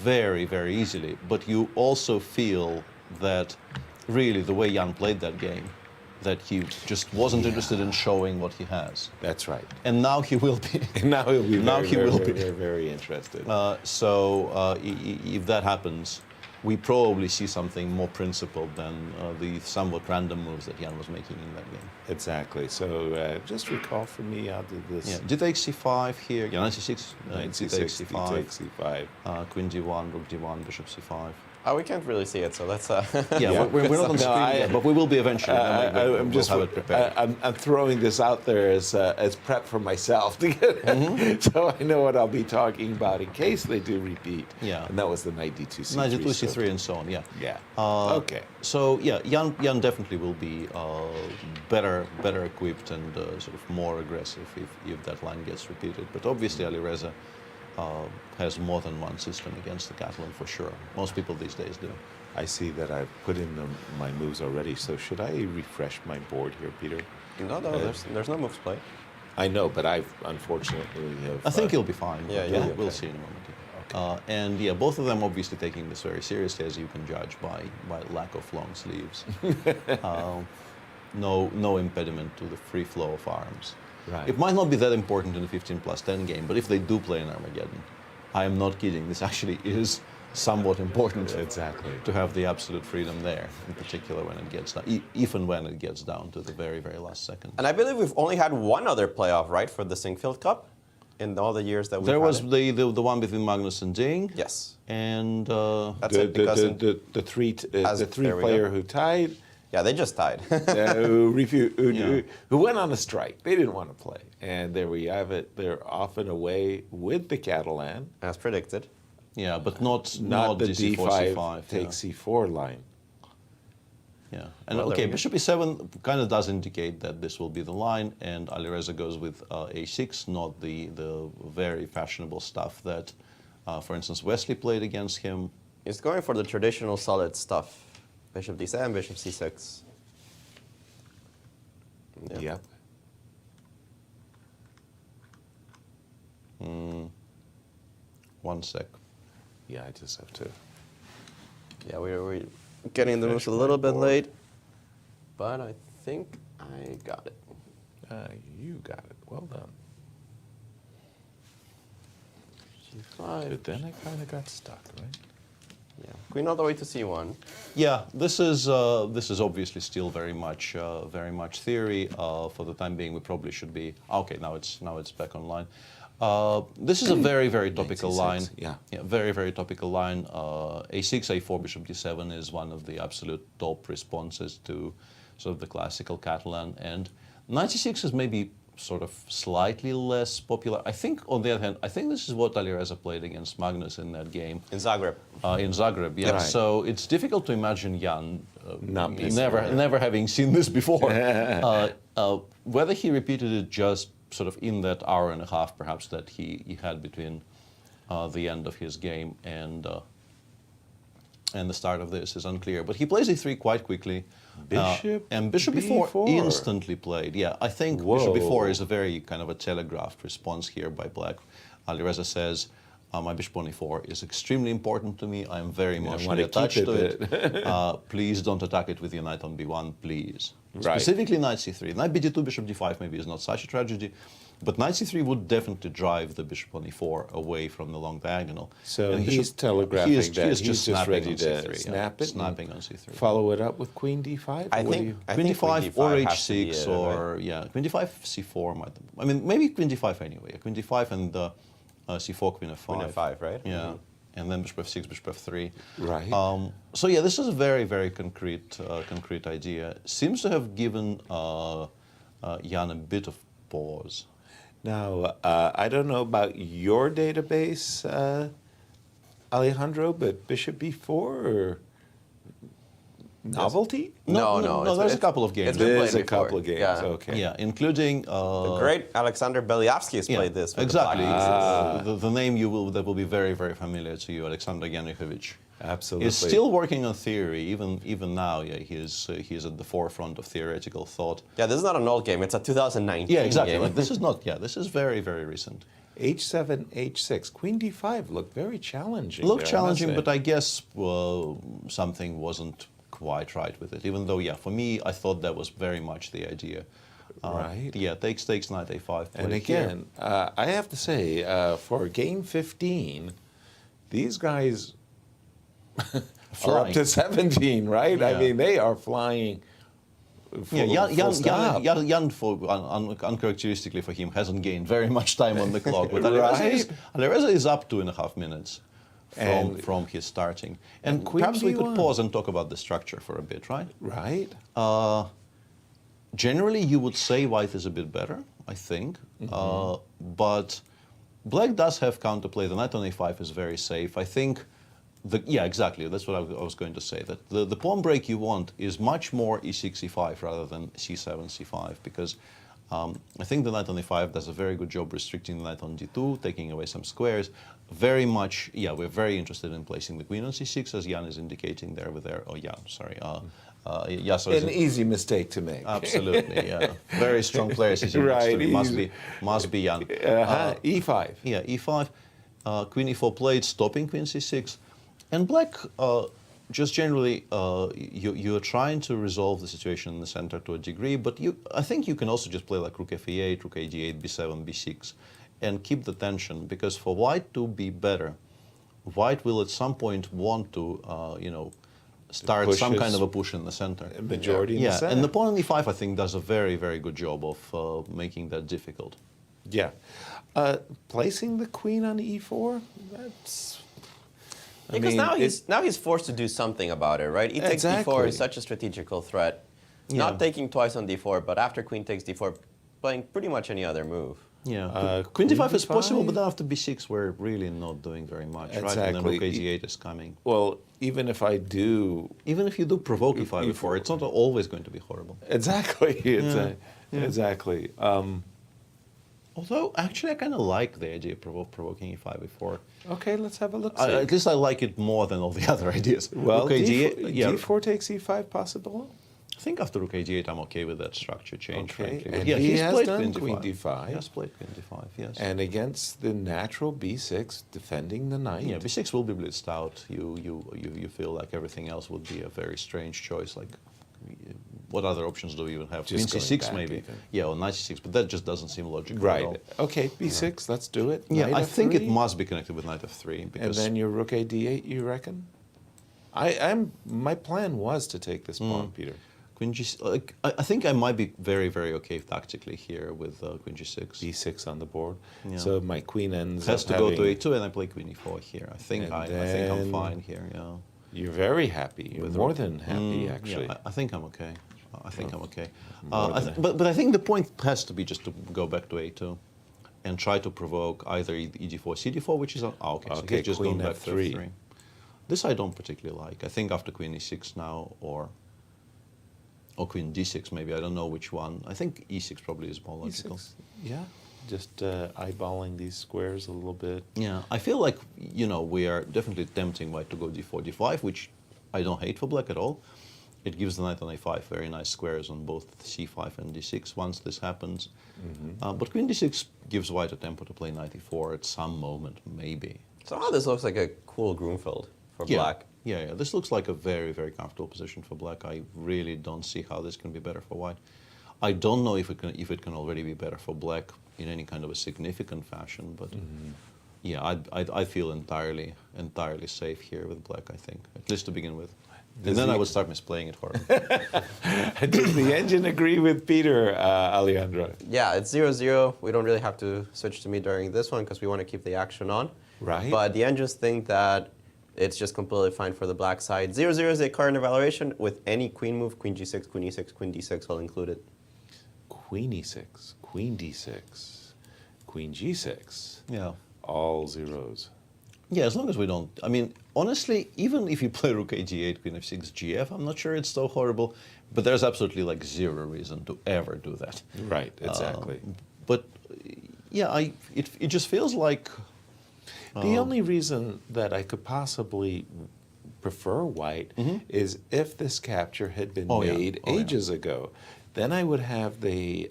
very, very easily. But you also feel that really the way Jan played that game, that he just wasn't interested in showing what he has. That's right. And now he will be. Now he'll be very, very interested. If that happens, we probably see something more principled than the somewhat random moves that Jan was making in that game. Exactly. So just recall for me how did this... Yeah, d takes c5 here, knight c6, knight d takes c5, d takes c5. Queen d1, rook d1, bishop c5. Oh, we can't really see it, so let's... We're not on screen yet, but we will be eventually. I'm just have it prepared. I'm throwing this out there as prep for myself to get so I know what I'll be talking about in case they do repeat. Yeah. And that was the knight d2, c3. Knight d2, c3, and so on, yeah. Yeah. Okay. So, yeah, Jan definitely will be better equipped and sort of more aggressive if that line gets repeated. But obviously, Alireza has more than one system against the Catalan for sure. Most people these days do. I see that I've put in my moves already, so should I refresh my board here, Peter? No, there's no moves play. I know, but I've unfortunately I think you'll be fine. Yeah, we'll see in a moment. Okay. And yeah, both of them obviously taking this very seriously, as you can judge by lack of long sleeves. No impediment to the free flow of arms. Right. It might not be that important in the 15+10 game, but if they do play in Armageddon, I am not kidding. This actually is somewhat important to have the absolute freedom there, in particular when it gets down, even when it gets down to the very, very last second. And I believe we've only had one other playoff, right, for the Sinquefield Cup in all the years that we've There had was it? the one between Magnus and Ding. Yes. And that's it, because the three player who tied. Yeah, they just tied. Who went on a strike. They didn't want to play. And there we have it. They're off and away with the Catalan. As predicted. Yeah, but not the d4, D5 c5, take c4 line. Yeah, and Well, okay, bishop e7 kind of does indicate that this will be the line, and Alireza goes with a6, not the very fashionable stuff that, for instance, Wesley played against him. He's going for the traditional solid stuff. Bishop d7, bishop c6. Yep. 1 sec. Yeah, I just have to. Yeah, we're getting the moves a little bit late, but I think I got it. You got it. Well done. d5, but then I kind of got stuck, right? Yeah. Queen all the way to c1. Yeah, this is obviously still very much theory. For the time being, we probably should be okay. Now it's back online. This is a very topical line. Yeah. Very topical line. A6, A4, Bishop D7 is one of the absolute top responses to sort of the classical Catalan, and Knight C6 is maybe sort of slightly less popular. I think, on the other hand, I think this is what Alireza played against Magnus in that game. In Zagreb. In Zagreb, yeah. Right. So it's difficult to imagine Jan Not never having seen this before. Whether he repeated it just sort of in that hour and a half, perhaps, that he had between the end of his game and the start of this is unclear. But he plays E3 quite quickly. And Bishop B4 instantly played. Yeah, I think Bishop B4 is a very kind of a telegraphed response here by Black. Alireza says, my Bishop on E4 is extremely important to me. I am very emotionally attached to it. Please don't attack it with your knight on B1, please. Right. Specifically Knight C3. Knight BD2, Bishop D5 maybe is not such a tragedy, but Knight C3 would definitely drive the Bishop on E4 away from the long diagonal. So and he's telegraphing he that is he's just ready to C3, snap it, snapping on C3. Follow it up with Queen D5. I think Queen D5 or H6 H6 or Queen D5 C4 might. I mean maybe Queen D5 anyway. Queen D5 and C4 Queen F5. Queen F5, right? Yeah. Mm-hmm. And then Bishop F6, Bishop F3. Right. So yeah, this is a very concrete idea. Seems to have given Jan a bit of pause. Now, I don't know about your database, Alejandro, but Bishop B4 or novelty? No, there's a couple of games. There's a couple of games, okay. Yeah, including... the great Alexander Belyavsky has played this. With exactly. The The name that will be very familiar to you, Alexander Yanukovych. Absolutely. He's still working on theory, even now. Yeah, he's at the forefront of theoretical thought. Yeah, this is not an old game. It's a 2019 Yeah, exactly. game. Like, this is not. Yeah, this is very recent. H7, H6. Queen D5 looked very challenging. Looked there, challenging, mustn't but it? I guess something wasn't quite right with it. Even though, yeah, for me, I thought that was very much the idea. Right. Yeah, takes knight A5. And again, I have to say, for game 15, these guys are up to 17, right? I Yeah. mean, they are flying. Jan, uncharacteristically for him, hasn't gained very much time on the clock. But Alireza is up 2.5 minutes from his starting. And perhaps we could pause and talk about the structure for a bit, right? Right. Generally, you would say white is a bit better, I think. But black does have counterplay. The knight on A5 is very safe. I think, yeah, exactly. That's what I was going to say. That the pawn break you want is much more E6, E5 rather than C7, C5, because I think the knight on A5 does a very good job restricting the knight on D2, taking away some squares. Very much, yeah, we're very interested in placing the queen on C6, as Jan is indicating there with Yasser. An easy mistake to make. Absolutely, yeah. Very strong players. Right. Must be Jan. E5. Yeah, E5. Queen E4 played, stopping Queen C6. And black, just generally, you're trying to resolve the situation in the center to a degree, but I think you can also just play like Rook F8, Rook A8, B7, B6, and keep the tension, because for white to be better, white will at some point want to, start some kind of a push in the center. Majority in the center. And the pawn on E5, I think, does a very good job of making that difficult. Yeah. Placing the queen on E4, that's... Because now he's forced to do something about it, right? E takes D4 is such a strategical threat. Not taking twice on D4, but after queen takes D4, playing pretty much any other move. Yeah, Queen D5 is possible, but then after B6, we're really not doing very much, right? And then Rook A8 is coming. Well, even if you do provoke E5 before, it's not always going to be horrible. Exactly. Exactly. Although, actually, I kind of like the idea of provoking E5 before. Okay, let's have a look. At least I like it more than all the other ideas. Well, D4 takes E5 possible? I think after Rook A8, I'm okay with that structure change, frankly. And yeah, he has played done Queen D5. He has played Queen D5, yes. And against the natural B6, defending the knight. Yeah, B6 will be blitzed out. You feel like everything else would be a very strange choice, like what other options do we even have? Just Queen going c6 back maybe. even. Yeah, or knight c6, but that just doesn't seem logical Right. at all. Okay, b6, let's do it. Yeah, Knight I think it f3. must be connected with knight f3. And Because then your rook a d8, you reckon? My plan was to take this pawn, Peter. Queen g6, like, I think I might be very, very okay tactically here with Queen g6. d6 on the board. Yeah. So my queen ends Has up to go to having- a2, and I play Queen e4 here. I think I'm then fine here. Yeah. You're very happy. You're more than happy, actually. Yeah, I think I'm okay. I think I'm okay. More than but I think the point has to be just to go back to a2 and try to provoke either ed4, cd4, which is okay. So Okay, he's just queen going back f3. to f3. This I don't particularly like. I think after Queen e6 now, or Queen d6 maybe. I don't know which one. I think e6 probably is more logical. E6, yeah. Just eyeballing these squares a little bit. Yeah, I feel like, we are definitely tempting white to go d4, d5, which I don't hate for black at all. It gives the knight on a5 very nice squares on both c5 and d6 once this happens. But Queen d6 gives white a tempo to play knight e4 at some moment, maybe. Somehow this looks like a cool Grunfeld for black. Yeah, this looks like a very, very comfortable position for black. I really don't see how this can be better for white. I don't know if it can already be better for black in any kind of a significant fashion, but yeah, I feel entirely safe here with black, I think, at least to begin with. And then I would start misplaying it horribly. Does the engine agree with Peter, Alejandro? Yeah, it's 0-0. We don't really have to switch to me during this one because we want to keep the action on. Right. But the engines think that it's just completely fine for the black side. 0-0 is a current evaluation with any queen move, queen g6, queen e6, queen d6 all included. Queen e6, queen d6, queen g6. Yeah. All zeros. Yeah, as long as we don't. I mean, honestly, even if you play rook a g8, queen f6, gf, I'm not sure it's so horrible. But there's absolutely like zero reason to ever do that. Right, exactly. But yeah, it just feels like. The only reason that I could possibly prefer white is if this capture had been made ages ago. Then I would have the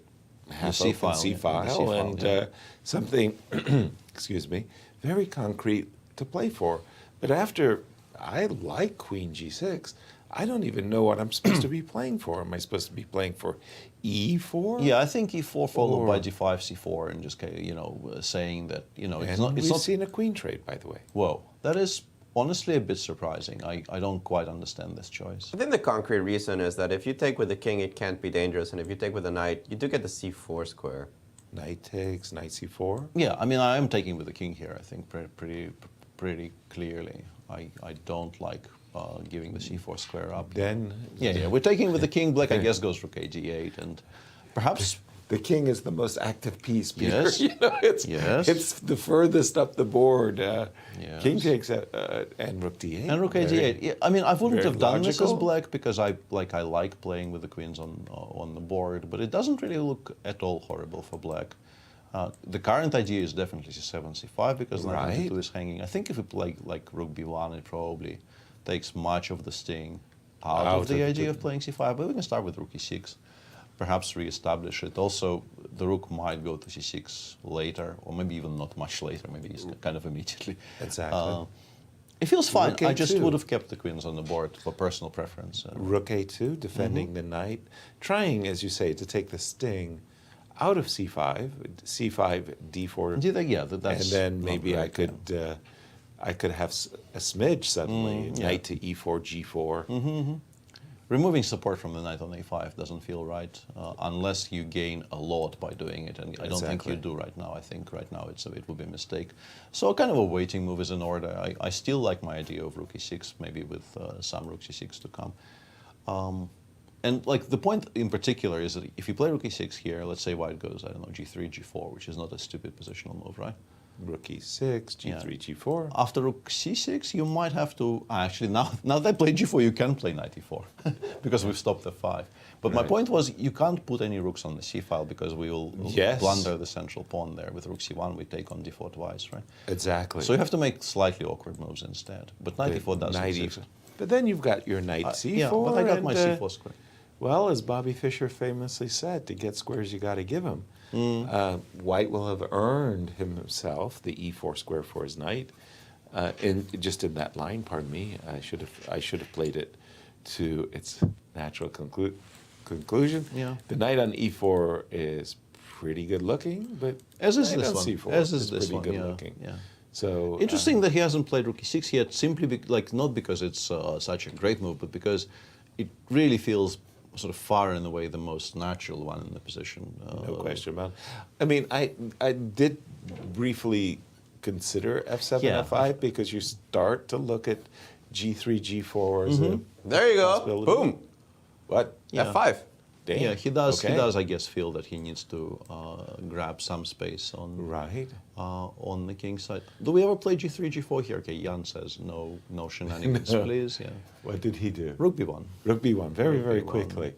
half-open C-file and something, excuse me, very concrete to play for. But after I like Queen G6, I don't even know what I'm supposed to be playing for. Am I supposed to be playing for E4? Yeah, I think E4 followed by G5, C4, and just saying that it's not. We've seen a queen trade, by the way. Whoa, that is honestly a bit surprising. I don't quite understand this choice. I think the concrete reason is that if you take with the king, it can't be dangerous, and if you take with the knight, you do get the c4 square. Knight takes, knight c4. Yeah, I mean, I am taking with the king here. I think pretty clearly. I don't like giving the c4 square up. Then yeah, we're taking with the king. Black, I guess, goes rook a g8, and perhaps. The king is the most active piece, Peter. Yes. It's the furthest up the board. Yes. King takes and rook d8. And rook a g8. Yeah, I mean, I wouldn't very have done this as logical. black because I like playing with the queens on the board, but it doesn't really look at all horrible for black. The current idea is definitely c7, c5 because knight e2 is hanging. I think if we play like rook b1, it probably takes much of the sting out of the idea of playing c5. But we can start with rook e6. Perhaps re-establish it. Also, the rook might go to c6 later, or maybe even not much later, maybe kind of immediately. Exactly. It feels fine. Rook I just A2. would have kept the queens on the board for personal preference. Rook a2, defending the knight, trying, as you say, to take the sting out of c5, c5, d4, Yeah, that's and then not maybe very I could have a smidge suddenly, knight to e4, g4. Removing support from the knight on a5 doesn't feel right unless you gain a lot by doing it, and I don't think you do right now. I think right now it would be a mistake. So kind of a waiting move is in order. I still like my idea of rook e6, maybe with some rook c6 to come. And like the point in particular is that if you play rook e6 here, let's say white goes, I don't know, g3, g4, which is not a stupid positional move, right? Rook e6, g3, g4. After rook c6, you might have to... actually, now that I play g4, you can play knight e4 because we've stopped f5. But my point was you can't put any rooks on the c-file because we will blunder the central pawn there. With rook c1, we take on d4 twice, right? Exactly. So you have to make slightly awkward moves instead. But knight e4 does exist. But then you've got your knight c4. Yeah, but I got my c4 square. Well, as Bobby Fischer famously said, to get squares, you got to give them. White will have earned himself the e4 square for his knight. In that line, pardon me, I should have played it to its natural conclusion. Yeah. The knight on e4 is pretty good looking, but As is knight this on one. c4 As is is this pretty one. good Yeah. looking. Yeah. So Interesting that he hasn't played rook e6 yet, simply not because it's such a great move, but because it really feels sort of far and away the most natural one in the position. No question about it. I mean, I did briefly consider f7, Yeah. f5 because you start to look at g3, g4 as a There you go. possibility. Boom. What? Yeah. F5. Damn. Yeah, he does. Okay. He does, I guess, feel that he needs to grab some space on Right. On the king side. Do we ever play g3, g4 here? Okay, Jan says no shenanigans, please. Yeah. What did he do? Rook b1. Rook b1, very, Rook very b1. quickly.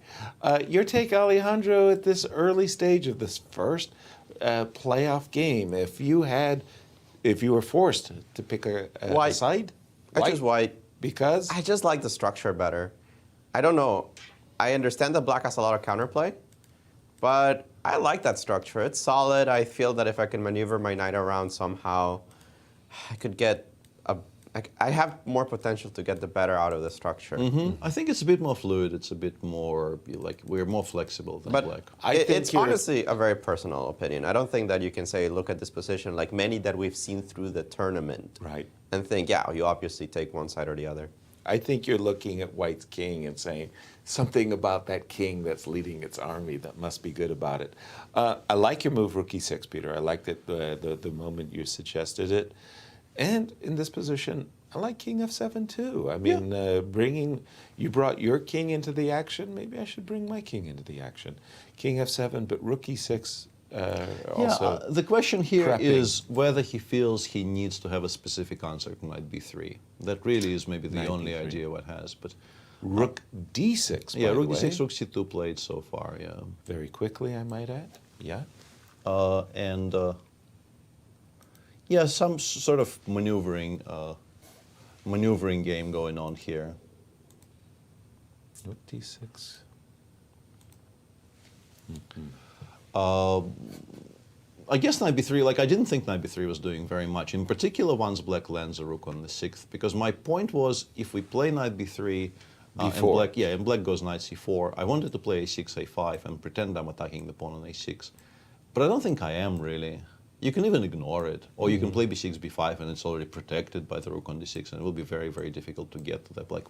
Your take, Alejandro, at this early stage of this first playoff game, if you were forced to pick a White. side? I choose white. Because? I just like the structure better. I don't know. I understand that black has a lot of counterplay, but I like that structure. It's solid. I feel that if I can maneuver my knight around somehow, I could get I have more potential to get the better out of the structure. I think it's a bit more fluid. It's a bit more like we're more flexible than But black. it's honestly a very personal opinion. I don't think that you can say, look at this position like many that we've seen through the tournament. Right. And think, yeah, you obviously take one side or the other. I think you're looking at White's king and saying something about that king that's leading its army that must be good about it. I like your move, rook e6, Peter. I liked it the moment you suggested it. And in this position, I like king f7 too. I mean, you brought your king into the action. Maybe I should bring my king into the action. King f7, but rook e6 also. The question here prepping. is whether he feels he needs to have a specific answer to knight b3. That really is maybe the Knight only b3. idea what has. But rook d6. yeah, by rook the d6, way. rook c2 played so far. Yeah. Very quickly, I might add. Yeah. Yeah, some sort of maneuvering game going on here. Rook d6. I guess knight b3, like I didn't think knight b3 was doing very much. In particular, once black lands a rook on the 6th, because my point was if we play knight b3, and black goes knight c4, I wanted to play a6, a5 and pretend I'm attacking the pawn on a6. But I don't think I am really. You can even ignore it, or you can play b6, b5, and it's already protected by the rook on d6, and it will be very, very difficult to get to that black.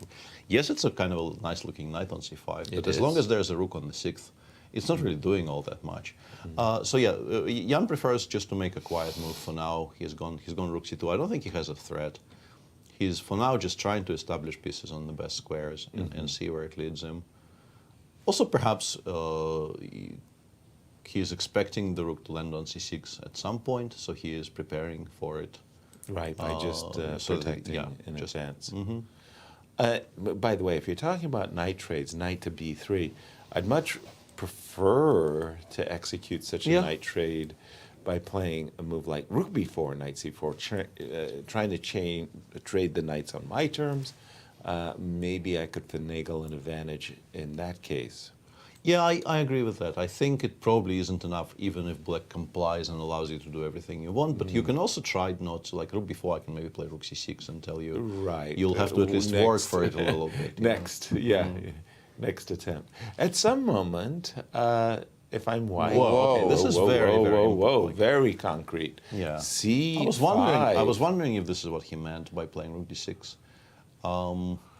Yes, it's a kind of a nice-looking knight on c5, but as long as there's a rook on the 6th, it's not really doing all that much. So yeah, Jan prefers just to make a quiet move for now. He's gone rook c2. I don't think he has a threat. He's for now just trying to establish pieces on the best squares and see where it leads him. Also, perhaps he's expecting the rook to land on c6 at some point, so he is preparing for it. Right, by just protecting in advance. By the way, if you're talking about knight trades, knight to b3, I'd much prefer to execute such a knight trade by playing a move like rook b4, knight c4, trying to trade the knights on my terms. Maybe I could finagle an advantage in that case. Yeah, I agree with that. I think it probably isn't enough, even if black complies and allows you to do everything you want. But you can also try not to, like rook b4, I can maybe play rook c6 and tell you, right, you'll have to at least work for it a little bit. Next, next attempt. At some moment, if I'm white, okay, this is very very concrete. Yeah, c5. I was wondering if this is what he meant by playing rook d6.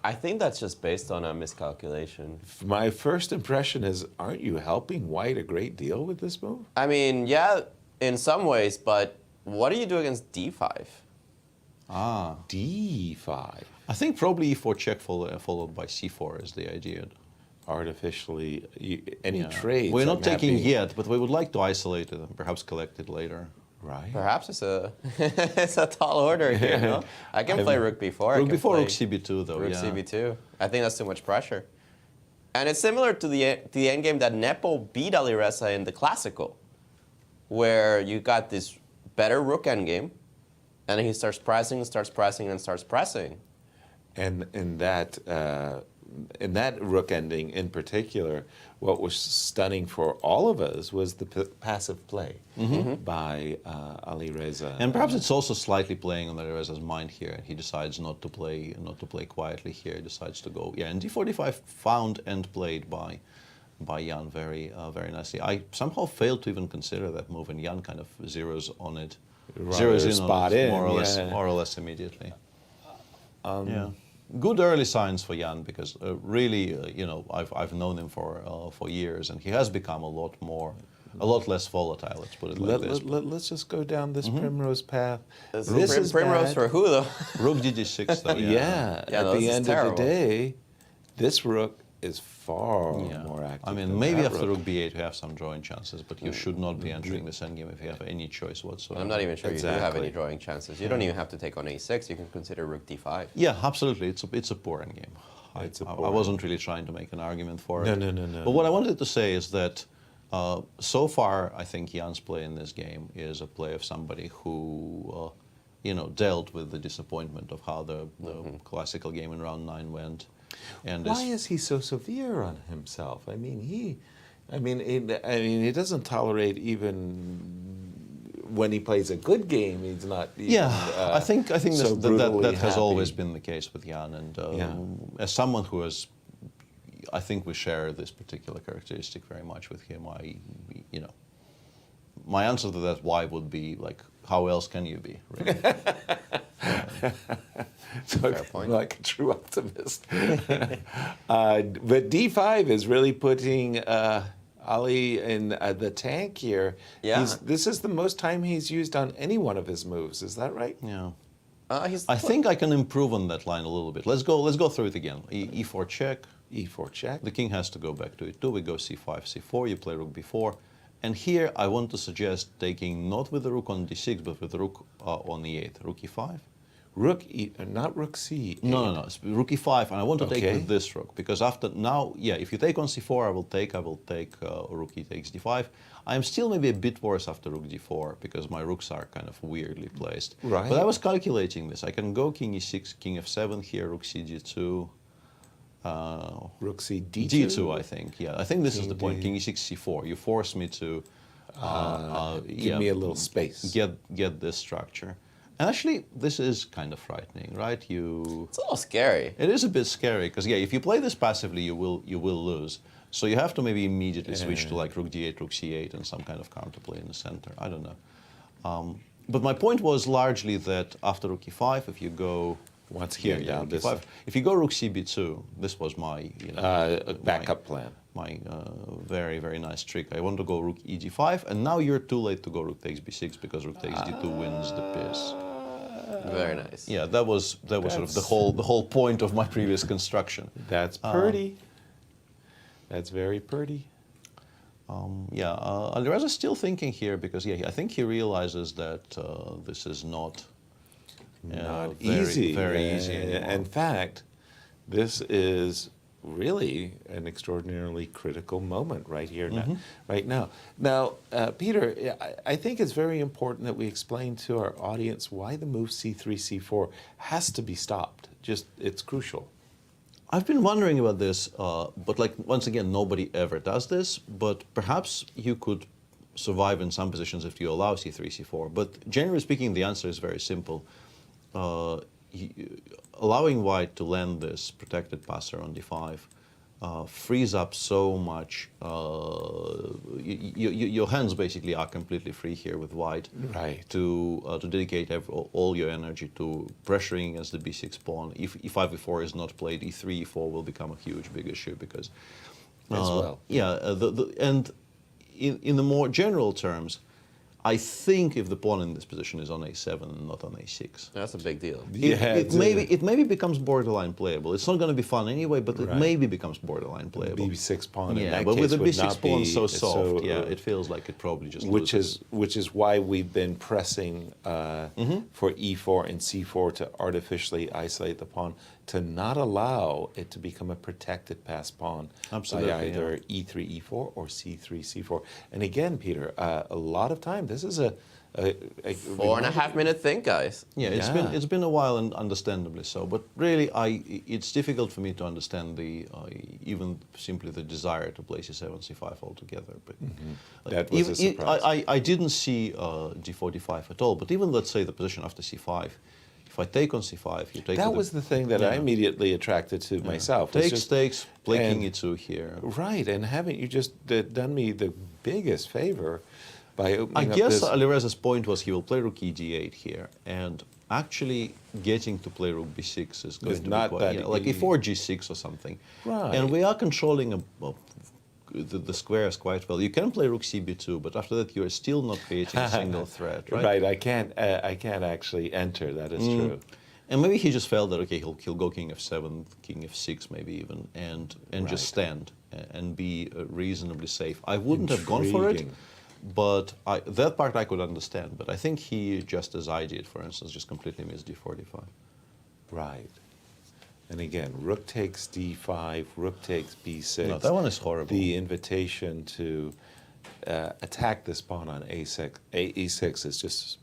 I think that's just based on a miscalculation. My first impression is, aren't you helping white a great deal with this move? I mean, yeah, in some ways, but what do you do against d5? d5. I think probably e4 check followed by c4 is the idea. Artificially, any trades. We're not taking yet, but we would like to isolate it and perhaps collect it later. Right. Perhaps it's a it's a tall order here. No? I can play rook b4. Rook b4, rook cb2 though. Rook cb2. I think that's too much pressure. And it's similar to the endgame that Nepo beat Alireza in the classical, where you got this better rook endgame, and he starts pressing, And in that rook ending in particular, what was stunning for all of us was the passive play by Alireza. And perhaps it's also slightly playing on Alireza's mind here, and he decides not to play quietly here. He decides to go, and d4, d5 found and played by Jan very nicely. I somehow failed to even consider that move, and Jan kind of zeroes on it, zeroes in on it more or less immediately. Yeah, good early signs for Jan because really, I've known him for years, and he has become a lot less volatile. Let's put it like this. Let's just go down this primrose path. This is primrose for who though? Rook DD6 though. Yeah. At the end of the day, this rook is far more active. I mean, than maybe that after rook. rook b8 you have some drawing chances, but you should not be entering this endgame if you have any choice whatsoever. I'm not even sure you do have any drawing chances. You don't even have to take on a6. You can consider rook d5. Yeah, absolutely. It's a poor endgame. I wasn't really trying to make an argument for it. No. But what I wanted to say is that so far, I think Jan's play in this game is a play of somebody who, dealt with the disappointment of how the classical game in round 9 went. And why is he so severe on himself? I mean, he doesn't tolerate even when he plays a good game. He's not. Even, I think so that has happy. always been the case with Jan. And as someone who has, I think we share this particular characteristic very much with him. My answer to that why would be like, how else can you be? Really? Fair point. Like a true optimist. But d5 is really putting Ali in the tank here. Yeah. This is the most time he's used on any one of his moves. Is that right? Yeah. I think I can improve on that line a little bit. Let's go through it again. E4 check. E4 check. The king has to go back to e2. We go c5, c4. You play rook b4. And here I want to suggest taking not with the rook on d6, but with the rook on e8. Rook e5. Rook e, not rook c. No. It's rook e5, and I want to take with this rook because after now, if you take on c4, I will take rook e takes d5. I am still maybe a bit worse after rook d4 because my rooks are kind of weirdly placed. Right. But I was calculating this. I can go king e6, king f7 here, rook c g2. Rook c d2. d2, I think. Yeah, I think this is the point. King e6, c4. You force me to give me a little space. Get this structure. And actually, this is kind of frightening, right? It's a little scary. It is a bit scary because if you play this passively, you will lose. So you have to maybe immediately switch to like rook d8, rook c8, and some kind of counterplay in the center. I don't know. But my point was largely that after rook e5, if you go once again down this, if you go rook cb2, this was my backup plan. My very, very nice trick. I want to go rook e g5, and now you're too late to go rook takes b6 because rook takes d2 wins the piece. Very nice. Yeah, that was sort of the whole point of my previous construction. That's pretty. That's very pretty. Alireza is still thinking here because I think he realizes that this is not easy. Very easy anymore. In fact, this is really an extraordinarily critical moment right here, right now. Now, Peter, I think it's very important that we explain to our audience why the move c3, c4 has to be stopped. It's crucial. I've been wondering about this, but once again, nobody ever does this, but perhaps you could survive in some positions if you allow c3, c4. But generally speaking, the answer is very simple. Allowing white to land this protected passer on d5 frees up so much. Your hands basically are completely free here with white to dedicate all your energy to pressuring against the b6 pawn. If e5, e4 is not played, e3, e4 will become a huge, big issue because... and in the more general terms, I think if the pawn in this position is on a7 and not on a6. That's a big deal. It maybe becomes borderline playable. It's not going to be fun anyway, but it maybe becomes borderline playable. b6 pawn in yeah, that but case with the would b6 not pawn be so soft, it feels like it probably just loses. Which is why we've been pressing for e4 and c4 to artificially isolate the pawn, to not allow it to become a protected pass pawn by either e3, e4 or c3, c4. And again, Peter, a lot of time, this is a 4.5 minute thing, guys. Yeah, it's been a while, and understandably so. But really, it's difficult for me to understand even simply the desire to play c7, c5 altogether. But that was a surprise. I didn't see d4, d5 at all. But even let's say the position after c5, if If I take on c5, you take. That was the thing that I immediately attracted to myself. Takes, play king e2 here. Right, and haven't you just done me the biggest favor by opening I guess up this... Alireza's point was he will play rook e8 here, and actually getting to play rook b6 is going to not be quite, that like easy. e4 g6 or something. Right. And we are controlling the squares quite well. You can play rook cb2, but after that you are still not creating a single threat, right? Right, I can't actually enter, that is true. And maybe he just felt that, okay, he'll go king f7, king f6 maybe even, and just stand and be reasonably safe. I wouldn't have gone for it, but that part I could understand. But I think he, just as I did, for instance, just completely missed d4, d5. Right. And again, rook takes d5, rook takes b6. No, that one is horrible. The invitation to attack this pawn on e6 is just...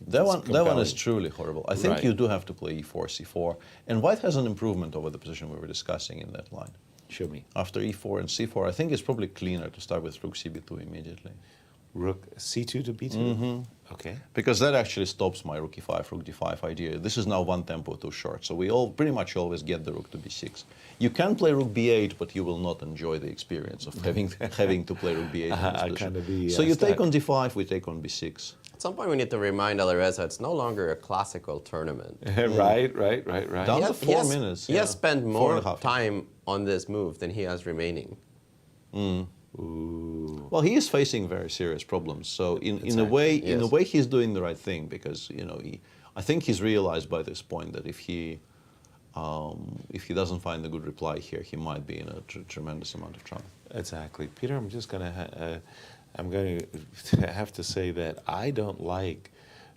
That one is truly horrible. I think Right. you do have to play e4, c4. And white has an improvement over the position we were discussing in that line. Show me. After e4 and c4, I think it's probably cleaner to start with rook cb2 immediately. Rook c2 to b2? Okay. Because that actually stops my rook e5, rook d5 idea. This is now one tempo too short, so we all pretty much always get the rook to b6. You can play rook b8, but you will not enjoy the experience of having to play rook b8. So you take on d5, we take on b6. At some point we need to remind Alireza it's no longer a classical tournament. Right. Down to 4 minutes. He has spent more 4.5. time on this move than he has remaining. Ooh. Well, he is facing very serious problems. So in a way, he's doing the right thing because I think he's realized by this point that if he doesn't find a good reply here, he might be in a tremendous amount of trouble. Exactly, Peter. I'm just going to have to say that I don't like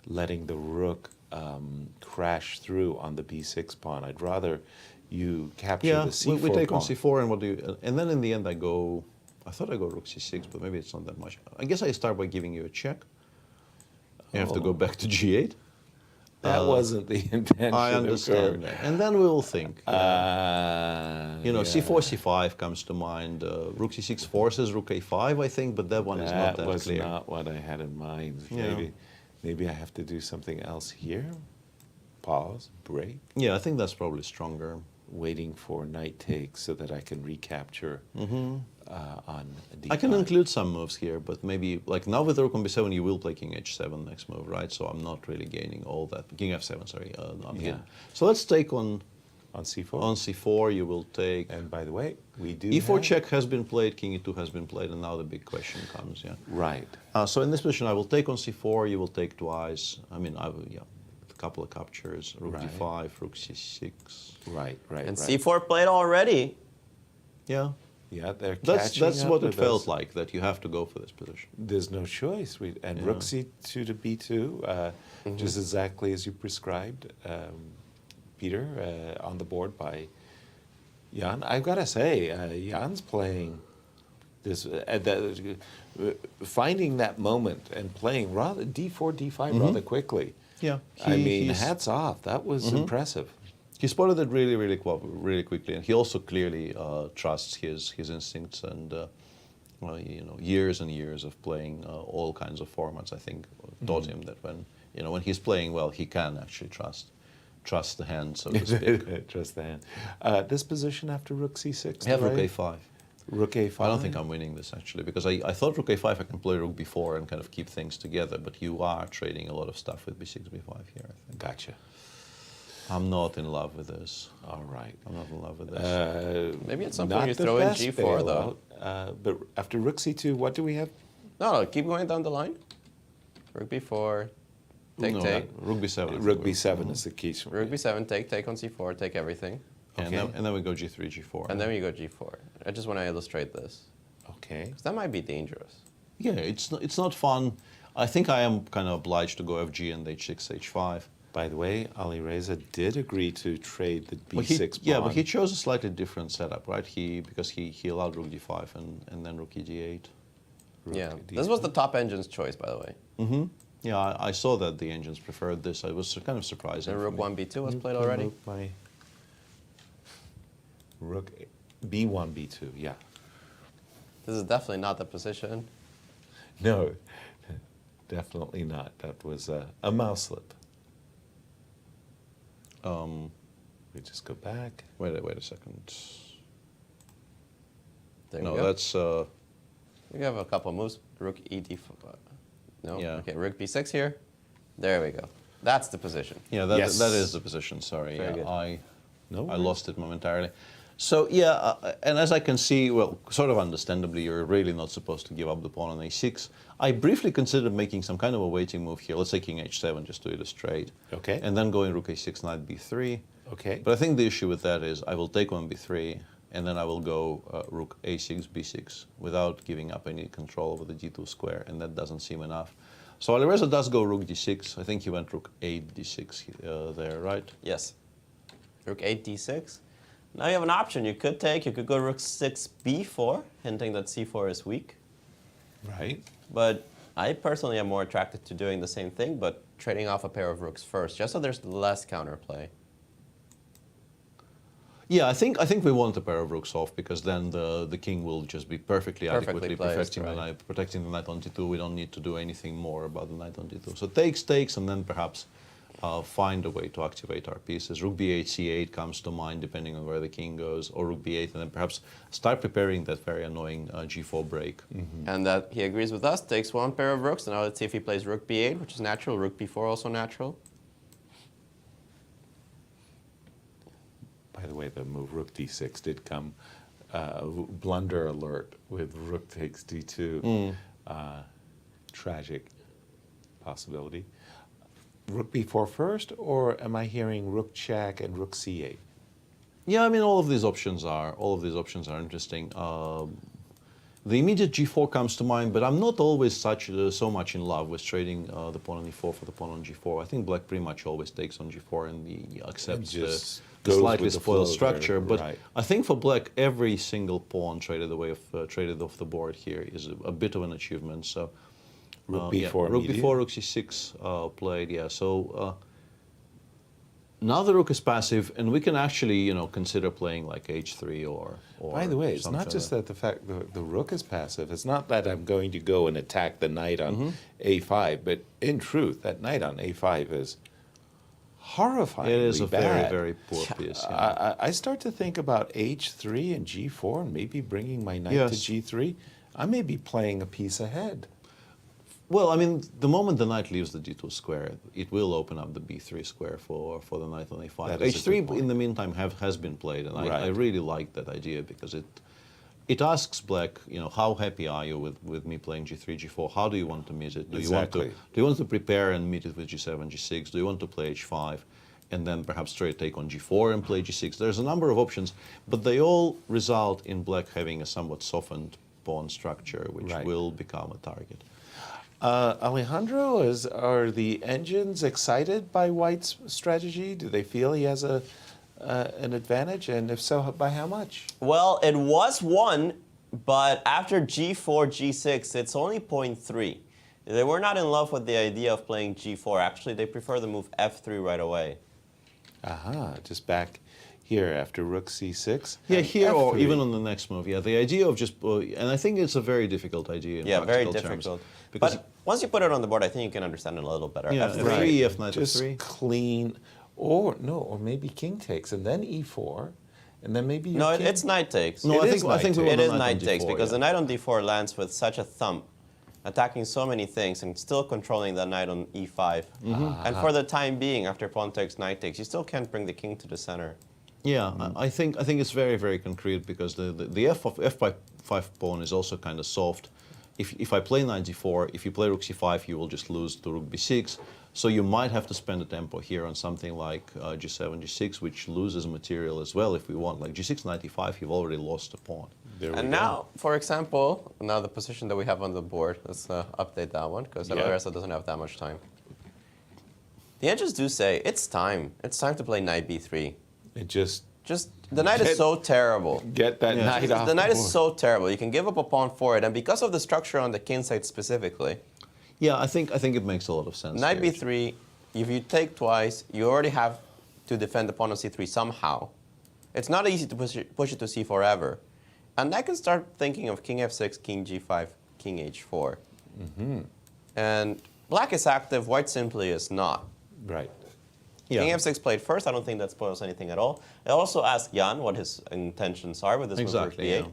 letting the rook crash through on the b6 pawn. I'd rather you capture the c4 we take pawn. on c4, and then in the end I thought I go rook c6, but maybe it's not that much. I guess I start by giving you a check. You have to go back to g8. That wasn't the intention. I understand that. And then we will think. c4, c5 comes to mind. Rook c6 forces rook a5, I think, but that one is not that clear. That was not what I had in mind. Maybe I have to do something else here. Pause, break. Yeah, I think that's probably stronger. Waiting for knight takes so that I can recapture on d5. I can include some moves here, but maybe, like now with rook on b7, you will play king h7 next move, right? So I'm not really gaining all that. King f7, sorry. So let's take on c4. On c4, you will take. And by the way, we do. e4 check has been played, king e2 has been played, and now the big question comes. Right. So in this position, I will take on c4. You will take twice. I mean, a couple of captures. Rook d5, rook c6. Right. And c4 played already. Yeah. Yeah, they're That's catching what up it with felt us. like, that you have to go for this position. There's no choice. Rook c2 to b2, just exactly as you prescribed, Peter, on the board by Jan. I've got to say, Jan's playing this, finding that moment and playing rather d4, d5 rather quickly. Yeah. I mean, hats off. That was impressive. He spotted it really quickly, and he also clearly trusts his instincts and years and years of playing all kinds of formats. I think taught him that when he's playing well, he can actually trust the hand, so to speak. Trust the hand. This position after rook c6. Rook a5. Rook a5. I don't think I'm winning this actually, because I thought rook a5 I can play rook b4 and kind of keep things together, but you are trading a lot of stuff with b6, b5 here, I think. Gotcha. I'm not in love with this. All right. I'm not in love with this. Maybe at some point you throw in g4 though. But after rook c2, what do we have? No, keep going down the line. Rook b4, take. Rook b7. Rook b7 is the key. Rook b7, take on c4, take everything. Okay. And then we go g3, g4. And then we go g4. I just want to illustrate this. Okay. Because that might be dangerous. Yeah, it's not fun. I think I am kind of obliged to go fg and h6, h5. By the way, Alireza did agree to trade the b6 pawn. Yeah, but he chose a slightly different setup, right? Because he allowed rook d5 and then rook e8. This was the top engine's choice, by the way. Yeah, I saw that the engines preferred this. I was kind of surprising. And rook 1b2 was played already? Rook b1, b2, yeah. This is definitely not the position. No, definitely not. That was a mouse slip. We just go back. Wait a second. There no, we go. that's. We have a couple of moves. Rook ED4. No. Yeah. Okay. Rook B6 here. There we go. That's the position. Yeah, that is the position. Sorry, Very yeah, good. I lost it momentarily. So yeah, and as I can see, well, sort of understandably, you're really not supposed to give up the pawn on a6. I briefly considered making some kind of a waiting move here. Let's say king h7, just to illustrate. Okay. And then going rook a6, knight b3. Okay. But I think the issue with that is I will take on b3, and then I will go rook a6, b6, without giving up any control over the d2 square, and that doesn't seem enough. So Alireza does go rook d6. I think he went rook 8 d6 there, right? Yes. Rook 8 d6. Now you have an option. You could go rook 6 b4, hinting that c4 is weak. Right. But I personally am more attracted to doing the same thing, but trading off a pair of rooks first, just so there's less counterplay. Yeah, I think we want a pair of rooks off, because then the king will just be perfectly adequately placed, protecting the knight on d2. We don't need to do anything more about the knight on d2. So takes, and then perhaps find a way to activate our pieces. Rook b8, c8 comes to mind, depending on where the king goes, or rook b8, and then perhaps start preparing that very annoying g4 break. And that he agrees with us, takes one pair of rooks, and now let's see if he plays rook b8, which is natural, rook b4 also natural. By the way, the move rook d6 did come, blunder alert with rook takes d2. Tragic possibility. Rook b4 first, or am I hearing rook check and rook c8? Yeah, I mean all of these options are interesting. The immediate g4 comes to mind, but I'm not always so much in love with trading the pawn on e4 for the pawn on g4. I think black pretty much always takes on g4 and he accepts the slightly spoiled structure. But right. I think for black, every single pawn traded off the board here is a bit of an achievement. So rook b4, yeah, rook b4, rook c6 played. Yeah, so. Now the rook is passive, and we can actually, consider playing like h3 or By the way, it's not just that the fact the rook is passive. It's not that I'm going to go and attack the knight on a5, but in truth, that knight on a5 is horrifyingly It is a bad. very, very poor piece. Yeah. I start to think about h3 and g4, and maybe bringing my knight to g3. I may be playing a piece ahead. Well, I mean, the moment the knight leaves the d2 square, it will open up the b3 square for the knight on a5. h3, in the meantime, has been played, and I really like that idea because it asks black, how happy are you with me playing g3, g4? How do you want to meet it? Do you want to prepare and meet it with g7, g6? Do you want to play h5? And then perhaps straight take on g4 and play g6. There's a number of options, but they all result in black having a somewhat softened pawn structure, which will become a target. Alejandro, are the engines excited by White's strategy? Do they feel he has an advantage? And if so, by how much? Well, it was 1, but after g4, g6, it's only 0.3. They were not in love with the idea of playing g4. Actually, they prefer the move f3 right away. Just back here after rook c6. Yeah, here F3. or even on the next move. Yeah, the idea of just, and I think it's a very difficult idea in very practical difficult. terms, because But once you put it on the board, I think you can understand it a little better. Yeah, F3, F knight just f3. clean, or maybe king takes and then e4, and then maybe No, it's knight takes. No, I think it is knight on takes d4, because the knight on d4 lands with such a thump, attacking so many things and still controlling the knight on e5. And for the time being, after pawn takes, knight takes, you still can't bring the king to the center. Yeah, I think it's very, very concrete because the f5 pawn is also kind of soft. If I play knight d4, if you play rook c5, you will just lose to rook b6. So you might have to spend a tempo here on something like g7, g6, which loses material as well if we want. Like g6, knight e5, you've already lost a pawn. And now, for example, now the position that we have on the board, let's update that one because Alireza doesn't have that much time. The engines do say, it's time. It's time to play knight b3. It just the knight is so terrible. Get that knight off the knight board. is so terrible. You can give up a pawn for it, and because of the structure on the king side specifically. Yeah, I think it makes a lot of sense. Knight b3. If you take twice, you already have to defend the pawn on c3 somehow. It's not easy to push it to c4 ever, and I can start thinking of king f6, king g5, king h4. And black is active. White simply is not. Right. Yeah. King f6 played first. I don't think that spoils anything at all. I also asked Jan what his intentions are with this move rook b8.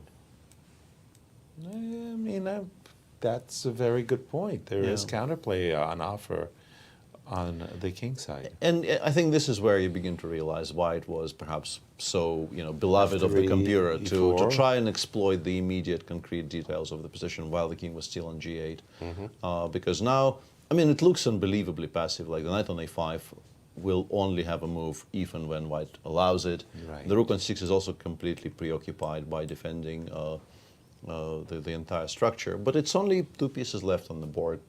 I mean, that's a very good point. There is counterplay on offer on the king side. And I think this is where you begin to realize why it was perhaps so beloved of the computer to try and exploit the immediate concrete details of the position while the king was still on g8. Because now, I mean, it looks unbelievably passive. Like the knight on a5 will only have a move if and when white allows it. Right. The rook on 6 is also completely preoccupied by defending the entire structure. But it's only 2 pieces left on the board.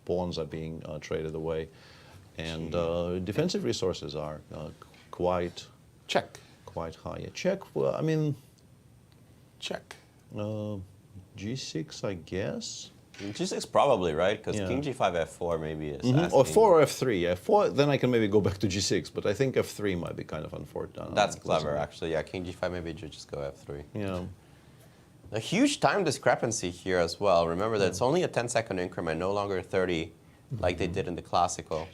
Pawns are being traded away. And defensive resources are quite high. Yeah, check. Well, I mean, check. G6, I guess. G6 probably, right? Because King G5 F4 maybe is Or 4 or F3. Yeah, 4. Then I can maybe go back to G6. But I think F3 might be kind of unfortunate. That's clever, actually. Yeah, King G5 maybe you just go F3. Yeah. A huge time discrepancy here as well. Remember that it's only a 10-second increment, no longer 30, like they did in the classical.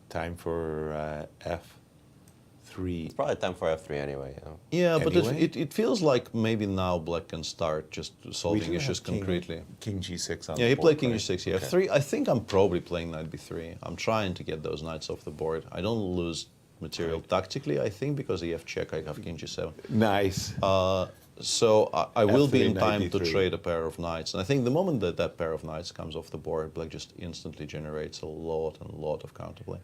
Time for F3. It's probably time for F3 anyway. Yeah, but it feels like maybe now Black can start just solving issues concretely. King G6 on yeah, the he board, played King right? G6. Yeah, Okay. F3. I think I'm probably playing Knight B3. I'm trying to get those knights off the board. I don't lose material tactically, I think, because the F check, I have King G7. Nice. So I will be F3, in time Knight to B3. trade a pair of knights. And I think the moment that that pair of knights comes off the board, Black just instantly generates a lot and lot of counterplay.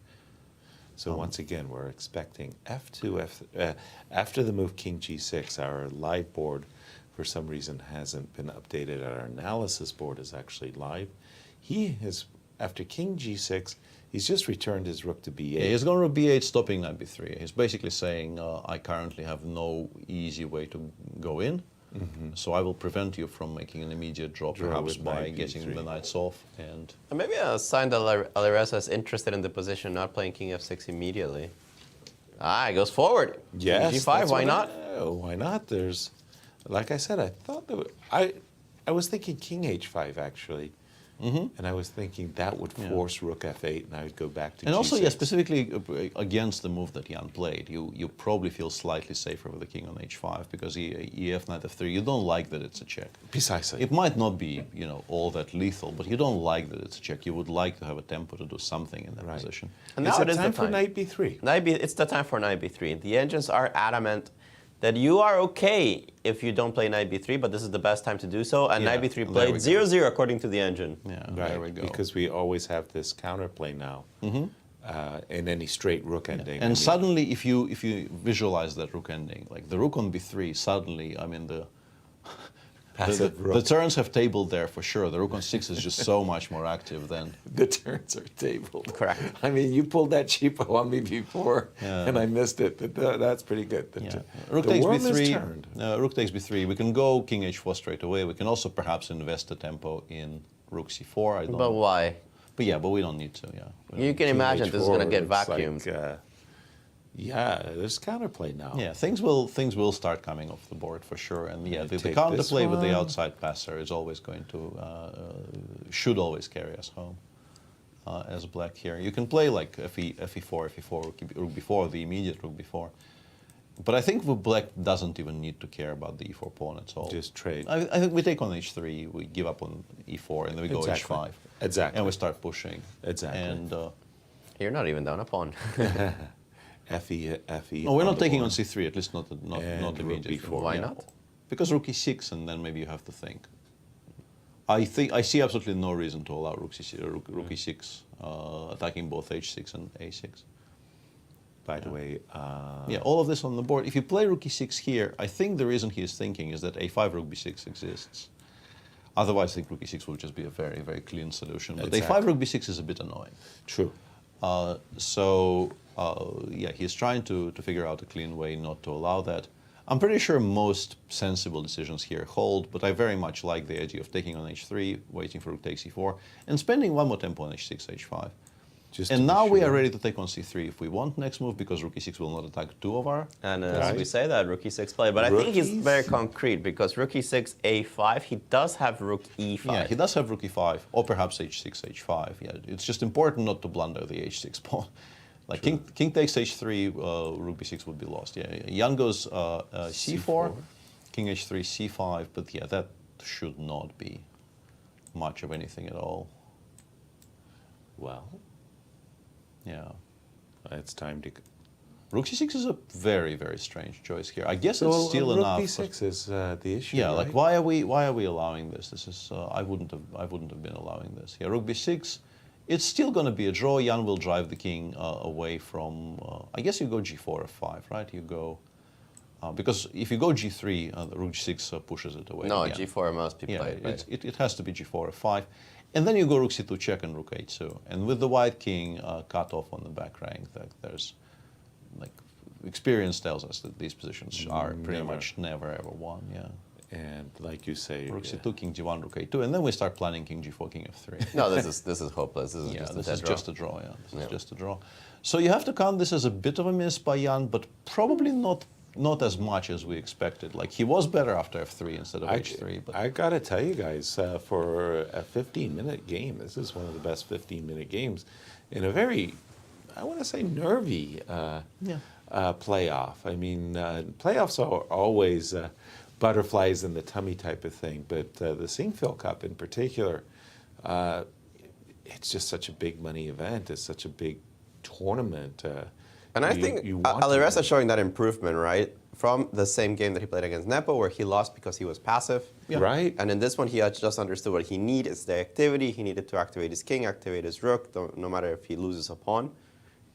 So once again, we're expecting F2, after the move King G6, our live board, for some reason, hasn't been updated. Our analysis board is actually live. He has, after King G6, he's just returned his rook to B8. Yeah, he's going rook B8, stopping Knight B3. He's basically saying, I currently have no easy way to go in, so I will prevent you from making an immediate draw, perhaps with by Knight getting B3. the knights off. And Maybe a sign that Alireza is interested in the position, not playing King F6 immediately. He goes forward. Yes, G5, that's why what not? Why not? There's, like I said, I thought that I was thinking King H5 actually, and I was thinking that would force Rook F8, and I would go back to. And G6. also, yeah, specifically against the move that Jan played, you probably feel slightly safer with the king on h5 because EF knight f3. You don't like that it's a check. Precisely. It might not be all that lethal, but you don't like that it's a check. You would like to have a tempo to do something in that position. And Is now it it is time the for Knight B3? It's the time for Knight B3. The engines are adamant that you are okay if you don't play Knight B3, but this is the best time to do so. And Knight B3 played 0-0 according to the engine. Yeah, Right, there we go. because we always have this counterplay now in any straight rook ending. And suddenly, if you visualize that rook ending, like the rook on b3, suddenly, I mean, the turns have tabled there for sure. The rook on 6 is just so much more active than... The turns are tabled. Correct. I mean, you pulled that cheapo on me before, and I missed it, but that's pretty good. Rook the takes world is b3. turned. Rook takes b3. We can go king h4 straight away. We can also perhaps invest the tempo in rook c4. I don't But why? But yeah, but we don't need to. Yeah. You can imagine this is going to get looks like, vacuumed. yeah, there's counterplay now. Yeah, things will start coming off the board for sure, and yeah, the Take counterplay this with the one. outside passer is always going to should always carry us home as black here. You can play like fe4, rook b4, the immediate rook b4, but I think the black doesn't even need to care about the e4 pawn at all. Just trade. I think we take on h3, we give up on e4, and then we go Exactly. h5. Exactly. And we start pushing. Exactly. And You're not even down a pawn. Fe. no, we're not the taking board. on c3, at least not rook immediately. b4. Why not? Because rook e6, and then maybe you have to think. I see absolutely no reason to allow rook e6 attacking both h6 and a6. By the way, yeah, all of this on the board. If you play rook e6 here, I think the reason he is thinking is that a5 rook b6 exists. Otherwise, I think rook e6 will just be a very, very clean solution. But Exactly. a5 rook b6 is a bit annoying. True. Yeah, he's trying to figure out a clean way not to allow that. I'm pretty sure most sensible decisions here hold, but I very much like the idea of taking on h3, waiting for rook takes e4, and spending one more tempo on h6, h5. And now we are ready to take on c3 if we want next move, because rook e6 will not attack two of our... And as we say that, rook e6 play. But I think he's very concrete, because rook e6, a5, he does have rook e5. Yeah, he does have rook e5, or perhaps h6, h5. Yeah, it's just important not to blunder the h6 pawn. Like king takes h3, rook b6 would be lost. Yeah, Jan goes c4, king h3, c5, but yeah, that should not be much of anything at all. Well, yeah. It's time to... Rook c6 is a very, very strange choice here. I guess So it's still enough. Rook b6 is the issue, Yeah, right? like why are we allowing this? This is I wouldn't have been allowing this. Yeah, rook b6. It's still going to be a draw. Jan will drive the king away from. I guess you go g4 f5, right? You go because if you go g3, the rook g6 pushes it away. No, again. g4 must be played. Yeah, Right? it has to be g4 f5, and then you go rook c2 check and rook a2. And with the white king cut off on the back rank, that there's like experience tells us that these positions are pretty much never ever won. Yeah. And like you say, rook c2, king g1, rook a2, and then we start planning king g4, king f3. No, this is hopeless. This is just a this dead is draw. just a draw. Yeah, this is just a draw. So you have to count this as a bit of a miss by Jan, but probably not as much as we expected. Like he was better after f3 instead of h3. But I gotta tell you guys, for a 15-minute game, this is one of the best 15-minute games in a very, I want to say, nervy playoff. I mean, playoffs are always butterflies in the tummy type of thing, but the Sinquefield Cup in particular, it's just such a big money event. It's such a big tournament. And I think Alireza is showing that improvement, right? From the same game that he played against Nepo, where he lost because he was passive. Yeah. Right. And in this one, he had just understood what he needed. It's the activity. He needed to activate his king, activate his rook, no matter if he loses a pawn.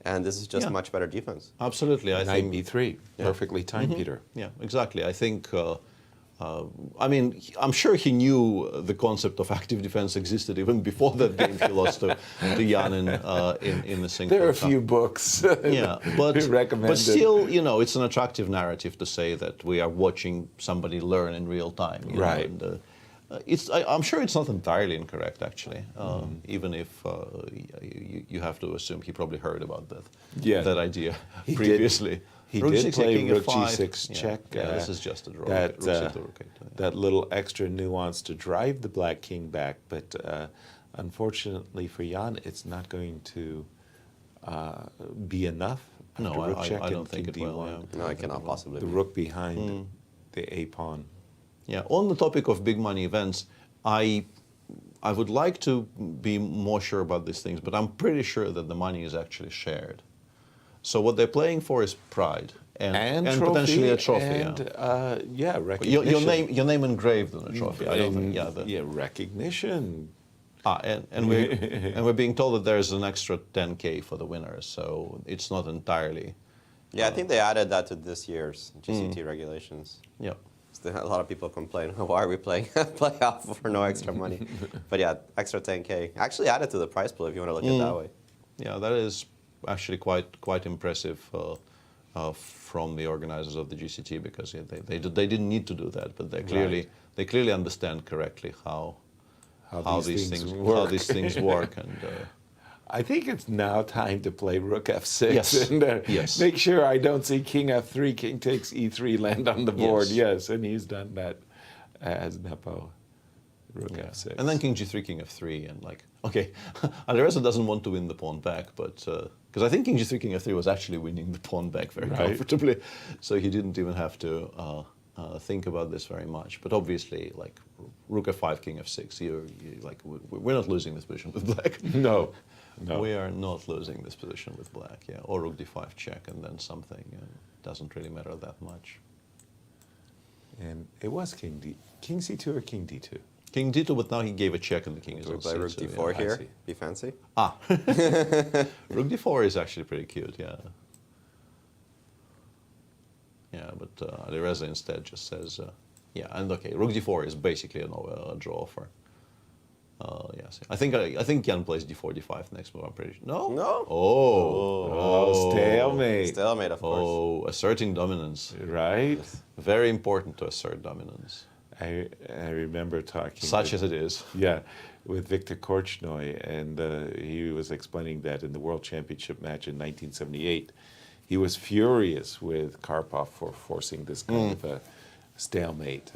And this is just much better defense. Absolutely. I think b3, perfectly timed, Peter. Yeah, exactly. I think, I mean, I'm sure he knew the concept of active defense existed even before that game he lost to Jan in the Sinquefield Cup. There are a few books recommended. But still, you know, it's an attractive narrative to say that we are watching somebody learn in real time. You know, and, I'm sure it's not entirely incorrect, actually, even if you have to assume he probably heard about that idea previously. He did play rook g6 check. Yeah, this is just a draw. That little extra nuance to drive the black king back, but unfortunately for Jan, it's not going to be enough. No, rook check I and don't think king it will. d1. No, it cannot possibly The be. rook behind the a pawn. Yeah, on the topic of big money events, I would like to be more sure about these things, but I'm pretty sure that the money is actually shared. So what they're playing for is pride and potentially a trophy. And, recognition. Your name engraved on a trophy. I don't think, recognition. And we're being told that there's an extra 10K for the winners, so it's not entirely. Yeah, I think they added that to this year's GCT regulations. Yeah. A lot of people complain, why are we playing playoff for no extra money? But yeah, extra 10K. Actually added to the prize pool if you want to look at it that way. Yeah, that is actually quite impressive from the organizers of the GCT, because they didn't need to do that, but they clearly understand correctly how these things work. And I think it's now time to play rook f6. Yes. And make sure I don't see king f3, king takes e3, land on the board. Yes, and he's done that as Nepo. Rook f6. And then king g3, king f3, and like, okay, Alireza doesn't want to win the pawn back, but because I think king g3, king f3 was actually winning the pawn back very comfortably, so he didn't even have to think about this very much. But obviously, like rook f5, king f6, you're like, we're not losing this position with black. No. We are not losing this position with black, or rook d5 check and then something. Doesn't really matter that much. And it was king c2 or king d2? King d2, but now he gave a check and the king is on play c2. rook d4 here? Be fancy? Rook d4 is actually pretty cute, yeah. Yeah, but Alireza instead just says, and okay, rook d4 is basically a draw for. Yes, I think Jan plays d4, d5 next move. I'm pretty sure. No. Stalemate. Stalemate, of course. Oh, asserting dominance. Right. Very important to assert dominance. I remember talking. Such as it is. Yeah, with Viktor Korchnoi, and he was explaining that in the World Championship match in 1978, he was furious with Karpov for forcing this kind of stalemate.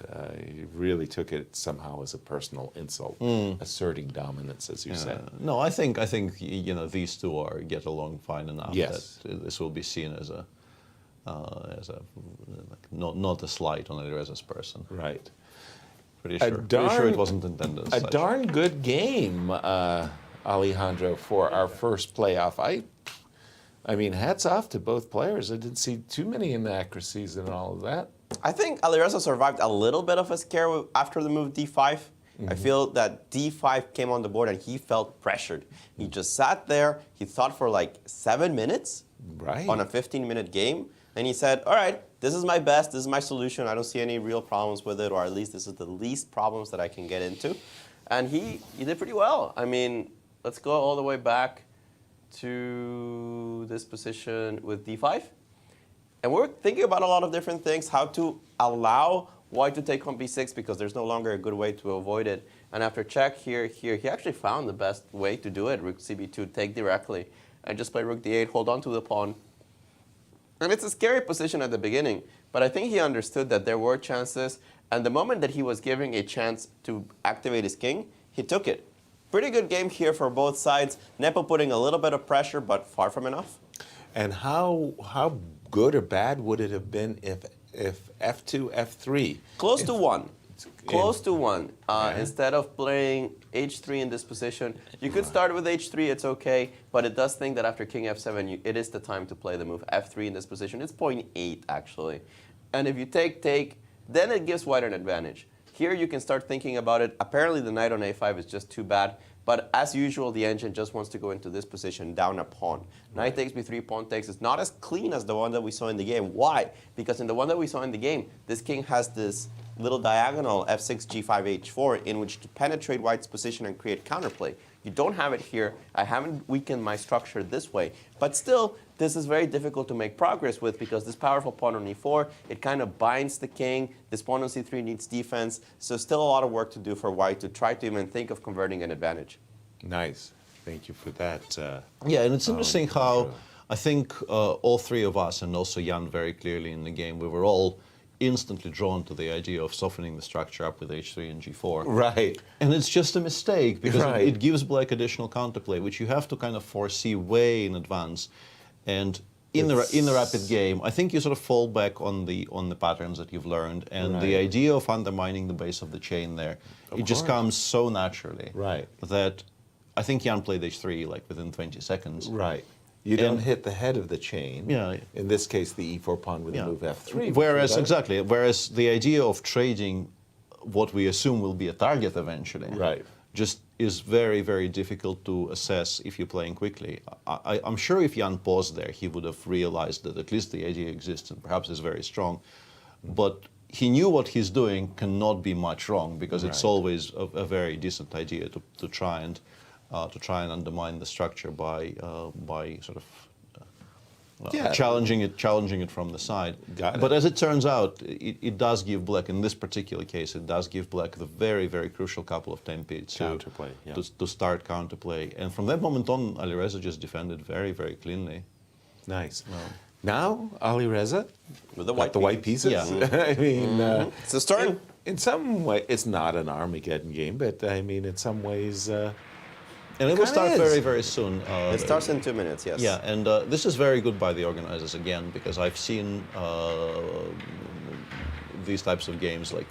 He really took it somehow as a personal insult, asserting dominance, as you said. No, I think you know these two get along fine enough. Yes. That this will be seen as a not a slight on Alireza's person. Right. Pretty sure it wasn't intended as a such. darn good game, Alejandro, for our first playoff. I mean, hats off to both players. I didn't see too many inaccuracies in all of that. I think Alireza survived a little bit of a scare after the move d5. I feel that d5 came on the board and he felt pressured. He just sat there. He thought for like 7 minutes on a 15-minute game. And he said, all right, this is my best. This is my solution. I don't see any real problems with it, or at least this is the least problems that I can get into. And he did pretty well. I mean, let's go all the way back to this position with d5. And we're thinking about a lot of different things, how to allow white to take on b6 because there's no longer a good way to avoid it. And after check here, he actually found the best way to do it. Rook cb2, take directly, and just play rook d8, hold on to the pawn. And it's a scary position at the beginning, but I think he understood that there were chances, and the moment that he was giving a chance to activate his king, he took it. Pretty good game here for both sides. Nepo putting a little bit of pressure, but far from enough. And how good or bad would it have been if f2, f3? Close to 1. Close to 1. Instead of playing h3 in this position, you could start with h3, it's okay, but it does think that after king f7, it is the time to play the move f3 in this position. It's 0.8, actually. And if you take, then it gives white an advantage. Here you can start thinking about it. Apparently the knight on a5 is just too bad, but as usual, the engine just wants to go into this position, down a pawn. Knight takes b3, pawn takes. It's not as clean as the one that we saw in the game. Why? Because in the one that we saw in the game, this king has this little diagonal f6, g5, h4 in which to penetrate white's position and create counterplay. You don't have it here. I haven't weakened my structure this way. But still, this is very difficult to make progress with because this powerful pawn on e4, it kind of binds the king. This pawn on c3 needs defense. So still a lot of work to do for white to try to even think of converting an advantage. Nice. Thank you for that. Yeah, and it's interesting how I think all three of us, and also Jan very clearly in the game, we were all instantly drawn to the idea of softening the structure up with h3 and g4. Right. And it's just a mistake because it gives black additional counterplay, which you have to kind of foresee way in advance. And in the rapid game, I think you sort of fall back on the patterns that you've learned, and the idea of undermining the base of the chain there, it just comes so naturally that I think Jan played h3 like within 20 seconds. Right. You don't hit the head of the chain. Yeah. In this case, the e4 pawn with the move f3. Whereas the idea of trading what we assume will be a target eventually, just is very, very difficult to assess if you're playing quickly. I'm sure if Jan paused there, he would have realized that at least the idea exists and perhaps is very strong. But he knew what he's doing cannot be much wrong because it's always a very decent idea to try and undermine the structure by sort of challenging it from the side. But as it turns out, it does give black, in this particular case, it does give black the very, very crucial couple of tempi to start counterplay. And from that moment on, Alireza just defended very, very cleanly. Nice. Now, Alireza, with the white pieces. I mean, it's a start. In some way, it's not an Armageddon game, but I mean, in some ways. And it will start very, very soon. It starts in 2 minutes, yes. Yeah, and this is very good by the organizers again, because I've seen these types of games, like,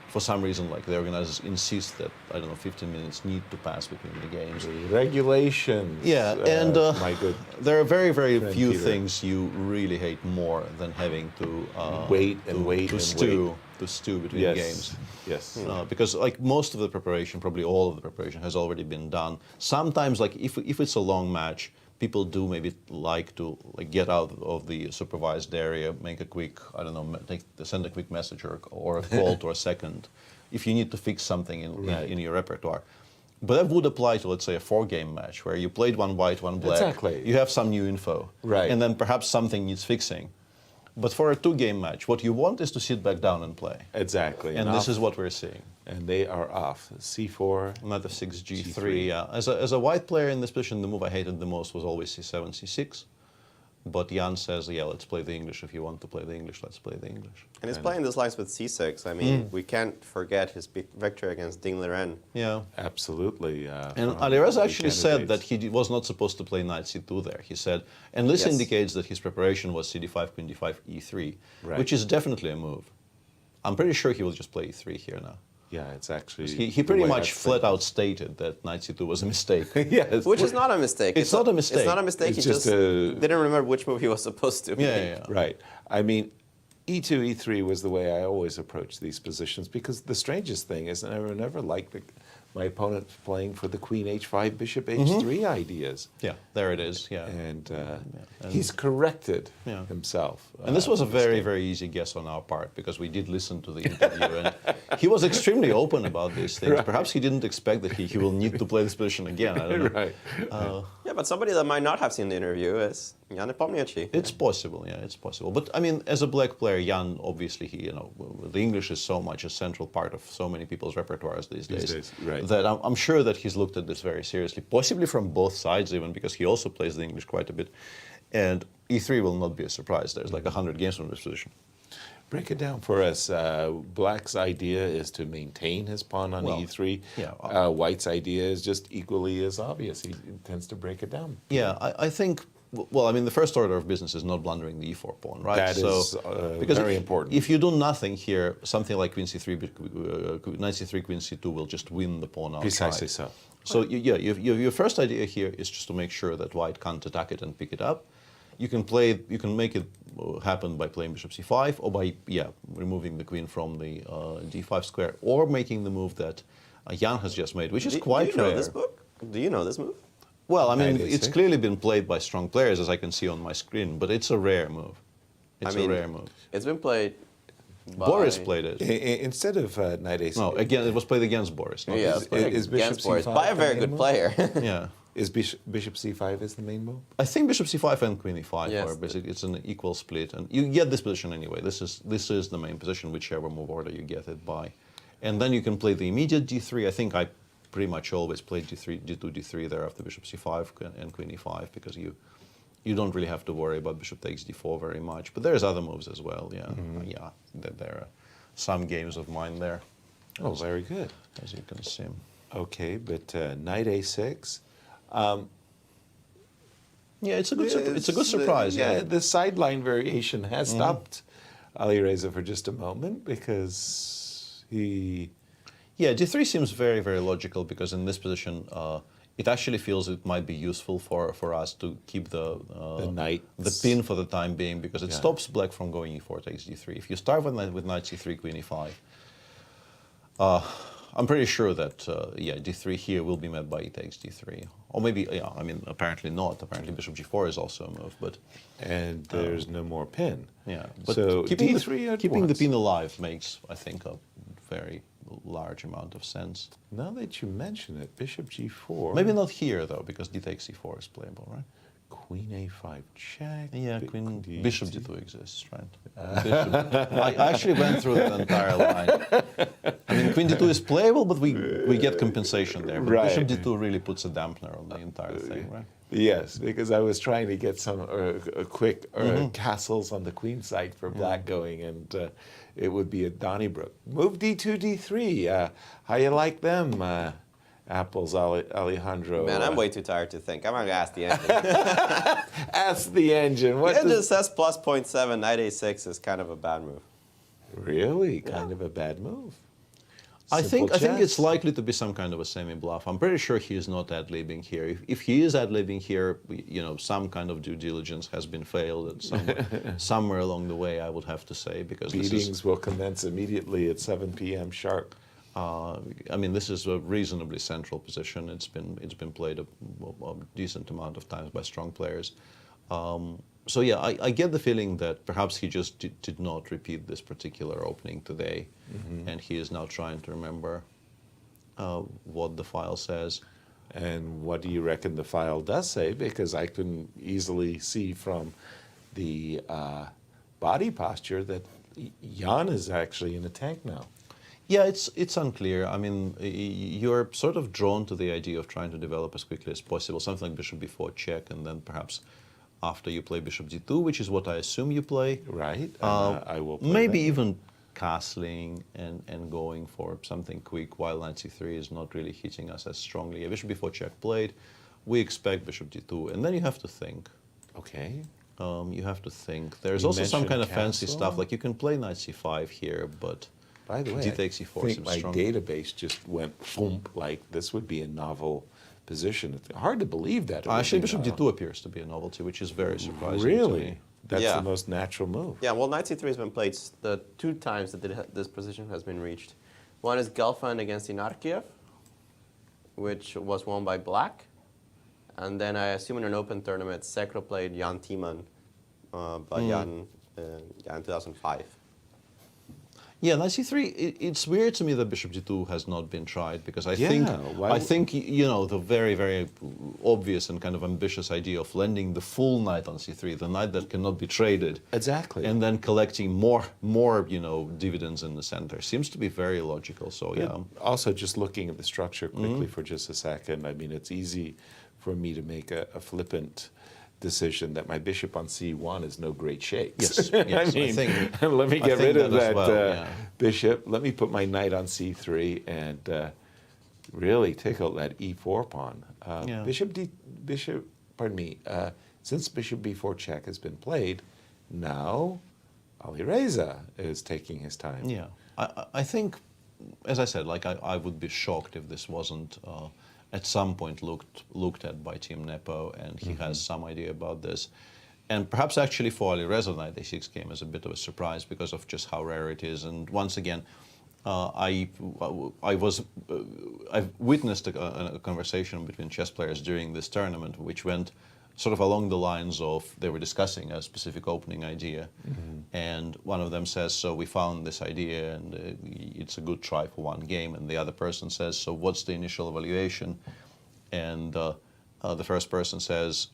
for some reason, like, the organizers insist that, I don't know, 15 minutes need to pass between the games. Regulations. Yeah, and there are very, very few Peter. things you really hate more than having to wait to stew between games. Yes. Because like most of the preparation, probably all of the preparation has already been done. Sometimes, like if it's a long match, people do maybe like to get out of the supervised area, make a quick, I don't know, send a quick message or a call to a second, if you need to fix something in your repertoire. But that would apply to, let's say, a 4-game match where you played one white, one black. Exactly. You have some new info, and then perhaps something needs fixing. But for a 2-game match, what you want is to sit back down and play. Exactly. And this is what we're seeing. And they are off. C4. Knight of 6, G3. Yeah. As a white player in this position, the move I hated the most was always C7, C6. But Jan says, yeah, let's play the English. If you want to play the English, let's play the English. And he's playing this lines with c6. I mean, we can't forget his victory against Ding Liren. Yeah. Absolutely. And Alireza actually said that he was not supposed to play knight c2 there. He said, and this indicates that his preparation was cd5, queen d5, e3, which is definitely a move. I'm pretty sure he will just play e3 here now. Yeah, it's actually... He pretty much flat out stated that knight c2 was a mistake. Yes. Which is not a mistake. It's not a mistake. It's not a mistake. He just didn't remember which move he was supposed to make. Right. I mean, e2, e3 was the way I always approached these positions, because the strangest thing is I never liked my opponent playing for the queen h5, bishop h3 ideas. Yeah, there it is, yeah. And he's corrected himself. And this was a very, very easy guess on our part, because we did listen to the interview, and he was extremely open about these things. Right. Perhaps he didn't expect that he will need to play this position again, I don't know. Right. Yeah, but somebody that might not have seen the interview is Ian Nepomniachtchi. It's possible, yeah, it's possible. But I mean, as a black player, Jan, obviously, the English is so much a central part of so many people's repertoires these days. Right. That I'm sure that he's looked at this very seriously, possibly from both sides even, because he also plays the English quite a bit. And e3 will not be a surprise. There's like 100 games from this position. Break it down for us. Black's idea is to maintain his pawn on e3. Yeah. White's idea is just equally as obvious. He tends to break it down. Yeah, I think, well, I mean, the first order of business is not blundering the e4 pawn, right? That is because very important. If you do nothing here, something like queen c3, knight c3, queen c2 will just win the pawn outright. Precisely so. So your first idea here is just to make sure that white can't attack it and pick it up. You can make it happen by playing bishop c5, or by removing the queen from the d5 square, or making the move that Jan has just made, which is quite rare. Do you know this book? Do you know this move? Well, I mean, it's clearly been played by strong players, as I can see on my screen, but it's a rare move. It's a rare move. It's been played by... Boris played it. Instead of knight a6. No, again, it was played against Boris. Yeah, it was played against Boris, by a very good player. Yeah. Is bishop c5 is the main move? I think bishop c5 and queen e5 Yes. are basically, it's an equal split, and you get this position anyway. This is the main position, whichever move order you get it by. And then you can play the immediate d3. I think I pretty much always played d3, d2, d3 there after bishop c5 and queen e5, because you don't really have to worry about bishop takes d4 very much. But there's other moves as well, yeah. There are some games of mine there. Oh, very good. As you can see. Okay, but knight a6. Yeah, it's a good surprise. The sideline variation has stopped Alireza for just a moment, because he... Yeah, d3 seems very, very logical, because in this position, it actually feels it might be useful for us to keep the pin for the time being, because it stops black from going e4 takes d3. If you start with knight c3, queen e5, I'm pretty sure that d3 here will be met by e takes d3, or maybe I mean apparently not. Apparently bishop g4 is also a move, but there's no more pin. Yeah, but so keeping d3 the pin alive makes, I think, a very large amount of sense. Now that you mention it, bishop g4. Maybe not here though, because d takes c4 is playable, right? Queen a5 check. Yeah, bishop d2 exists, right? I actually went through the entire line. I mean, queen d2 is playable, but we get compensation there. But bishop d2 really puts a dampener on the entire thing, right? Yes, because I was trying to get some quick castles on the queen side for black going, and it would be a Donnybrook. Move d2, d3. How you like them? Apples, Alejandro. Man, I'm way too tired to think. I'm going to ask the engine. Ask the engine. What the engine says plus 0.7, knight a6 is kind of a bad move. Really? Kind of a bad move? I think it's likely to be some kind of a semi-bluff. I'm pretty sure he is not ad-libbing here. If he is ad-libbing here, some kind of due diligence has been failed somewhere along the way, I would have to say, because beatings will commence immediately at 7 p.m. sharp. I mean, this is a reasonably central position. It's been played a decent amount of times by strong players. So yeah, I get the feeling that perhaps he just did not repeat this particular opening today, and he is now trying to remember what the file says. And what do you reckon the file does say? Because I can easily see from the body posture that Jan is actually in a tank now. Yeah, it's unclear. I mean, you're sort of drawn to the idea of trying to develop as quickly as possible, something like bishop b4 check, and then perhaps after you play bishop d2, which is what I assume you play. Right. I will play maybe that. even castling and going for something quick while knight c3 is not really hitting us as strongly. A bishop b4 check played. We expect bishop d2, and then you have to think. Okay. You have to think. There's You also some mentioned kind of fancy castle. stuff, like you can play knight c5 here, but By the way, d takes e4 I think seems my strong. database just went boom, like this would be a novel position. It's hard to believe that. it would Actually, be bishop novel. d2 appears to be a novelty, which is very surprising Really? to me. That's Yeah. the most natural move. Yeah, well, knight c3 has been played the 2 times that this position has been reached. One is Gelfand against Inarkiev, which was won by black. And then I assume in an open tournament, Sekro played Jan Timman by Jan in 2005. Yeah, knight c3. It's weird to me that bishop d2 has not been tried, because I Yeah, think you know, the very, very obvious and kind of ambitious idea of lending the full knight on c3, the knight that cannot be traded, Exactly. and then collecting more dividends in the center seems to be very logical. So yeah. Also, just looking at the structure quickly for just a second, I mean, it's easy for me to make a flippant decision that my bishop on c1 is no great shakes. Yes, yes, I mean, think- let me I get think rid of that as that well, yeah. bishop. Let me put my knight on c3 and really tickle that e4 pawn. Yeah. Pardon me, since bishop b4 check has been played, now Alireza is taking his time. Yeah, I think, as I said, like I would be shocked if this wasn't at some point looked at by Team Nepo, and he has some idea about this. And perhaps actually for Alireza, knight a6 came as a bit of a surprise because of just how rare it is. And once again, I've witnessed a conversation between chess players during this tournament, which went sort of along the lines of they were discussing a specific opening idea, and one of them says, so we found this idea and it's a good try for one game, and the other person says, so what's the initial evaluation? And the first person says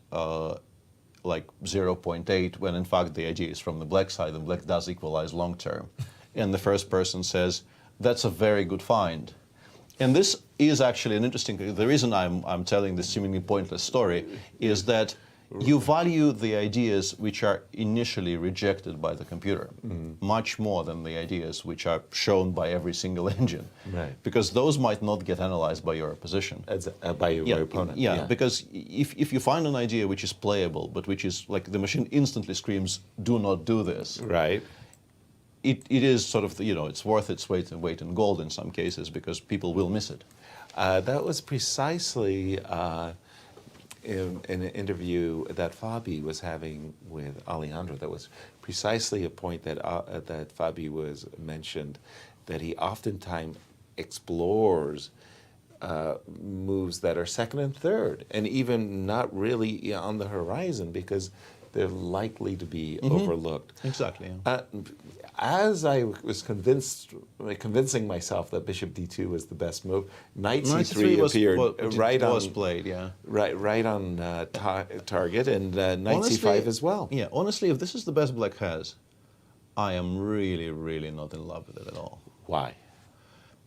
like 0.8, when in fact the idea is from the black side and black does equalize long term. And the first person says, that's a very good find. And this is actually an interesting, the reason I'm telling this seemingly pointless story is that you value the ideas which are initially rejected by the computer much more than the ideas which are shown by every single engine. Right. Because those might not get analyzed by your opposition. By your opponent. Yeah, because if you find an idea which is playable, but which is like the machine instantly screams, do not do this. Right. It is sort of, it's worth its weight in gold in some cases because people will miss it. That was precisely in an interview that Fabi was having with Alejandro. That was precisely a point that Fabi was mentioned, that he oftentimes explores moves that are second and third, and even not really on the horizon because they're likely to be overlooked. Exactly. Yeah. As I was convincing myself that bishop d2 was the best move, knight c3 appeared was played, yeah. right on target, and knight c5 as well. Yeah, honestly, if this is the best black has, I am really, really not in love with it at all. Why?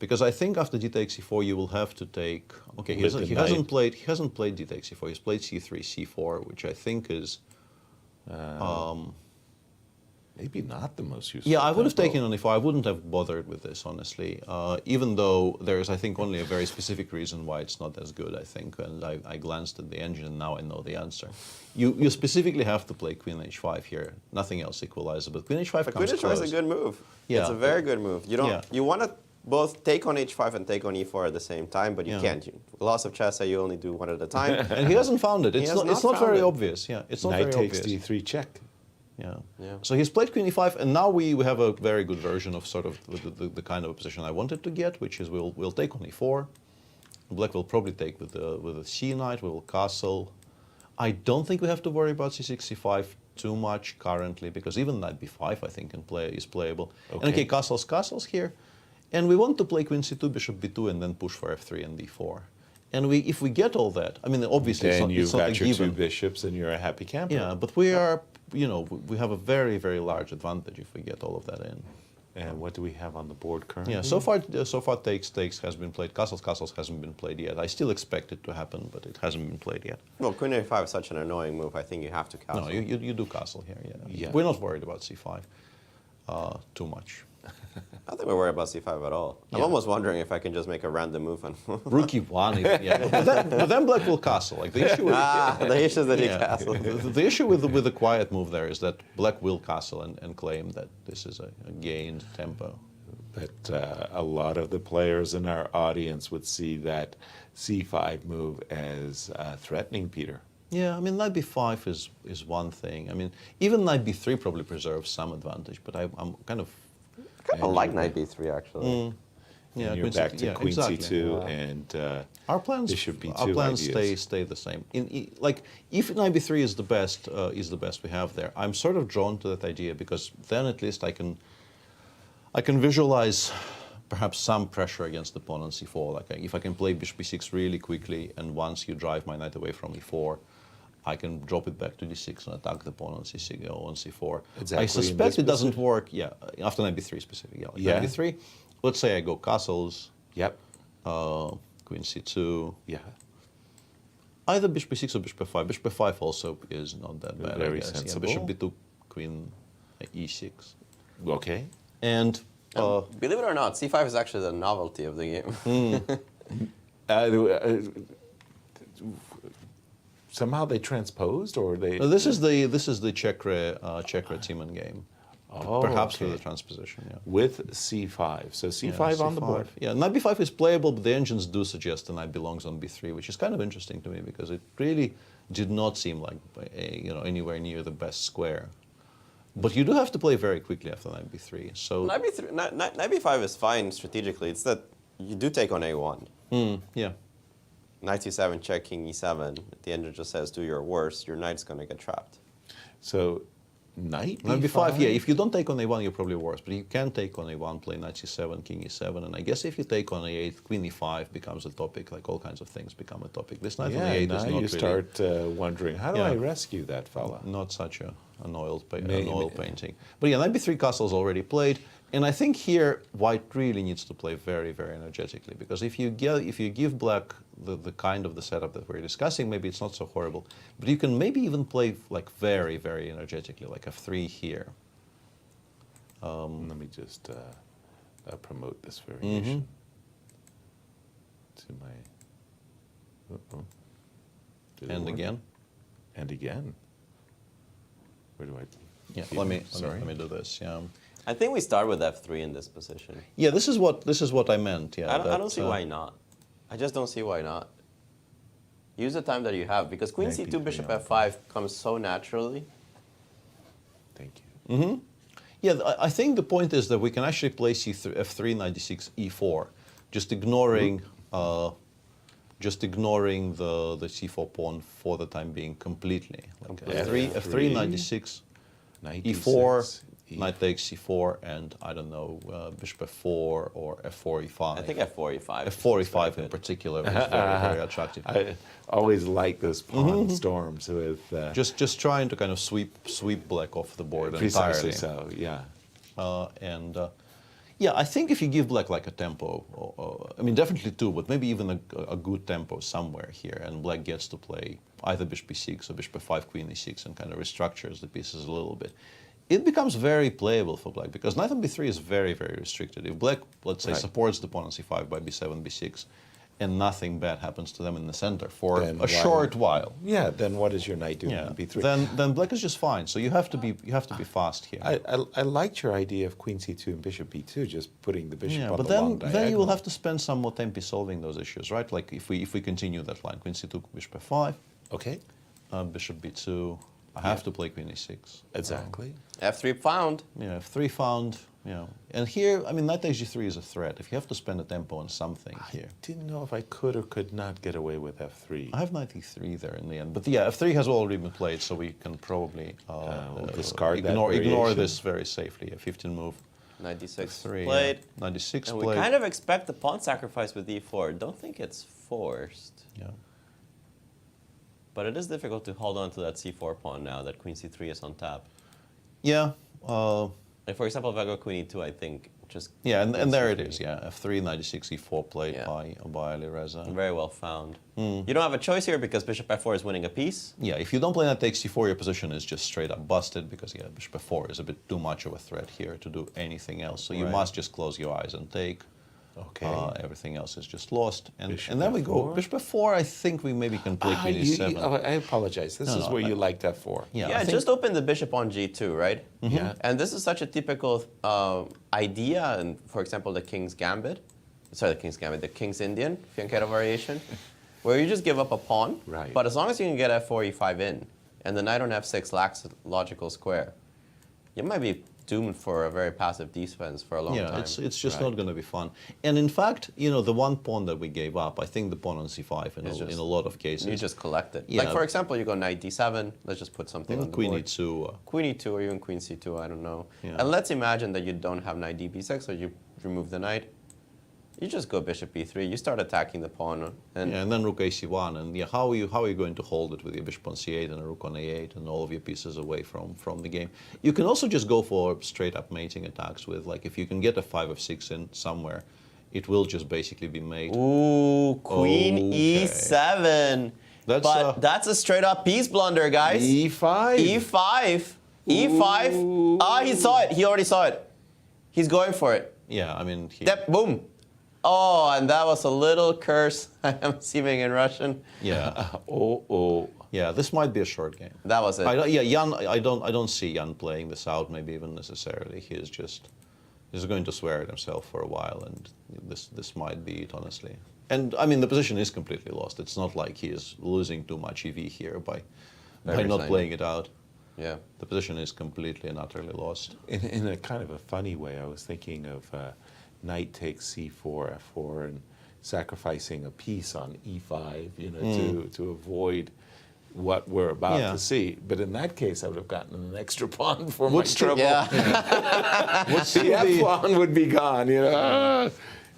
Because I think after d takes c4, you will have to take. Okay, he hasn't played d takes c4. He's played c3, c4, which I think is. Maybe not the most useful. Yeah, I would have taken on e4. I wouldn't have bothered with this, honestly. Even though there is, I think, only a very specific reason why it's not as good, I think. And I glanced at the engine, and now I know the answer. You specifically have to play queen h5 here. Nothing else equalizes, but queen h5 But comes queen h5 close. is a good move. Yeah. It's a very good move. You don't. Yeah. You want to both take on h5 and take on e4 at the same time, but you can't. Lots of chess say you only do one at a time. And he hasn't found it. It's not very obvious. Yeah, it's not Knight very takes obvious. d3 check. Yeah. So he's played queen e5, and now we have a very good version of sort of the kind of position I wanted to get, which is we'll take on e4. Black will probably take with the c knight. We will castle. I don't think we have to worry about c6, c5 too much currently, because even knight b5 I think is playable. Okay. And okay, castles here, and we want to play queen c2, bishop b2, and then push for f3 and d4. And if we get all that, I mean, obviously Then it's not a you've got your given. two bishops, and you're a happy camper. Yeah, but we are, we have a very, very large advantage if we get all of that in. And what do we have on the board currently? Yeah, so far takes has been played. Castles hasn't been played yet. I still expect it to happen, but it hasn't been played yet. Well, Queen A5 is such an annoying move. I think you have to castle. No, you do castle here. Yeah. We're not worried about c5 too much. I don't think we're worried about c5 at all. I'm almost wondering if I can just make a random move and Rook e1, even, yeah. But then black will castle. Like the issue. The issue is that he castle. The issue with the quiet move there is that black will castle and claim that this is a gained tempo. But a lot of the players in our audience would see that c5 move as threatening, Peter. Yeah, I mean, knight b5 is one thing. I mean, even knight b3 probably preserves some advantage, but I'm kind of... I like knight b3, actually. Yeah, and you're back to queen c2 and our plans, bishop b2 our plans ideas. stay the same. Like, if knight b3 is the best we have there, I'm sort of drawn to that idea because then at least I can visualize perhaps some pressure against the pawn on c4. Like, if I can play bishop b6 really quickly, and once you drive my knight away from e4, I can drop it back to d6 and attack the pawn on c6 or on c4. Exactly. I suspect it doesn't work. Yeah, after knight b3 specifically. Yeah, like knight b3. Let's say I go castles. Yep. Queen c2. Yeah. Either bishop b6 or bishop b5. Bishop b5 also is not that bad. Very I guess. sensible. Yeah, bishop b2, queen e6. Okay. And believe it or not, c5 is actually the novelty of the game. Somehow they transposed, or they. This is the Shakhriyar Niemann game. Oh, Perhaps okay. with the transposition. Yeah. With c5, so c5 on the board. Yeah, knight b5 is playable, but the engines do suggest the knight belongs on b3, which is kind of interesting to me because it really did not seem like anywhere near the best square. But you do have to play very quickly after knight b3. So knight b5 is fine strategically. It's that you do take on a1. Yeah. Knight c7, check, king e7. The engine just says, do your worst. Your knight's going to get trapped. So knight b5, yeah. If you don't take on a1, you're probably worse. But you can take on a1, play knight c7, king e7. And I guess if you take on a8, queen e5 becomes a topic. Like all kinds of things become a topic. This knight on a8 is not really... you start wondering, how do I rescue that fella? Not such an oil painting. But yeah, knight b3 castle is already played. And I think here white really needs to play very, very energetically, because if you give black the kind of the setup that we're discussing, maybe it's not so horrible. But you can maybe even play like very, very energetically, like f3 here. Let me just promote this variation to my. And again. And again. Where do I? Yeah, let me do this. Yeah. I think we start with f3 in this position. Yeah, this is what I meant. Yeah, I don't see why not. I just don't see why not. Use the time that you have, because queen c2, bishop f5 comes so naturally. Thank you. Yeah, I think the point is that we can actually play f3, knight d6, e4, just ignoring the c4 pawn for the time being completely. Like f3, knight d6, knight e4. Knight takes c4, and I don't know, bishop f4 or f4 e5. I think f4 e5. F4 e5 in particular is very, very attractive. I always like those pawn storms with just trying to kind of sweep black off the board precisely entirely. So, yeah. Yeah, I think if you give black like a tempo, I mean definitely two, but maybe even a good tempo somewhere here, and black gets to play either bishop b6 or bishop f5, queen e6, and kind of restructures the pieces a little bit. It becomes very playable for black, because knight on b3 is very, very restricted. If black, let's say, supports the pawn on c5 by b7, b6, and nothing bad happens to them in the center for a short while. Yeah, then what does your knight do on b3? Then black is just fine. So you have to be fast here. I liked your idea of queen c2 and bishop b2, just putting the bishop on but the long then diagonal. you will have to spend some more tempi solving those issues, right? Like if we continue that line, queen c2, bishop f5. Okay. Bishop b2. I have to play queen e6. Exactly. f3 found. Yeah, f3 found. Yeah, and here, I mean, knight takes g3 is a threat. If you have to spend a tempo on something here. I didn't know if I could or could not get away with f3. I have knight e3 there in the end, but yeah, f3 has already been played, so we can probably discard ignore this very safely. A 15 move. Knight d6 f3, played. Knight d6 and played. we kind of expect the pawn sacrifice with e4. Don't think it's forced. Yeah. But it is difficult to hold on to that c4 pawn now that queen c3 is on tap. Yeah. Like for example, if I go queen e2, I think just... Yeah, and there it is, yeah. F3, knight e6, e4 played by Alireza. Very well found. You don't have a choice here because bishop f4 is winning a piece. Yeah, if you don't play knight takes c4, your position is just straight up busted because, yeah, bishop f4 is a bit too much of a threat here to do anything else. So you must just close your eyes and take. Okay. Everything else is just lost. And then we go bishop f4. I think we maybe can play queen e7. I apologize. This is where you liked f4. Yeah, just open the bishop on g2, right? Yeah. And this is such a typical idea, and for example, the King's Gambit. Sorry, the King's Gambit, the King's Indian fianchetto variation, where you just give up a pawn. Right. But as long as you can get f4, e5 in, and the knight on f6 lacks a logical square, you might be doomed for a very passive defense for a long time. Yeah, it's just not going to be fun. And in fact, you know, the one pawn that we gave up, I think the pawn on c5 in a lot of cases. You just collect it. Yeah. Like for example, you go knight d7. Let's just put something on the queen board. e2. Queen e2 or even queen c2. I don't know. Yeah. And let's imagine that you don't have knight db6, so you remove the knight. You just go bishop e3. You start attacking the pawn, and then rook ac1. And yeah, how are you going to hold it with your bishop on c8 and a rook on a8 and all of your pieces away from the game? You can also just go for straight up mating attacks with, like, if you can get a 5 of 6 in somewhere, it will just basically be mate. Ooh, queen e7. That's a straight up piece blunder, guys. e5. e5. e5. Ah, he saw it. He already saw it. He's going for it. Yeah, I mean, boom. Oh, and that was a little curse I am receiving in Russian. Yeah. Oh. Yeah, this might be a short game. That was it. Jan, I don't see Jan playing this out, maybe even necessarily. He's going to swear at himself for a while, and this might be it, honestly. And I mean, the position is completely lost. It's not like he is losing too much EV here by not playing it out. Yeah. The position is completely and utterly lost. In a kind of a funny way, I was thinking of knight takes c4, f4, and sacrificing a piece on e5, you know, to avoid what we're about to see. But in that case, I would have gotten an extra pawn for my trouble. Yeah. The f pawn would be gone, you know.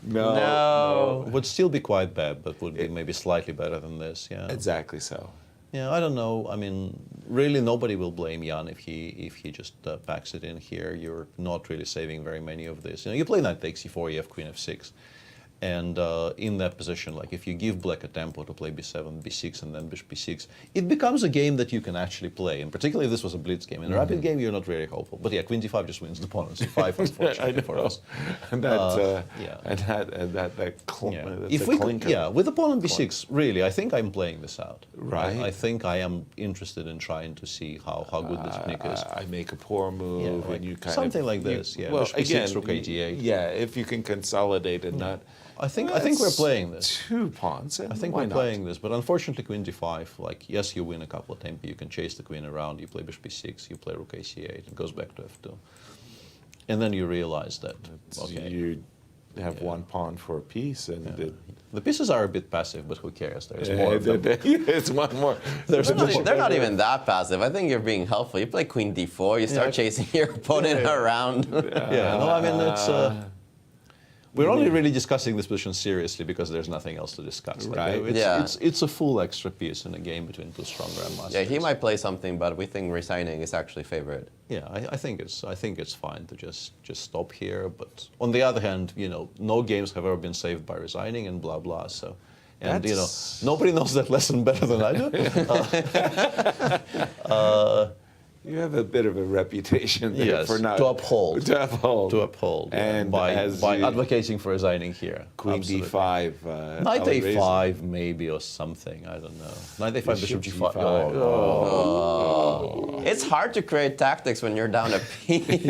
No. Would still be quite bad, but would be maybe slightly better than this. Yeah. Exactly so. Yeah, I don't know. I mean, really, nobody will blame Jan if he just packs it in here. You're not really saving very many of this. You know, you play knight takes c4, you have queen f6, and in that position, like if you give black a tempo to play b7, b6, and then bishop b6, it becomes a game that you can actually play. And particularly if this was a blitz game. In a rapid game, you're not very hopeful. But yeah, queen d5 just wins the pawn on c5, unfortunately for us. And with the pawn on b6, really, I think I'm playing this out. Right. I think I am interested in trying to see how good this nick is. I make a poor move, and you kind something of like this. Yeah. Well, bishop b6, again, rook a8. Yeah, if you can consolidate and not. I think we're playing this. 2 pawns. I think we're playing this, but unfortunately, queen d5. Like, yes, you win a couple of tempi. You can chase the queen around. You play bishop b6. You play rook ac8. It goes back to f2, and then you realize that you have one pawn for a piece, and the pieces are a bit passive, but who cares? There's more of them. It's one more. They're not even that passive. I think you're being helpful. You play queen d4. You start chasing your opponent around. No, I mean it's. We're only really discussing this position seriously because there's nothing else to discuss. Like, it's a full extra piece in a game between two strong grandmasters. Yeah, he might play something, but we think resigning is actually favored. Yeah, I think it's fine to just stop here. But on the other hand, you know, no games have ever been saved by resigning and blah blah. So, and you know, nobody knows that lesson better than I do. You have a bit of a reputation there for not to uphold. And by advocating for resigning here. Queen d5. Knight a5 maybe or something. I don't know. Knight a5, bishop g5. It's hard to create tactics when you're down a piece.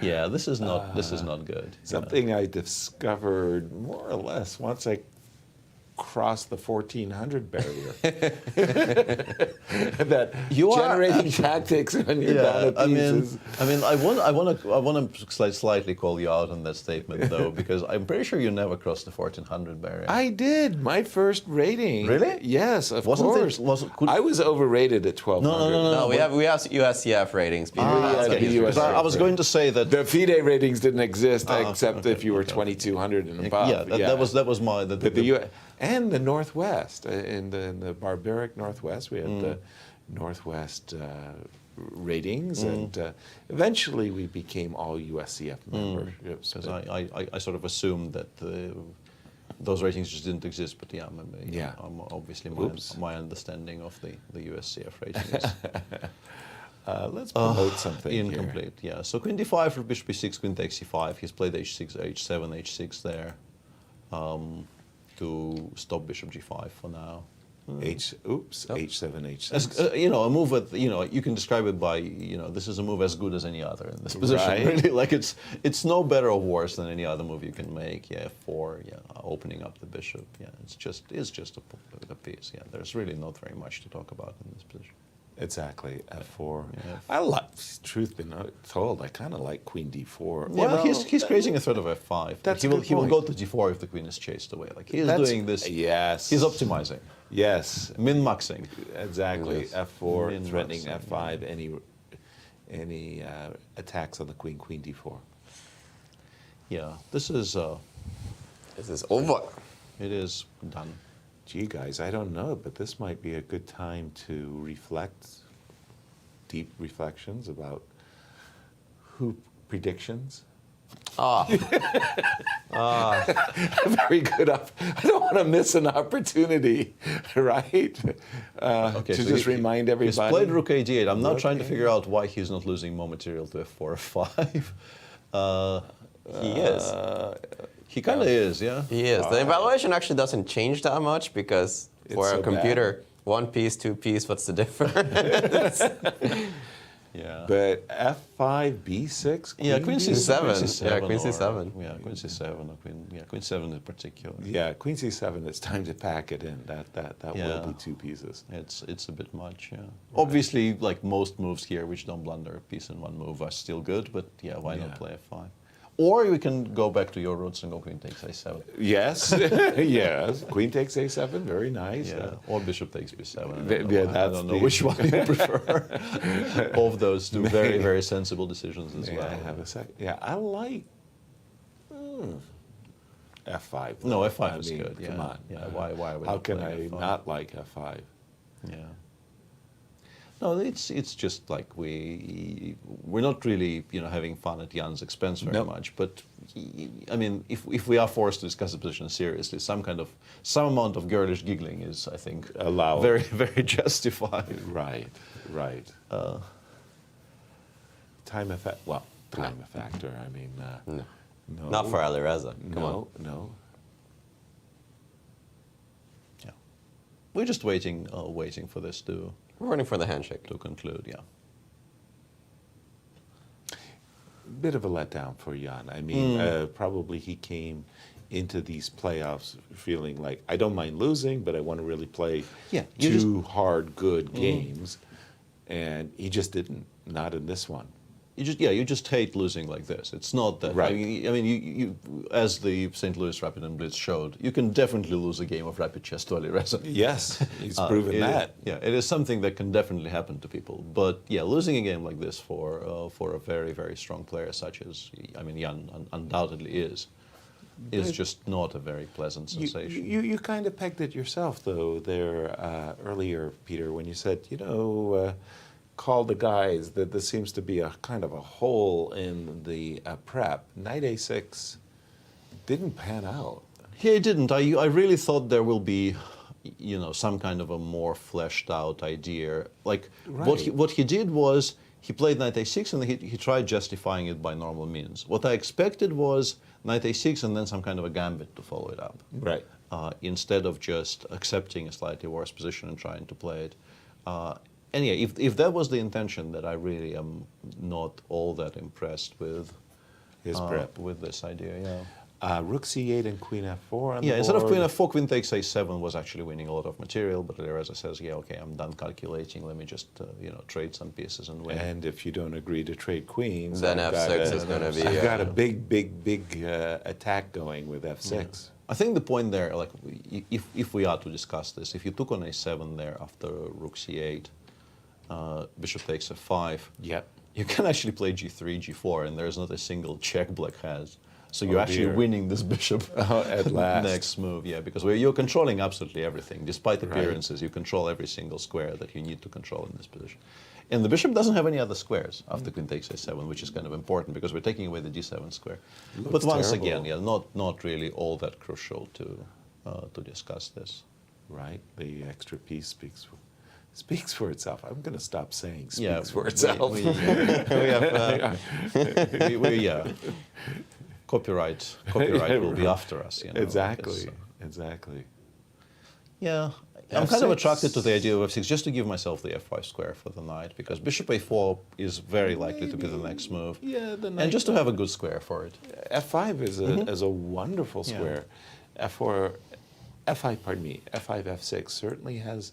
Yeah, this is not good. Something I discovered more or less once I crossed the 1400 barrier. That generating tactics when you're down a piece. I want to slightly call you out on that statement though, because I'm pretty sure you never crossed the 1400 barrier. I did. My first rating. Really? Yes, of course. I was overrated at 1200. No, we have USCF ratings. I was going to say that the FIDE ratings didn't exist except if you were 2200 and above. That was my and the Northwest, in the barbaric Northwest, we had the Northwest ratings, and eventually we became all USCF memberships. Because I sort of assumed that those ratings just didn't exist, but obviously my understanding of the USCF ratings. Let's promote something incomplete, here. Yeah. So queen d5 for bishop b6, queen takes c5. He's played h6, h7, h6 there to stop bishop g5 for now. H7, H6. A move with, you can describe it by, this is a move as good as any other in this position. Right. Really, like it's no better or worse than any other move you can make. Yeah, F4, opening up the bishop. Yeah, it's just a piece. Yeah, there's really not very much to talk about in this position. Exactly, F4. Yeah. I like, truth be told, I kind of like queen d4. Yeah, but he's creating a threat of f5. That's he will go to g4 if the queen is chased away. Like he's doing this. Yes. He's optimizing. Yes. Min-maxing. Exactly. F4, threatening f5, any attacks on the queen, queen d4. Yeah, this is over. It is done. Gee, guys, I don't know, but this might be a good time to reflect, deep reflections about hoop predictions. Very good. I don't want to miss an opportunity, right? Okay, to so just remind everybody. He's played rook a8. I'm now trying to figure out why he's not losing more material to f4, f5. He is. He kind of is, yeah. He is. The evaluation actually doesn't change that much because for a computer, 1 piece, 2 piece, what's the difference? Yeah. But f5, b6, queen c7. Queen c7. Yeah, queen c7 or queen 7 in particular. Yeah, queen c7. It's time to pack it in. That will be 2 pieces. It's a bit much. Yeah. Right. Obviously, like most moves here, which don't blunder a piece in one move, are still good. But why not play f5? Or we can go back to your roots and go queen takes a7. Yes, yes. Queen takes a7, very nice. Yeah. Or bishop takes b7. I don't know which one you prefer. Of those two, very, very sensible decisions as well. I have a second. Yeah, I like f5. No, f5 is good. Come on. Yeah. Why would how can play I f5? not like f5? Yeah. No, it's just like we're not really having fun at Jan's expense very much. But I mean, if we are forced to discuss the position seriously, some amount of girlish giggling is, I think, allowed. Very, very justified. Right. Time effect. Well, time a factor. I mean, no. Not for Alireza. No. Yeah. We're just waiting for this to. We're waiting for the handshake to conclude. Yeah. Bit of a letdown for Jan. I mean, probably he came into these playoffs feeling like, I don't mind losing, but I want to really play hard, good games, and he just didn't. Not in this one. You just hate losing like this. It's not that. Right. I mean, you as the St. Louis Rapid and Blitz showed, you can definitely lose a game of rapid chess to Alireza. Yes, he's proven that. It is something that can definitely happen to people. But losing a game like this for a very, very strong player such as Jan undoubtedly is just not a very pleasant sensation. You kind of pegged it yourself though there earlier, Peter, when you said call the guys that there seems to be a kind of a hole in the prep. Knight a6 didn't pan out. Yeah, it didn't. I really thought there will be, some kind of a more fleshed out idea. Like what he did was he played knight a6 and he tried justifying it by normal means. What I expected was knight a6 and then some kind of a gambit to follow it up. Right. Instead of just accepting a slightly worse position and trying to play it. Anyway, if that was the intention, that I really am not all that impressed with his prep, with this idea. Rook c8 and queen f4. On instead of queen f4, queen takes a7 was actually winning a lot of material. But Alireza says, okay, I'm done calculating. Let me just trade some pieces and win. And if you don't agree to trade queens, then f6 is going to be. I've got a big attack going with f6. Yeah. I think the point there, like, if we are to discuss this, if you took on a7 there after rook c8. Bishop takes f5. Yep. You can actually play g3, g4, and there's not a single check black has So you're actually winning this bishop at last. Next move, yeah, because you're controlling absolutely everything. Despite appearances, you control every single square that you need to control in this position. And the bishop doesn't have any other squares after queen takes a7, which is kind of important because we're taking away the d7 square. But once again, yeah, not really all that crucial to discuss this. Right, the extra piece speaks for itself. I'm going to stop saying speaks for itself. Copyright will be after us. You know, Exactly. Yeah, I'm kind of attracted to the idea of f6 just to give myself the f5 square for the knight because bishop a4 is very likely to be the next move. Yeah, the knight, and just to have a good square for it. f5 is a wonderful square. F5, f5, f6 certainly has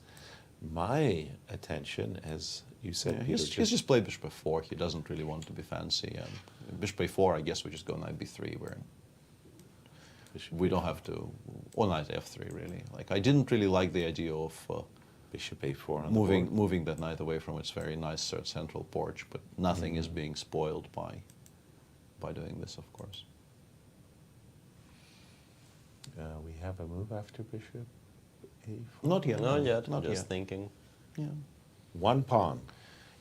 my attention, as you said. Yeah, he's just played bishop f4. He doesn't really want to be fancy. Bishop a4, I guess we just go knight b3, where we don't have to, or knight f3 really. Like I didn't really like the idea of bishop a4 on moving that knight away from its very nice third central porch, but nothing is being spoiled by doing this, of course. We have a move after bishop a4. Not yet. Not yet. Thinking. Yeah. One pawn.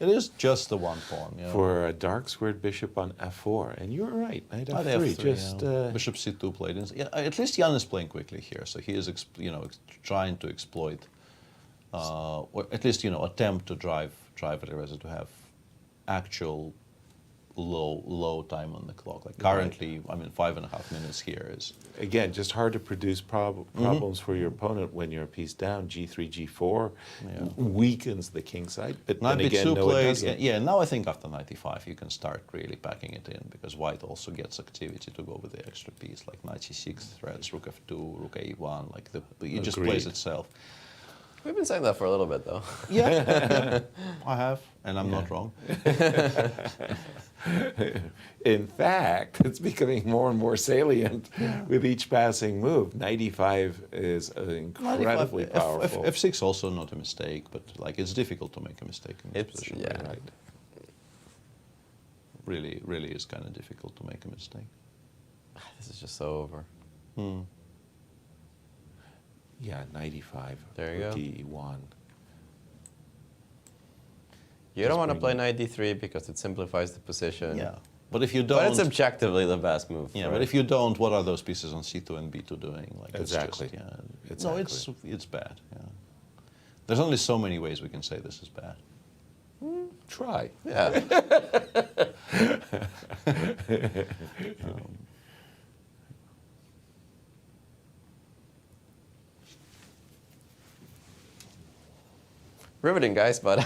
It is just the one pawn. Yeah. For a dark squared bishop on f4, and you're right, knight f3. Just bishop c2 played. At least Jan is playing quickly here, so he is trying to exploit, or at least attempt to drive Alireza to have actual low time on the clock. Like currently, I mean, 5.5 minutes here is again just hard to produce problems for your opponent when you're a piece down. G3, G4 weakens the king side, but knight then again, b2 no, plays. it doesn't. Yeah, now I think after knight e5 you can start really packing it in because white also gets activity to go with the extra piece, like knight c6 threats, rook f2, rook a1. Like it just plays itself. We've been saying that for a little bit, though. Yeah, I have, and I'm not wrong. In fact, it's becoming more and more salient with each passing move. Knight e5 is incredibly powerful. F6 also not a mistake, but like it's difficult to make a mistake in this position. Yeah. Right? Really is kind of difficult to make a mistake. This is just so over. Yeah, knight e5. There you go. d1. You don't want to play knight d3 because it simplifies the position. Yeah, but if you don't, but it's objectively the best move. Yeah, but if you don't, what are those pieces on c2 and b2 doing? Like exactly. It's just, no, it's bad. Yeah, there's only so many ways we can say this is bad. Try. Yeah. Riveting, guys, but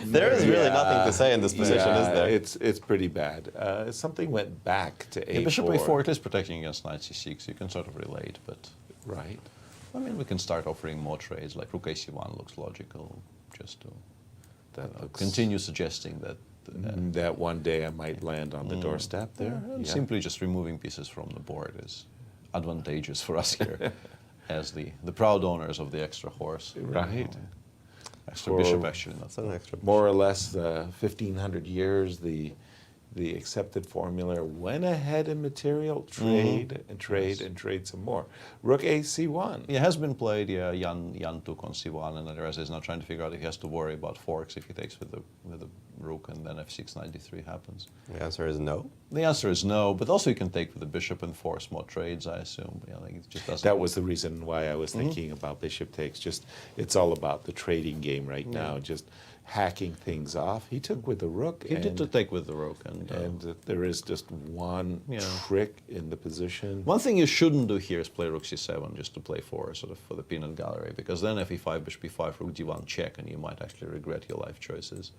there is really nothing to say in this position, is there? It's pretty bad. Something went back to a4. Bishop a4, it is protecting against knight c6. You can sort of relate, but right. I mean, we can start offering more trades. Like rook ac1 looks logical, just to continue suggesting that that one day I might land on the doorstep there. Simply just removing pieces from the board is advantageous for us here, as the proud owners of the extra horse. Right. Extra bishop, actually, not an extra. More or less, 1,500 years, the accepted formula went ahead in material, trade and trade and trade some more. Rook a c1. Yeah, has been played. Yeah, Jan took on c1, and Alireza is now trying to figure out if he has to worry about forks if he takes with the rook, and then f6, knight d3 happens. The answer is no. The answer is no, but also you can take with the bishop and force more trades, I assume. Yeah, like it just doesn't. That was the reason why I was thinking about bishop takes. Just it's all about the trading game right now. Just hacking things off. He took with the rook. He did take with the rook, and there is just one trick in the position. One thing you shouldn't do here is play rook c7 just to play for the peanut gallery, because then fe5, bishop e5, rook d1 check, and you might actually regret your life choices.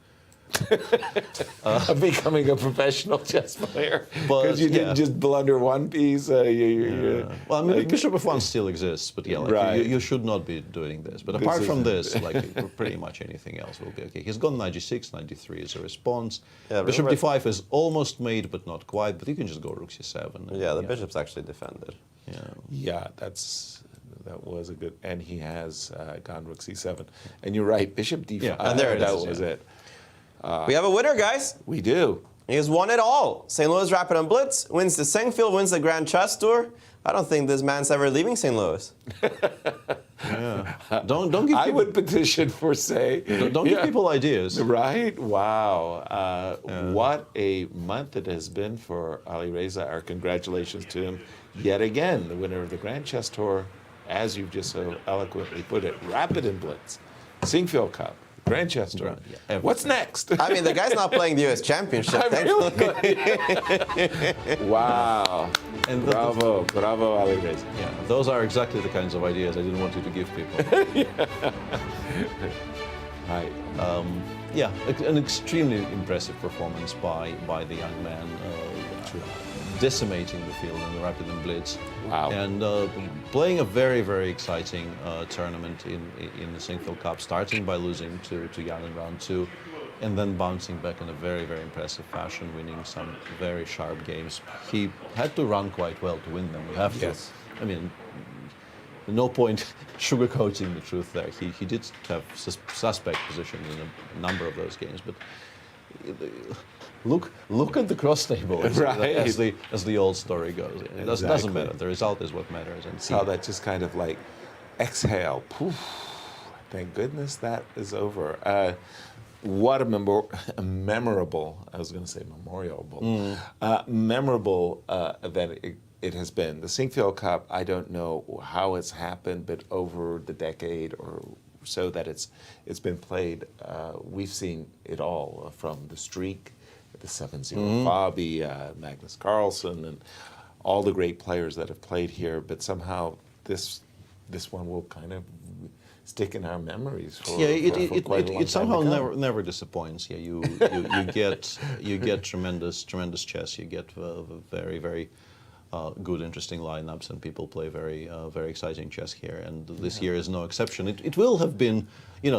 Becoming a professional chess player because you didn't just blunder one piece. Well, I mean, like, bishop f1 still exists, but yeah, like you should not be doing this. But apart from this, like pretty much anything else will be okay. He's gone knight g6, knight d3 is a response. Yeah, bishop d5 is almost made, but not quite. But you can just go rook c7. Yeah, the bishop's actually defended. Yeah, that was a good. And he has gone rook c7. And you're right, bishop d5. And there it is. That was it. We have a winner, guys. We do. He has won it all. St. Louis Rapid and Blitz, wins the Sinquefield, wins the Grand Chess Tour. I don't think this man's ever leaving St. Louis. Yeah. Don't give people, I would petition for say. Don't give people ideas. Right? Wow. What a month it has been for Alireza. Our congratulations to him yet again, the winner of the Grand Chess Tour, as you've just so eloquently put it, Rapid and Blitz, Sinquefield Cup, Grand Chess Tour. Yeah, what's next? I mean, the guy's not playing the U.S. Championship. Wow. And bravo Alireza. Yeah, those are exactly the kinds of ideas I didn't want you to give people. Right. Yeah, an extremely impressive performance by the young man, decimating the field in the Rapid and Blitz. Wow. And playing a very, very exciting tournament in the Sinquefield Cup, starting by losing to Jan in round 2, and then bouncing back in a very, very impressive fashion, winning some very sharp games. He had to run quite well to win them. You have to. Yes. I mean, no point sugarcoating the truth there. He did have suspect position in a number of those games, but look at the cross table Right. as the old story goes. It doesn't matter. The result is what matters. And Saw that just kind of like exhale. Poof. Thank goodness that is over. What a memorable, I was going to say memorable, memorable event it has been. The Sinquefield Cup, I don't know how it's happened, but over the decade or so that it's been played, we've seen it all, from the streak, the 7-0 Fabi, Magnus Carlsen, and all the great players that have played here, but somehow this one will kind of stick in our memories for, for quite a long it somehow time never disappoints. Yeah, you get tremendous chess. You get very, very good, interesting lineups, and people play very exciting chess here. And this year is no exception. It will have been,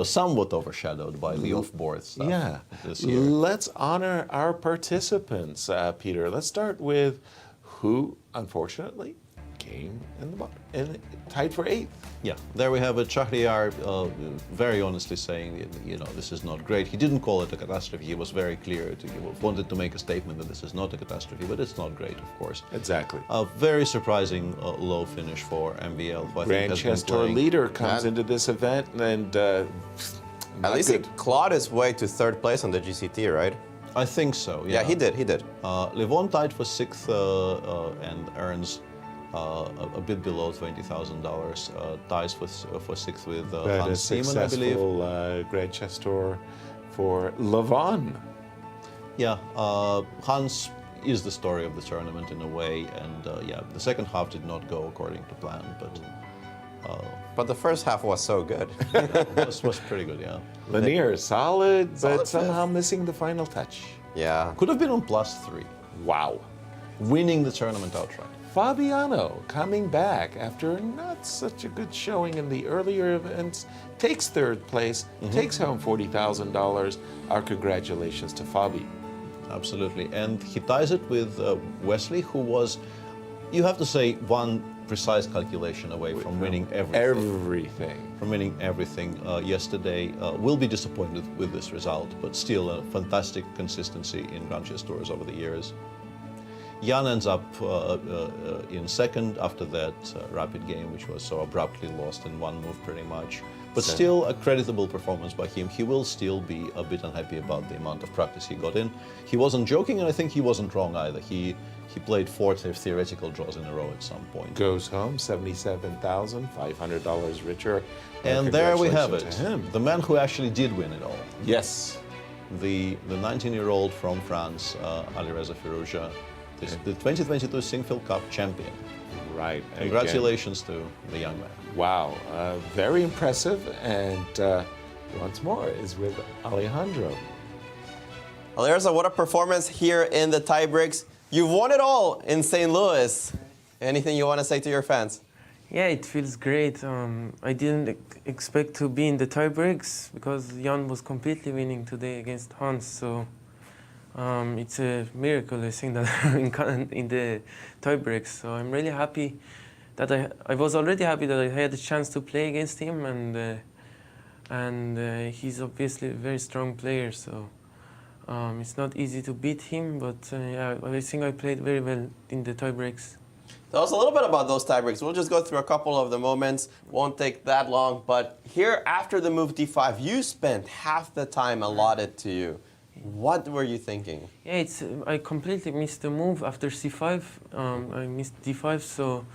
somewhat overshadowed by the off-board stuff this year. Let's honor our participants, Peter. Let's start with who, unfortunately, came in the bottom and tied for 8th. Yeah, there we have it. Shakhriyar very honestly saying, this is not great. He didn't call it a catastrophe. He was very clear. He wanted to make a statement that this is not a catastrophe, but it's not great, of course. Exactly. A very surprising low finish for MVL. Who I think Grand has Chess been Tour playing. leader comes into this event, and at least he clawed his way to 3rd place on the GCT, right? I think so. Yeah, he did. Levon tied for 6th and earns a bit below $20,000. Ties for 6th with Hans Niemann, I believe. Successful Grand Chess Tour for Levon. Yeah, Hans is the story of the tournament in a way, and the second half did not go according to plan, but the first half was so good. was pretty good, yeah. Lanier, solid, but somehow missing the final touch. Yeah. Could have been on +3. Wow. Winning the tournament outright. Fabiano coming back after not such a good showing in the earlier events, takes 3rd place, takes home $40,000. Our congratulations to Fabi. Absolutely, and he ties it with Wesley, who was, you have to say, one precise calculation away from winning everything. From winning everything yesterday. Will be disappointed with this result, but still a fantastic consistency in Grand Chess Tours over the years. Jan ends up in 2nd after that rapid game, which was so abruptly lost in one move pretty much. But still a creditable performance by him. He will still be a bit unhappy about the amount of practice he got in. He wasn't joking, and I think he wasn't wrong either. He played 4 theoretical draws in a row at some point. Goes home $77,500 richer. And there we have it. The man who actually did win it all. Yes. The 19-year-old from France, Alireza Firouzja, the 2022 Sinquefield Cup champion. Right. Congratulations to the young man. Wow. Very impressive. And once more is with Alejandro. Alireza, what a performance here in the tiebreaks. You've won it all in St. Louis. Anything you want to say to your fans? Yeah, it feels great. I didn't expect to be in the tiebreaks because Jan was completely winning today against Hans. So it's a miracle, I think, that I'm in the tiebreaks. So I'm really happy that I was already happy that I had a chance to play against him, and he's obviously a very strong player. So It's not easy to beat him, but yeah, I think I played very well in the tiebreaks. Tell us a little bit about those tiebreaks. We'll just go through a couple of the moments. Won't take that long. But here, after the move d5, you spent half the time allotted to you. What were you thinking? Yeah, I completely missed the move after c5. I missed d5, so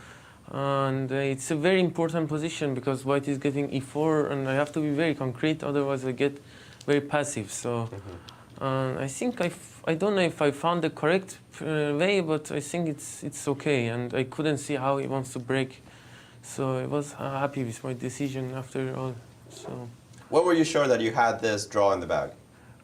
and it's a very important position because white is getting e4, and I have to be very concrete, otherwise I get very passive. So I think I don't know if I found the correct way, but I think it's okay, and I couldn't see how he wants to break. So I was happy with my decision after all. So. When were you sure that you had this draw in the bag?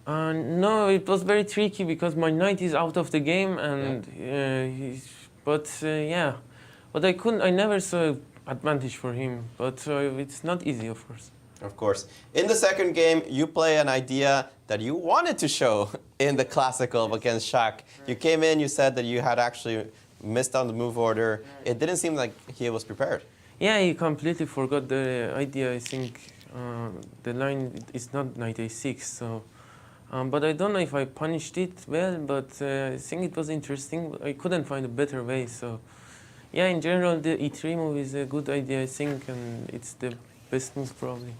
No, it was very tricky because my knight is out of the game, and yeah, but I never saw advantage for him. But it's not easy, of course. Of course. In the second game, you play an idea that you wanted to show in the classical against Shak. You came in, you said that you had actually missed on the move order. It didn't seem like he was prepared. Yeah, he completely forgot the idea. I think the line is not knight a6, so. But I don't know if I punished it well, but I think it was interesting. I couldn't find a better way, so. Yeah, in general, the e3 move is a good idea, I think, and it's the best move probably.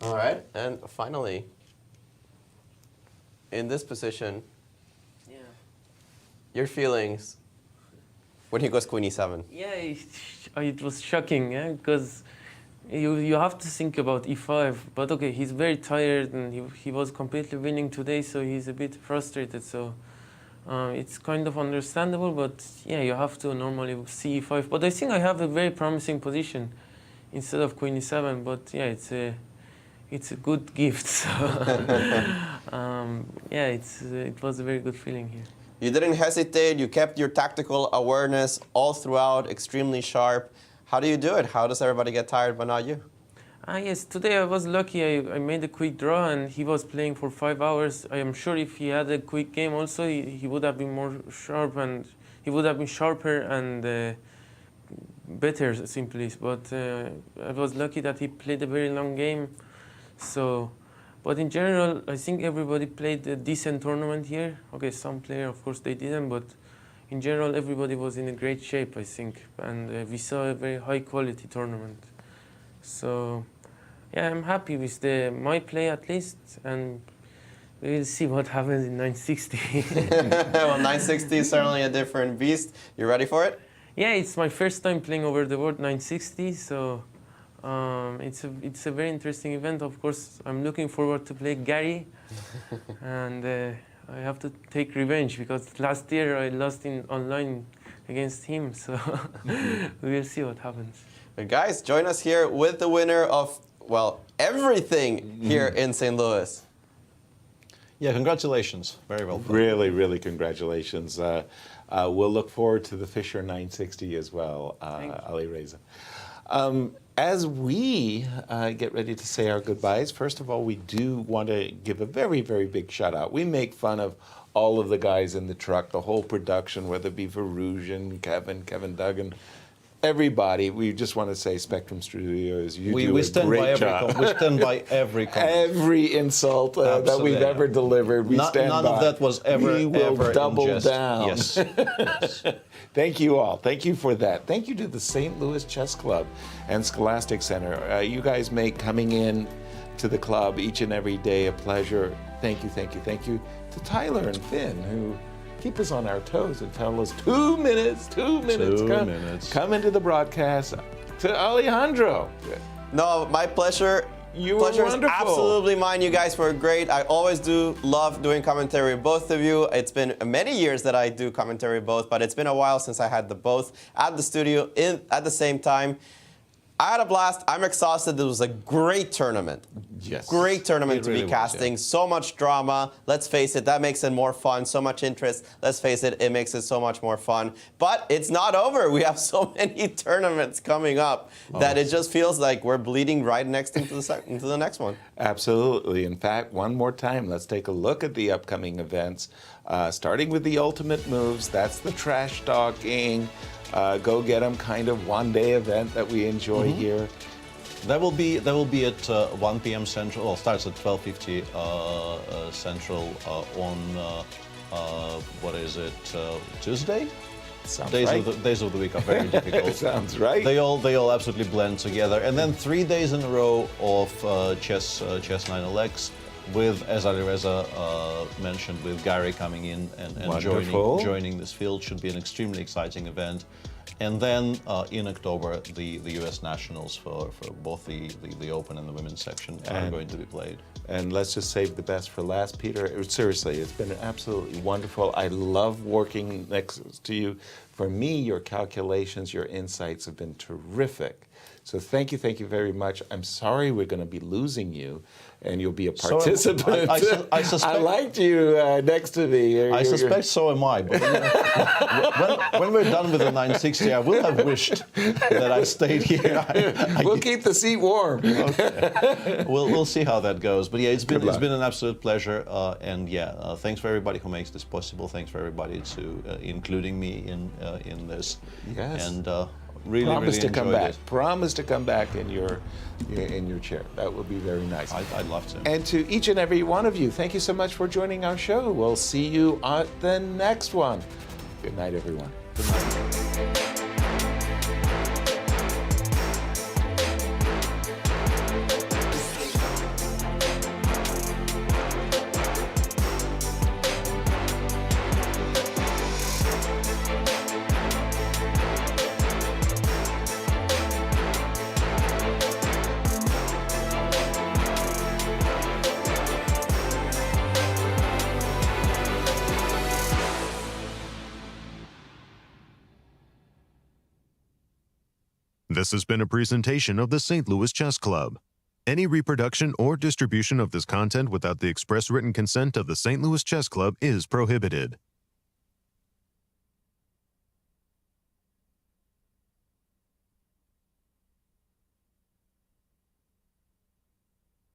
All right, and finally, in this position, your feelings when he goes queen e7. Yeah, it was shocking, because you have to think about e5. But okay, he's very tired, and he was completely winning today, so he's a bit frustrated. So it's kind of understandable, but yeah, you have to normally see e5. But I think I have a very promising position instead of queen e7. But yeah, it's a good gift. So yeah, it was a very good feeling here. You didn't hesitate. You kept your tactical awareness all throughout, extremely sharp. How do you do it? How does everybody get tired but not you? Yes, today I was lucky. I made a quick draw, and he was playing for 5 hours. I am sure if he had a quick game also, he would have been more sharp, and he would have been sharper and better, simply. But I was lucky that he played a very long game. So, but in general, I think everybody played a decent tournament here. Okay, some players, of course, they didn't, but in general, everybody was in a great shape, I think, and we saw a very high-quality tournament. So, yeah, I'm happy with my play at least, and we'll see what happens in 960. Well, 960 is certainly a different beast. You ready for it? Yeah, it's my first time playing over the world 960, so it's a very interesting event. Of course, I'm looking forward to play Gary, and I have to take revenge because last year I lost in online against him, so we will see what happens. Guys, join us here with the winner of, well, everything here in St. Louis. Yeah, congratulations. Very well played. Really, really congratulations. We'll look forward to the Fisher 960 as well, Alireza. As we get ready to say our goodbyes, first of all, we do want to give a very, very big shout out. We make fun of all of the guys in the truck, the whole production, whether it be Firouzja, Kevin Duggan, everybody. We just want to say Spectrum Studios, you do a great job. We stand by every comment. Every insult that we've ever delivered, we stand by. None of that was ever, we will ever double in jest. down. Yes. Yes. Thank you all. Thank you for that. Thank you to the St. Louis Chess Club and Scholastic Center. You guys make coming in to the club each and every day a pleasure. Thank you, thank you, thank you to Tyler and Finn, who keep us on our toes and tell us 2 minutes. Come into the broadcast. To Alejandro. No, my pleasure. You were Pleasure wonderful. is absolutely mine. You guys were great. I always do love doing commentary with both of you. It's been many years that I do commentary with both, but it's been a while since I had the both at the studio at the same time. I had a blast. I'm exhausted. It was a great tournament. Yes. Great tournament to really be was, casting. yeah. So much drama. Let's face it, that makes it more fun. So much interest. Let's face it, it makes it so much more fun. But it's not over. We have so many tournaments coming up that it just feels like we're bleeding right next into the next one. Absolutely. In fact, one more time, let's take a look at the upcoming events. Starting with the Ultimate Moves. That's the trash talking. Go get them kind of one-day event that we enjoy here. That will be at 1 p.m. Central. Well, starts at 12:50 Central on what is it? Tuesday. Sounds days right. Days of the week are very difficult. Sounds right. They all absolutely blend together. And then 3 days in a row of chess 9LX with, as Alireza mentioned, with Gary coming in and joining this field. Should be an extremely exciting event. And then in October, the U.S. Nationals for both the Open and the Women's section are going to be played. And let's just save the best for last, Peter. Seriously, it's been absolutely wonderful. I love working next to you. For me, your calculations, your insights have been terrific. So thank you very much. I'm sorry we're going to be losing you, and you'll be a participant. I suspect, I liked you next to me. I suspect so am I. But when we're done with the 960, I will have wished that I stayed here. We'll keep the seat warm. Okay. We'll see how that goes. But yeah, it's been an absolute pleasure. And yeah, thanks for everybody who makes this possible. Thanks for everybody including me in this. Yes. And really come back. it. Promise to come back in your chair. That would be very nice. I'd love to. And to each and every one of you, thank you so much for joining our show. We'll see you at the next one. Good night, everyone. Good night. This has been a presentation of the St. Louis Chess Club. Any reproduction or distribution of this content without the express written consent of the St. Louis Chess Club is prohibited.